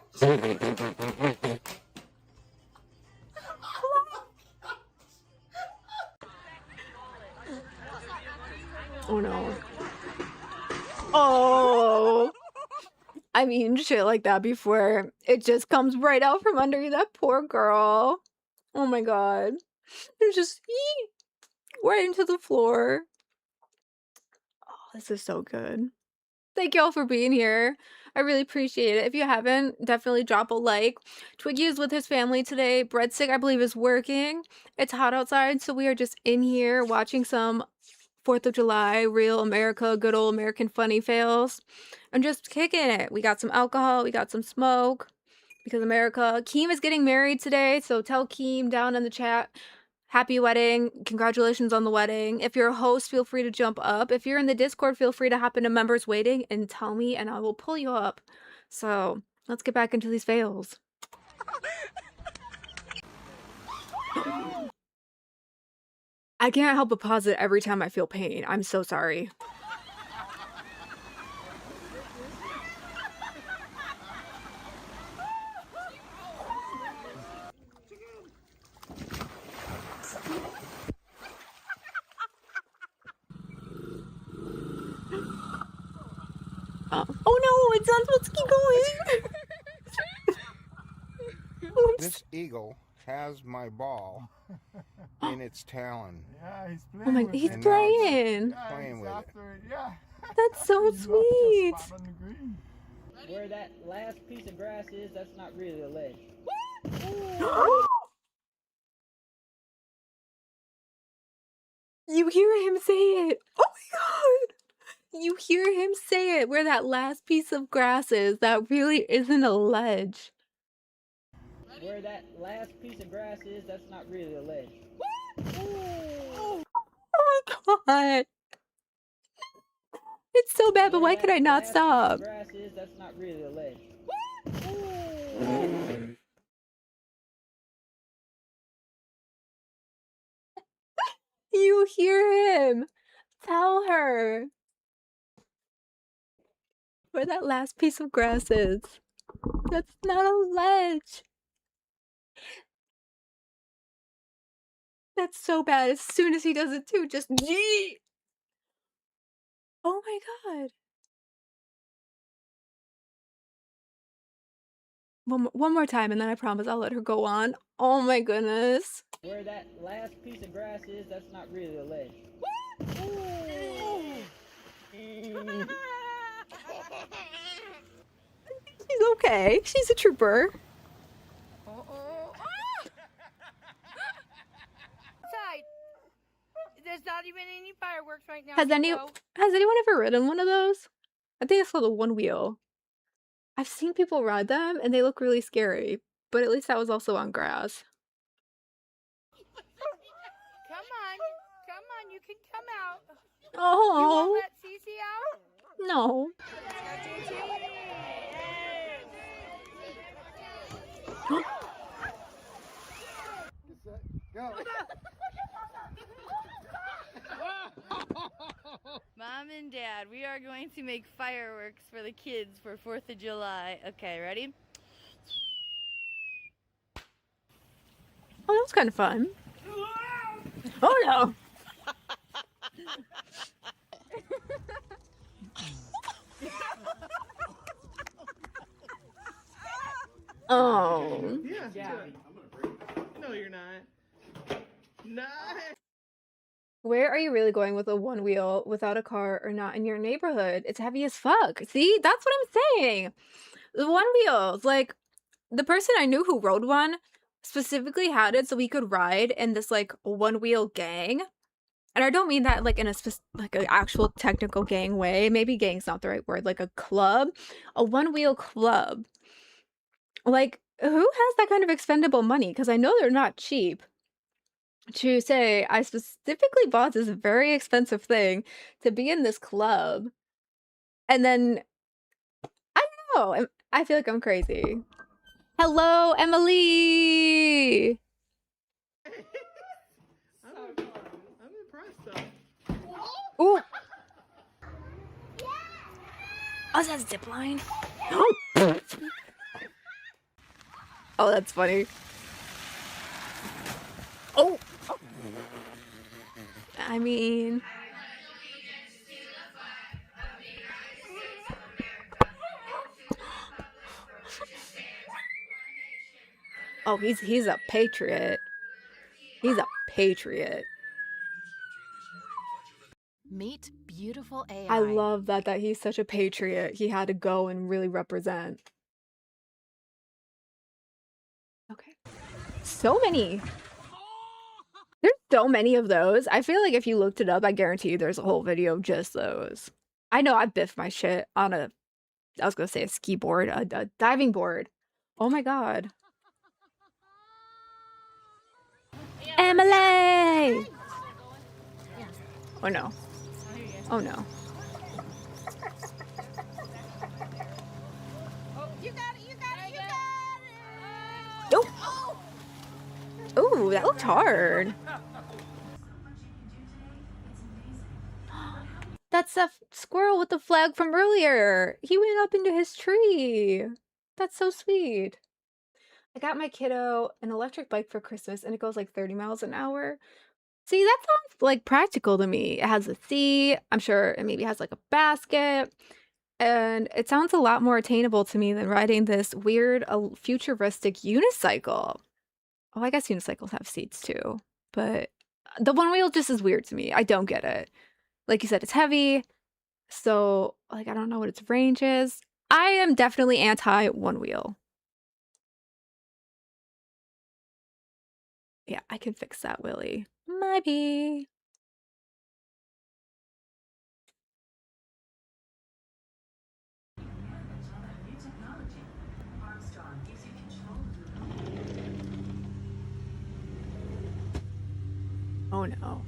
C: Oh no. Oh. I mean, shit like that before it just comes right out from under that poor girl. Oh my god. It's just right into the floor. Oh, this is so good. Thank y'all for being here. I really appreciate it. If you haven't, definitely drop a like. Twiggy is with his family today. Breadstick, I believe, is working. It's hot outside, so we are just in here watching some 4th of July, real America, good old American funny fails. And just kicking it. We got some alcohol, we got some smoke. Because America. Keem is getting married today, so tell Keem down in the chat. Happy wedding. Congratulations on the wedding. If you're a host, feel free to jump up. If you're in the Discord, feel free to hop into members waiting and tell me, and I will pull you up. So let's get back into these fails. I can't help but pause it every time I feel pain. I'm so sorry. Oh no, it's not supposed to keep going.
O: This eagle has my ball in its talon.
L: Yeah, he's
C: Oh
L: playing.
C: my,
L: with
C: he's
L: it.
C: playing.
O: Playing with it.
L: After it. Yeah.
C: That's so
L: He's up to a
C: sweet.
L: spot on the green.
P: Where that last piece of grass is, that's not really a ledge.
C: You hear him say it. Oh my god. You hear him say it. Where that last piece of grass is, that really isn't a ledge.
P: Where that last piece of grass is, that's not really a ledge.
C: Oh my god. It's so bad, but why could I not stop?
P: Grass is, that's not really a ledge.
C: You hear him. Tell her. Where that last piece of grass is. That's not a ledge. That's so bad. As soon as he does it too, just yeet. Oh my god. One more time, and then I promise I'll let her go on. Oh my goodness.
P: Where that last piece of grass is, that's not really a ledge.
C: She's okay. She's a trooper.
Q: Outside. There's not even any fireworks right now.
C: Has anyone ever ridden one of those? I think it's called a one wheel. I've seen people ride them, and they look really scary. But at least that was also on grass.
Q: Come on, you can come out.
C: Oh.
Q: You won't let Cece out?
C: No.
Q: Go. Mom and Dad, we are going to make fireworks for the kids for 4th of July. Okay, ready?
C: Oh, that was kind of fun. Oh no. Oh.
R: Yeah. No, you're not. No.
C: Where are you really going with a one wheel without a car or not in your neighborhood? It's heavy as fuck. See, that's what I'm saying. The one wheels, like the person I knew who rode one specifically had it so he could ride in this like one wheel gang. And I don't mean that like in a like an actual technical gang way. Maybe gang's not the right word. Like a club, a one wheel club. Like who has that kind of expendable money? Because I know they're not cheap. To say I specifically bought this very expensive thing to be in this club, and then I don't know. I feel like I'm crazy. Hello, Emily.
R: I'm impressed though.
C: Ooh. Oh, that's zip line. Oh, that's funny. Oh. I mean, oh, he's a patriot. He's a patriot.
S: Meet beautiful AI.
C: I love that he's such a patriot. He had to go and really represent. Okay. So many. There's so many of those. I feel like if you looked it up, I guarantee you there's a whole video of just those. I know I biffed my shit on I was gonna say a ski board, a diving board. Oh my god. Emily! Oh no. Oh no.
Q: You got it, you got it, you got it!
C: Nope. Ooh, that looked hard. That's a squirrel with the flag from earlier. He went up into his tree. That's so sweet. I got my kiddo an electric bike for Christmas and it goes like 30 miles an hour. See, that sounds like practical to me. It has a seat. I'm sure it maybe has like a basket. And it sounds a lot more attainable to me than riding this weird futuristic unicycle. Oh, I guess unicycles have seats too. But the one wheel just is weird to me. I don't get it. Like you said, it's heavy. So, like, I don't know what its range is. I am definitely anti one wheel. Yeah, I can fix that, Willie. Maybe. Oh no.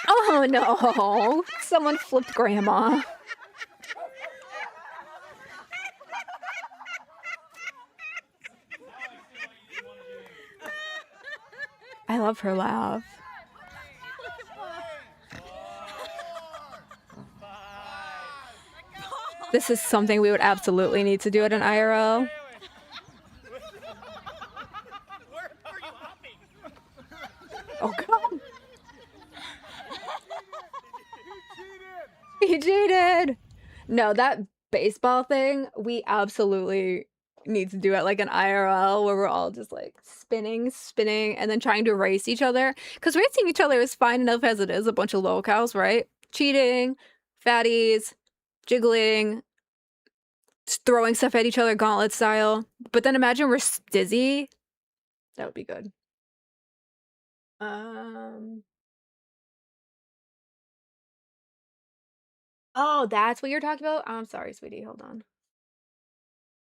C: Oh no. Someone flipped grandma. I love her laugh. This is something we would absolutely need to do at an IRL. Oh god. He cheated. No, that baseball thing, we absolutely need to do at like an IRL where we're all just like spinning, and then trying to race each other. Because racing each other is fine enough as it is, a bunch of locals, right? Cheating, fatties, jiggling, throwing stuff at each other, gauntlet style. But then imagine we're dizzy. That would be good. Oh, that's what you're talking about? I'm sorry, sweetie. Hold on.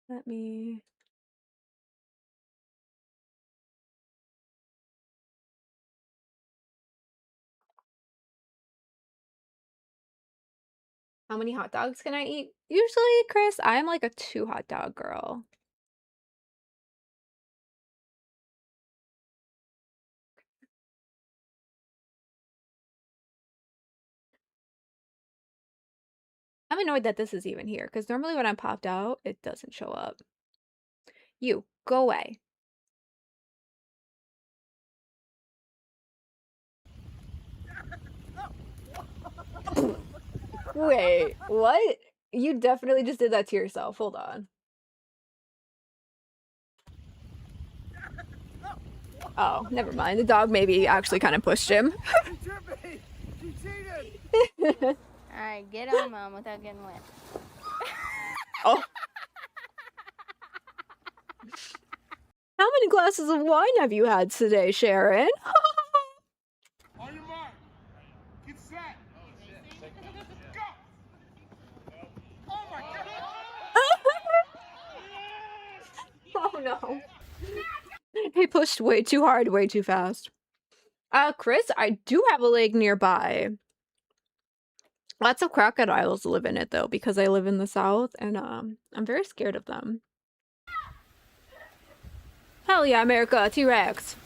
C: Let me... How many hot dogs can I eat? Usually, Chris, I'm like a 2 hot dog girl. I'm annoyed that this is even here, because normally when I'm popped out, it doesn't show up. You, go away. Wait, what? You definitely just did that to yourself. Hold on. Oh, never mind. The dog maybe actually kind of pushed him.
Q: Alright, get on, Mom, without getting wet.
C: Oh. How many glasses of wine have you had today, Sharon?
J: On your mark. Get set. Go. Oh my god.
C: Oh no. He pushed way too hard, way too fast. Chris, I do have a lake nearby. Lots of crocodiles live in it though, because I live in the south and I'm very scared of them. Hell yeah, America, T-Rex.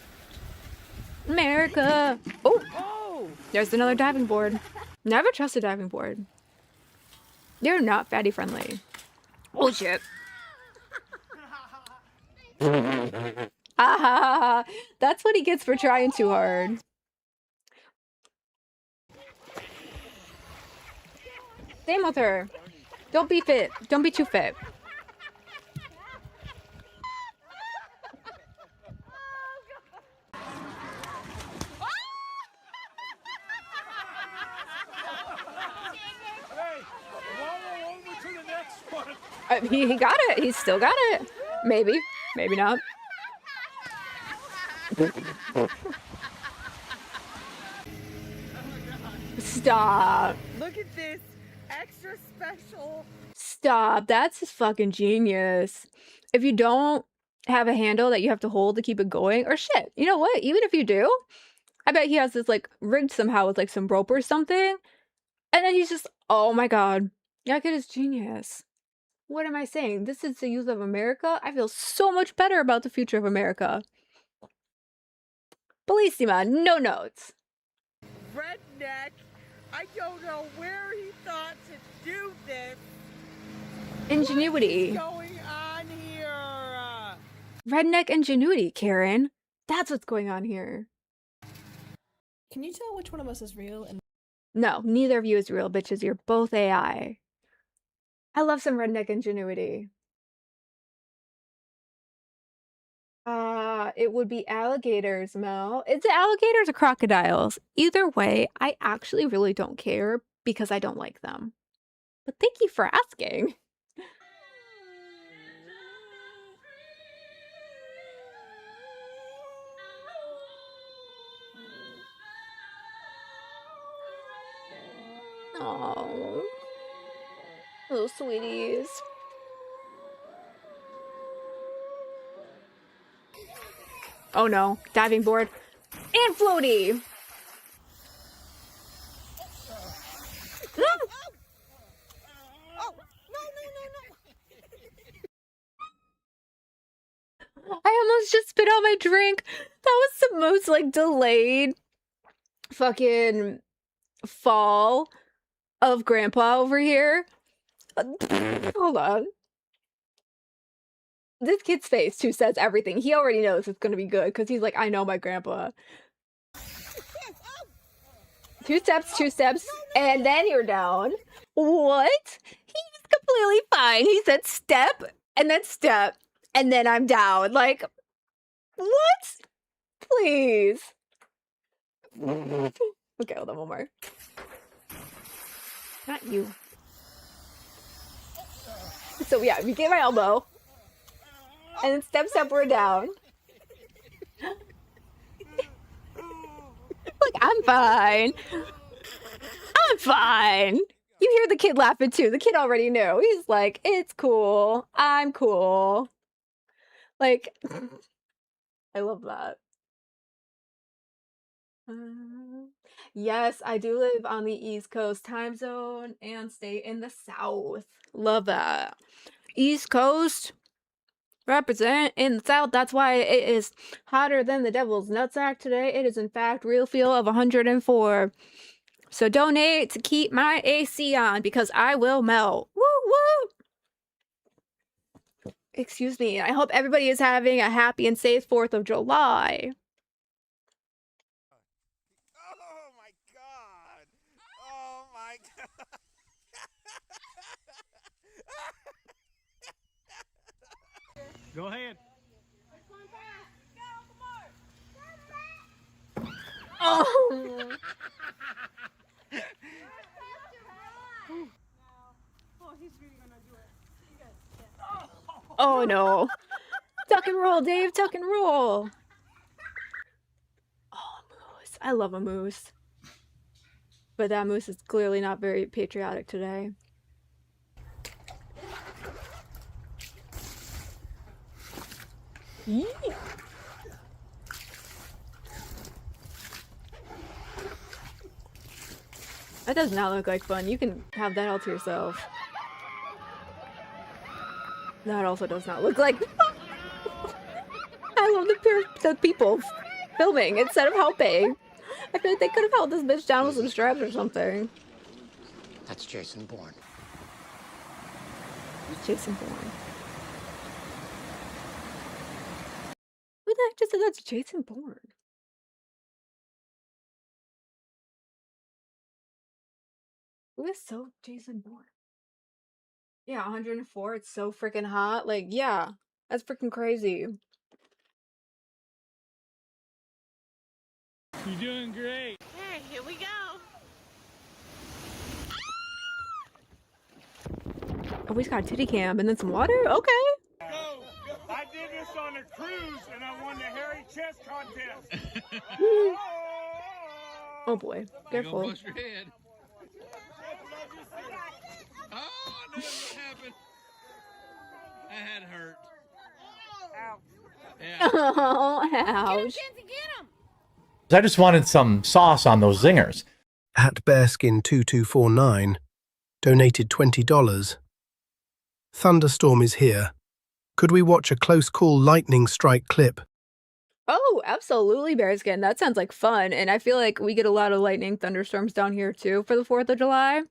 C: America. Oh, there's another diving board. Never trust a diving board. They're not fatty friendly. Oh shit. Ah, that's what he gets for trying too hard. Same with her. Don't be fit. Don't be too fit. He got it. He still got it. Maybe. Maybe not. Stop.
R: Look at this extra special.
C: Stop. That's just fucking genius. If you don't have a handle that you have to hold to keep it going, or shit, you know what? Even if you do, I bet he has this like rigged somehow with like some rope or something. And then he's just, oh my god. That kid is genius. What am I saying? This is the youth of America? I feel so much better about the future of America. Bellissima, no notes.
R: Redneck. I don't know where he thought to do this.
C: Ingenuity.
R: What's going on here?
C: Redneck ingenuity, Karen. That's what's going on here.
T: Can you tell which one of us is real? And
C: no, neither of you is real, bitches. You're both AI. I love some redneck ingenuity. It would be alligators, Mel. It's alligators or crocodiles. Either way, I actually really don't care because I don't like them. But thank you for asking. Oh, little sweeties. Oh no, diving board and floaty. I almost just spit out my drink. That was the most like delayed fucking fall of grandpa over here. Hold on. This kid's face too says everything. He already knows it's gonna be good because he's like, I know my grandpa. 2 steps, and then you're down. What? He's completely fine. He said step, and then I'm down. Like, what? Please. Okay, hold on, one more. Not you. So yeah, we get my elbow, and then step, we're down. Look, I'm fine. I'm fine. You hear the kid laughing too. The kid already knew. He's like, it's cool. I'm cool. Like, I love that. Yes, I do live on the East Coast time zone and stay in the South. Love that. East Coast, represent in the South. That's why it is hotter than the devil's nutsack today. It is in fact real feel of 104. So donate to keep my AC on because I will melt. Woo woo! Excuse me. I hope everybody is having a happy and safe 4th of July.
L: Oh my god! Oh my god!
P: Go ahead.
C: Oh. Oh no. Tuck and roll, Dave. Tuck and roll. Oh, moose. I love a moose. But that moose is clearly not very patriotic today. Yee. That does not look like fun. You can have that all to yourself. That also does not look like I love the people filming instead of helping. I feel like they could have held this bitch down with some straps or something.
I: That's Jason Bourne.
C: Jason Bourne. Who the heck just said that's Jason Bourne? Who is so Jason Bourne? Yeah, 104. It's so freaking hot. Like, yeah, that's freaking crazy.
P: You're doing great.
R: Okay, here we go.
C: Oh, we just got a titty cam and then some water? Okay.
L: Go! I did this on a cruise and I won the hairy chest contest.
C: Oh boy, careful.
L: Bust your head. Oh, no, what happened? That hurt. Ow. Yeah.
C: Oh, ouch.
K: I just wanted some sauce on those zingers.
U: At Bearskin2249 donated $20. Thunderstorm is here. Could we watch a close call lightning strike clip?
C: Oh, absolutely, Bearskin. That sounds like fun. And I feel like we get a lot of lightning thunderstorms down here too for the 4th of July.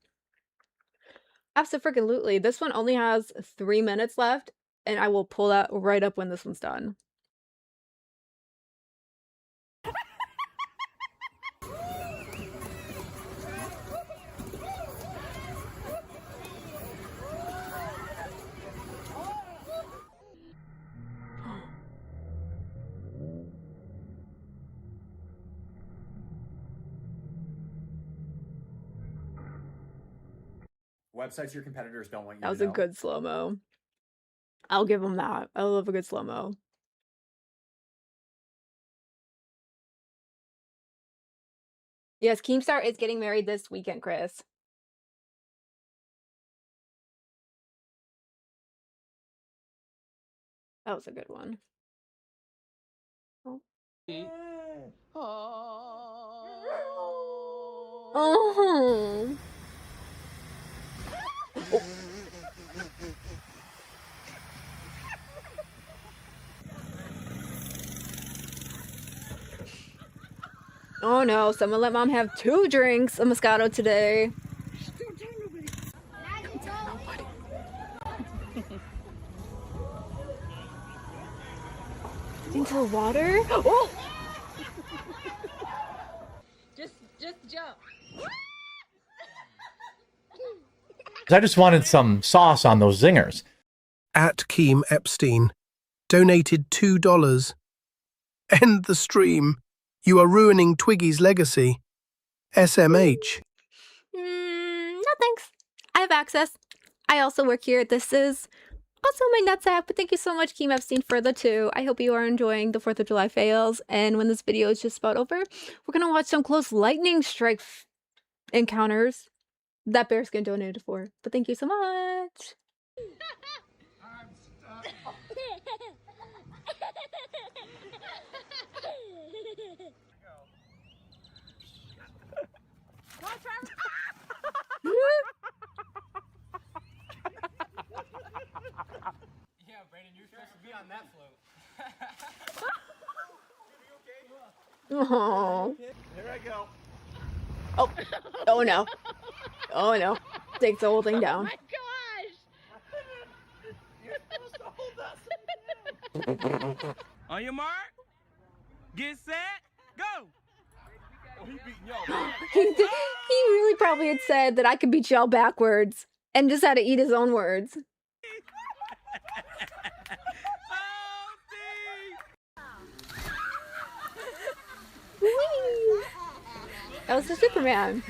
C: Absolutely. This one only has 3 minutes left, and I will pull that right up when this one's done.
V: Websites your competitors don't want you
C: That was
V: to
C: a
V: know.
C: good slow-mo. I'll give them that. I love a good slow-mo. Yes, Keemstar is getting married this weekend, Chris. That was a good one. Oh. Oh. Oh no, someone let mom have 2 drinks of Moscato today. Into the water? Oh!
N: Just jump.
K: I just wanted some sauce on those zingers.
U: At Keem Epstein donated $2. End the stream. You are ruining Twiggy's legacy. SMH.
C: No thanks. I have access. I also work here. This is also my nutsack, but thank you so much, Keem Epstein, for the 2. I hope you are enjoying the 4th of July fails, and when this video is just about over, we're gonna watch some close lightning strike encounters that Bearskin donated for. But thank you so much.
P: Yeah, Brandon, you're supposed to be on that float.
C: Oh.
L: Here I go.
C: Oh. Oh no. Oh no. Takes the whole thing down.
N: My gosh!
L: You're supposed to hold us. On your mark, get set, go. Oh, he beating y'all.
C: He really probably had said that I could beat y'all backwards and just had to eat his own words. Whee! That was the Superman.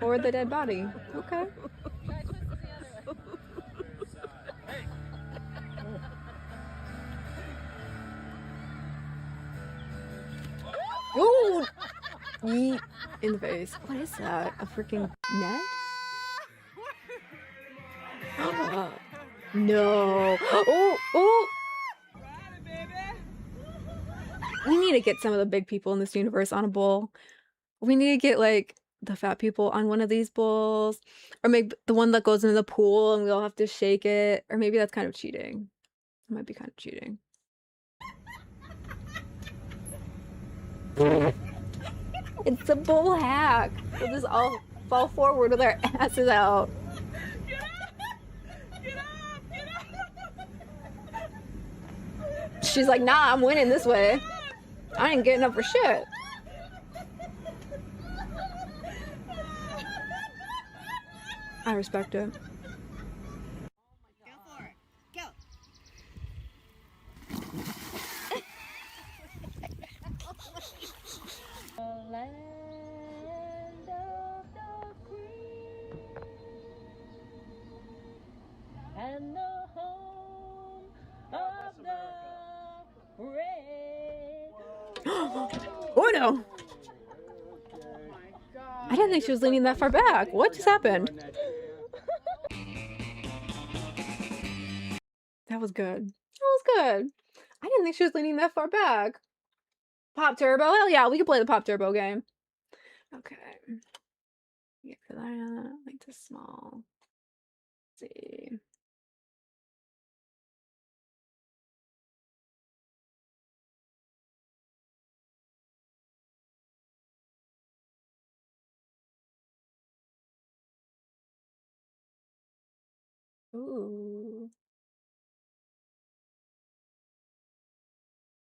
C: Or the dead body. Okay. Ooh! Yeet in the face. What is that? A freaking net? No. Oh! Oh! We need to get some of the big people in this universe on a bull. We need to get, like, the fat people on one of these bulls. Or maybe the one that goes into the pool and we all have to shake it. Or maybe that's kind of cheating. It might be kind of cheating. It's a bull hack. We'll just all fall forward with our asses out. She's like, nah, I'm winning this way. I ain't getting up for shit. I respect it.
N: Go for it. Go.
P: And the home of the brave.
C: Oh no! I didn't think she was leaning that far back. What just happened? That was good. That was good. I didn't think she was leaning that far back. Pop Turbo? Hell yeah, we can play the Pop Turbo game. Okay. Get for that. Like this small. Let's see. Ooh.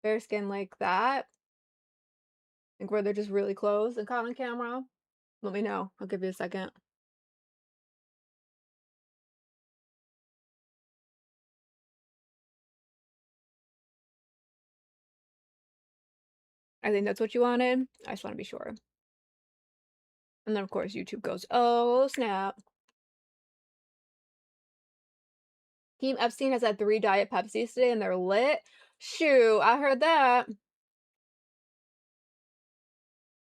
C: Bearskin like that. Like where they're just really close and caught on camera. Let me know. I'll give you a second. I think that's what you wanted. I just want to be sure. And then, of course, YouTube goes, oh, snap. Keem Epstein has had 3 Diet Pepsis today, and they're lit. Shoo, I heard that.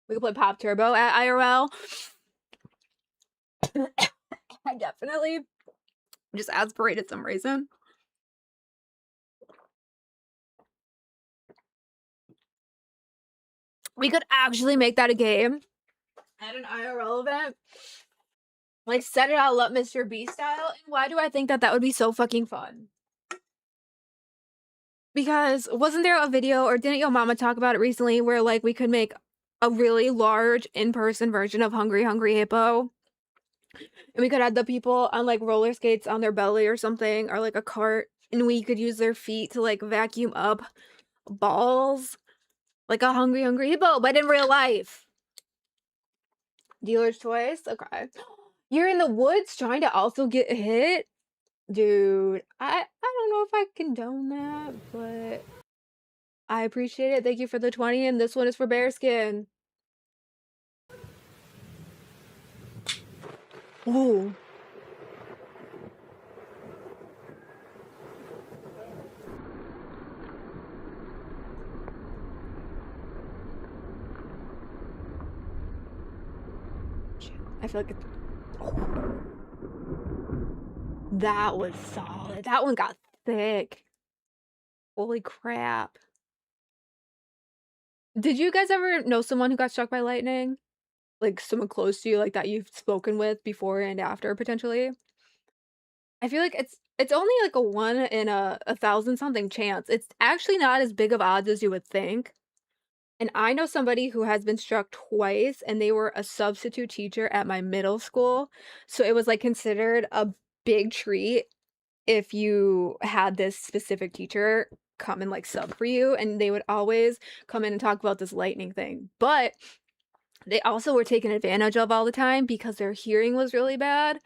C: We can play Pop Turbo at IRL. I definitely just aspirated some raisin. We could actually make that a game at an IRL event. Like, set it all up Mr. B style. And why do I think that that would be so fucking fun? Because wasn't there a video, or didn't your mama talk about it recently, where, like, we could make a really large in-person version of Hungry Hungry Hippo. And we could have the people on like roller skates on their belly or something, or like a cart, and we could use their feet to like vacuum up balls like a Hungry Hungry Hippo, but in real life. Dealer's choice? Okay. You're in the woods trying to also get hit? Dude, I don't know if I condone that, but I appreciate it. Thank you for the 20, and this one is for Bearskin. Ooh. I feel like it's... That was solid. That one got thick. Holy crap. Did you guys ever know someone who got struck by lightning? Like someone close to you, like that you've spoken with before and after potentially? I feel like it's only like a 1 in a 1,000 something chance. It's actually not as big of odds as you would think. And I know somebody who has been struck twice, and they were a substitute teacher at my middle school. So it was like considered a big treat if you had this specific teacher come and like sub for you, and they would always come in and talk about this lightning thing. But they also were taken advantage of all the time because their hearing was really bad.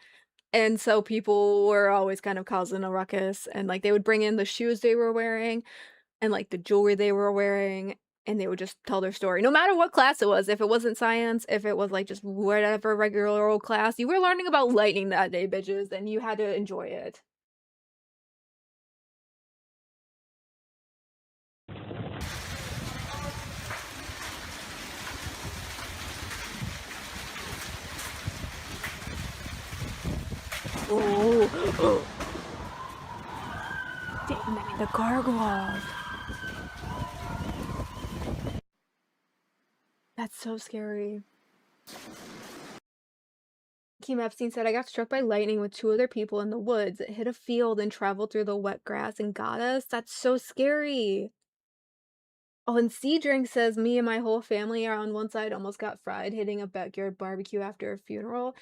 C: And so people were always kind of causing a ruckus, and like they would bring in the shoes they were wearing and like the jewelry they were wearing, and they would just tell their story. No matter what class it was, if it wasn't science, if it was like just whatever regular old class, you were learning about lightning that day, bitches, and you had to enjoy it. Oh. Damn, I mean the gargoyles. That's so scary. Keem Epstein said, I got struck by lightning with 2 other people in the woods. It hit a field and traveled through the wet grass and got us. That's so scary. Oh, and Sea Drink says, me and my whole family are on one side, almost got fried hitting a backyard barbecue after a funeral.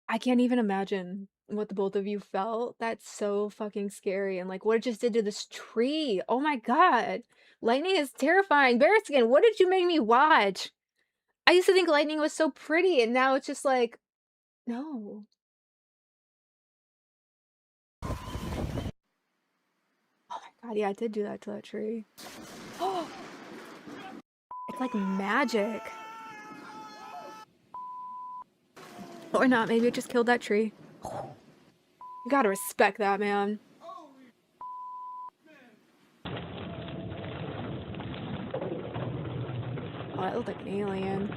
C: I can't even imagine what the both of you felt. That's so fucking scary. And like what it just did to this tree. Oh my god. Lightning is terrifying. Bearskin, what did you make me watch? I used to think lightning was so pretty, and now it's just like, no. Oh my god, yeah, I did do that to that tree. Oh, it's like magic. Or not, maybe it just killed that tree. You gotta respect that, man. Oh, that looked like an alien.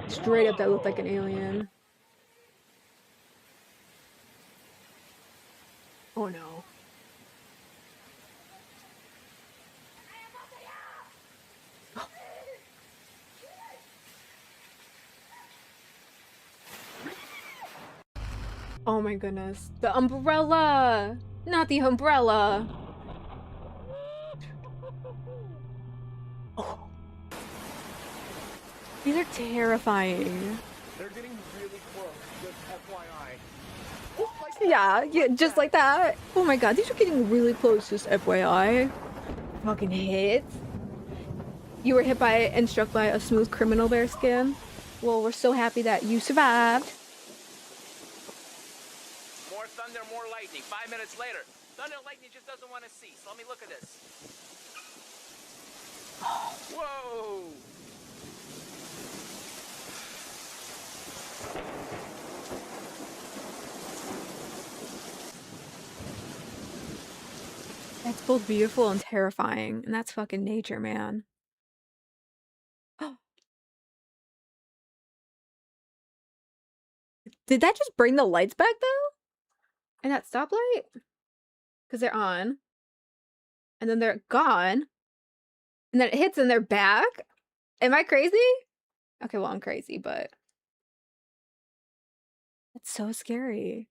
C: Straight up, that looked like an alien. Oh no. Oh my goodness. The umbrella! Not the umbrella! Oh. These are terrifying.
J: They're getting really close, just FYI.
C: Yeah, just like that. Oh my god, these are getting really close, just FYI. Fucking hits. You were hit by and struck by a smooth criminal, Bearskin. Well, we're so happy that you survived.
F: More thunder, more lightning. 5 minutes later. Thunder and lightning just doesn't want to cease. Let me look at this. Whoa!
C: That's both beautiful and terrifying, and that's fucking nature, man. Did that just bring the lights back, though? And that stoplight? Because they're on. And then they're gone. And then it hits and they're back? Am I crazy? Okay, well, I'm crazy, but... That's so scary.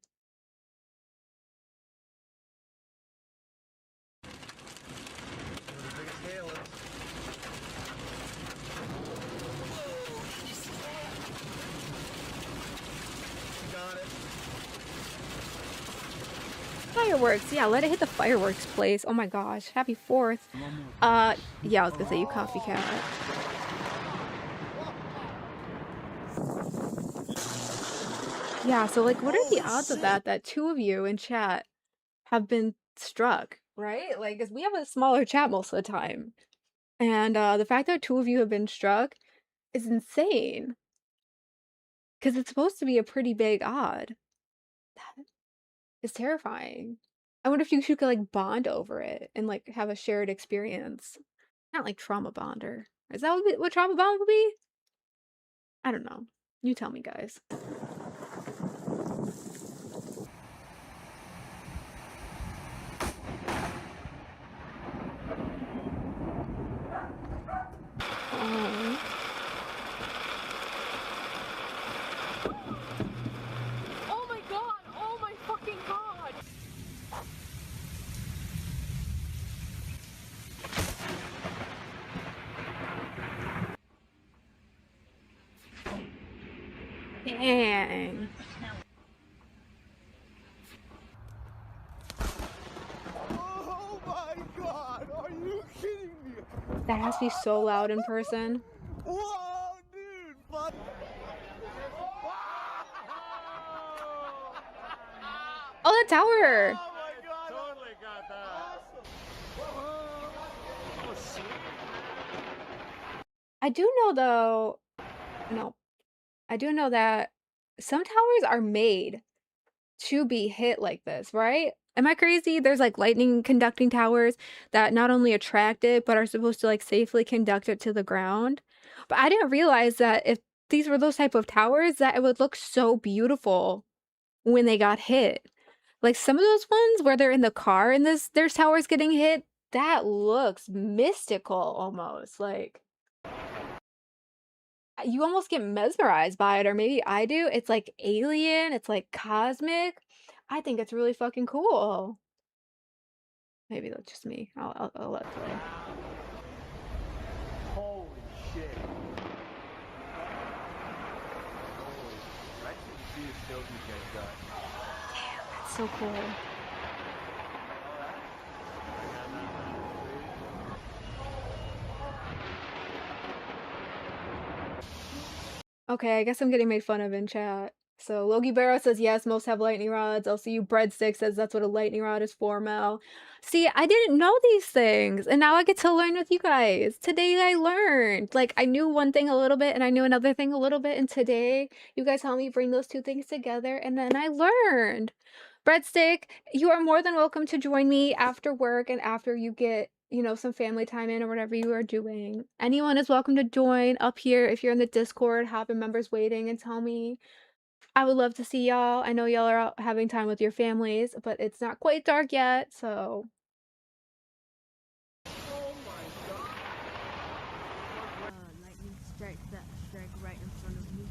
C: fireworks. Yeah, let it hit the fireworks place. Oh my gosh. Happy 4th. Yeah, I was gonna say you copycat. Yeah, so like what are the odds of that 2 of you in chat have been struck, right? Like, 'cause we have a smaller chat most of the time. And the fact that 2 of you have been struck is insane. 'Cause it's supposed to be a pretty big odd. That is terrifying. I wonder if you two could like bond over it and like have a shared experience. Not like trauma bonder. Is that what trauma bond would be? I don't know. You tell me, guys.
N: Oh my god! Oh my fucking god!
C: Dang.
L: Oh my god! Are you kidding me?
C: That has to be so loud in person.
L: Whoa, dude! Fuck.
C: Oh, the tower!
L: Totally got that.
C: I do know though. No. I do know that some towers are made to be hit like this, right? Am I crazy? There's like lightning conducting towers that not only attract it, but are supposed to like safely conduct it to the ground. But I didn't realize that if these were those type of towers, that it would look so beautiful when they got hit. Like some of those ones where they're in the car and there's towers getting hit, that looks mystical almost. Like you almost get mesmerized by it, or maybe I do. It's like alien, it's like cosmic. I think it's really fucking cool. Maybe that's just me. I'll let it play.
L: Holy shit.
C: That's so cool. Okay, I guess I'm getting made fun of in chat. So Logie Barrow says yes, most have lightning rods. LCU Breadstick says that's what a lightning rod is for, Mel. See, I didn't know these things, and now I get to learn with you guys. Today I learned. Like, I knew one thing a little bit, and I knew another thing a little bit, and today you guys helped me bring those 2 things together, and then I learned. Breadstick, you are more than welcome to join me after work and after you get, you know, some family time in or whatever you are doing. Anyone is welcome to join up here if you're in the Discord, hop in members waiting and tell me. I would love to see y'all. I know y'all are out having time with your families, but it's not quite dark yet, so.
N: Lightning strike that strike right in front of me.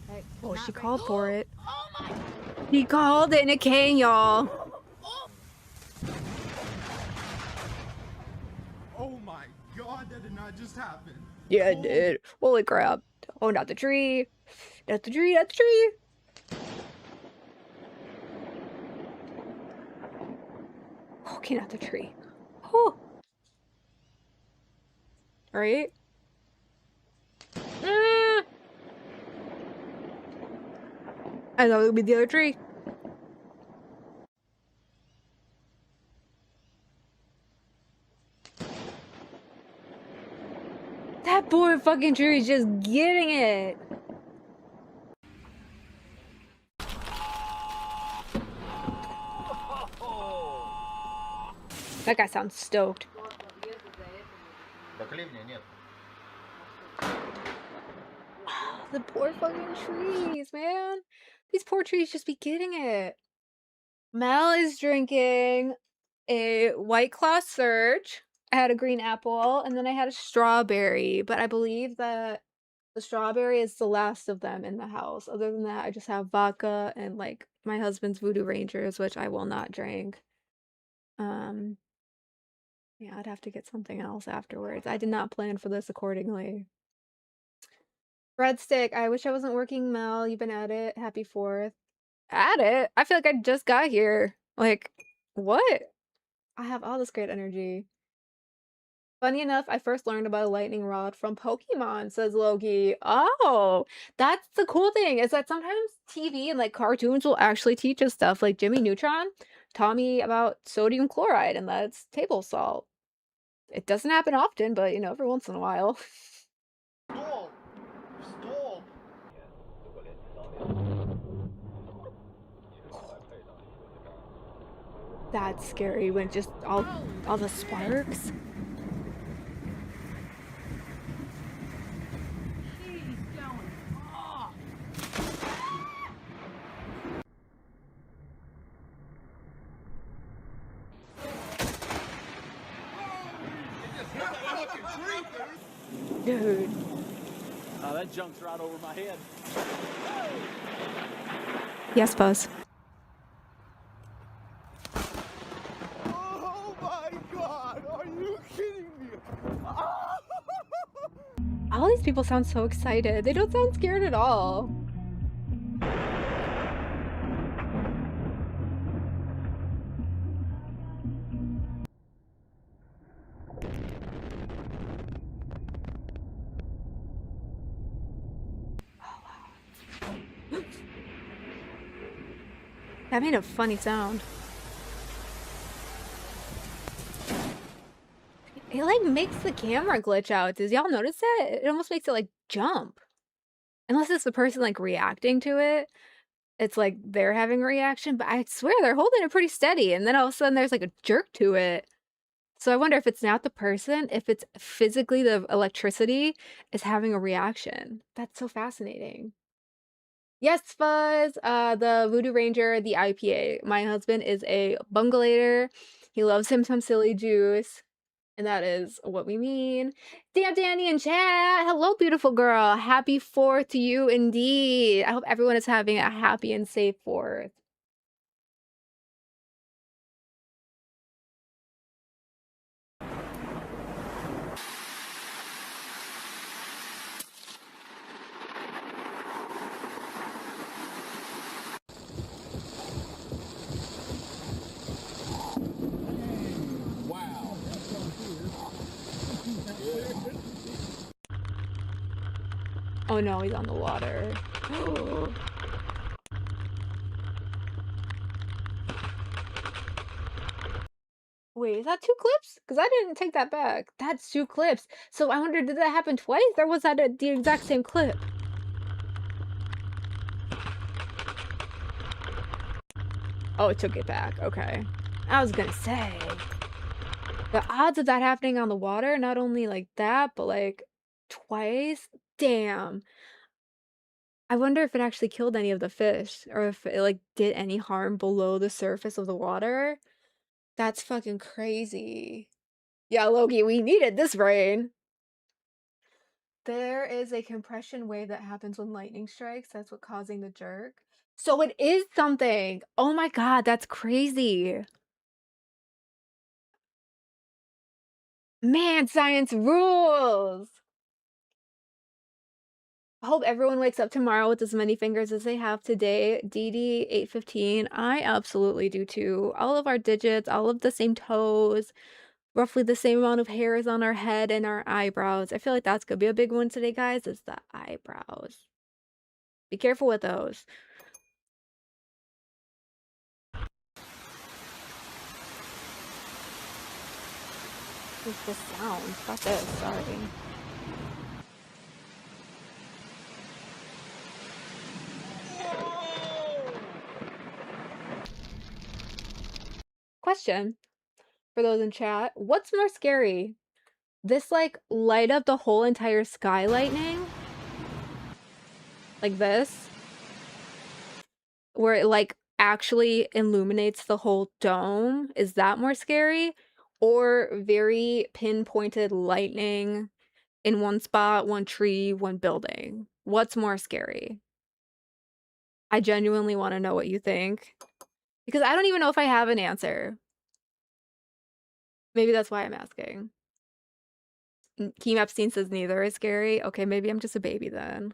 N: Hey,
C: Oh,
N: not
C: she
N: right-
C: called for it.
N: Oh my!
C: He called it and it came, y'all.
L: Oh my god, that did not just happen.
C: Yeah, it did. Holy crap. Oh, not the tree. Not the tree, not the tree. Okay, not the tree. Oh. Right? I thought it would be the other tree. That poor fucking tree is just getting it. That guy sounds stoked. The poor fucking trees, man. These poor trees just be getting it. Mel is drinking a White Claw Surge. I had a green apple, and then I had a strawberry, but I believe that the strawberry is the last of them in the house. Other than that, I just have vodka and, like, my husband's Voodoo Rangers, which I will not drink. Yeah, I'd have to get something else afterwards. I did not plan for this accordingly. Breadstick, I wish I wasn't working, Mel. You've been at it. Happy 4th. At it? I feel like I just got here. Like, What? I have all this great energy. Funny enough, I first learned about a lightning rod from Pokemon, says Loki. Oh, that's the cool thing is that sometimes TV and like cartoons will actually teach us stuff. Like Jimmy Neutron taught me about sodium chloride, and that's table salt. It doesn't happen often, but you know, every once in a while.
J: Stall! Stall!
C: That's scary when just all the sparks. Dude.
P: Oh, that junk's right over my head.
C: Yes, Buzz.
J: Oh my god! Are you kidding me?
C: All these people sound so excited. They don't sound scared at all. That made a funny sound. It like makes the camera glitch out. Does y'all notice that? It almost makes it like jump. Unless it's the person like reacting to it. It's like they're having a reaction, but I swear they're holding it pretty steady. And then all of a sudden there's like a jerk to it. So I wonder if it's not the person, if it's physically the electricity is having a reaction. That's so fascinating. Yes, Fuzz, the Voodoo Ranger, the IPA. My husband is a bungalator. He loves him some silly juice. And that is what we mean. Damn Danny in chat. Hello, beautiful girl. Happy 4th to you indeed. I hope everyone is having a happy and safe 4th.
J: Wow.
C: Oh no, he's on the water. Wait, is that 2 clips? Because I didn't take that back. That's 2 clips. So I wonder, did that happen twice? Or was that the exact same clip? Oh, it took it back. Okay. I was gonna say. The odds of that happening on the water, not only like that, but like twice? Damn. I wonder if it actually killed any of the fish or if it like did any harm below the surface of the water. That's fucking crazy. Yeah, Loki, we needed this rain. There is a compression wave that happens when lightning strikes. That's what causing the jerk. So it is something. Oh my god, that's crazy. Man, science rules. I hope everyone wakes up tomorrow with as many fingers as they have today. DD 815. I absolutely do too. All of our digits, all of the same toes, roughly the same amount of hairs on our head and our eyebrows. I feel like that's gonna be a big one today, guys, is the eyebrows. Be careful with those. What's the sound? Fuck this, sorry. Question for those in chat. What's more scary? This like light up the whole entire sky lightning? Like this? Where it like actually illuminates the whole dome? Is that more scary? Or very pinpointed lightning in one spot, one tree, one building? What's more scary? I genuinely want to know what you think. Because I don't even know if I have an answer. Maybe that's why I'm asking. Keem Epstein says neither is scary. Okay, maybe I'm just a baby then.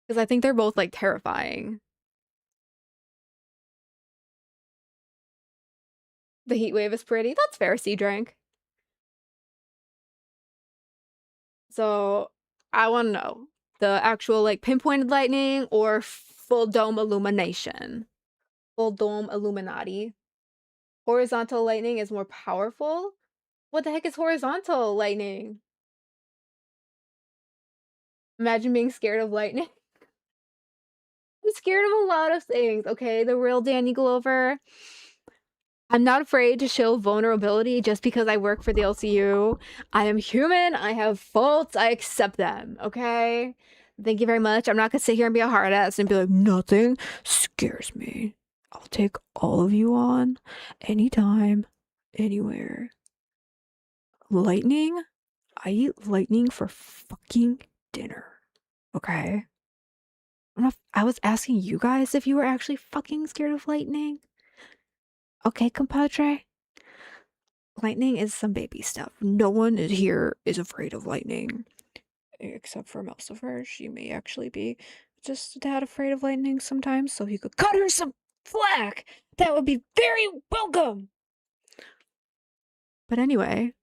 C: Because I think they're both like terrifying. The heat wave is pretty. That's fair, Sea Drink. So I want to know the actual like pinpointed lightning or full dome illumination. Full dome Illuminati. Horizontal lightning is more powerful. What the heck is horizontal lightning? Imagine being scared of lightning. I'm scared of a lot of things, okay? The real Danny Glover. I'm not afraid to show vulnerability just because I work for the LCU. I am human. I have faults. I accept them, okay? Thank you very much. I'm not gonna sit here and be a hard ass and be like, nothing scares me. I'll take all of you on anytime, anywhere. Lightning? I eat lightning for fucking dinner, okay? I was asking you guys if you were actually fucking scared of lightning. Okay, compadre? Lightning is some baby stuff. No one here is afraid of lightning. Except for Melsifer. She may actually be just a tad afraid of lightning sometimes, so he could cut her some flack. That would be very welcome. But anyway,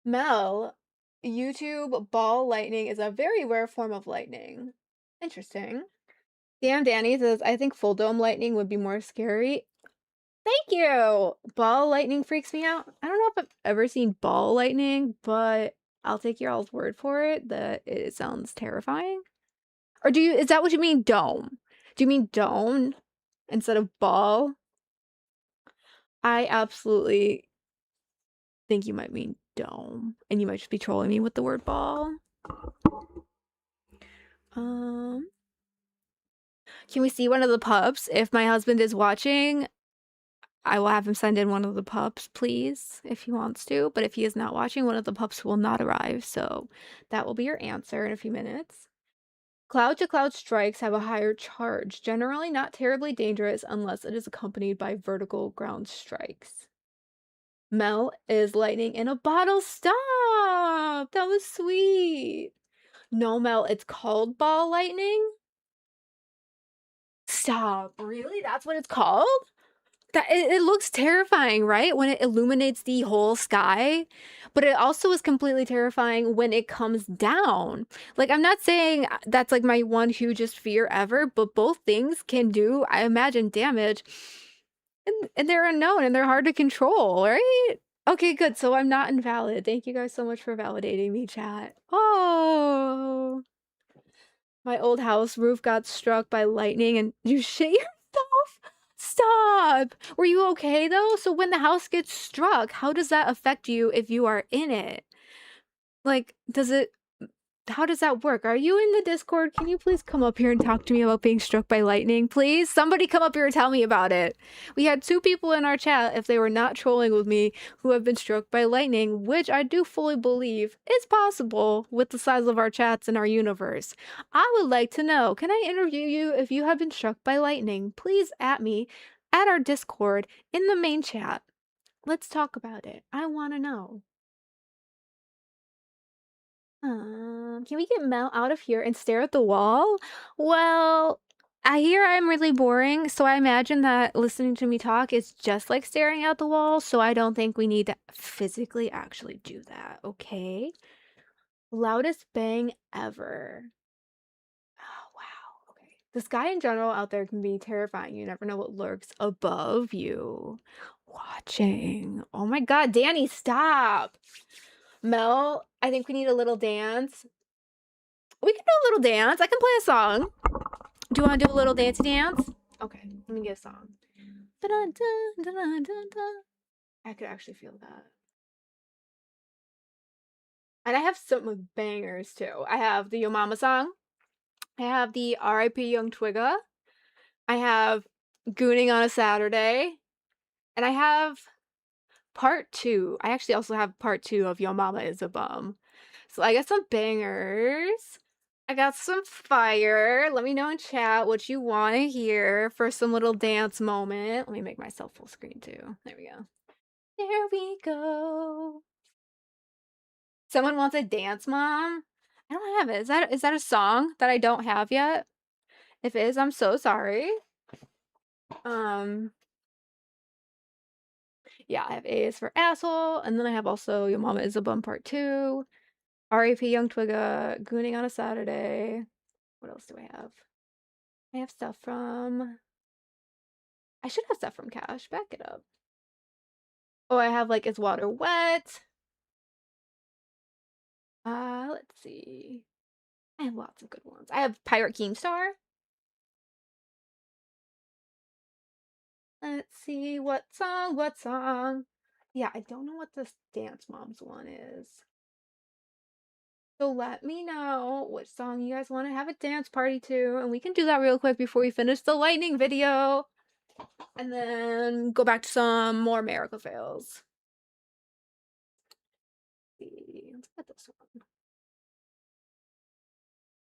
C: Mel, YouTube ball lightning is a very rare form of lightning. Interesting. Damn Danny says, I think full dome lightning would be more scary. Thank you! Ball lightning freaks me out. I don't know if I've ever seen ball lightning, but I'll take your all's word for it that it sounds terrifying. Or is that what you mean, dome? Do you mean dome instead of ball? I absolutely think you might mean dome, and you might just be trolling me with the word ball. Can we see one of the pups? If my husband is watching, I will have him send in one of the pups, please, if he wants to. But if he is not watching, one of the pups will not arrive. So that will be your answer in a few minutes. Cloud-to-cloud strikes have a higher charge, generally not terribly dangerous unless it is accompanied by vertical ground strikes. Mel is lightning in a bottle. Stop! That was sweet. No, Mel, it's called ball lightning? Stop. Really? That's what it's called? It looks terrifying, right? When it illuminates the whole sky, but it also is completely terrifying when it comes down. Like, I'm not saying that's like my one hugest fear ever, but both things can do, I imagine, damage. And they're unknown and they're hard to control, right? Okay, good. So I'm not invalid. Thank you guys so much for validating me, chat. Oh. My old house roof got struck by lightning and you shit yourself. Stop! Were you okay though? So when the house gets struck, how does that affect you if you are in it? Like, how does that work? Are you in the Discord? Can you please come up here and talk to me about being struck by lightning, please? Somebody come up here and tell me about it. We had 2 people in our chat, if they were not trolling with me, who have been struck by lightning, which I do fully believe is possible with the size of our chats in our universe. I would like to know, can I interview you if you have been struck by lightning? Please at me at our Discord in the main chat. Let's talk about it. I want to know. Can we get Mel out of here and stare at the wall? Well, I hear I'm really boring, so I imagine that listening to me talk is just like staring at the wall, so I don't think we need to physically actually do that, okay? Loudest bang ever. Oh, wow. Okay. The sky in general out there can be terrifying. You never know what lurks above you. Watching. Oh my god, Danny, stop! Mel, I think we need a little dance. We can do a little dance. I can play a song. Do you want to do a little dancey dance? Okay, let me get a song. I could actually feel that. And I have some bangers too. I have the Yo Mama song. I have the R.I.P. Young Twigga. I have Gooning on a Saturday. And I have part 2. I actually also have part 2 of Yo Mama is a Bum. So I got some bangers. I got some fire. Let me know in chat what you want to hear for some little dance moment. Let me make myself full screen too. There we go. There we go. Someone wants a dance, mom? I don't have it. Is that a song that I don't have yet? If it is, I'm so sorry. Yeah, I have A is for asshole, and then I have also Your Mama Is a Bum Part 2, R.A.P. Young Twigga, Gooning on a Saturday. What else do I have? I have stuff from... I should have stuff from Cash. Back it up. Oh, I have like Is Water Wet? Let's see. I have lots of good ones. I have Pirate Keemstar. Let's see, what song? Yeah, I don't know what this Dance Moms one is. So let me know which song you guys want to have a dance party to, and we can do that real quick before we finish the lightning video. And then go back to some more America fails. Let's get this one.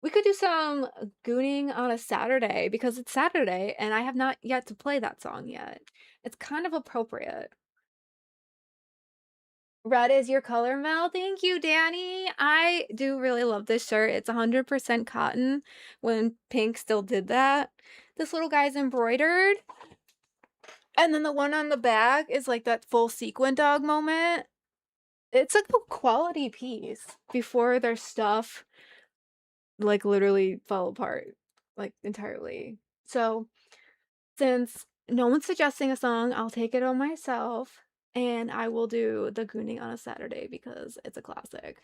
C: We could do some gooning on a Saturday because it's Saturday and I have not yet to play that song yet. It's kind of appropriate. Red is your color, Mel. Thank you, Danny. I do really love this shirt. It's 100% cotton when Pink still did that. This little guy's embroidered. And then the one on the back is like that full sequin dog moment. It's like a quality piece before their stuff like literally fell apart like entirely. So since no one's suggesting a song, I'll take it on myself and I will do the Gooning on a Saturday because it's a classic.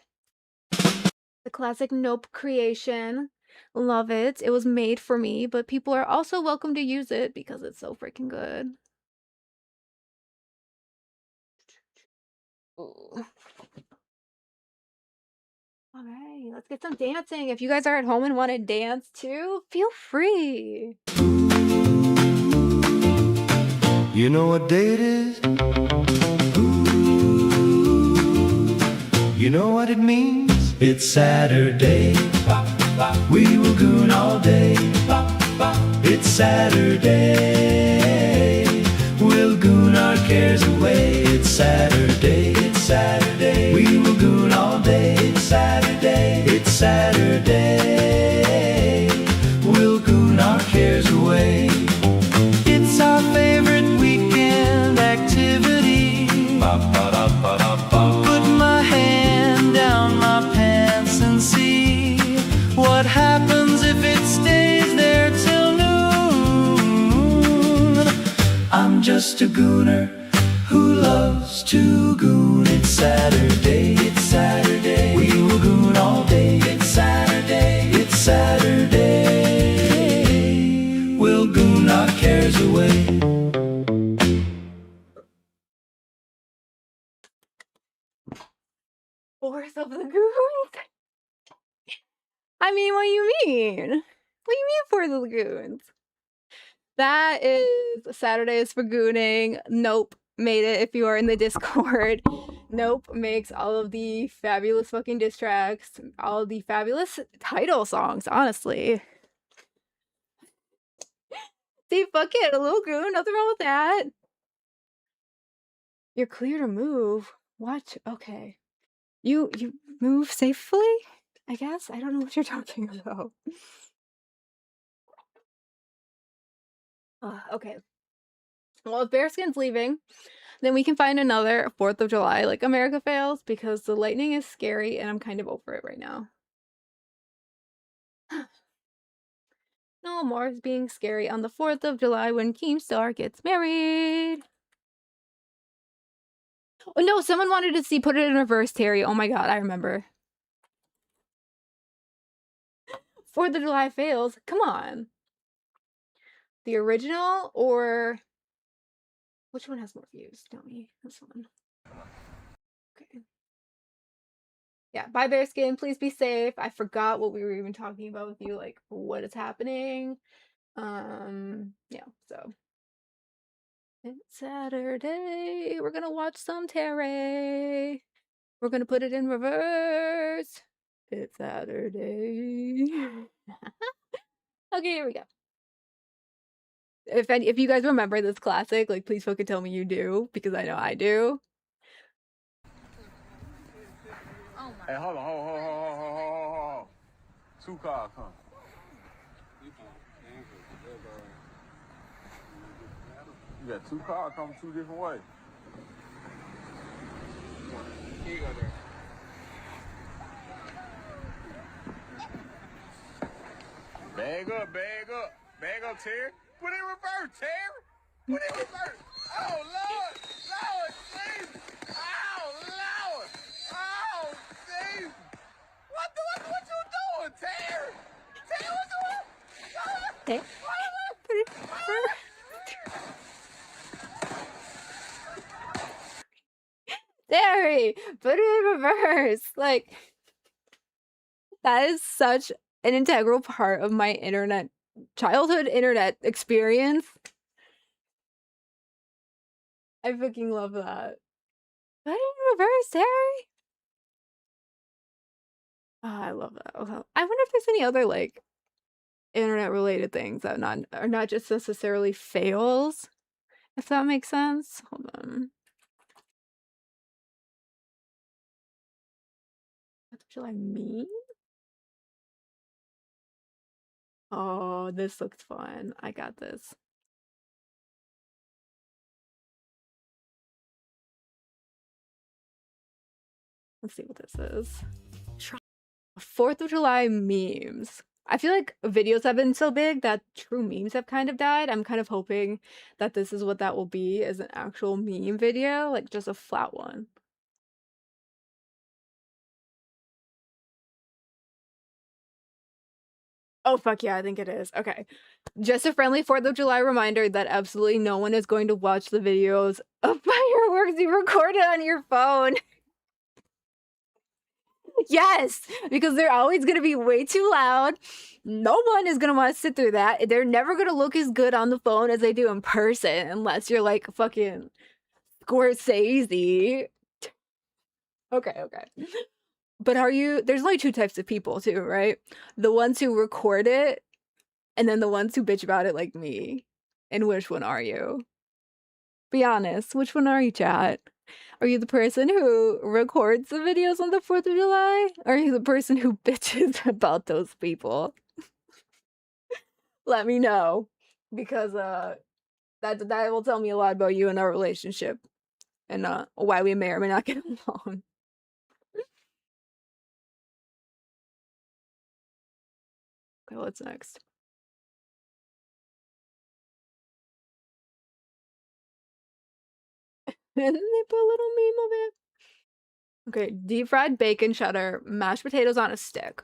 C: The classic Nope creation. Love it. It was made for me, but people are also welcome to use it because it's so freaking good. Ooh. All right, let's get some dancing. If you guys are at home and want to dance too, feel free.
J: You know what day it is? You know what it means? It's Saturday. We will goon all day. It's Saturday. We'll goon our cares away. It's Saturday. It's Saturday. We will goon all day. It's Saturday. It's Saturday. We'll goon our cares away. It's our favorite weekend activity. Put my hand down my pants and see what happens if it stays there till noon. I'm just a gooner who loves to goon. It's Saturday, it's Saturday. We will goon all day. It's Saturday, it's Saturday. We'll goon our cares away.
C: Fourth of the goons? I mean, what do you mean? What do you mean Fourth of the goons? That is Saturdays for gooning. Nope made it if you are in the Discord. Nope makes all of the fabulous fucking diss tracks, all of the fabulous title songs, honestly. See, fuck it, a little goon, nothing wrong with that. You're clear to move. What? Okay. You move safely? I guess? I don't know what you're talking about. Okay. Well, if Bearskin's leaving, then we can find another 4th of July, like America fails, because the lightning is scary and I'm kind of over it right now. No more being scary on the 4th of July when Keemstar gets married. Oh no, someone wanted to see Put It in Reverse, Terry. Oh my god, I remember. 4th of July fails. Come on. The original or... Which one has more views? Tell me. This one. Okay. Yeah, bye Bearskin. Please be safe. I forgot what we were even talking about with you, like what is happening. Yeah, so it's Saturday. We're gonna watch some Terry. We're gonna put it in reverse. It's Saturday. Okay, here we go. If you guys remember this classic, like please fucking tell me you do, because I know I do.
L: Hey, hold on. 2 cars, huh? You got 2 cars coming 2 different ways.
I: one. Here you go, there. Bag up, bag up. Bag up, Terry. Put it in reverse, Terry. Put it in reverse. Oh, Lord. Lord, Jesus. Oh, Lord. Oh, Jesus. What you doing, Terry? Terry, what you doing?
C: Terry, put it in reverse. Like, that is such an integral part of my childhood internet experience. I freaking love that. Put it in reverse, Terry. Oh, I love that. I wonder if there's any other like internet related things that are not just necessarily fails, if that makes sense. Hold on. What shall I mean? Oh, this looks fun. I got this. Let's see what this is. 4th of July memes. I feel like videos have been so big that true memes have kind of died. I'm kind of hoping that this is what that will be, as an actual meme video, like just a flat one. Oh, fuck yeah, I think it is. Okay. Just a friendly 4th of July reminder that absolutely no one is going to watch the videos of fireworks you recorded on your phone. Yes, because they're always going to be way too loud. No one is going to want to sit through that. They're never going to look as good on the phone as they do in person, unless you're like fucking Scorsese. Okay. But there's only 2 types of people too, right? The ones who record it, and then the ones who bitch about it like me. And which one are you? Be honest, which one are you, chat? Are you the person who records the videos on the 4th of July? Or are you the person who bitches about those people? Let me know. Because that will tell me a lot about you and our relationship. And why we may or may not get along. Okay, what's next? And then they put a little meme of it. Okay, deep fried bacon cheddar, mashed potatoes on a stick.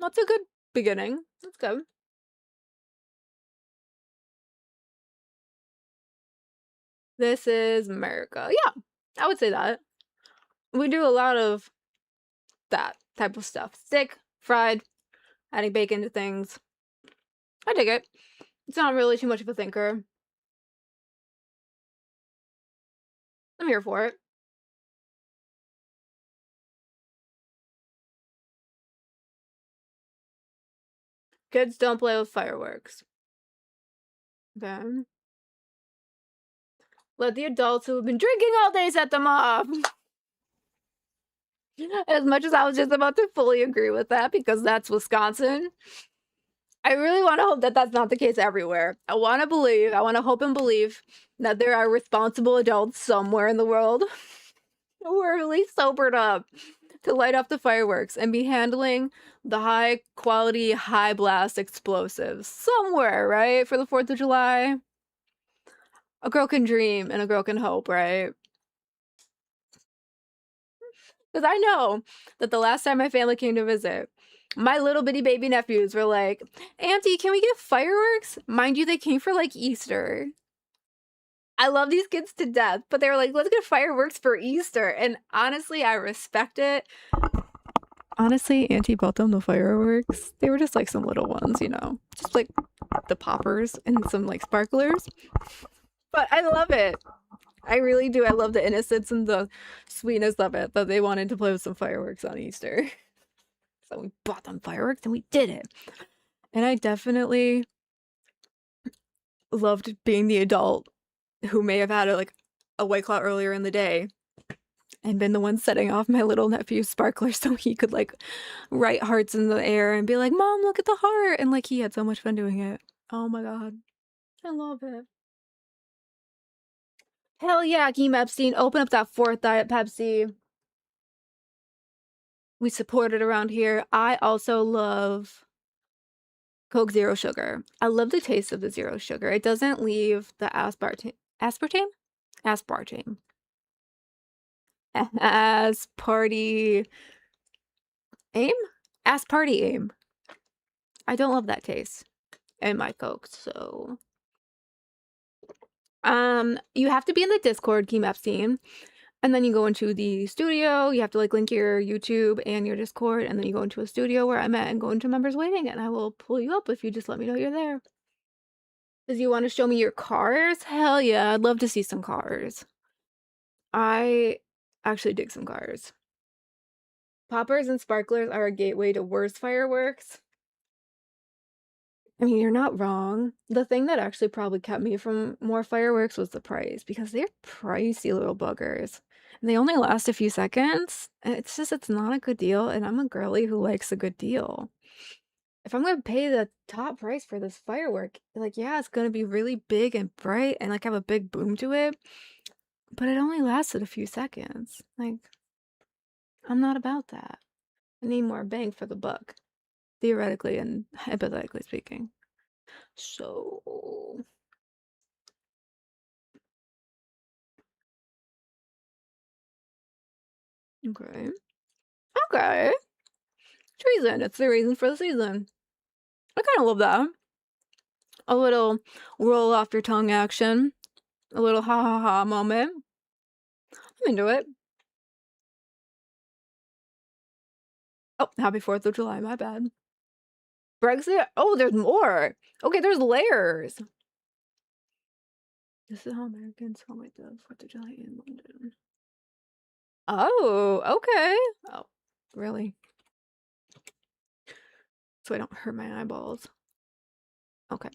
C: That's a good beginning. That's good. This is America. Yeah, I would say that. We do a lot of that type of stuff. Stick, fried, adding bacon to things. I dig it. It's not really too much of a thinker. I'm here for it. Kids don't play with fireworks. Okay. Let the adults who have been drinking all day set them off. As much as I was just about to fully agree with that, because that's Wisconsin, I really want to hope that that's not the case everywhere. I want to hope and believe that there are responsible adults somewhere in the world who are at least sobered up to light up the fireworks and be handling the high quality, high blast explosives somewhere, right? For the 4th of July. A girl can dream and a girl can hope, right? Because I know that the last time my family came to visit, my little bitty baby nephews were like, Auntie, can we get fireworks? Mind you, they came for like Easter. I love these kids to death, but they were like, let's get fireworks for Easter. And honestly, I respect it. Honestly, Auntie bought them the fireworks. They were just like some little ones, you know, just like the poppers and some like sparklers. But I love it. I really do. I love the innocence and the sweetness of it, that they wanted to play with some fireworks on Easter. So we bought them fireworks and we did it. And I definitely loved being the adult who may have had a White Claw earlier in the day and been the one setting off my little nephew's sparkler so he could like write hearts in the air and be like, Mom, look at the heart. And like he had so much fun doing it. Oh my God. I love it. Hell yeah, Keem Epstein, open up that 4th Diet Pepsi. We support it around here. I also love Coke Zero Sugar. I love the taste of the zero sugar. It doesn't leave the aspartame. Aspartame? Aspartame. Asparty aim? Asparty aim. I don't love that taste in my Coke, so you have to be in the Discord, Keem Epstein, and then you go into the studio. You have to like link your YouTube and your Discord, and then you go into a studio where I'm at and go into members waiting, and I will pull you up if you just let me know you're there. Does you want to show me your cars? Hell yeah, I'd love to see some cars. I actually dig some cars. Poppers and sparklers are a gateway to worse fireworks. I mean, you're not wrong. The thing that actually probably kept me from more fireworks was the price, because they're pricey little buggers. And they only last a few seconds. It's just, it's not a good deal, and I'm a girly who likes a good deal. If I'm gonna pay the top price for this firework, like, yeah, it's gonna be really big and bright and like have a big boom to it, but it only lasted a few seconds. Like, I'm not about that. I need more bang for the buck, theoretically and hypothetically speaking. So okay. Okay. Treason. It's the reason for the season. I kind of love that. A little roll off your tongue action. A little ha ha ha moment. I'm into it. Oh, happy 4th of July, my bad. Brexit? Oh, there's more. Okay, there's layers. This is how Americans celebrate the 4th of July in London. Oh, okay. Oh, really? So I don't hurt my eyeballs. Okay.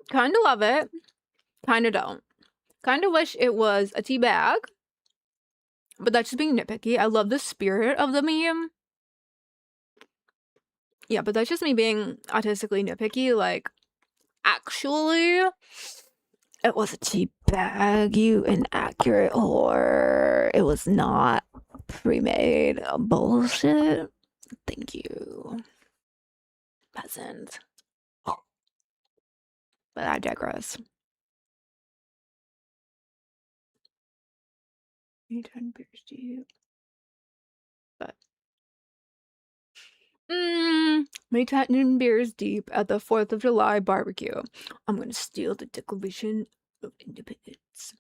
C: Kinda love it. Kinda don't. Kinda wish it was a tea bag. But that's just being nitpicky. I love the spirit of the meme. Yeah, but that's just me being autistically nitpicky. Like, actually, it was a tea bag, you inaccurate whore. It was not pre-made bullshit. Thank you, peasant. But I digress. 10 beers deep. But May 10 beers deep at the 4th of July barbecue. I'm gonna steal the Declaration of Independence.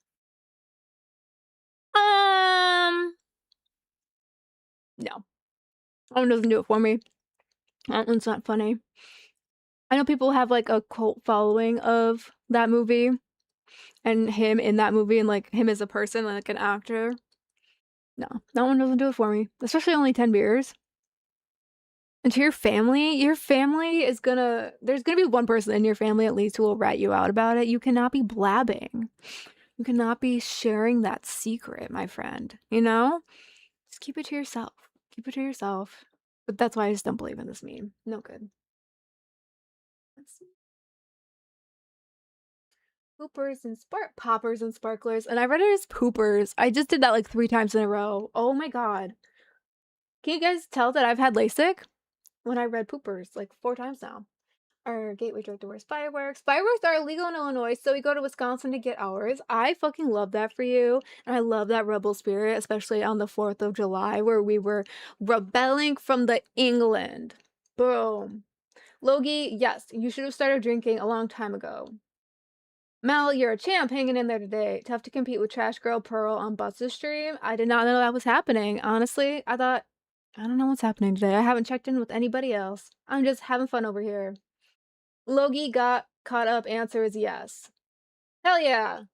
C: No. That one doesn't do it for me. That one's not funny. I know people have like a cult following of that movie and him in that movie and like him as a person, like an actor. No, that one doesn't do it for me. Especially only 10 beers. And to your family is gonna, there's gonna be one person in your family at least who will rat you out about it. You cannot be blabbing. You cannot be sharing that secret, my friend. You know? Just keep it to yourself. Keep it to yourself. But that's why I just don't believe in this meme. No good. Let's see. Poopers and poppers and sparklers. And I read it as poopers. I just did that like 3 times in a row. Oh my god. Can you guys tell that I've had LASIK? When I read poopers like 4 times now. Our gateway drug to worst fireworks. Fireworks are illegal in Illinois, so we go to Wisconsin to get ours. I fucking love that for you. And I love that rebel spirit, especially on the 4th of July, where we were rebelling from the England. Boom. Logie, yes, you should have started drinking a long time ago. Mel, you're a champ hanging in there today. Tough to compete with Trash Girl Pearl on Buzz's stream. I did not know that was happening. Honestly, I don't know what's happening today. I haven't checked in with anybody else. I'm just having fun over here. Logie got caught up. Answer is yes. Hell yeah.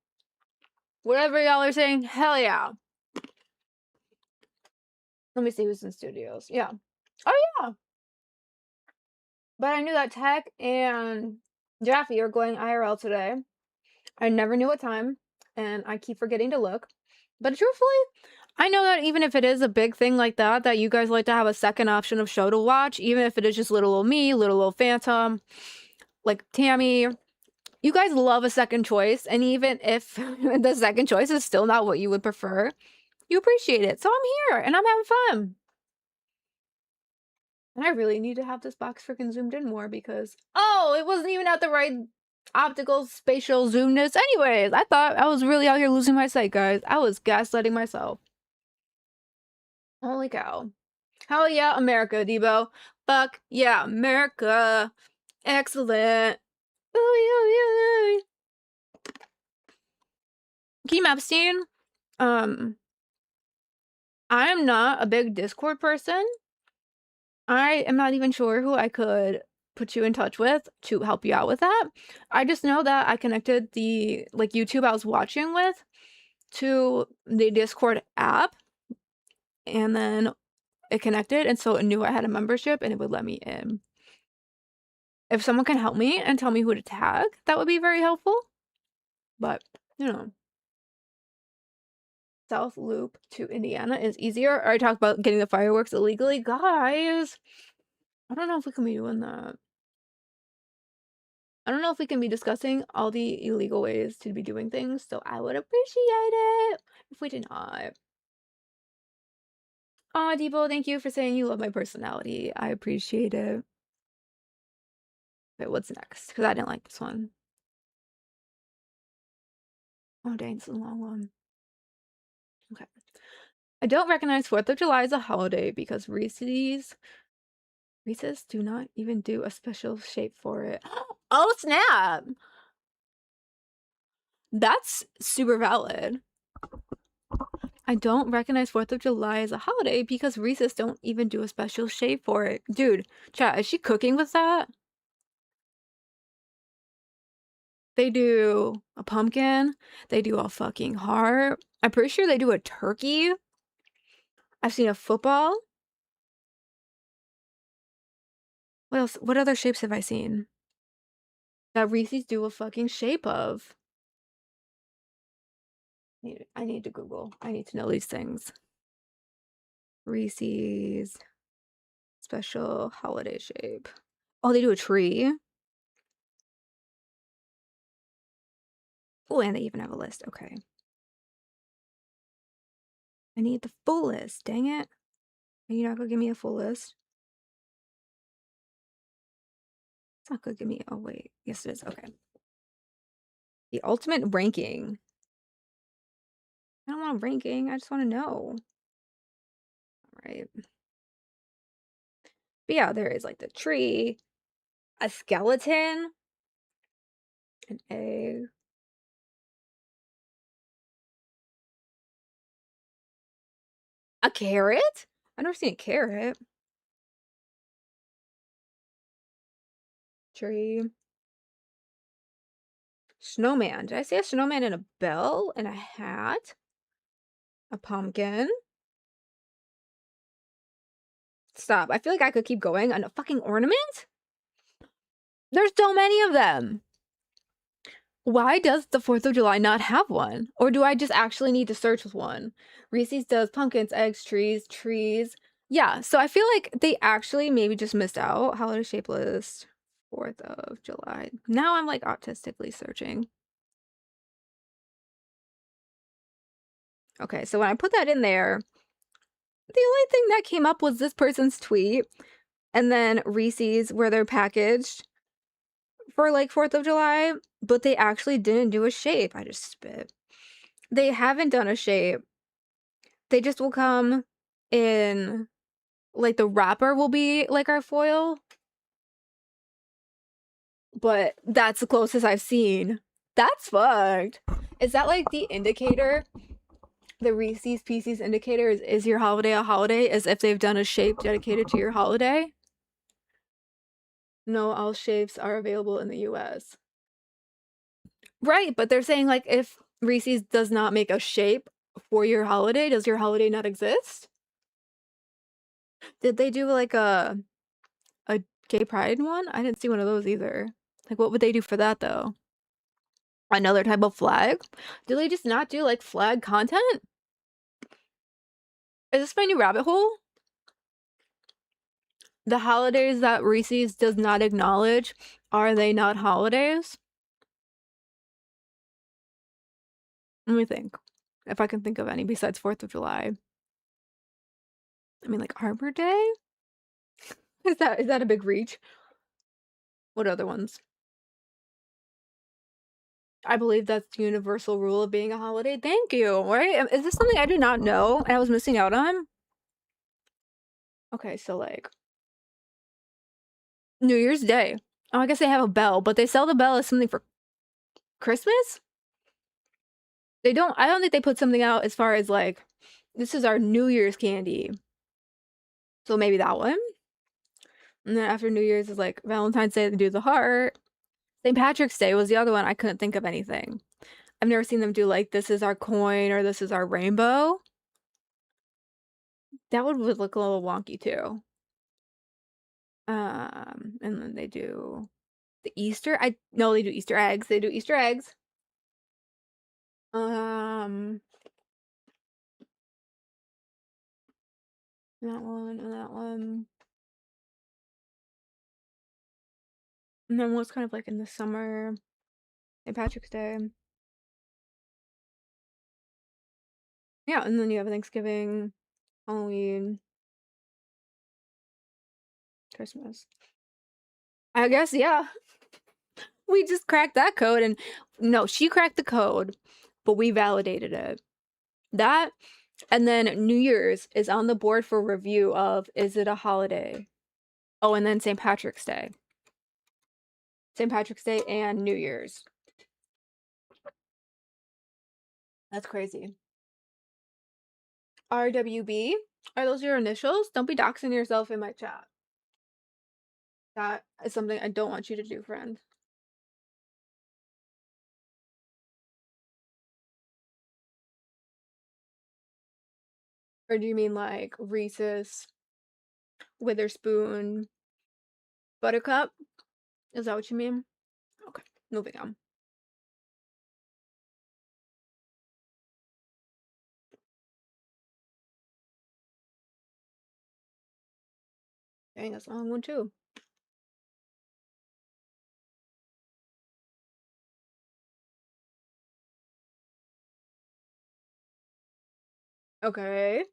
C: Whatever y'all are saying, hell yeah. Let me see who's in studios. Yeah. Oh yeah. But I knew that Tech and Jaffe are going IRL today. I never knew what time, and I keep forgetting to look. But truthfully, I know that even if it is a big thing like that, that you guys like to have a second option of show to watch, even if it is just little old me, little old Phantom, like Tammy, You guys love a second choice, and even if the second choice is still not what you would prefer, you appreciate it. So I'm here, and I'm having fun. And I really need to have this box freaking zoomed in more because, oh, it wasn't even at the right optical spatial zoomness. Anyways, I thought I was really out here losing my sight, guys. I was gaslighting myself. Holy cow. Hell yeah, America, Debo. Fuck yeah, America. Excellent. Ooh, ooh, ooh. Keem Epstein, I am not a big Discord person. I am not even sure who I could put you in touch with to help you out with that. I just know that I connected the like YouTube I was watching with to the Discord app, and then it connected, and so it knew I had a membership and it would let me in. If someone can help me and tell me who to tag, that would be very helpful. But, you know, South Loop to Indiana is easier. I talked about getting the fireworks illegally. Guys, I don't know if we can be doing that. I don't know if we can be discussing all the illegal ways to be doing things, so I would appreciate it if we did not. Aw, Debo, thank you for saying you love my personality. I appreciate it. Wait, what's next? Because I didn't like this one. Oh, dang, it's a long one. Okay. I don't recognize 4th of July as a holiday because Reese's do not even do a special shape for it. Oh, snap! That's super valid. I don't recognize 4th of July as a holiday because Reese's don't even do a special shape for it. Dude, chat, is she cooking with that? They do a pumpkin. They do a fucking heart. I'm pretty sure they do a turkey. I've seen a football. What else? What other shapes have I seen that Reese's do a fucking shape of? I need to Google. I need to know these things. Reese's special holiday shape. Oh, they do a tree. Oh, and they even have a list. Okay. I need the full list. Dang it. Are you not gonna give me a full list? It's not gonna give me. Oh, wait. Yes, it is. Okay. The ultimate ranking. I don't want a ranking. I just want to know. All right. But yeah, there is like the tree, a skeleton, an egg. A carrot? I've never seen a carrot. Tree. Snowman. Did I say a snowman and a bell and a hat? A pumpkin. Stop. I feel like I could keep going. On a fucking ornament? There's so many of them. Why does the 4th of July not have one? Or do I just actually need to search with one? Reese's does pumpkins, eggs, trees. Yeah, so I feel like they actually maybe just missed out. Holiday shape list, 4th of July. Now I'm like autistically searching. Okay, so when I put that in there, the only thing that came up was this person's tweet, and then Reese's where they're packaged for like 4th of July, but they actually didn't do a shape. I just spit. They haven't done a shape. They just will come in, like the wrapper will be like our foil, but that's the closest I've seen. That's fucked. Is that like the indicator? The Reese's Pieces indicator is your holiday a holiday? As if they've done a shape dedicated to your holiday? No, all shapes are available in the US. Right, but they're saying like if Reese's does not make a shape for your holiday, does your holiday not exist? Did they do like a gay pride one? I didn't see one of those either. Like what would they do for that though? Another type of flag? Do they just not do like flag content? Is this my new rabbit hole? The holidays that Reese's does not acknowledge, are they not holidays? Let me think. If I can think of any besides 4th of July. I mean, like Arbor Day? Is that a big reach? What other ones? I believe that's the universal rule of being a holiday. Thank you. Right? Is this something I did not know and I was missing out on? Okay, so like New Year's Day. Oh, I guess they have a bell, but they sell the bell as something for Christmas? I don't think they put something out as far as like, this is our New Year's candy. So maybe that one. And then after New Year's is like Valentine's Day, they do the heart. St. Patrick's Day was the other one. I couldn't think of anything. I've never seen them do like, this is our coin or this is our rainbow. That would look a little wonky too. And then they do the Easter. No, they do Easter eggs. They do Easter eggs. That one and that one. And then what's kind of like in the summer, St. Patrick's Day. Yeah, and then you have Thanksgiving, Halloween, Christmas. I guess, yeah. We just cracked that code, and no, she cracked the code, but we validated it. That, and then New Year's is on the board for review of, is it a holiday? Oh, and then St. Patrick's Day. St. Patrick's Day and New Year's. That's crazy. RWB? Are those your initials? Don't be doxing yourself in my chat. That is something I don't want you to do, friend. Or do you mean like Reese's, Witherspoon, Buttercup? Is that what you mean? Okay, moving on. Dang, that's a long one too. Okay.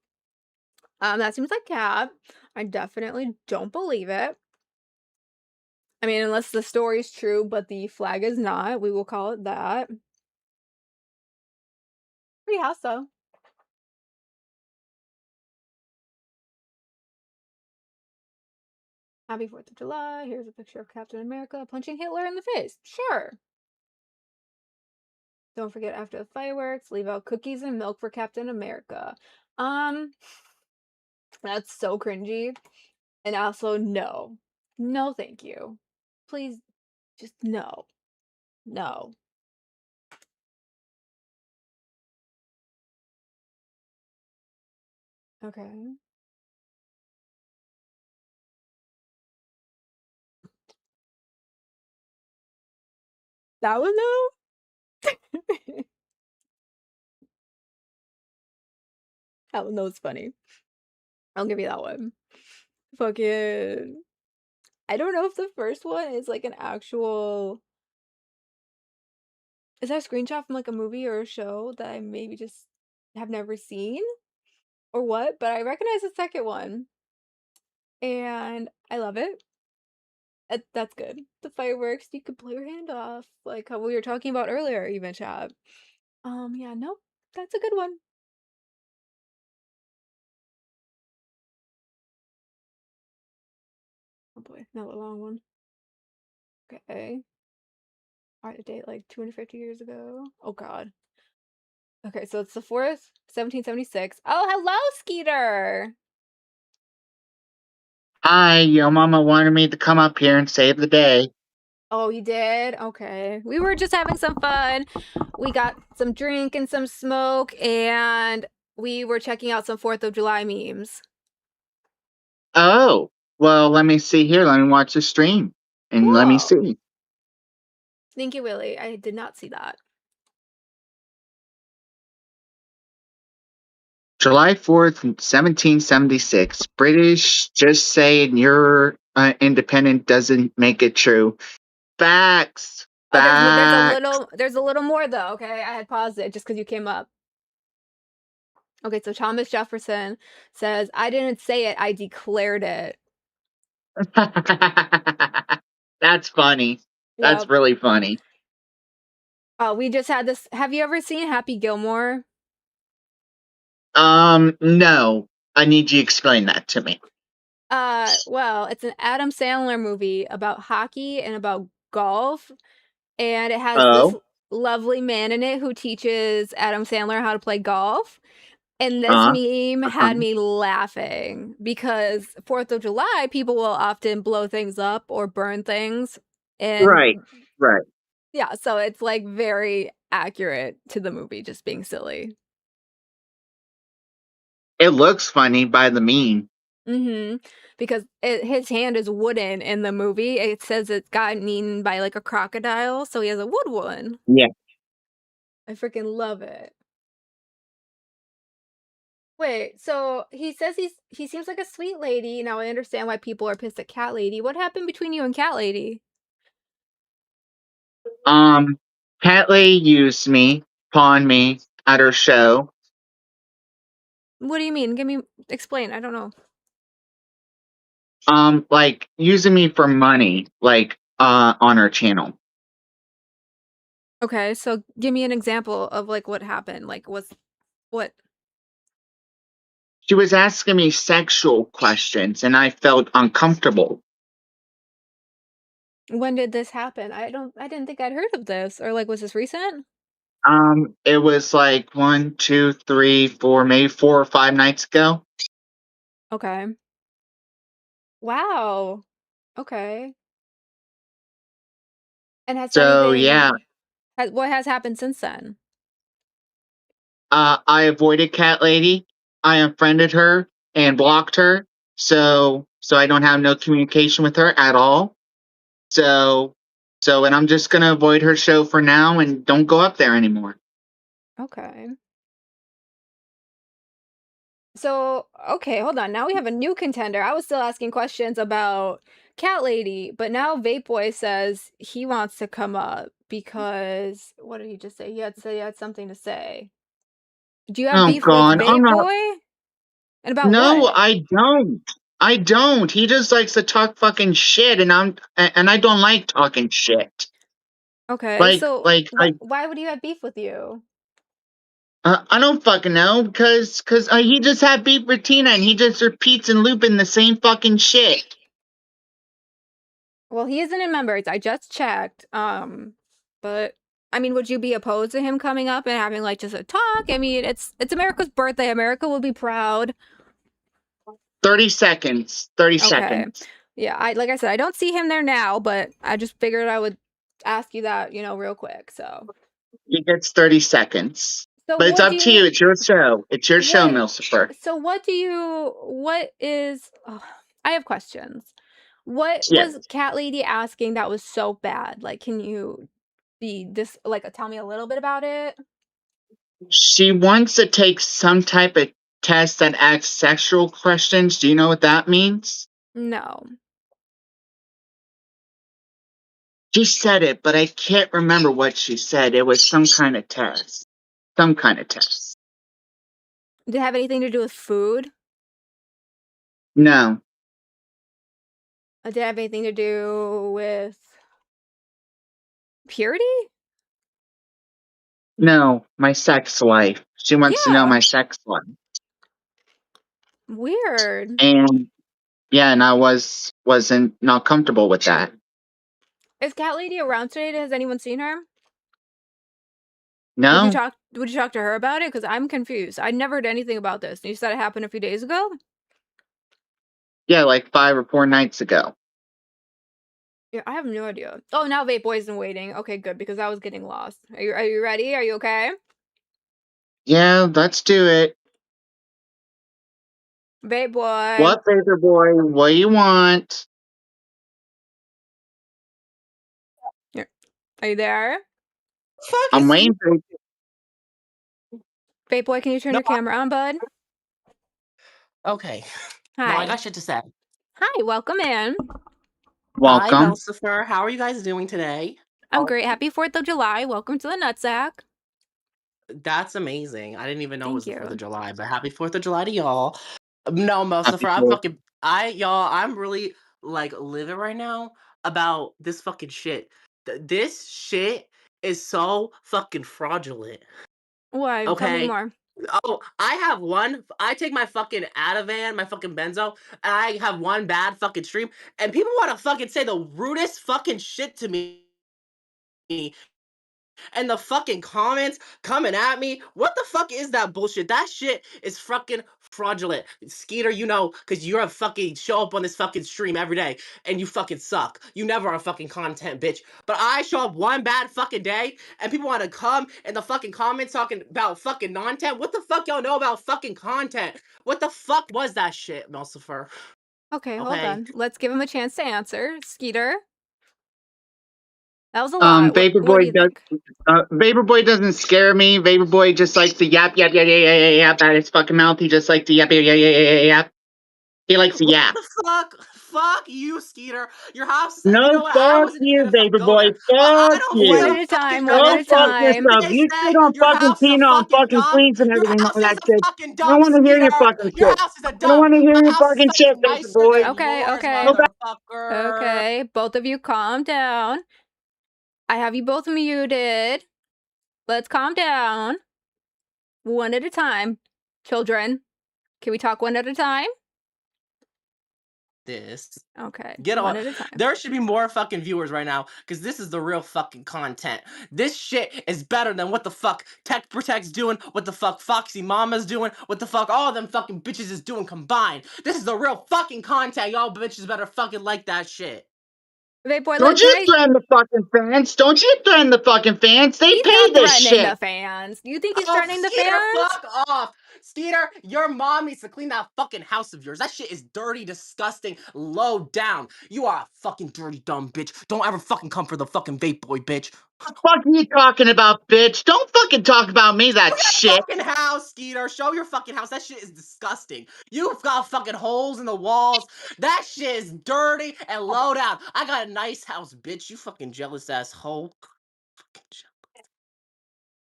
C: That seems like cap. I definitely don't believe it. I mean, unless the story's true, but the flag is not, we will call it that. Pretty house though. Happy 4th of July. Here's a picture of Captain America punching Hitler in the face. Sure. Don't forget after the fireworks, leave out cookies and milk for Captain America. That's so cringy. And also, no. No, thank you. Please, just no. No. Okay. That one though? That one was funny. I'll give you that one. Fucking, I don't know if the first one is like an actual, is that a screenshot from like a movie or a show that I maybe just have never seen or what, but I recognize the second one and I love it. That's good. The fireworks, you could blow your hand off, like how we were talking about earlier, even chat. Yeah, nope, that's a good one. Oh boy, another long one. Okay. Art of date like 250 years ago. Oh god. Okay, so it's the 4th, 1776. Oh, hello, Skeeter!
H: Hi, your mama wanted me to come up here and save the day.
C: Oh, you did? Okay. We were just having some fun. We got some drink and some smoke, and we were checking out some 4th of July memes.
H: Oh, well, let me see here. Let me watch the stream. And let me see.
C: Thank you, Willie. I did not see that.
H: July 4th, 1776. British just saying you're independent doesn't make it true. Facts!
C: Oh,
H: Facts.
C: there's a little more though. Okay, I had paused it just because you came up. Okay, so Thomas Jefferson says, "I didn't say it, I declared it."
H: That's funny. That's
C: Yep.
H: really funny.
C: We just had this. Have you ever seen Happy Gilmore?
H: No. I need you to explain that to me.
C: Well, it's an Adam Sandler movie about hockey and about golf, and it has this
H: Oh.
C: lovely man in it who teaches Adam Sandler how to play golf. And this
H: Uh,
C: meme
H: uh-huh.
C: had me laughing because 4th of July, people will often blow things up or burn things. And
H: Right. Right.
C: yeah, so it's like very accurate to the movie, just being silly.
H: It looks funny by the meme.
C: Because his hand is wooden in the movie. It says it got eaten by like a crocodile, so he has a wood one.
H: Yeah.
C: I freaking love it. Wait, so he says he seems like a sweet lady. Now I understand why people are pissed at Cat Lady. What happened between you and Cat Lady?
H: Catley used me, pawned me at her show.
C: What do you mean? Explain. I don't know.
H: Like using me for money, like on her channel.
C: Okay, so give me an example of like what happened. Like what?
H: She was asking me sexual questions and I felt uncomfortable.
C: When did this happen? I didn't think I'd heard of this. Or like was this recent?
H: It was like 1, 2, 3, 4, maybe 4 or 5 nights ago.
C: Okay. Wow. Okay. And
H: So yeah,
C: what has happened since then?
H: I avoided Cat Lady. I unfriended her and blocked her. So I don't have no communication with her at all. And I'm just gonna avoid her show for now and don't go up there anymore.
C: Okay. So, okay, hold on. Now we have a new contender. I was still asking questions about Cat Lady, but now Vape Boy says he wants to come up because what did he just say? He had something to say. Do you have
H: Oh
C: beef with
H: God, I'm
C: Vape
H: not.
C: Boy? And about
H: No,
C: what?
H: I don't. I don't. He just likes to talk fucking shit, and I don't like talking shit.
C: Okay,
H: Like
C: so
H: like I
C: why would he have beef with you?
H: I don't fucking know because he just had beef with Tina and he just repeats and looping the same fucking shit.
C: Well, he isn't in members. I just checked. But I mean, would you be opposed to him coming up and having like just a talk? I mean, it's America's birthday. America will be proud.
H: 30 seconds. 30
C: Okay.
H: seconds.
C: Yeah, like I said, I don't see him there now, but I just figured I would ask you that, real quick. So
H: He gets 30 seconds.
C: So
H: But it's
C: what do
H: up to you.
C: you
H: It's your show. It's your show,
C: what
H: Milsifer.
C: so what is I have questions. What
H: Yeah.
C: was Cat Lady asking that was so bad? Like, can you tell me a little bit about it?
H: She wants to take some type of test that asks sexual questions. Do you know what that means?
C: No.
H: She said it, but I can't remember what she said. It was some kind of test. Some kind of test.
C: Did it have anything to do with food?
H: No.
C: Did it have anything to do with purity?
H: No, my sex life. She wants to know
C: Yeah.
H: my sex life.
C: Weird.
H: And yeah, and I wasn't not comfortable with that.
C: Is Cat Lady around today? Has anyone seen her?
H: No?
C: Would you talk to her about it? Because I'm confused. I never heard anything about this. You said it happened a few days ago?
H: Yeah, like 5 or 4 nights ago.
C: Yeah, I have no idea. Oh, now Vape Boy's in waiting. Okay, good, because I was getting lost. Are you ready? Are you okay?
H: Yeah, let's do it.
C: Vape Boy.
H: What, Baker Boy? What do you want?
C: Yeah. Are you there?
H: I'm waiting for you.
C: Vape Boy, can you turn your camera on, bud?
G: Okay.
C: Hi.
G: Now I got shit to say.
C: Hi, welcome in.
G: Hi,
H: Welcome.
G: Melcifer. How are you guys doing today?
C: I'm great. Happy 4th of July. Welcome to the Nutsack.
G: That's amazing. I didn't even know it was
C: Thank
G: the 4th
C: you.
G: of July, but happy 4th of July to y'all. No,
H: Happy
G: Mosifer, I'm really like living right now about this fucking shit. This shit is so fucking fraudulent.
C: Why? Tell me
G: Okay.
C: more.
G: Oh, I take my fucking Ativan, my fucking benzo, and I have one bad fucking stream, and people want to fucking say the rudest fucking shit to me. And the fucking comments coming at me. What the fuck is that bullshit? That shit is fucking fraudulent. Skeeter, you know, because you're a fucking show up on this fucking stream every day and you fucking suck. You never are fucking content, bitch. But I show up one bad fucking day and people want to come in the fucking comments talking about fucking content. What the fuck y'all know about fucking content? What the fuck was that shit, Melcifer?
C: Okay, hold
G: Okay.
C: on. Let's give him a chance to answer. Skeeter? That was a lot. What do
H: Vaporboy
C: you
H: does.
C: think?
H: Vaporboy doesn't scare me. Vaporboy just likes to yap yap yap yap yap yap yap out his fucking mouth. He just likes to yap yap yap yap yap yap. He likes to
G: What
H: yap.
G: the fuck? Fuck you, Skeeter. Your house. You
H: No,
G: know what? I
H: fuck
G: wasn't even
H: you,
G: gonna fucking go
H: Vaporboy.
G: there. But I
H: Fuck
G: don't
C: One
H: you.
C: at
G: feel
C: a
G: fucking
C: time, one at
H: Go
C: a
G: bad for
H: fuck
G: you.
C: time.
H: yourself.
G: They
H: You
G: say
H: sit on
G: your
H: fucking
G: house is a
H: Tina on
G: fucking
H: fucking
G: dump.
H: fleas and
G: Your
H: everything
G: house
H: like
G: is
H: that
G: a
H: shit.
G: fucking
H: I don't
G: dump,
H: want to hear your
G: Skeeter.
H: fucking
G: Your
H: shit.
G: house is a
H: I don't
G: dump.
H: want to hear
G: My
H: your
G: house is
H: fucking shit,
G: fucking nicer
H: Vaporboy.
G: than
C: Okay,
G: yours,
C: okay.
G: motherfucker.
C: Okay, both of you calm down. I have you both muted. Let's calm down. One at a time. Children, can we talk one at a time?
G: This.
C: Okay,
G: Get
C: one
G: on.
C: at a time.
G: There should be more fucking viewers right now because this is the real fucking content. This shit is better than what the fuck Tech Protect's doing, what the fuck Foxy Mama's doing, what the fuck all them fucking bitches is doing combined. This is the real fucking content. Y'all bitches better fucking like that shit.
C: Vaporboy,
H: Don't you threaten the fucking fans. Don't you threaten the fucking fans. They
C: He's
H: pay
C: not
H: this
C: threatening
H: shit.
C: the fans. You think he's
G: Oh,
C: threatening the
G: Skeeter,
C: fans?
G: fuck off. Skeeter, your mom needs to clean that fucking house of yours. That shit is dirty, disgusting, low down. You are a fucking dirty, dumb bitch. Don't ever fucking come for the fucking vape boy, bitch.
H: What the fuck are you talking about, bitch? Don't fucking talk about me, that
G: Look at
H: shit.
G: fucking house, Skeeter. Show your fucking house. That shit is disgusting. You've got fucking holes in the walls. That shit is dirty and low down. I got a nice house, bitch. You fucking jealous ass hoe.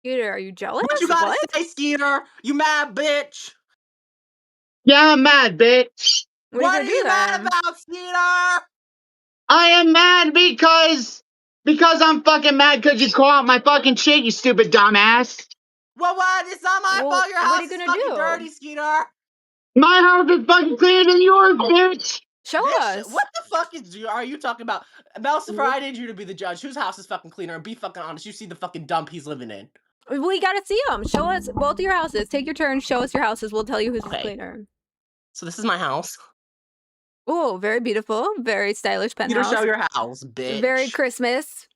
C: Skeeter, are you jealous?
G: What you gotta say, Skeeter? You mad, bitch?
H: Yeah, I'm mad, bitch.
C: What are you gonna
G: What are
C: do
G: you mad
C: then?
G: about, Skeeter?
H: I am mad because I'm fucking mad because you call out my fucking shit, you stupid dumbass.
G: Well, what? It's not my
C: Well,
G: fault. Your
C: what are
G: house
C: you
G: is
C: gonna
G: fucking
C: do?
G: dirty, Skeeter.
H: My house is fucking cleaner than yours, bitch.
C: Show us.
G: What the fuck are you talking about? Melcifer, I need you to be the judge. Whose house is fucking cleaner? And be fucking honest. You see the fucking dump he's living in.
C: We gotta see them. Show us both your houses. Take your turn. Show us your houses. We'll tell you who's cleaner.
G: So this is my house.
C: Oh, very beautiful. Very stylish
G: You to
C: penthouse.
G: show your house, bitch.
C: Very Christmas.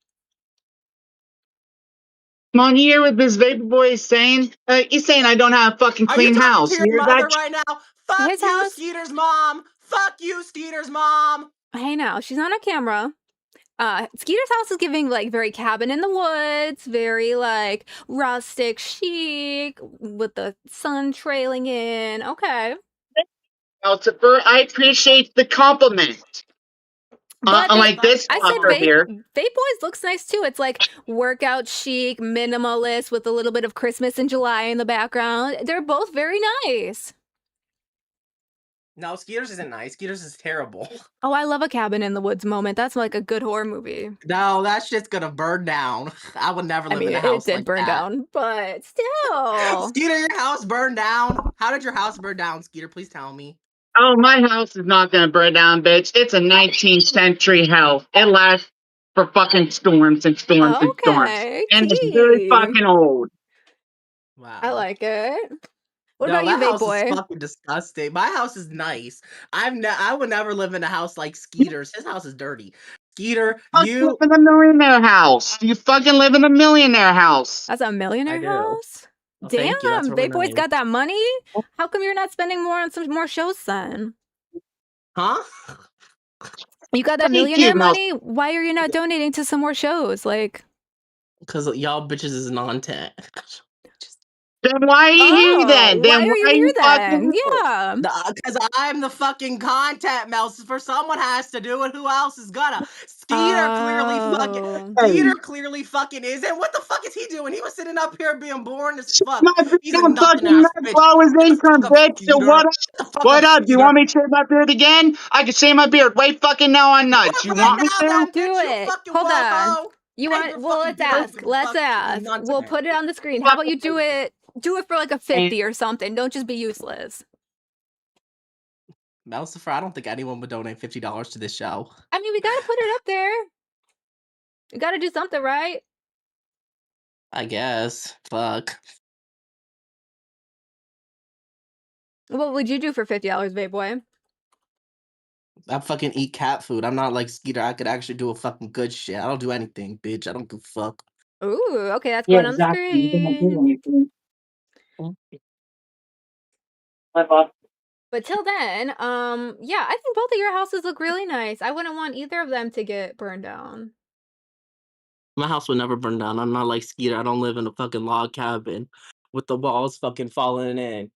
H: Come on here with this vapor boy saying, he's saying I don't have a fucking
G: Are you
H: clean
G: talking
H: house.
G: to
H: You
G: your
H: hear
G: mother
H: that?
G: right now? Fuck
C: His
G: you,
C: house-
G: Skeeter's mom. Fuck you, Skeeter's mom.
C: Hey now, she's on a camera. Skeeter's house is giving like very cabin in the woods, very like rustic chic with the sun trailing in. Okay.
H: Lucifer, I appreciate the compliment.
C: But
H: Unlike this
C: I said
H: fucker here.
C: Vape Boys looks nice too. It's like workout chic, minimalist with a little bit of Christmas in July in the background. They're both very nice.
G: No, Skeeter's isn't nice. Skeeter's is terrible.
C: Oh, I love a cabin in the woods moment. That's like a good horror movie.
G: No, that shit's gonna burn down. I would never live in a
C: it
G: house
C: did
G: like
C: burn
G: that.
C: down, but still.
G: Skeeter, your house burned down? How did your house burn down, Skeeter? Please tell me.
H: Oh, my house is not gonna burn down, bitch. It's a 19th century house. It lasts for fucking storms and storms and storms.
C: Okay,
H: And it's very
C: tea.
H: fucking old.
G: Wow.
C: I like it. What
G: No,
C: about you,
G: that
C: Vape
G: house
C: Boy?
G: is fucking disgusting. My house is nice. I would never live in a house like Skeeter's. His house is dirty. Skeeter,
H: You live in a millionaire house. You fucking live in a millionaire house.
C: That's a millionaire house?
G: Well,
C: Damn,
G: thank you. That's really
C: Vape Boy's
G: nice.
C: got that money? How come you're not spending more on some more shows then?
G: Huh?
C: You got that
H: Thank you,
C: millionaire
H: Mel.
C: money? Why are you not donating to some more shows? Like,
G: Because y'all bitches is non-tech.
H: Then why are you here then?
C: why
H: Then
C: are you here then?
H: fucking
C: Yeah.
G: Because I'm the fucking content mouse. For someone has to do it. Who else is gonna? Skeeter clearly fucking isn't. What the fuck is he doing? He was sitting up here being boring as fuck.
H: My beard
G: He's a
H: on
G: nothing
H: fucking
G: ass
H: nuts
G: bitch.
H: while I was intern, bitch. So
G: Skeeter.
H: what up?
G: Shut the fuck
H: What
G: up,
H: up? Do you
G: Skeeter.
H: want me to shave my beard again? I can shave my beard way fucking now on nuts. You want me to?
C: Do it. Hold on. You want? Well, let's ask. Let's ask. We'll put it on the screen. How about you do it? Do it for like a 50 or something. Don't just be useless.
G: Melcifer, I don't think anyone would donate $50 to this show.
C: I mean, we gotta put it up there. We gotta do something, right?
G: I guess. Fuck.
C: What would you do for $50, babe boy?
G: I fucking eat cat food. I'm not like Skeeter. I could actually do a fucking good shit. I don't do anything, bitch. I don't give a fuck.
C: Ooh, okay, that's going on the screen. But till then, yeah, I think both of your houses look really nice. I wouldn't want either of them to get burned down.
G: My house would never burn down. I'm not like Skeeter. I don't live in a fucking log cabin with the walls fucking falling in.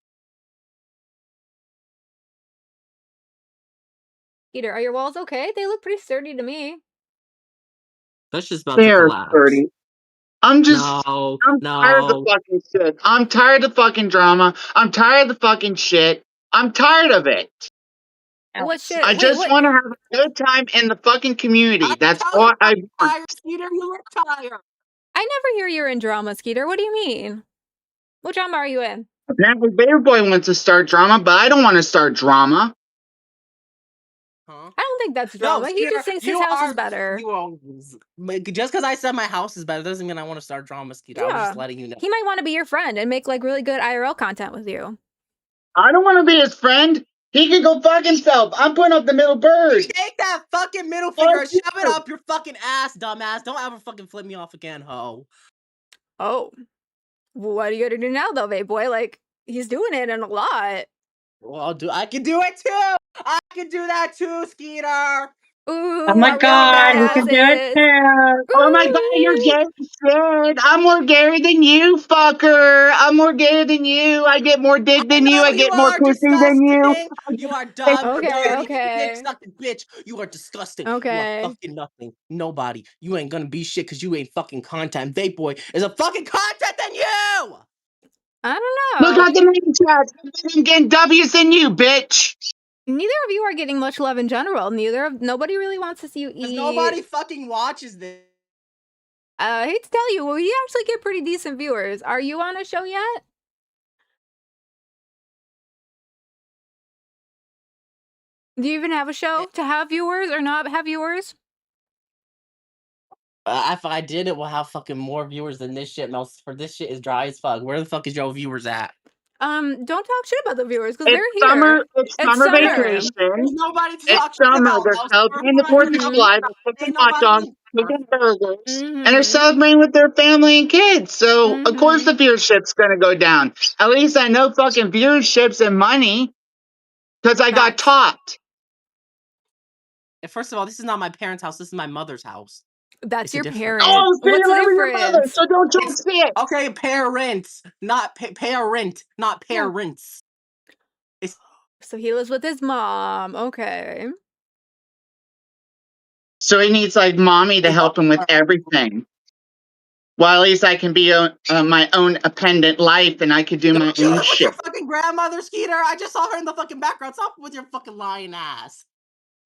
C: Peter, are your walls okay? They look pretty sturdy to me.
G: That's just about to
H: They're
G: collapse.
H: 30. I'm tired of the
G: No.
H: fucking shit. I'm tired of the fucking drama. I'm tired of the fucking shit. I'm tired of it.
C: What shit?
H: I just want to have a good time in the fucking community. That's all I want.
G: Skeeter, you retire.
C: I never hear you're in drama, Skeeter. What do you mean? What drama are you in?
H: Now, Baby Boy wants to start drama, but I don't want to start drama.
G: Huh?
C: I don't think that's drama. He just thinks his house is better.
G: Just because I said my house is better doesn't mean I want to start drama, Skeeter. I was just letting you know.
C: He might want to be your friend and make like really good IRL content with you.
H: I don't want to be his friend. He can go fuck himself. I'm putting up the middle bird.
G: Take that fucking middle finger and shove it up your fucking ass, dumbass. Don't ever fucking flip me off again, ho.
C: Oh. What are you gonna do now, though, babe boy? Like, he's doing it in a lot.
G: Well, I can do it too. I can do that too, Skeeter.
C: Ooh,
H: Oh my god, we can do it too. Oh my god, you're gay shit. I'm more gay than you, fucker. I'm more gay than you. I get more dick than you. I get more pussy than you.
G: You are dumb,
C: Okay,
G: dirty, dick sucking bitch. You are disgusting.
C: Okay.
G: You are fucking nothing. Nobody. You ain't gonna be shit because you ain't fucking content. Vape Boy is a fucking content than you.
C: I don't know.
H: Look at the name chat. I'm getting W's than you, bitch.
C: Neither of you are getting much love in general. Nobody really wants to see you eat.
G: Nobody fucking watches this.
C: I hate to tell you, we actually get pretty decent viewers. Are you on a show yet? Do you even have a show to have viewers or not have viewers?
G: If I did, it will have fucking more viewers than this shit. For this shit is dry as fuck. Where the fuck is your viewers at?
C: Don't talk shit about the viewers because they're
H: Summer,
C: here.
H: it's summer vacation.
G: There's nobody to
H: It's
G: talk shit
H: summer.
G: about.
H: They're celebrating the 4th of July. They're cooking hot dogs, cooking burgers, and they're celebrating with their family and kids. So, of course, the viewership's going to go down. At least I know fucking viewerships and money because I got taught.
G: First of all, this is not my parents' house. This is my mother's house.
C: That's your parent.
H: Oh, so
C: What's
H: you
C: the
H: live with your mother,
C: difference?
H: so don't you see it.
G: Okay, parents, not parent, not parents.
C: So he lives with his mom. Okay.
H: So he needs like mommy to help him with everything. Well, at least I can be my own independent life and I could do my own
G: With
H: shit.
G: your fucking grandmother, Skeeter. I just saw her in the fucking background. Stop with your fucking lying ass.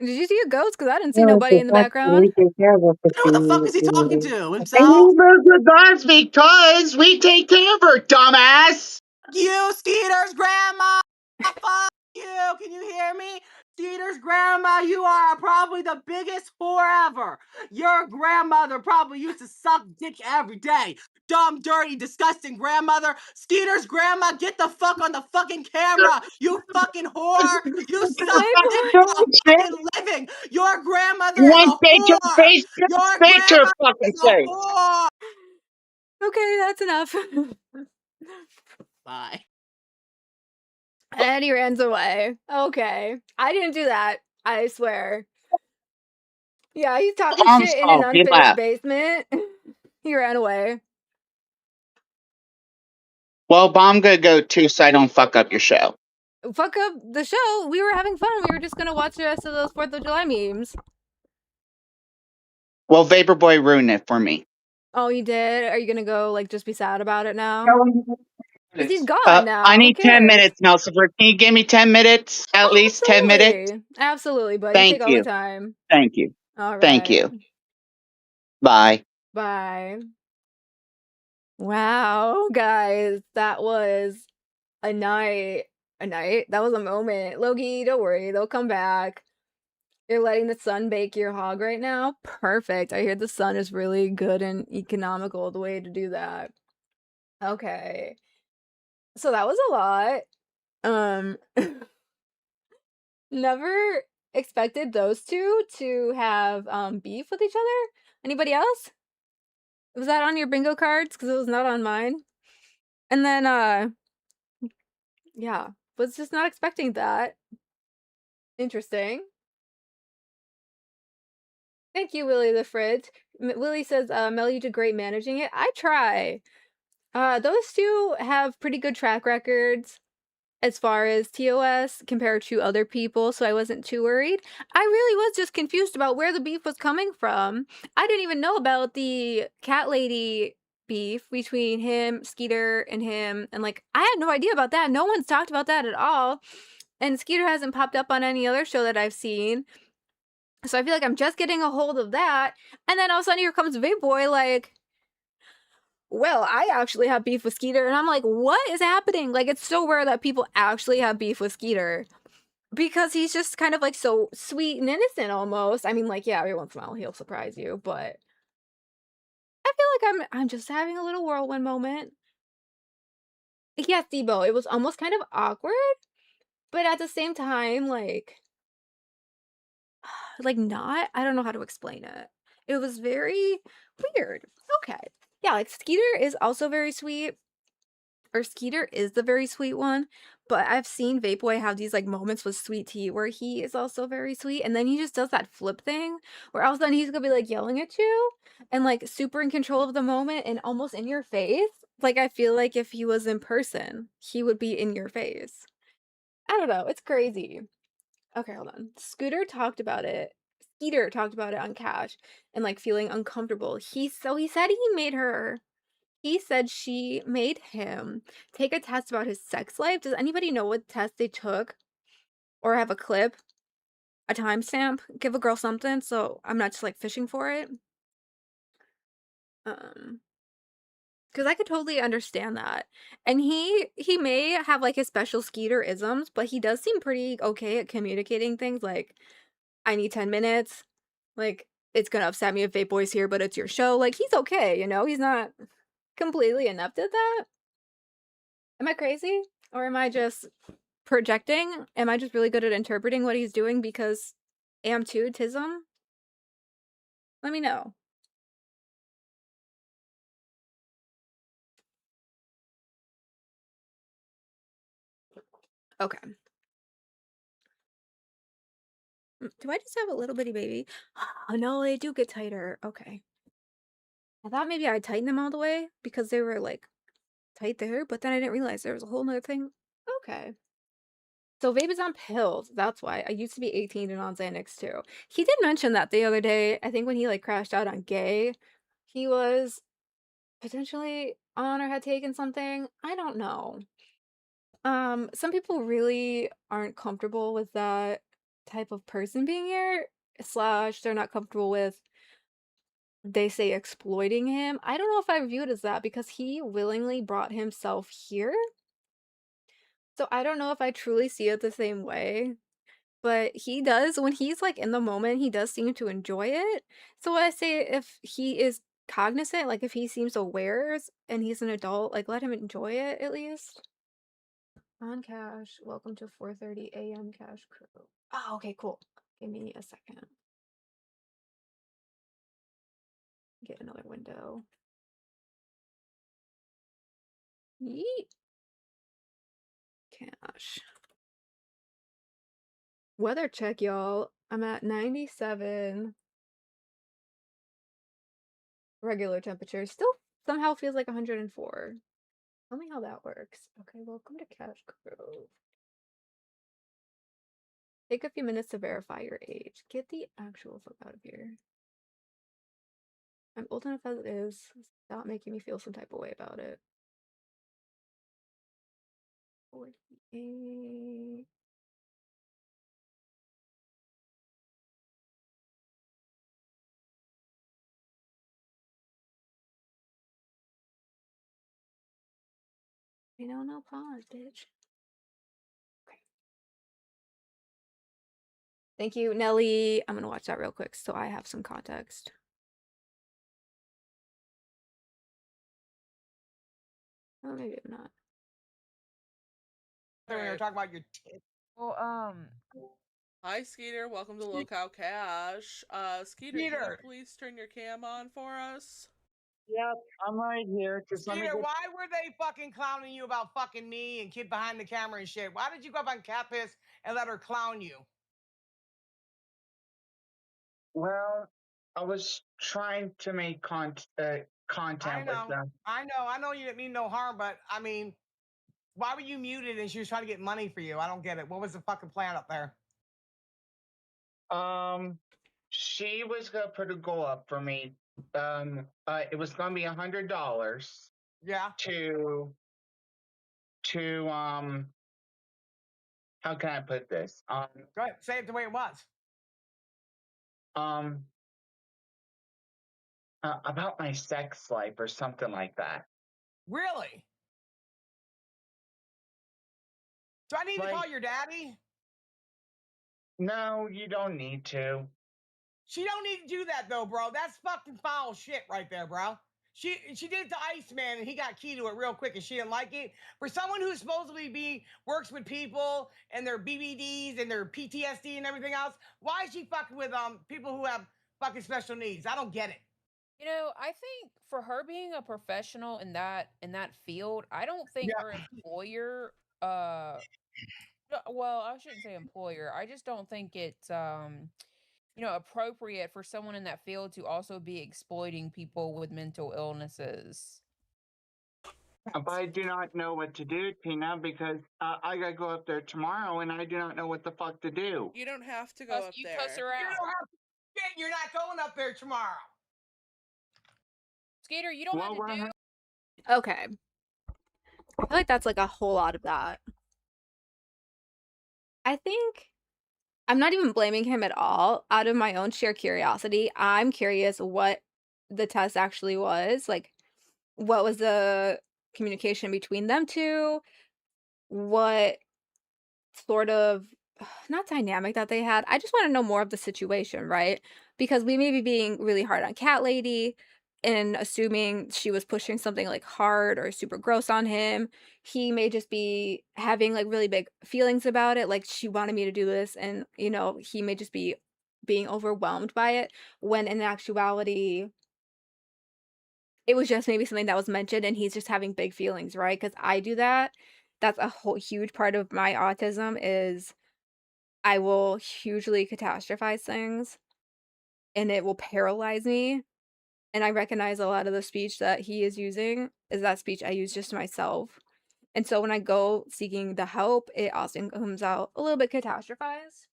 C: Did you see a ghost? Because I didn't see nobody in the background.
G: Who the fuck is he talking to?
H: And
G: Himself?
H: he lives with us because we take care of her, dumbass.
G: You, Skeeter's grandma. Fuck you. Can you hear me? Skeeter's grandma, you are probably the biggest whore ever. Your grandmother probably used to suck dick every day. Dumb, dirty, disgusting grandmother. Skeeter's grandma, get the fuck on the fucking camera. You fucking whore. You suck dick for a fucking living. Your grandmother is a whore. Your grandma is a whore.
C: Okay, that's enough.
G: Bye.
C: And he runs away. Okay. I didn't do that. I swear. Yeah, he's talking shit in an unfinished basement. He ran away.
H: Well, I'm gonna go too so I don't fuck up your show.
C: Fuck up the show. We were having fun. We were just gonna watch the rest of those 4th of July memes.
H: Well, Vapor Boy ruined it for me.
C: Oh, you did? Are you gonna go like just be sad about it now? Because he's gone
H: I
C: now. Who
H: need 10
C: cares?
H: minutes, Melsifer. Can you give me 10 minutes? At least 10 minutes?
C: Absolutely. Absolutely, bud. You
H: Thank
C: take all the
H: you.
C: time.
H: Thank you.
C: All
H: Thank
C: right.
H: you. Bye.
C: Bye. Wow, guys, that was a night. A night? That was a moment. Loki, don't worry, they'll come back. You're letting the sun bake your hog right now? Perfect. I hear the sun is really good and economical the way to do that. Okay. So that was a lot. Um Never expected those two to have beef with each other. Anybody else? Was that on your bingo cards? Because it was not on mine. And then yeah, was just not expecting that. Interesting. Thank you, Willie the Fridge. Willie says, Mel, you did great managing it. I try. Those two have pretty good track records as far as TOS compared to other people, so I wasn't too worried. I really was just confused about where the beef was coming from. I didn't even know about the cat lady beef between him, Skeeter, and him, and like I had no idea about that. No one's talked about that at all. And Skeeter hasn't popped up on any other show that I've seen. So I feel like I'm just getting a hold of that. And then all of a sudden here comes Big Boy like, well, I actually have beef with Skeeter. And I'm like, what is happening? Like, it's so rare that people actually have beef with Skeeter. Because he's just kind of like so sweet and innocent almost. I mean, like, yeah, every once in a while he'll surprise you, but I feel like I'm just having a little whirlwind moment. Yeah, Debo, it was almost kind of awkward, but at the same time, like not, I don't know how to explain it. It was very weird. Okay. Yeah, like Skeeter is also very sweet. Or Skeeter is the very sweet one, but I've seen Vaporboy have these like moments with Sweet Tea where he is also very sweet, and then he just does that flip thing where all of a sudden he's gonna be like yelling at you and like super in control of the moment and almost in your face. Like I feel like if he was in person, he would be in your face. I don't know, it's crazy. Okay, hold on. Skeeter talked about it on Cash and like feeling uncomfortable. He said he said she made him take a test about his sex life. Does anybody know what test they took? Or have a clip? A timestamp? Give a girl something so I'm not just like fishing for it. Because I could totally understand that. And he may have like his special Skeeter isms, but he does seem pretty okay at communicating things like, I need 10 minutes. Like, it's gonna upset me if Vape Boy's here, but it's your show. Like, he's okay, you know? He's not completely inept at that. Am I crazy? Or am I just projecting? Am I just really good at interpreting what he's doing because am too, tism? Let me know. Okay. Do I just have a little bitty baby? Oh no, they do get tighter. Okay. I thought maybe I'd tighten them all the way because they were like tight there, but then I didn't realize there was a whole nother thing. Okay. So Vape is on pills. That's why. I used to be 18 and on Xanax too. He did mention that the other day. I think when he like crashed out on Gay, he was potentially on or had taken something. I don't know. Some people really aren't comfortable with that type of person being here, slash they're not comfortable with, they say, exploiting him. I don't know if I view it as that because he willingly brought himself here. So I don't know if I truly see it the same way. But he does, when he's like in the moment, he does seem to enjoy it. So I say if he is cognizant, like if he seems aware and he's an adult, like let him enjoy it at least. On Cash, welcome to 4:30 a.m. Cash Crew. Oh, okay, cool. Give me a second. Get another window. Yeet. Cash. Weather check, y'all. I'm at 97. Regular temperature. Still somehow feels like 104. Tell me how that works. Okay, welcome to Cash Crew. Take a few minutes to verify your age. Get the actual fuck out of here. I'm old enough as it is. Stop making me feel some type of way about it. 48. No pause, bitch. Okay. Thank you, Nelly. I'm gonna watch that real quick so I have some context. Oh, maybe I'm not.
R: We were talking about your tits.
E: Well, hi, Skeeter. Welcome to Locale Cash. Skeeter, can you
R: Skeeter.
E: please turn your cam on for us?
H: Yep, I'm right here. Just let me
R: Skeeter,
H: get...
R: why were they fucking clowning you about fucking me and kid behind the camera and shit? Why did you go up on Cat Piss and let her clown you?
H: Well, I was trying to make content with them.
R: I know you didn't mean no harm, but I mean, why were you muted and she was trying to get money for you? I don't get it. What was the fucking plan up there?
H: She was gonna put a goal up for me. It was gonna be $100.
R: Yeah.
H: To how can I put this?
R: Go ahead, say it the way it was.
H: About my sex life or something like that.
R: Really? Do I need to call your daddy?
H: No, you don't need to.
R: She don't need to do that though, bro. That's fucking foul shit right there, bro. She did it to Iceman and he got key to it real quick and she didn't like it. For someone who's supposedly works with people and their BBDs and their PTSD and everything else, why is she fucking with people who have fucking special needs? I don't get it.
V: You know, I think for her being a professional in that field, I don't think her employer well, I shouldn't say employer. I just don't think it's appropriate for someone in that field to also be exploiting people with mental illnesses.
H: But I do not know what to do, Tina, because I gotta go up there tomorrow and I do not know what the fuck to do.
E: You don't have to go up there.
V: Cuss her out.
R: You don't have to shit, you're not going up there tomorrow.
V: Skeeter, you don't have to do.
C: Okay. I feel like that's like a whole lot of that. I think I'm not even blaming him at all. Out of my own sheer curiosity, I'm curious what the test actually was. Like, what was the communication between them two? What sort of not dynamic that they had. I just want to know more of the situation, right? Because we may be being really hard on Cat Lady and assuming she was pushing something like hard or super gross on him. He may just be having like really big feelings about it, like she wanted me to do this, and he may just be being overwhelmed by it when in actuality it was just maybe something that was mentioned and he's just having big feelings, right? Because I do that. That's a whole huge part of my autism is I will hugely catastrophize things and it will paralyze me. And I recognize a lot of the speech that he is using is that speech I use just myself. And so when I go seeking the help, it often comes out a little bit catastrophized.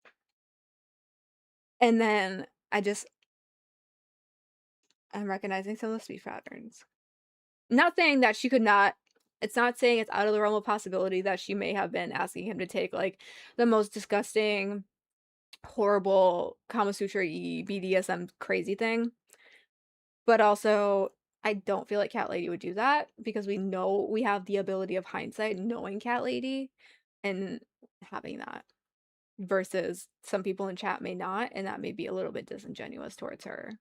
C: And then I'm recognizing some of the speech patterns. Not saying that she could not, it's not saying it's out of the realm of possibility that she may have been asking him to take like the most disgusting, horrible Kama Sutra BDSM crazy thing. But also, I don't feel like Cat Lady would do that because we know we have the ability of hindsight, knowing Cat Lady and having that. Versus some people in chat may not, and that may be a little bit disingenuous towards her.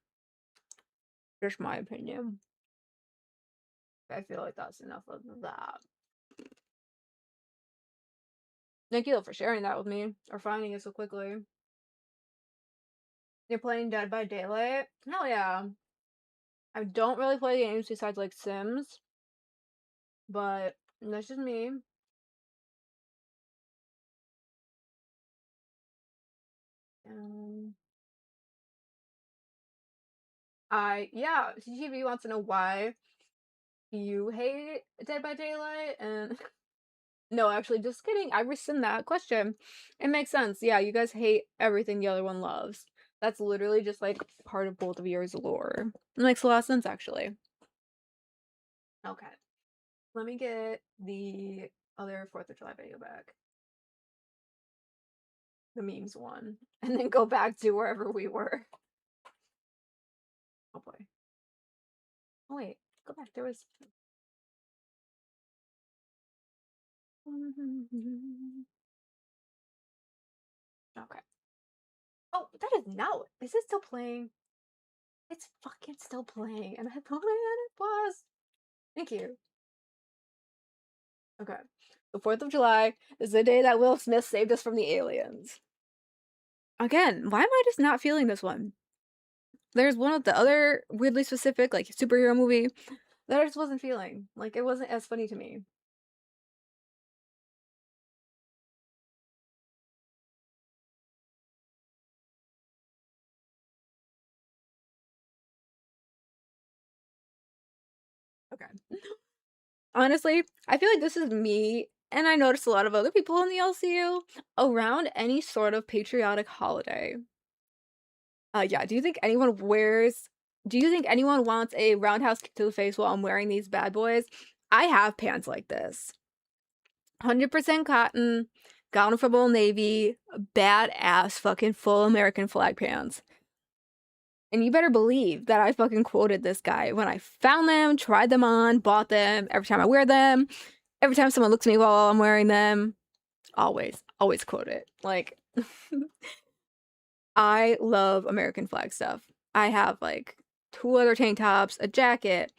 C: Just my opinion. I feel like that's enough of that. Thank you for sharing that with me or finding it so quickly. You're playing Dead by Daylight? Hell yeah. I don't really play games besides like Sims, but that's just me. CTV wants to know why you hate Dead by Daylight, and no, actually, just kidding. I rescind that question. It makes sense. Yeah, you guys hate everything the other one loves. That's literally just like part of both of yours lore. It makes a lot of sense actually. Okay. Let me get the other 4th of July video back. The memes one. And then go back to wherever we were. Oh boy. Oh wait, go back. There was Okay. Oh, that is now. Is it still playing? It's fucking still playing, and I thought I had it paused. Thank you. Okay. The 4th of July is the day that Will Smith saved us from the aliens. Again, why am I just not feeling this one? There's one of the other weirdly specific, like, superhero movie that I just wasn't feeling. Like, it wasn't as funny to me. Okay. Honestly, I feel like this is me, and I noticed a lot of other people in the LCU around any sort of patriotic holiday. Yeah, do you think anyone wants a roundhouse kick to the face while I'm wearing these bad boys? I have pants like this. 100% cotton, got them from Old Navy, badass fucking full American flag pants. And you better believe that I fucking quoted this guy when I found them, tried them on, bought them, every time I wear them, every time someone looks at me while I'm wearing them, always quote it. Like, I love American flag stuff. I have like 2 other tank tops, a jacket,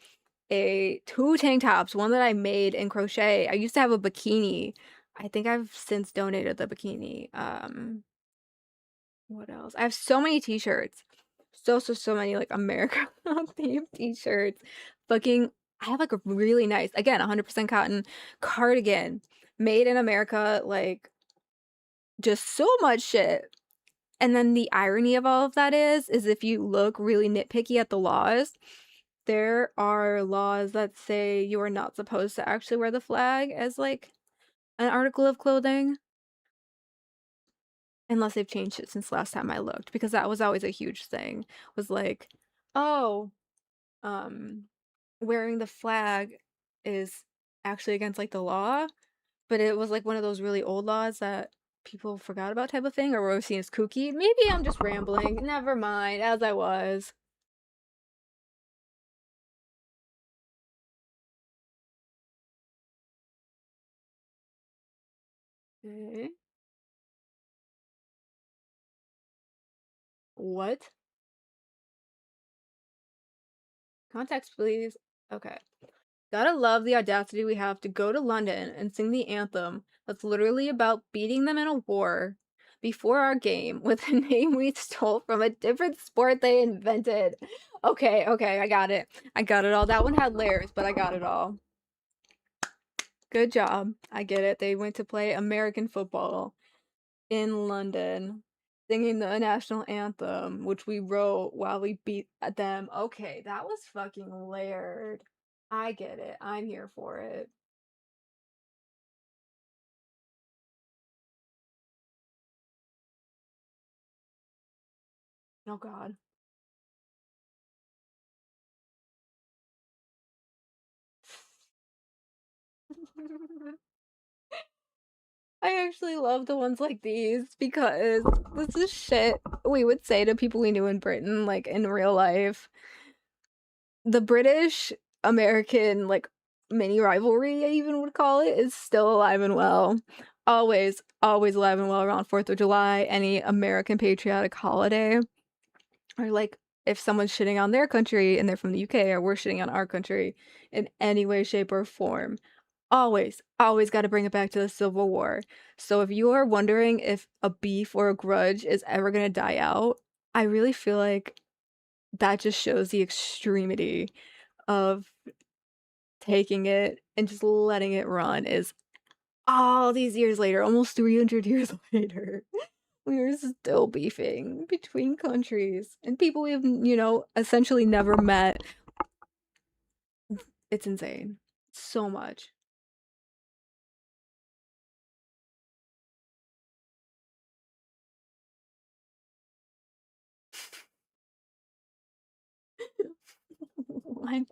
C: 2 tank tops, one that I made in crochet. I used to have a bikini. I think I've since donated the bikini. What else? I have so many t-shirts. So many like America themed t-shirts. Fucking I have like a really nice, again, 100% cotton cardigan made in America, like just so much shit. And then the irony of all of that is if you look really nitpicky at the laws, there are laws that say you are not supposed to actually wear the flag as like an article of clothing. Unless they've changed it since last time I looked, because that was always a huge thing. Was like, oh, wearing the flag is actually against like the law, but it was like one of those really old laws that people forgot about type of thing, or were seen as kooky. Maybe I'm just rambling. Never mind, as I was. Okay. What? Context, please. Okay. Gotta love the audacity we have to go to London and sing the anthem that's literally about beating them in a war before our game with a name we stole from a different sport they invented. Okay, I got it. I got it all. That one had layers, but I got it all. Good job. I get it. They went to play American football in London, singing the national anthem, which we wrote while we beat them. Okay, that was fucking layered. I get it. I'm here for it. Oh god. I actually love the ones like these because this is shit we would say to people we knew in Britain, like in real life. The British American, like, mini rivalry, I even would call it, is still alive and well. Always alive and well around 4th of July, any American patriotic holiday. Or like if someone's shitting on their country and they're from the UK, or we're shitting on our country in any way, shape, or form. Always got to bring it back to the Civil War. So if you are wondering if a beef or a grudge is ever going to die out, I really feel like that just shows the extremity of taking it and just letting it run. Is all these years later, almost 300 years later, we are still beefing between countries and people we've, essentially never met. It's insane. So much. When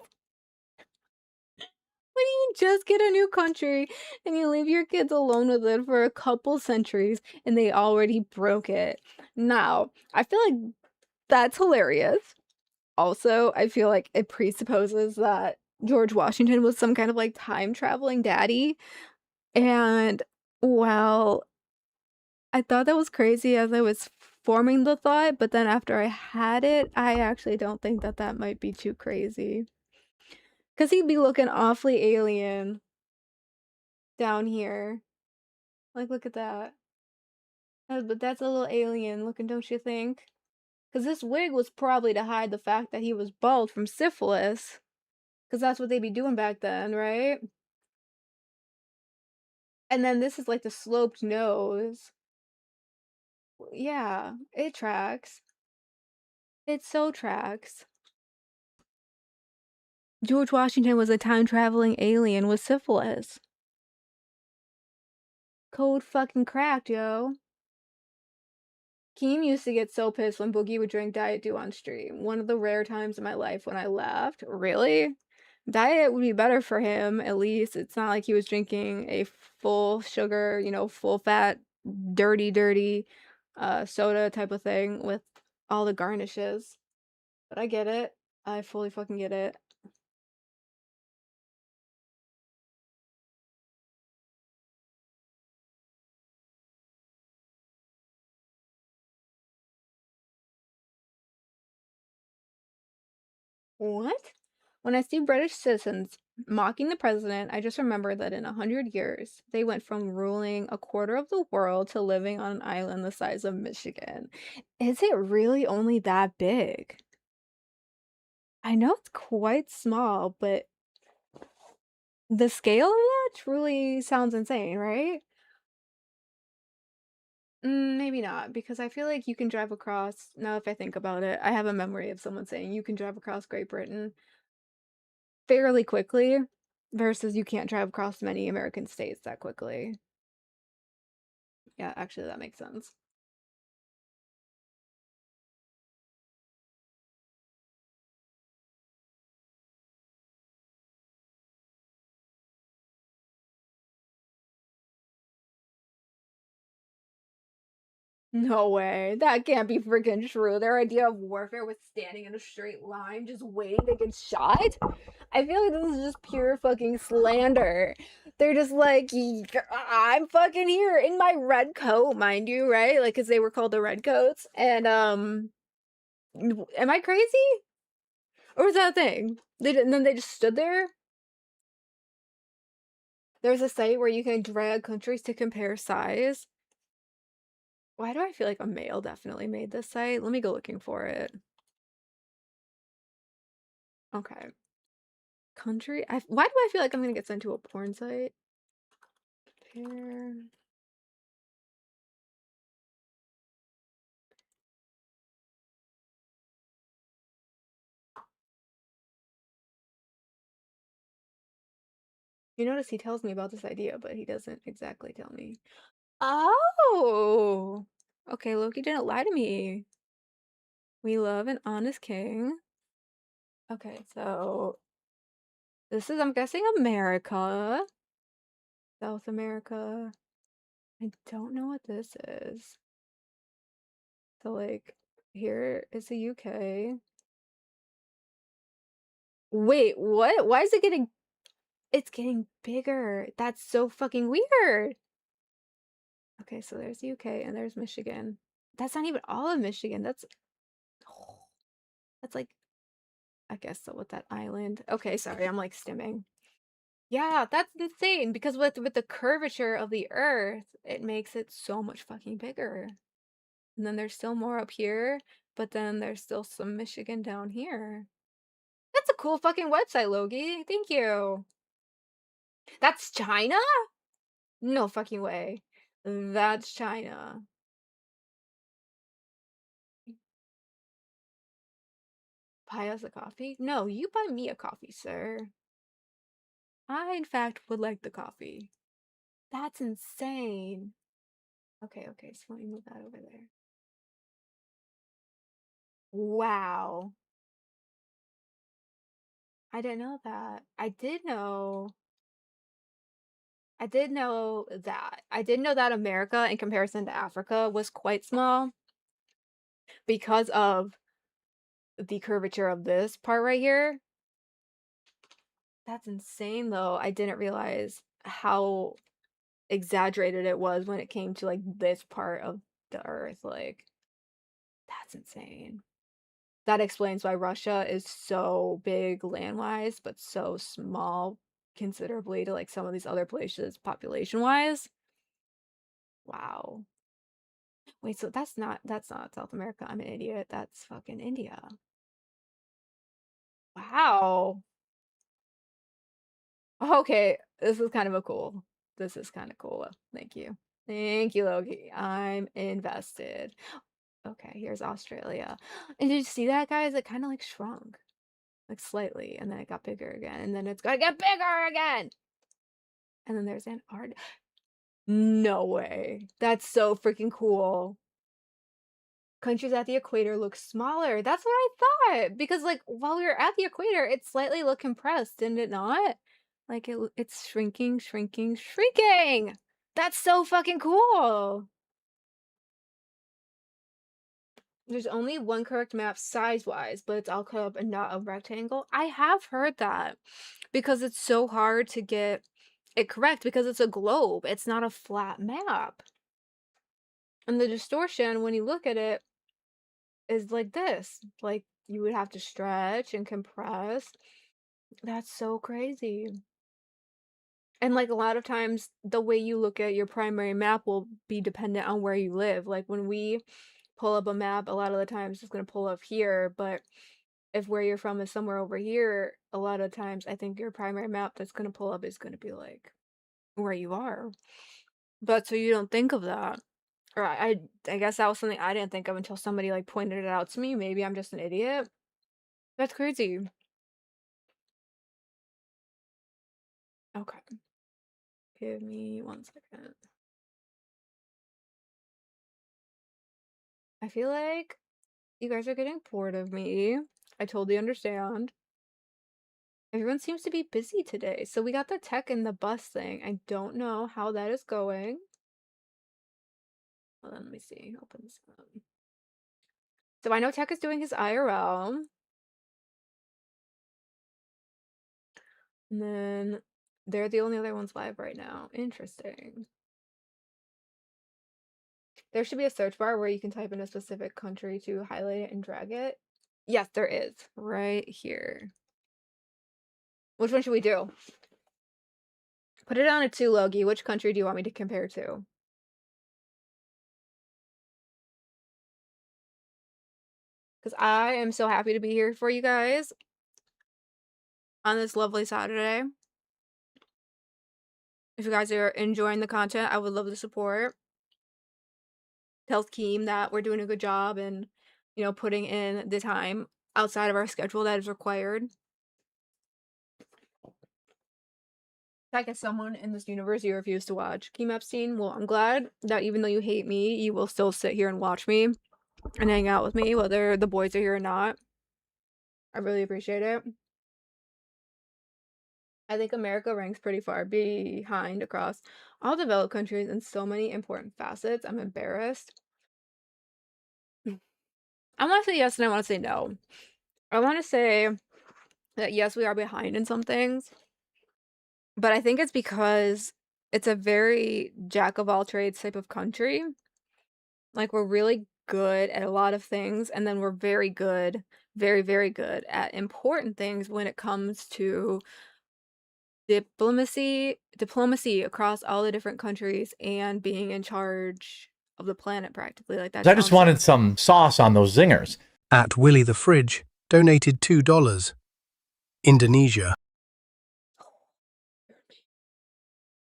C: you just get a new country and you leave your kids alone with it for a couple centuries and they already broke it. Now, I feel like that's hilarious. Also, I feel like it presupposes that George Washington was some kind of like time traveling daddy. And well, I thought that was crazy as I was forming the thought, but then after I had it, I actually don't think that that might be too crazy. Because he'd be looking awfully alien down here. Like, look at that. But that's a little alien looking, don't you think? Because this wig was probably to hide the fact that he was bald from syphilis. Because that's what they'd be doing back then, right? And then this is like the sloped nose. Yeah, it tracks. It so tracks. George Washington was a time-traveling alien with syphilis. Code fucking cracked, yo. Keem used to get so pissed when Boogie would drink Diet Dew on stream. One of the rare times in my life when I laughed. Really? Diet would be better for him, at least. It's not like he was drinking a full sugar, full fat, dirty, soda type of thing with all the garnishes. But I get it. I fully fucking get it. What? When I see British citizens mocking the president, I just remember that in 100 years, they went from ruling a quarter of the world to living on an island the size of Michigan. Is it really only that big? I know it's quite small, but the scale of that truly sounds insane, right? Maybe not, because I feel like you can drive across. Now, if I think about it, I have a memory of someone saying you can drive across Great Britain fairly quickly versus you can't drive across many American states that quickly. Yeah, actually, that makes sense. No way. That can't be freaking true. Their idea of warfare was standing in a straight line, just waiting to get shot? I feel like this is just pure fucking slander. They're just like, I'm fucking here in my red coat, mind you, right? Like, because they were called the Redcoats. And, am I crazy? Or was that a thing? And then they just stood there? There's a site where you can drag countries to compare size. Why do I feel like a male definitely made this site? Let me go looking for it. Okay. Country? Why do I feel like I'm gonna get sent to a porn site? Compare. You notice he tells me about this idea, but he doesn't exactly tell me. Oh! Okay, Loki didn't lie to me. We love an honest king. Okay, so this is, I'm guessing, America. South America. I don't know what this is. So, like, here is the UK. Wait, what? Why is it getting... It's getting bigger. That's so fucking weird. Okay, so there's the UK and there's Michigan. That's not even all of Michigan. That's like, I guess so with that island. Okay, sorry, I'm like stimming. Yeah, that's insane because with the curvature of the earth, it makes it so much fucking bigger. And then there's still more up here, but then there's still some Michigan down here. That's a cool fucking website, Logie. Thank you. That's China? No fucking way. That's China. Buy us a coffee? No, you buy me a coffee, sir. I, in fact, would like the coffee. That's insane. Okay, so let me move that over there. Wow. I didn't know that. I did know that. I did know that America, in comparison to Africa, was quite small because of the curvature of this part right here. That's insane, though. I didn't realize how exaggerated it was when it came to, like, this part of the Earth. Like, that's insane. That explains why Russia is so big land-wise, but so small considerably to, like, some of these other places population-wise. Wow. Wait, so that's not South America. I'm an idiot. That's fucking India. Wow. Okay, this is kind of cool. This is kind of cool. Thank you. Thank you, Loki. I'm invested. Okay, here's Australia. And did you see that, guys? It kind of like shrunk, like slightly, and then it got bigger again, and then it's gonna get bigger again. And then there's Antarctica. No way. That's so freaking cool. Countries at the equator look smaller. That's what I thought. Because, like, while we were at the equator, it slightly looked compressed, didn't it not? Like, it's shrinking, shrinking, shrinking! That's so fucking cool! There's only one correct map size-wise, but it's all cut up and not a rectangle. I have heard that. Because it's so hard to get it correct, because it's a globe. It's not a flat map. And the distortion, when you look at it, is like this. Like, you would have to stretch and compress. That's so crazy. And, like, a lot of times, the way you look at your primary map will be dependent on where you live. Like, when we pull up a map, a lot of the times it's gonna pull up here, but if where you're from is somewhere over here, a lot of times I think your primary map that's gonna pull up is gonna be, like, where you are. But so you don't think of that. Or I guess that was something I didn't think of until somebody, like, pointed it out to me. Maybe I'm just an idiot. That's crazy. Okay. Give me 1 second. I feel like you guys are getting bored of me. I totally understand. Everyone seems to be busy today. So we got the tech and the bus thing. I don't know how that is going. Hold on, let me see. Open this up. So I know Tech is doing his IRL. And then they're the only other ones live right now. Interesting. There should be a search bar where you can type in a specific country to highlight it and drag it. Yes, there is. Right here. Which one should we do? Put it on a 2, Logie. Which country do you want me to compare to? Because I am so happy to be here for you guys on this lovely Saturday. If you guys are enjoying the content, I would love the support. Tells Keem that we're doing a good job and, you know, putting in the time outside of our schedule that is required. I guess someone in this universe you refuse to watch Keem Epstein. Well, I'm glad that even though you hate me, you will still sit here and watch me and hang out with me, whether the boys are here or not. I really appreciate it. I think America ranks pretty far behind across all developed countries in so many important facets. I'm embarrassed. I want to say yes and I want to say no. I want to say that yes, we are behind in some things, but I think it's because it's a very jack of all trades type of country. Like, we're really good at a lot of things, and then we're very good, very, very good at important things when it comes to diplomacy across all the different countries and being in charge of the planet practically. Like, that
K: I just wanted some sauce on those zingers.
U: At Willie the Fridge, donated $2. Indonesia.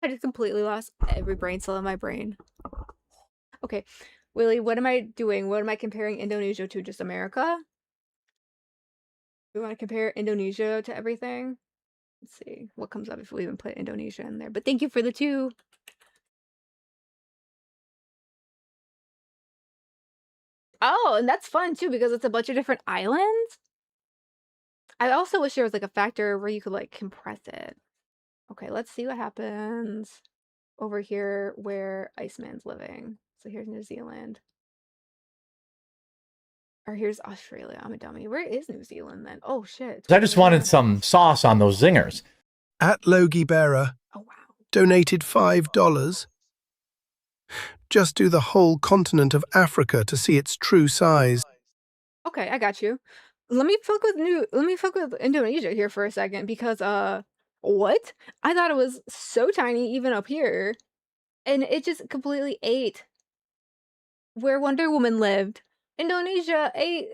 C: I just completely lost every brain cell in my brain. Okay, Willie, what am I doing? What am I comparing Indonesia to? Just America? We want to compare Indonesia to everything? Let's see what comes up if we even put Indonesia in there. But thank you for the 2. Oh, and that's fun too because it's a bunch of different islands. I also wish there was like a factor where you could like compress it. Okay, let's see what happens over here where Iceman's living. So here's New Zealand. Or here's Australia. I'm a dummy. Where is New Zealand then? Oh shit.
K: I just wanted some sauce on those zingers.
U: At Logie Bearer.
C: Oh wow.
U: Donated $5. Just do the whole continent of Africa to see its true size.
C: Okay, I got you. Let me fuck with Indonesia here for a second because what? I thought it was so tiny even up here. And it just completely ate where Wonder Woman lived. Indonesia ate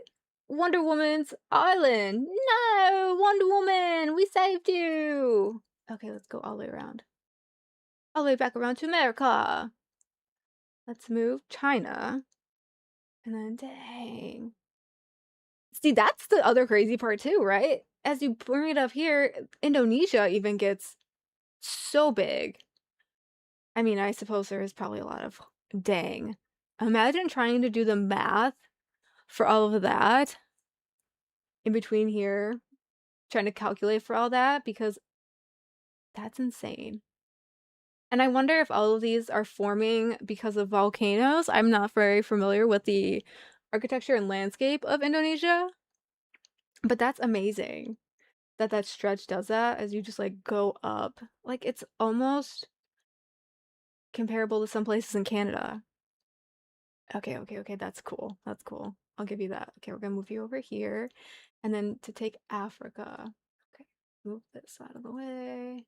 C: Wonder Woman's island. No, Wonder Woman, we saved you. Okay, let's go all the way around. All the way back around to America. Let's move China. And then, dang. See, that's the other crazy part too, right? As you bring it up here, Indonesia even gets so big. I mean, I suppose there is probably a lot of dang. Imagine trying to do the math for all of that in between here, trying to calculate for all that because that's insane. And I wonder if all of these are forming because of volcanoes. I'm not very familiar with the architecture and landscape of Indonesia, but that's amazing that that stretch does that as you just like go up. Like it's almost comparable to some places in Canada. Okay, that's cool. That's cool. I'll give you that. Okay, we're gonna move you over here. And then to take Africa. Okay, move this out of the way.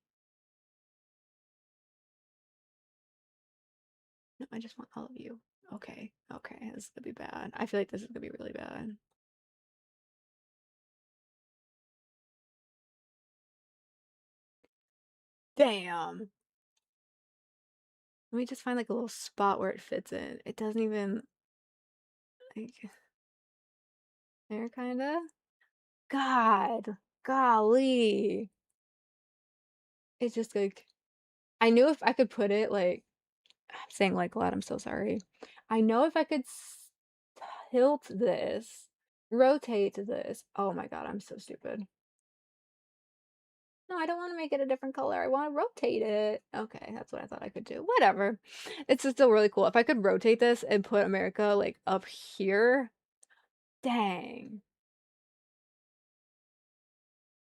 C: No, I just want all of you. Okay, this is gonna be bad. I feel like this is gonna be really bad. Damn. Let me just find like a little spot where it fits in. It doesn't even like there kinda. God, golly. It's just like I knew if I could put it like I'm saying like a lot, I'm so sorry. I know if I could tilt this, rotate this. Oh my god, I'm so stupid. No, I don't want to make it a different color. I want to rotate it. Okay, that's what I thought I could do. Whatever. It's still really cool. If I could rotate this and put America like up here, dang.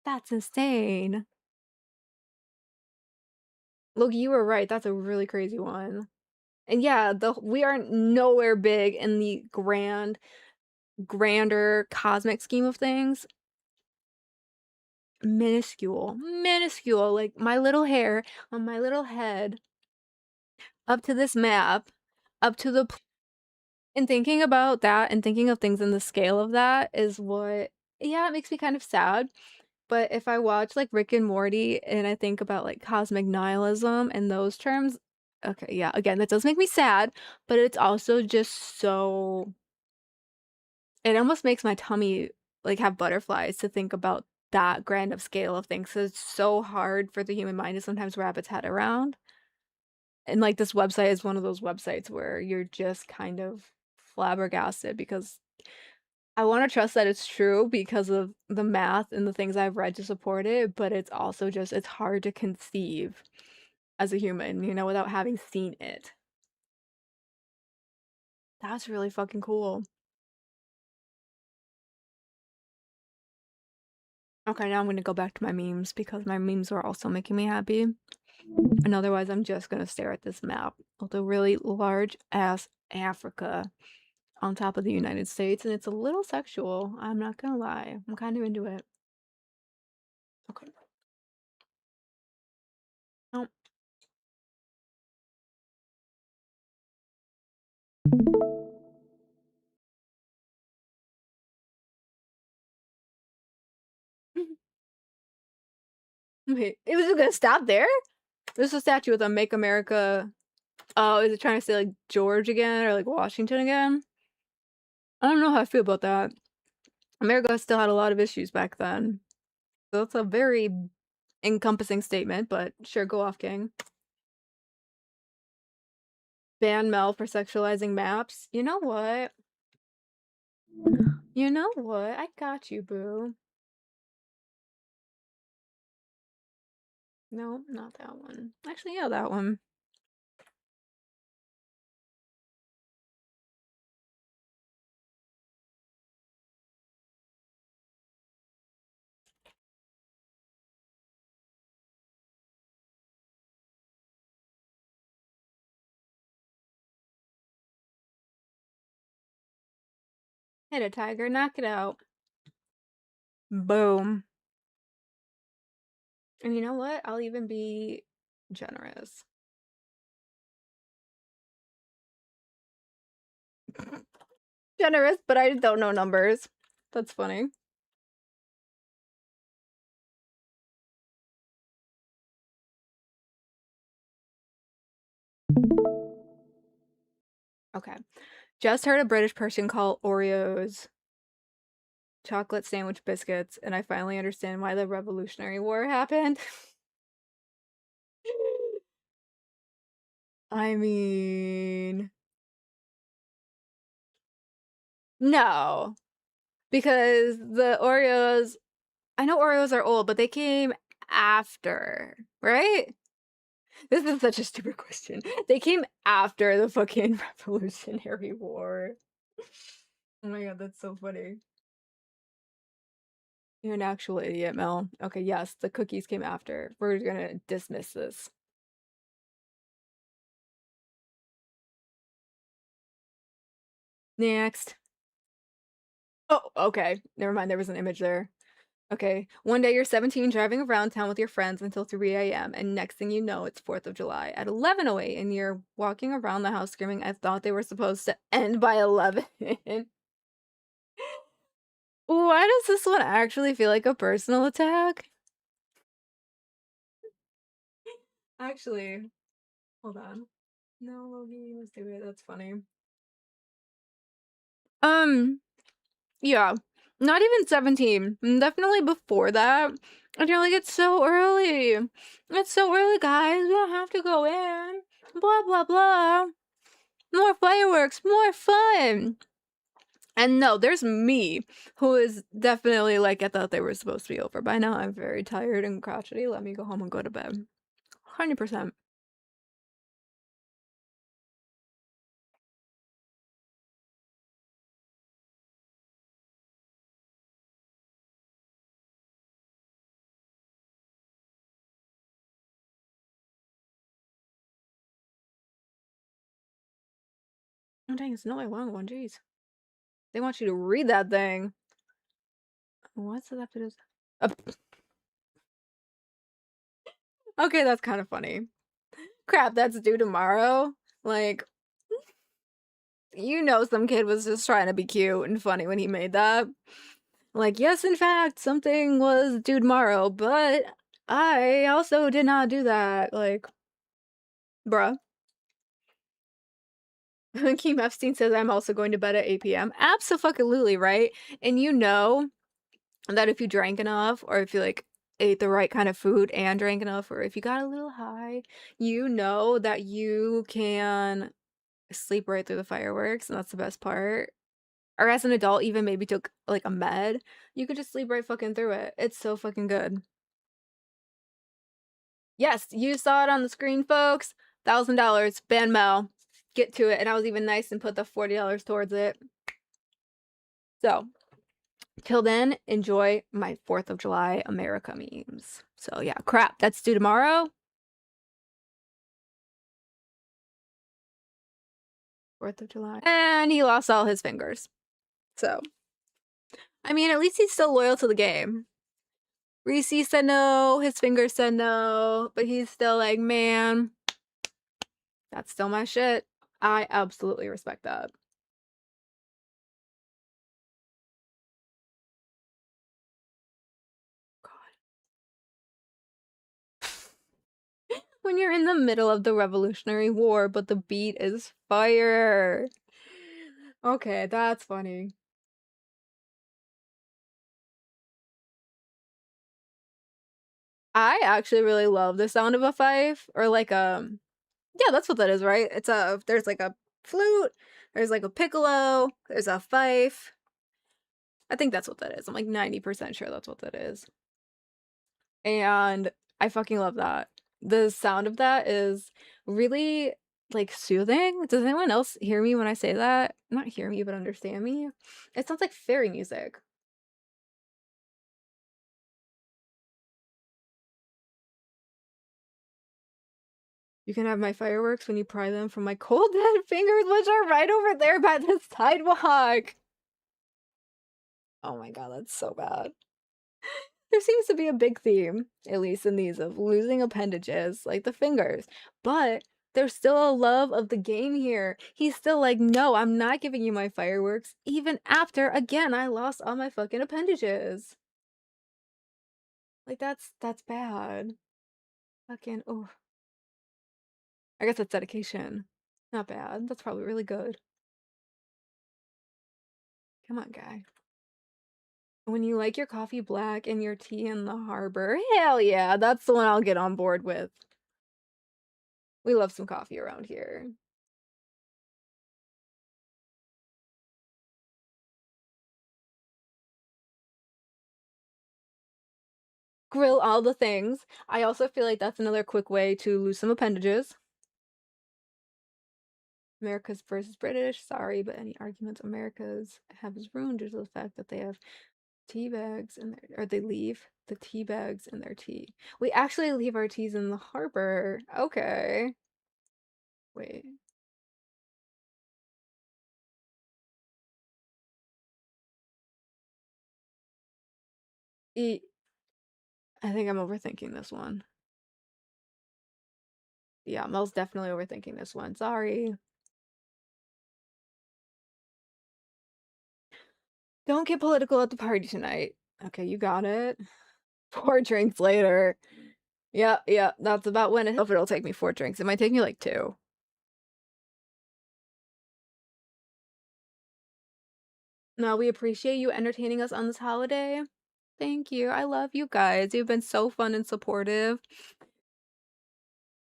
C: That's insane. Look, you were right. That's a really crazy one. And yeah, we are nowhere big in the grander cosmic scheme of things. Minuscule, like my little hair on my little head up to this map, up to the and thinking about that and thinking of things in the scale of that is what yeah, it makes me kind of sad. But if I watch like Rick and Morty and I think about like cosmic nihilism and those terms, okay, yeah, again, that does make me sad, but it's also just so it almost makes my tummy like have butterflies to think about that grand of scale of things. So it's so hard for the human mind to sometimes wrap its head around. And like this website is one of those websites where you're just kind of flabbergasted because I want to trust that it's true because of the math and the things I've read to support it, but it's also just it's hard to conceive as a human, you know, without having seen it. That's really fucking cool. Okay, now I'm gonna go back to my memes because my memes are also making me happy. And otherwise, I'm just gonna stare at this map with a really large ass Africa on top of the United States, and it's a little sexual. I'm not gonna lie. I'm kind of into it. Okay. Oh. Wait, it was just gonna stop there? There's a statue with a Make America. Oh, is it trying to say like George again or like Washington again? I don't know how I feel about that. America still had a lot of issues back then. So it's a very encompassing statement, but sure, go off, King. Ban Mel for sexualizing maps. You know what? You know what? I got you, boo. No, not that one. Actually, yeah, that one. Hit it, Tiger. Knock it out. Boom. And you know what? I'll even be generous. Generous, but I don't know numbers. That's funny. Okay. Just heard a British person call Oreos chocolate sandwich biscuits, and I finally understand why the Revolutionary War happened. I mean, no, because the Oreos, I know Oreos are old, but they came after, right? This is such a stupid question. They came after the fucking Revolutionary War. Oh my god, that's so funny. You're an actual idiot, Mel. Okay, yes, the cookies came after. We're gonna dismiss this. Next. Oh, okay. Never mind, there was an image there. Okay. One day you're 17 driving around town with your friends until 3 a.m. and next thing you know, it's 4th of July at 11:08 and you're walking around the house screaming, I thought they were supposed to end by 11. Why does this one actually feel like a personal attack? Actually, hold on. No, Logie, let's do it. That's funny. Yeah. Not even 17. Definitely before that. And you're like, it's so early. It's so early, guys. We don't have to go in. Blah, blah, blah. More fireworks, more fun. And no, there's me, who is definitely like, I thought they were supposed to be over. By now, I'm very tired and crotchety. Let me go home and go to bed. 100%. Oh, dang, it's not a long one. Jeez. They want you to read that thing. What's that have to do? Okay, that's kind of funny. Crap, that's due tomorrow. Like, you know, some kid was just trying to be cute and funny when he made that. Like, yes, in fact, something was due tomorrow, but I also did not do that. Like, bruh. Keem Epstein says I'm also going to bed at 8 p.m. Absolutely, right? And you know that if you drank enough, or if you like ate the right kind of food and drank enough, or if you got a little high, you know that you can sleep right through the fireworks, and that's the best part. Or as an adult, even maybe took like a med, you could just sleep right fucking through it. It's so fucking good. Yes, you saw it on the screen, folks. $1,000, ban Mel. Get to it. And I was even nice and put the $40 towards it. So, till then, enjoy my 4th of July America memes. So yeah, crap, that's due tomorrow. 4th of July. And he lost all his fingers. So, I mean, at least he's still loyal to the game. Reese said no, his fingers said no, but he's still like, man, that's still my shit. I absolutely respect that. When you're in the middle of the Revolutionary War, but the beat is fire. Okay, that's funny. I actually really love the sound of a fife, or like yeah, that's what that is, right? It's there's like a flute, there's like a piccolo, there's a fife. I think that's what that is. I'm like 90% sure that's what that is. And I fucking love that. The sound of that is really, like, soothing. Does anyone else hear me when I say that? Not hear me, but understand me? It sounds like fairy music. You can have my fireworks when you pry them from my cold dead fingers, which are right over there by the sidewalk. Oh my god, that's so bad. There seems to be a big theme, at least in these, of losing appendages, like the fingers. But there's still a love of the game here. He's still like, no, I'm not giving you my fireworks, even after, again, I lost all my fucking appendages. Like, that's bad. Fucking, oh. I guess that's dedication. Not bad. That's probably really good. Come on, guy. When you like your coffee black and your tea in the harbor, hell yeah, that's the one I'll get on board with. We love some coffee around here. Grill all the things. I also feel like that's another quick way to lose some appendages. America's versus British. Sorry, but any arguments America's have is ruined due to the fact that they have tea bags in their, or they leave the tea bags in their tea. We actually leave our teas in the harbor. Okay. Wait. I think I'm overthinking this one. Yeah, Mel's definitely overthinking this one. Sorry. Don't get political at the party tonight. Okay, you got it. 4 drinks later. Yeah, that's about when if it'll take me 4 drinks. It might take me like 2. No, we appreciate you entertaining us on this holiday. Thank you. I love you guys. You've been so fun and supportive.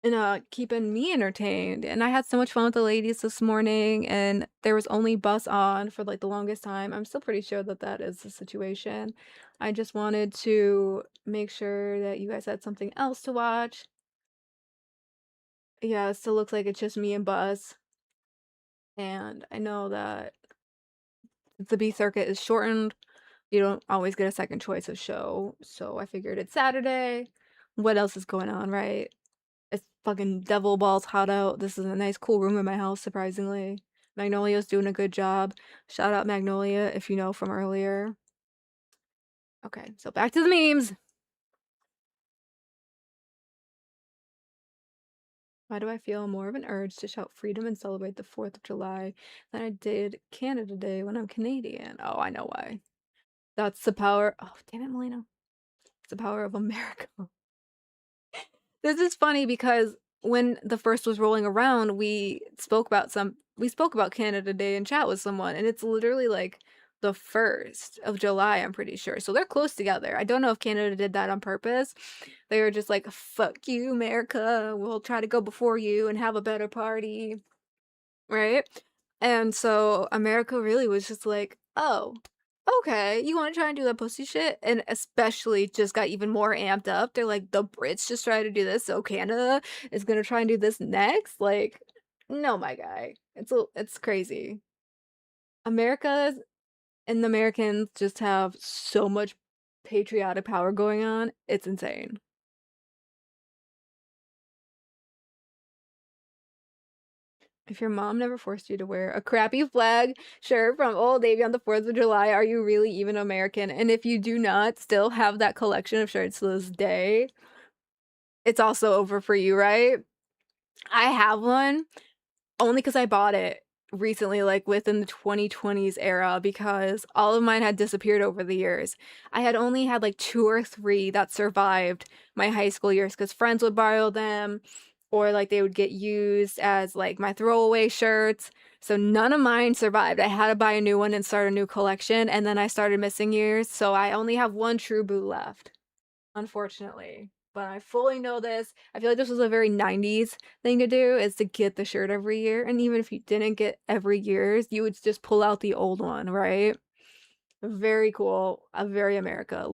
C: And keeping me entertained. And I had so much fun with the ladies this morning, and there was only bus on for like the longest time. I'm still pretty sure that that is the situation. I just wanted to make sure that you guys had something else to watch. Yeah, it still looks like it's just me and Buzz. And I know that the B circuit is shortened. You don't always get a second choice of show. So I figured it's Saturday. What else is going on, right? It's fucking devil balls hot out. This is a nice, cool room in my house, surprisingly. Magnolia's doing a good job. Shout out Magnolia if you know from earlier. Okay, so back to the memes. Why do I feel more of an urge to shout freedom and celebrate the 4th of July than I did Canada Day when I'm Canadian? Oh, I know why. That's the power. Oh, damn it, Melina. It's the power of America. This is funny because when the first was rolling around, we spoke about Canada Day in chat with someone, and it's literally like the 1st of July, I'm pretty sure. So they're close together. I don't know if Canada did that on purpose. They were just like, fuck you, America. We'll try to go before you and have a better party. Right? And so America really was just like, oh, okay, you want to try and do that pussy shit? And especially just got even more amped up. They're like, the Brits just tried to do this, so Canada is gonna try and do this next? Like, no, my guy. It's crazy. America and the Americans just have so much patriotic power going on. It's insane. If your mom never forced you to wear a crappy flag shirt from Old Navy on the 4th of July, are you really even American? And if you do not still have that collection of shirts to this day, it's also over for you, right? I have one only because I bought it recently, like within the 2020s era, because all of mine had disappeared over the years. I had only had like 2 or 3 that survived my high school years because friends would borrow them, or like they would get used as like my throwaway shirts. So none of mine survived. I had to buy a new one and start a new collection, and then I started missing years. So I only have one true boot left, unfortunately. But I fully know this. I feel like this was a very 90s thing to do, is to get the shirt every year. And even if you didn't get every year's, you would just pull out the old one, right? Very cool. Very America.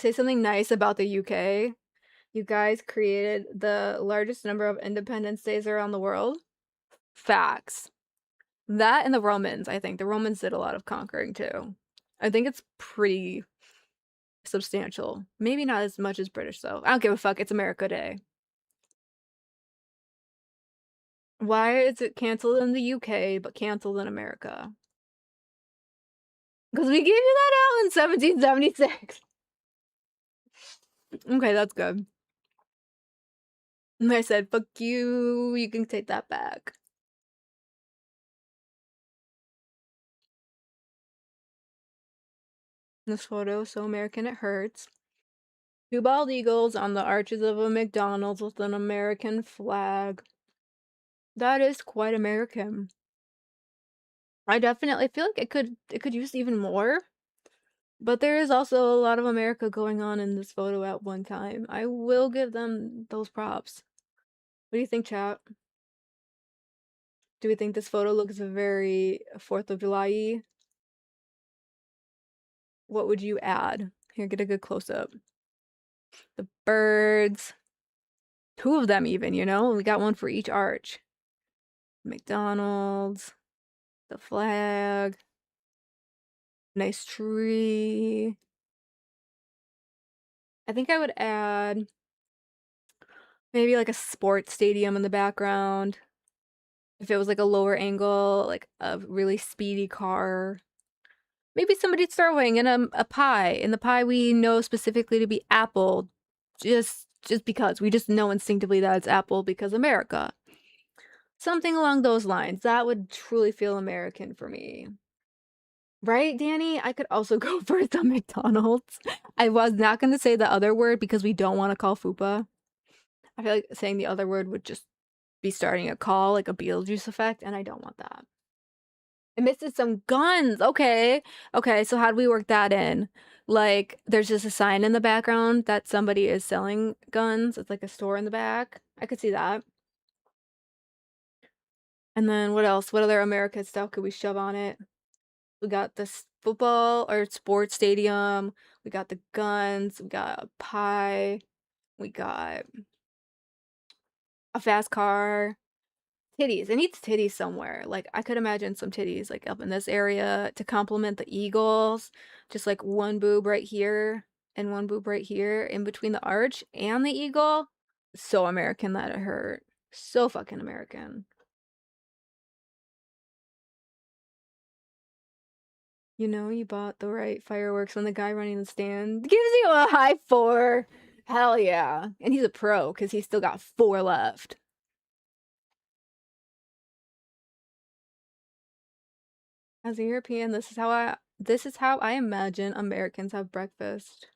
C: say something nice about the UK? You guys created the largest number of Independence Days around the world. Facts. That and the Romans, I think. The Romans did a lot of conquering too. I think it's pretty substantial. Maybe not as much as British though. I don't give a fuck. It's America Day. Why is it canceled in the UK but canceled in America? Because we gave you that out in 1776. Okay, that's good. And I said, fuck you, you can take that back. This photo is so American it hurts. Two bald eagles on the arches of a McDonald's with an American flag. That is quite American. I definitely feel like it could use even more. But there is also a lot of America going on in this photo at one time. I will give them those props. What do you think, chat? Do we think this photo looks very 4th of July-y? What would you add? Here, get a good close-up. The birds. 2 of them even, you know? We got one for each arch. McDonald's. The flag. Nice tree. I think I would add maybe like a sports stadium in the background. If it was like a lower angle, like a really speedy car. Maybe somebody's throwing in a pie. And the pie we know specifically to be apple. Just because. We just know instinctively that it's apple because America. Something along those lines. That would truly feel American for me. Right, Danny? I could also go for the McDonald's. I was not going to say the other word because we don't want to call FUPA. I feel like saying the other word would just be starting a call, like a Beetlejuice effect, and I don't want that. It misses some guns. Okay. Okay, so how do we work that in? Like, there's just a sign in the background that somebody is selling guns. It's like a store in the back. I could see that. And then what else? What other America stuff could we shove on it? We got this football or sports stadium. We got the guns. We got a pie. We got a fast car. Titties. It needs titties somewhere. Like, I could imagine some titties, like, up in this area to complement the eagles. Just, like, one boob right here and one boob right here in between the arch and the eagle. So American that it hurt. So fucking American. You know, you bought the right fireworks when the guy running the stand gives you a high 4. Hell yeah. And he's a pro because he's still got 4 left. As a European, this is how I imagine Americans have breakfast.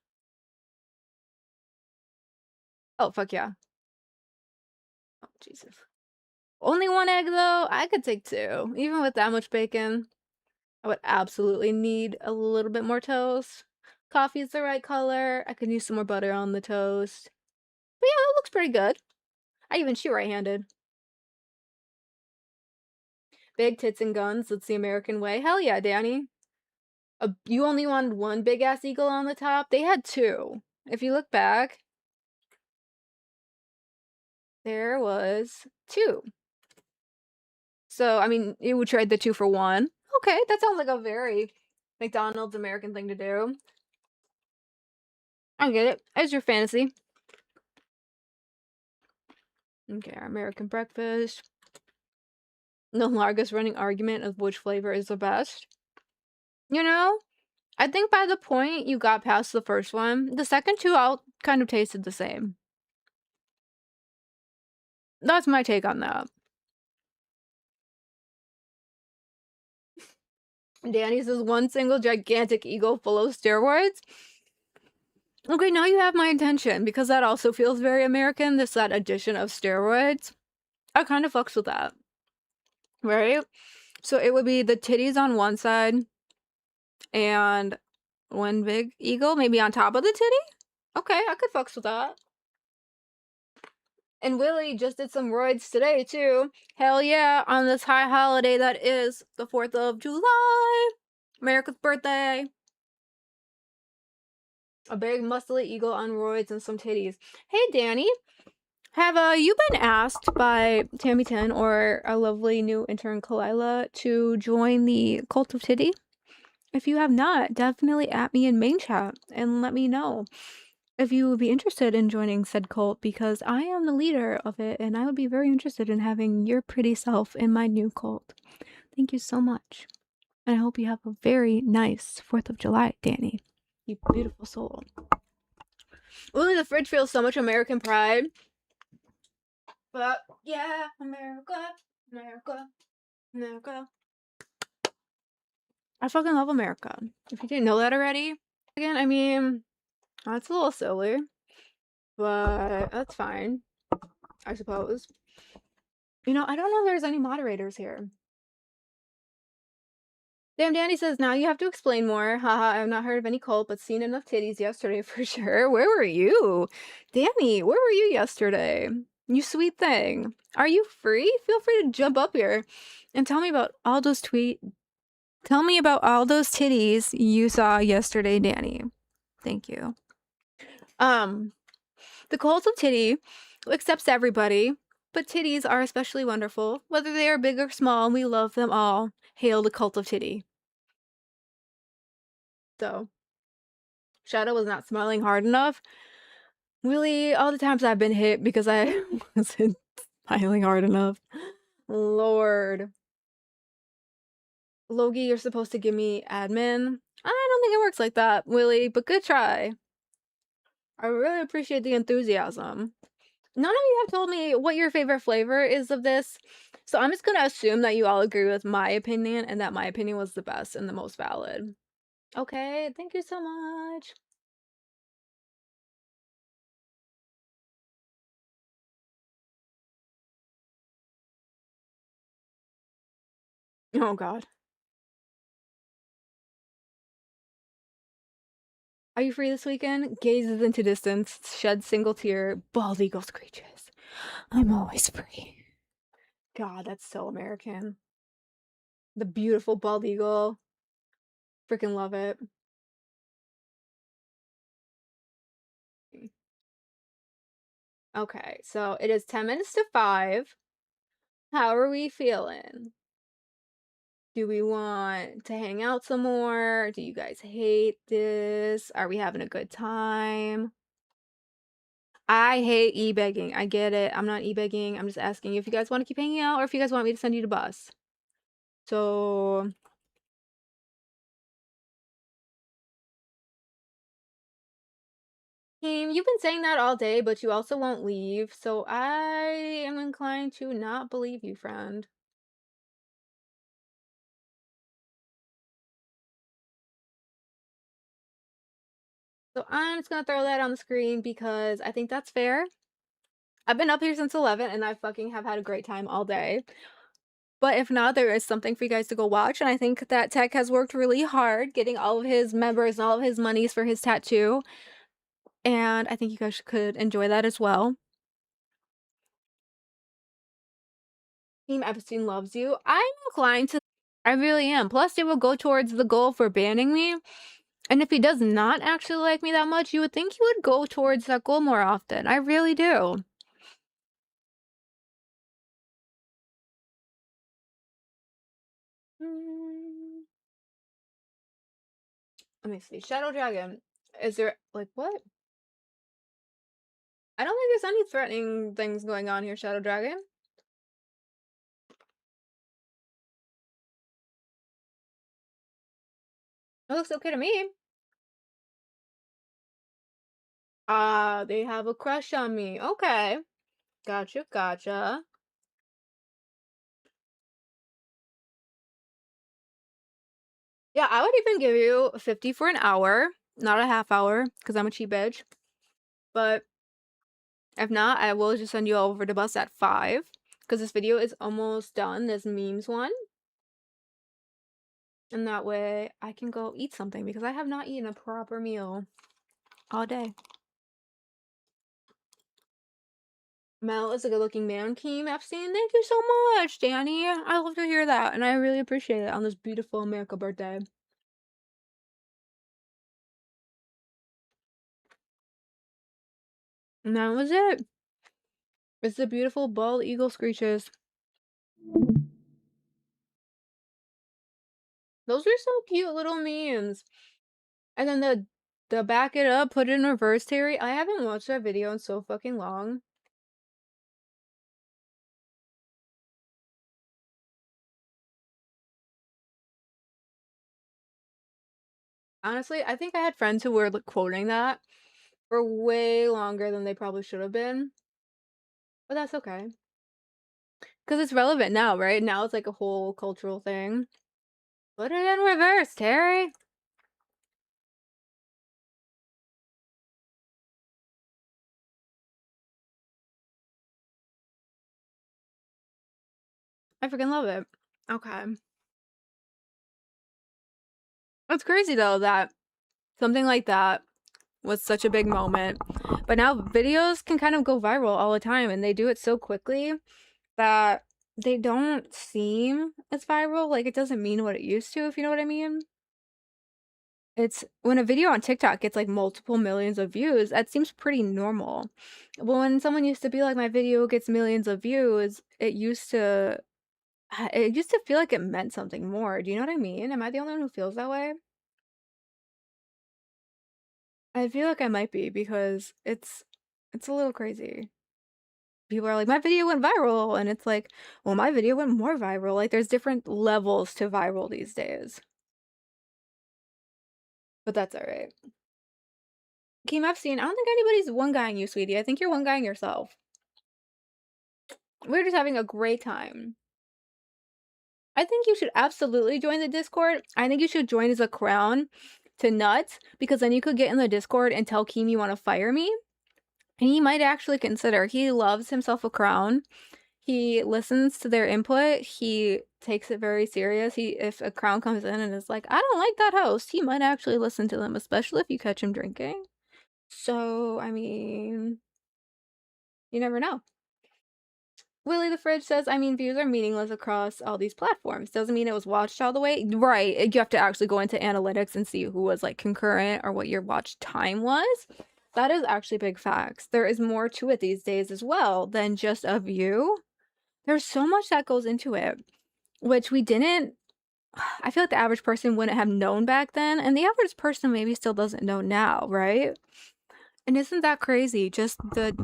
C: Oh, fuck yeah. Oh, Jesus. Only 1 egg, though? I could take 2. Even with that much bacon, I would absolutely need a little bit more toast. Coffee's the right color. I could use some more butter on the toast. But yeah, that looks pretty good. I even shoot right-handed. Big tits and guns. That's the American way. Hell yeah, Danny. You only wanted 1 big-ass eagle on the top? They had 2. If you look back, there was 2. So, I mean, you would trade the 2 for 1. Okay, that sounds like a very McDonald's American thing to do. I get it. It's your fantasy. Okay, our American breakfast. The longest running argument of which flavor is the best. You know, I think by the point you got past the first one, the second 2 all kind of tasted the same. That's my take on that. Danny says 1 single gigantic eagle full of steroids. Okay, now you have my attention because that also feels very American. That addition of steroids. I kind of fucks with that. Right? So it would be the titties on one side and 1 big eagle maybe on top of the titty. Okay, I could fucks with that. And Willie just did some roids today too. Hell yeah, on this high holiday that is the 4th of July. America's birthday. A big muscly eagle on roids and some titties. Hey, Danny. Have you been asked by Tammy 10 or our lovely new intern Kalila to join the Cult of Titty? If you have not, definitely at me in main chat and let me know if you would be interested in joining said cult, because I am the leader of it and I would be very interested in having your pretty self in my new cult. Thank you so much. And I hope you have a very nice 4th of July, Danny. You beautiful soul. Ooh, the fridge feels so much American pride. But yeah, America, America, America. I fucking love America. If you didn't know that already, again, I mean, that's a little silly, but that's fine, I suppose. You know, I don't know if there's any moderators here. Damn, Danny says, now you have to explain more. Haha, I've not heard of any cult, but seen enough titties yesterday for sure. Where were you? Danny, where were you yesterday? You sweet thing. Are you free? Feel free to jump up here and tell me about all those Tell me about all those titties you saw yesterday, Danny. Thank you. The cult of titty accepts everybody, but titties are especially wonderful. Whether they are big or small, we love them all. Hail the cult of titty. So, Shadow was not smiling hard enough. Really, all the times I've been hit because I wasn't smiling hard enough. Lord. Logie, you're supposed to give me admin. I don't think it works like that, Willie, but good try. I really appreciate the enthusiasm. None of you have told me what your favorite flavor is of this, so I'm just gonna assume that you all agree with my opinion and that my opinion was the best and the most valid. Okay, thank you so much. Oh god. Are you free this weekend? Gazes into distance, sheds single tear, bald eagle screeches. I'm always free. God, that's so American. The beautiful bald eagle. Freaking love it. Okay, so it is 10 minutes to 5. How are we feeling? Do we want to hang out some more? Do you guys hate this? Are we having a good time? I hate e-begging. I get it. I'm not e-begging. I'm just asking if you guys want to keep hanging out or if you guys want me to send you the bus. So Keem, you've been saying that all day, but you also won't leave. So I am inclined to not believe you, friend. So I'm just gonna throw that on the screen because I think that's fair. I've been up here since 11 and I fucking have had a great time all day. But if not, there is something for you guys to go watch. And I think that Tech has worked really hard getting all of his members and all of his monies for his tattoo. And I think you guys could enjoy that as well. Team Epstein loves you. I'm inclined to. I really am. Plus, it will go towards the goal for banning me. And if he does not actually like me that much, you would think he would go towards that goal more often. I really do. Let me see. Shadow Dragon. Is there, like, what? I don't think there's any threatening things going on here, Shadow Dragon. It looks okay to me. Ah, they have a crush on me. Okay. Gotcha, gotcha. Yeah, I would even give you 50 for an hour, not a half hour, because I'm a cheap bitch. But if not, I will just send you over to bus at 5, because this video is almost done, this memes one. And that way I can go eat something, because I have not eaten a proper meal all day. Mel is a good-looking man. Keem Epstein, thank you so much, Danny. I love to hear that, and I really appreciate it on this beautiful America birthday. And that was it. It's the beautiful bald eagle screeches. Those are so cute little memes. And then the back it up, put it in reverse, Terry. I haven't watched that video in so fucking long. Honestly, I think I had friends who were like, quoting that for way longer than they probably should have been. But that's okay. Because it's relevant now, right? Now it's like a whole cultural thing. Put it in reverse, Terry. I freaking love it. Okay. It's crazy though that something like that was such a big moment. But now videos can kind of go viral all the time and they do it so quickly that they don't seem as viral. Like it doesn't mean what it used to, if you know what I mean. It's when a video on TikTok gets like multiple millions of views, that seems pretty normal. But when someone used to be like, my video gets millions of views, it used to feel like it meant something more. Do you know what I mean? Am I the only one who feels that way? I feel like I might be because it's a little crazy. People are like, my video went viral, and it's like, well, my video went more viral. Like, there's different levels to viral these days. But that's all right. Keem, I've seen. I don't think anybody's one-guying you, sweetie. I think you're one-guying yourself. We're just having a great time. I think you should absolutely join the Discord. I think you should join as a crown to nuts, because then you could get in the Discord and tell Keem you want to fire me. And he might actually consider. He loves himself a crown. He listens to their input. He takes it very serious. If a crown comes in and is like, I don't like that host, he might actually listen to them, especially if you catch him drinking. So, I mean, you never know. Willie the Fridge says, I mean, views are meaningless across all these platforms. Doesn't mean it was watched all the way. Right. You have to actually go into analytics and see who was like concurrent or what your watch time was. That is actually big facts. There is more to it these days as well than just a view. There's so much that goes into it, which we didn't. I feel like the average person wouldn't have known back then, and the average person maybe still doesn't know now, right? And isn't that crazy? Just the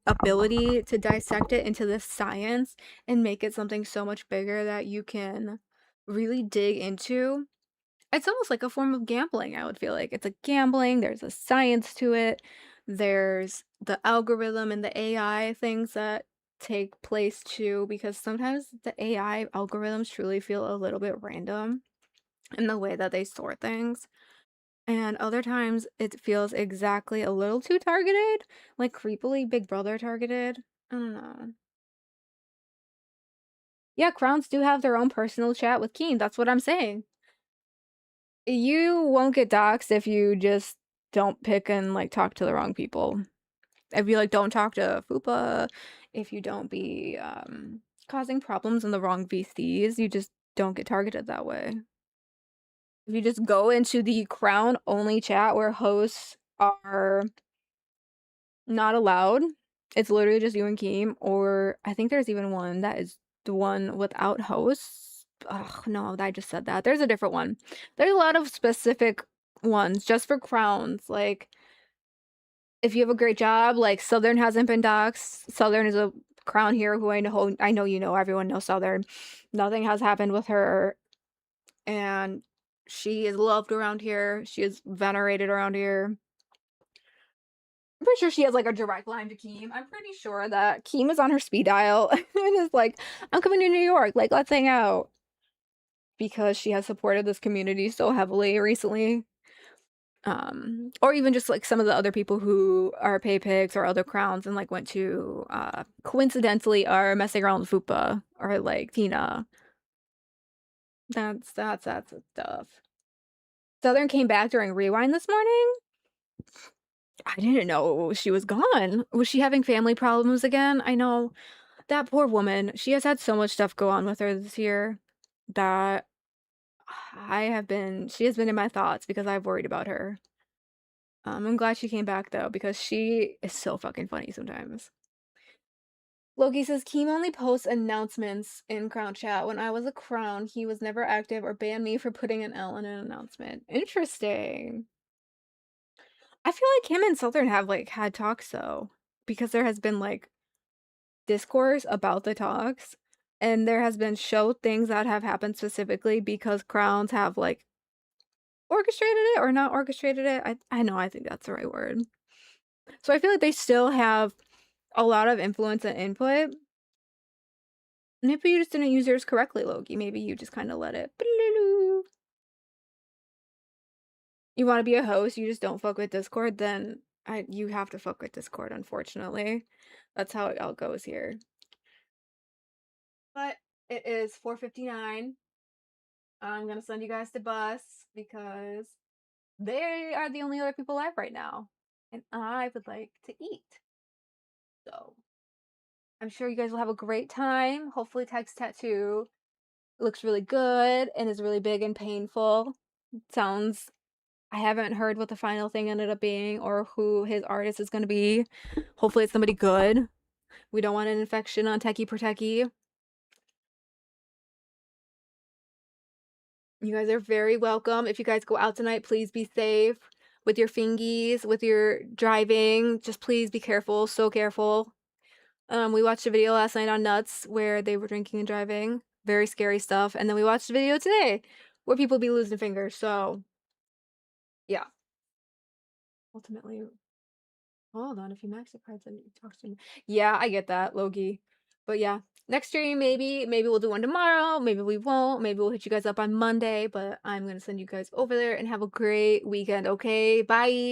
C: ability to dissect it into this science and make it something so much bigger that you can really dig into. It's almost like a form of gambling, I would feel like. It's a gambling, there's a science to it, there's the algorithm and the AI things that take place too, because sometimes the AI algorithms truly feel a little bit random in the way that they sort things. And other times it feels exactly a little too targeted, like creepily Big Brother targeted. I don't know. Yeah, crowns do have their own personal chat with Keem. That's what I'm saying. You won't get doxxed if you just don't pick and like talk to the wrong people. If you like don't talk to Fupa, if you don't be causing problems in the wrong VCs, you just don't get targeted that way. If you just go into the crown only chat where hosts are not allowed, it's literally just you and Keem, or I think there's even one that is the one without hosts. Ugh, no, I just said that. There's a different one. There's a lot of specific ones just for crowns. Like, if you have a great job, like Southern hasn't been doxxed. Southern is a crown here who I know you know, everyone knows Southern. Nothing has happened with her, and she is loved around here. She is venerated around here. I'm pretty sure she has like a direct line to Keem. I'm pretty sure that Keem is on her speed dial and is like, I'm coming to New York, like let's hang out. Because she has supported this community so heavily recently. Or even just like some of the other people who are pay pigs or other crowns and like went to coincidentally are messing around with Fupa or like Tina. That's stuff. Southern came back during Rewind this morning. I didn't know she was gone. Was she having family problems again? I know that poor woman. She has had so much stuff go on with her this year that she has been in my thoughts because I've worried about her. I'm glad she came back though, because she is so fucking funny sometimes. Loki says Keem only posts announcements in Crown Chat. When I was a Crown, he was never active or banned me for putting an L in an announcement. Interesting. I feel like him and Southern have like had talks though, because there has been like discourse about the talks, and there has been show things that have happened specifically because Crowns have like orchestrated it or not orchestrated it. I know, I think that's the right word. So I feel like they still have a lot of influence and input. Maybe you just didn't use yours correctly, Loki. Maybe you just kind of let it. You want to be a host, you just don't fuck with Discord, then you have to fuck with Discord, unfortunately. That's how it all goes here. But it is 4:59. I'm gonna send you guys to bus because they are the only other people alive right now. And I would like to eat. So I'm sure you guys will have a great time. Hopefully Tag's tattoo looks really good and is really big and painful. Sounds, I haven't heard what the final thing ended up being or who his artist is going to be. Hopefully it's somebody good. We don't want an infection on Techie per Techie. You guys are very welcome. If you guys go out tonight, please be safe with your fingies, with your driving. Just please be careful, so careful. We watched a video last night on Nuts where they were drinking and driving. Very scary stuff. And then we watched a video today where people be losing fingers. So, yeah. Ultimately, hold on. If you max the cards, then you talk to me. Yeah, I get that, Loki. But yeah, next stream, maybe we'll do one tomorrow. Maybe we won't. Maybe we'll hit you guys up on Monday. But I'm going to send you guys over there and have a great weekend, okay? Bye.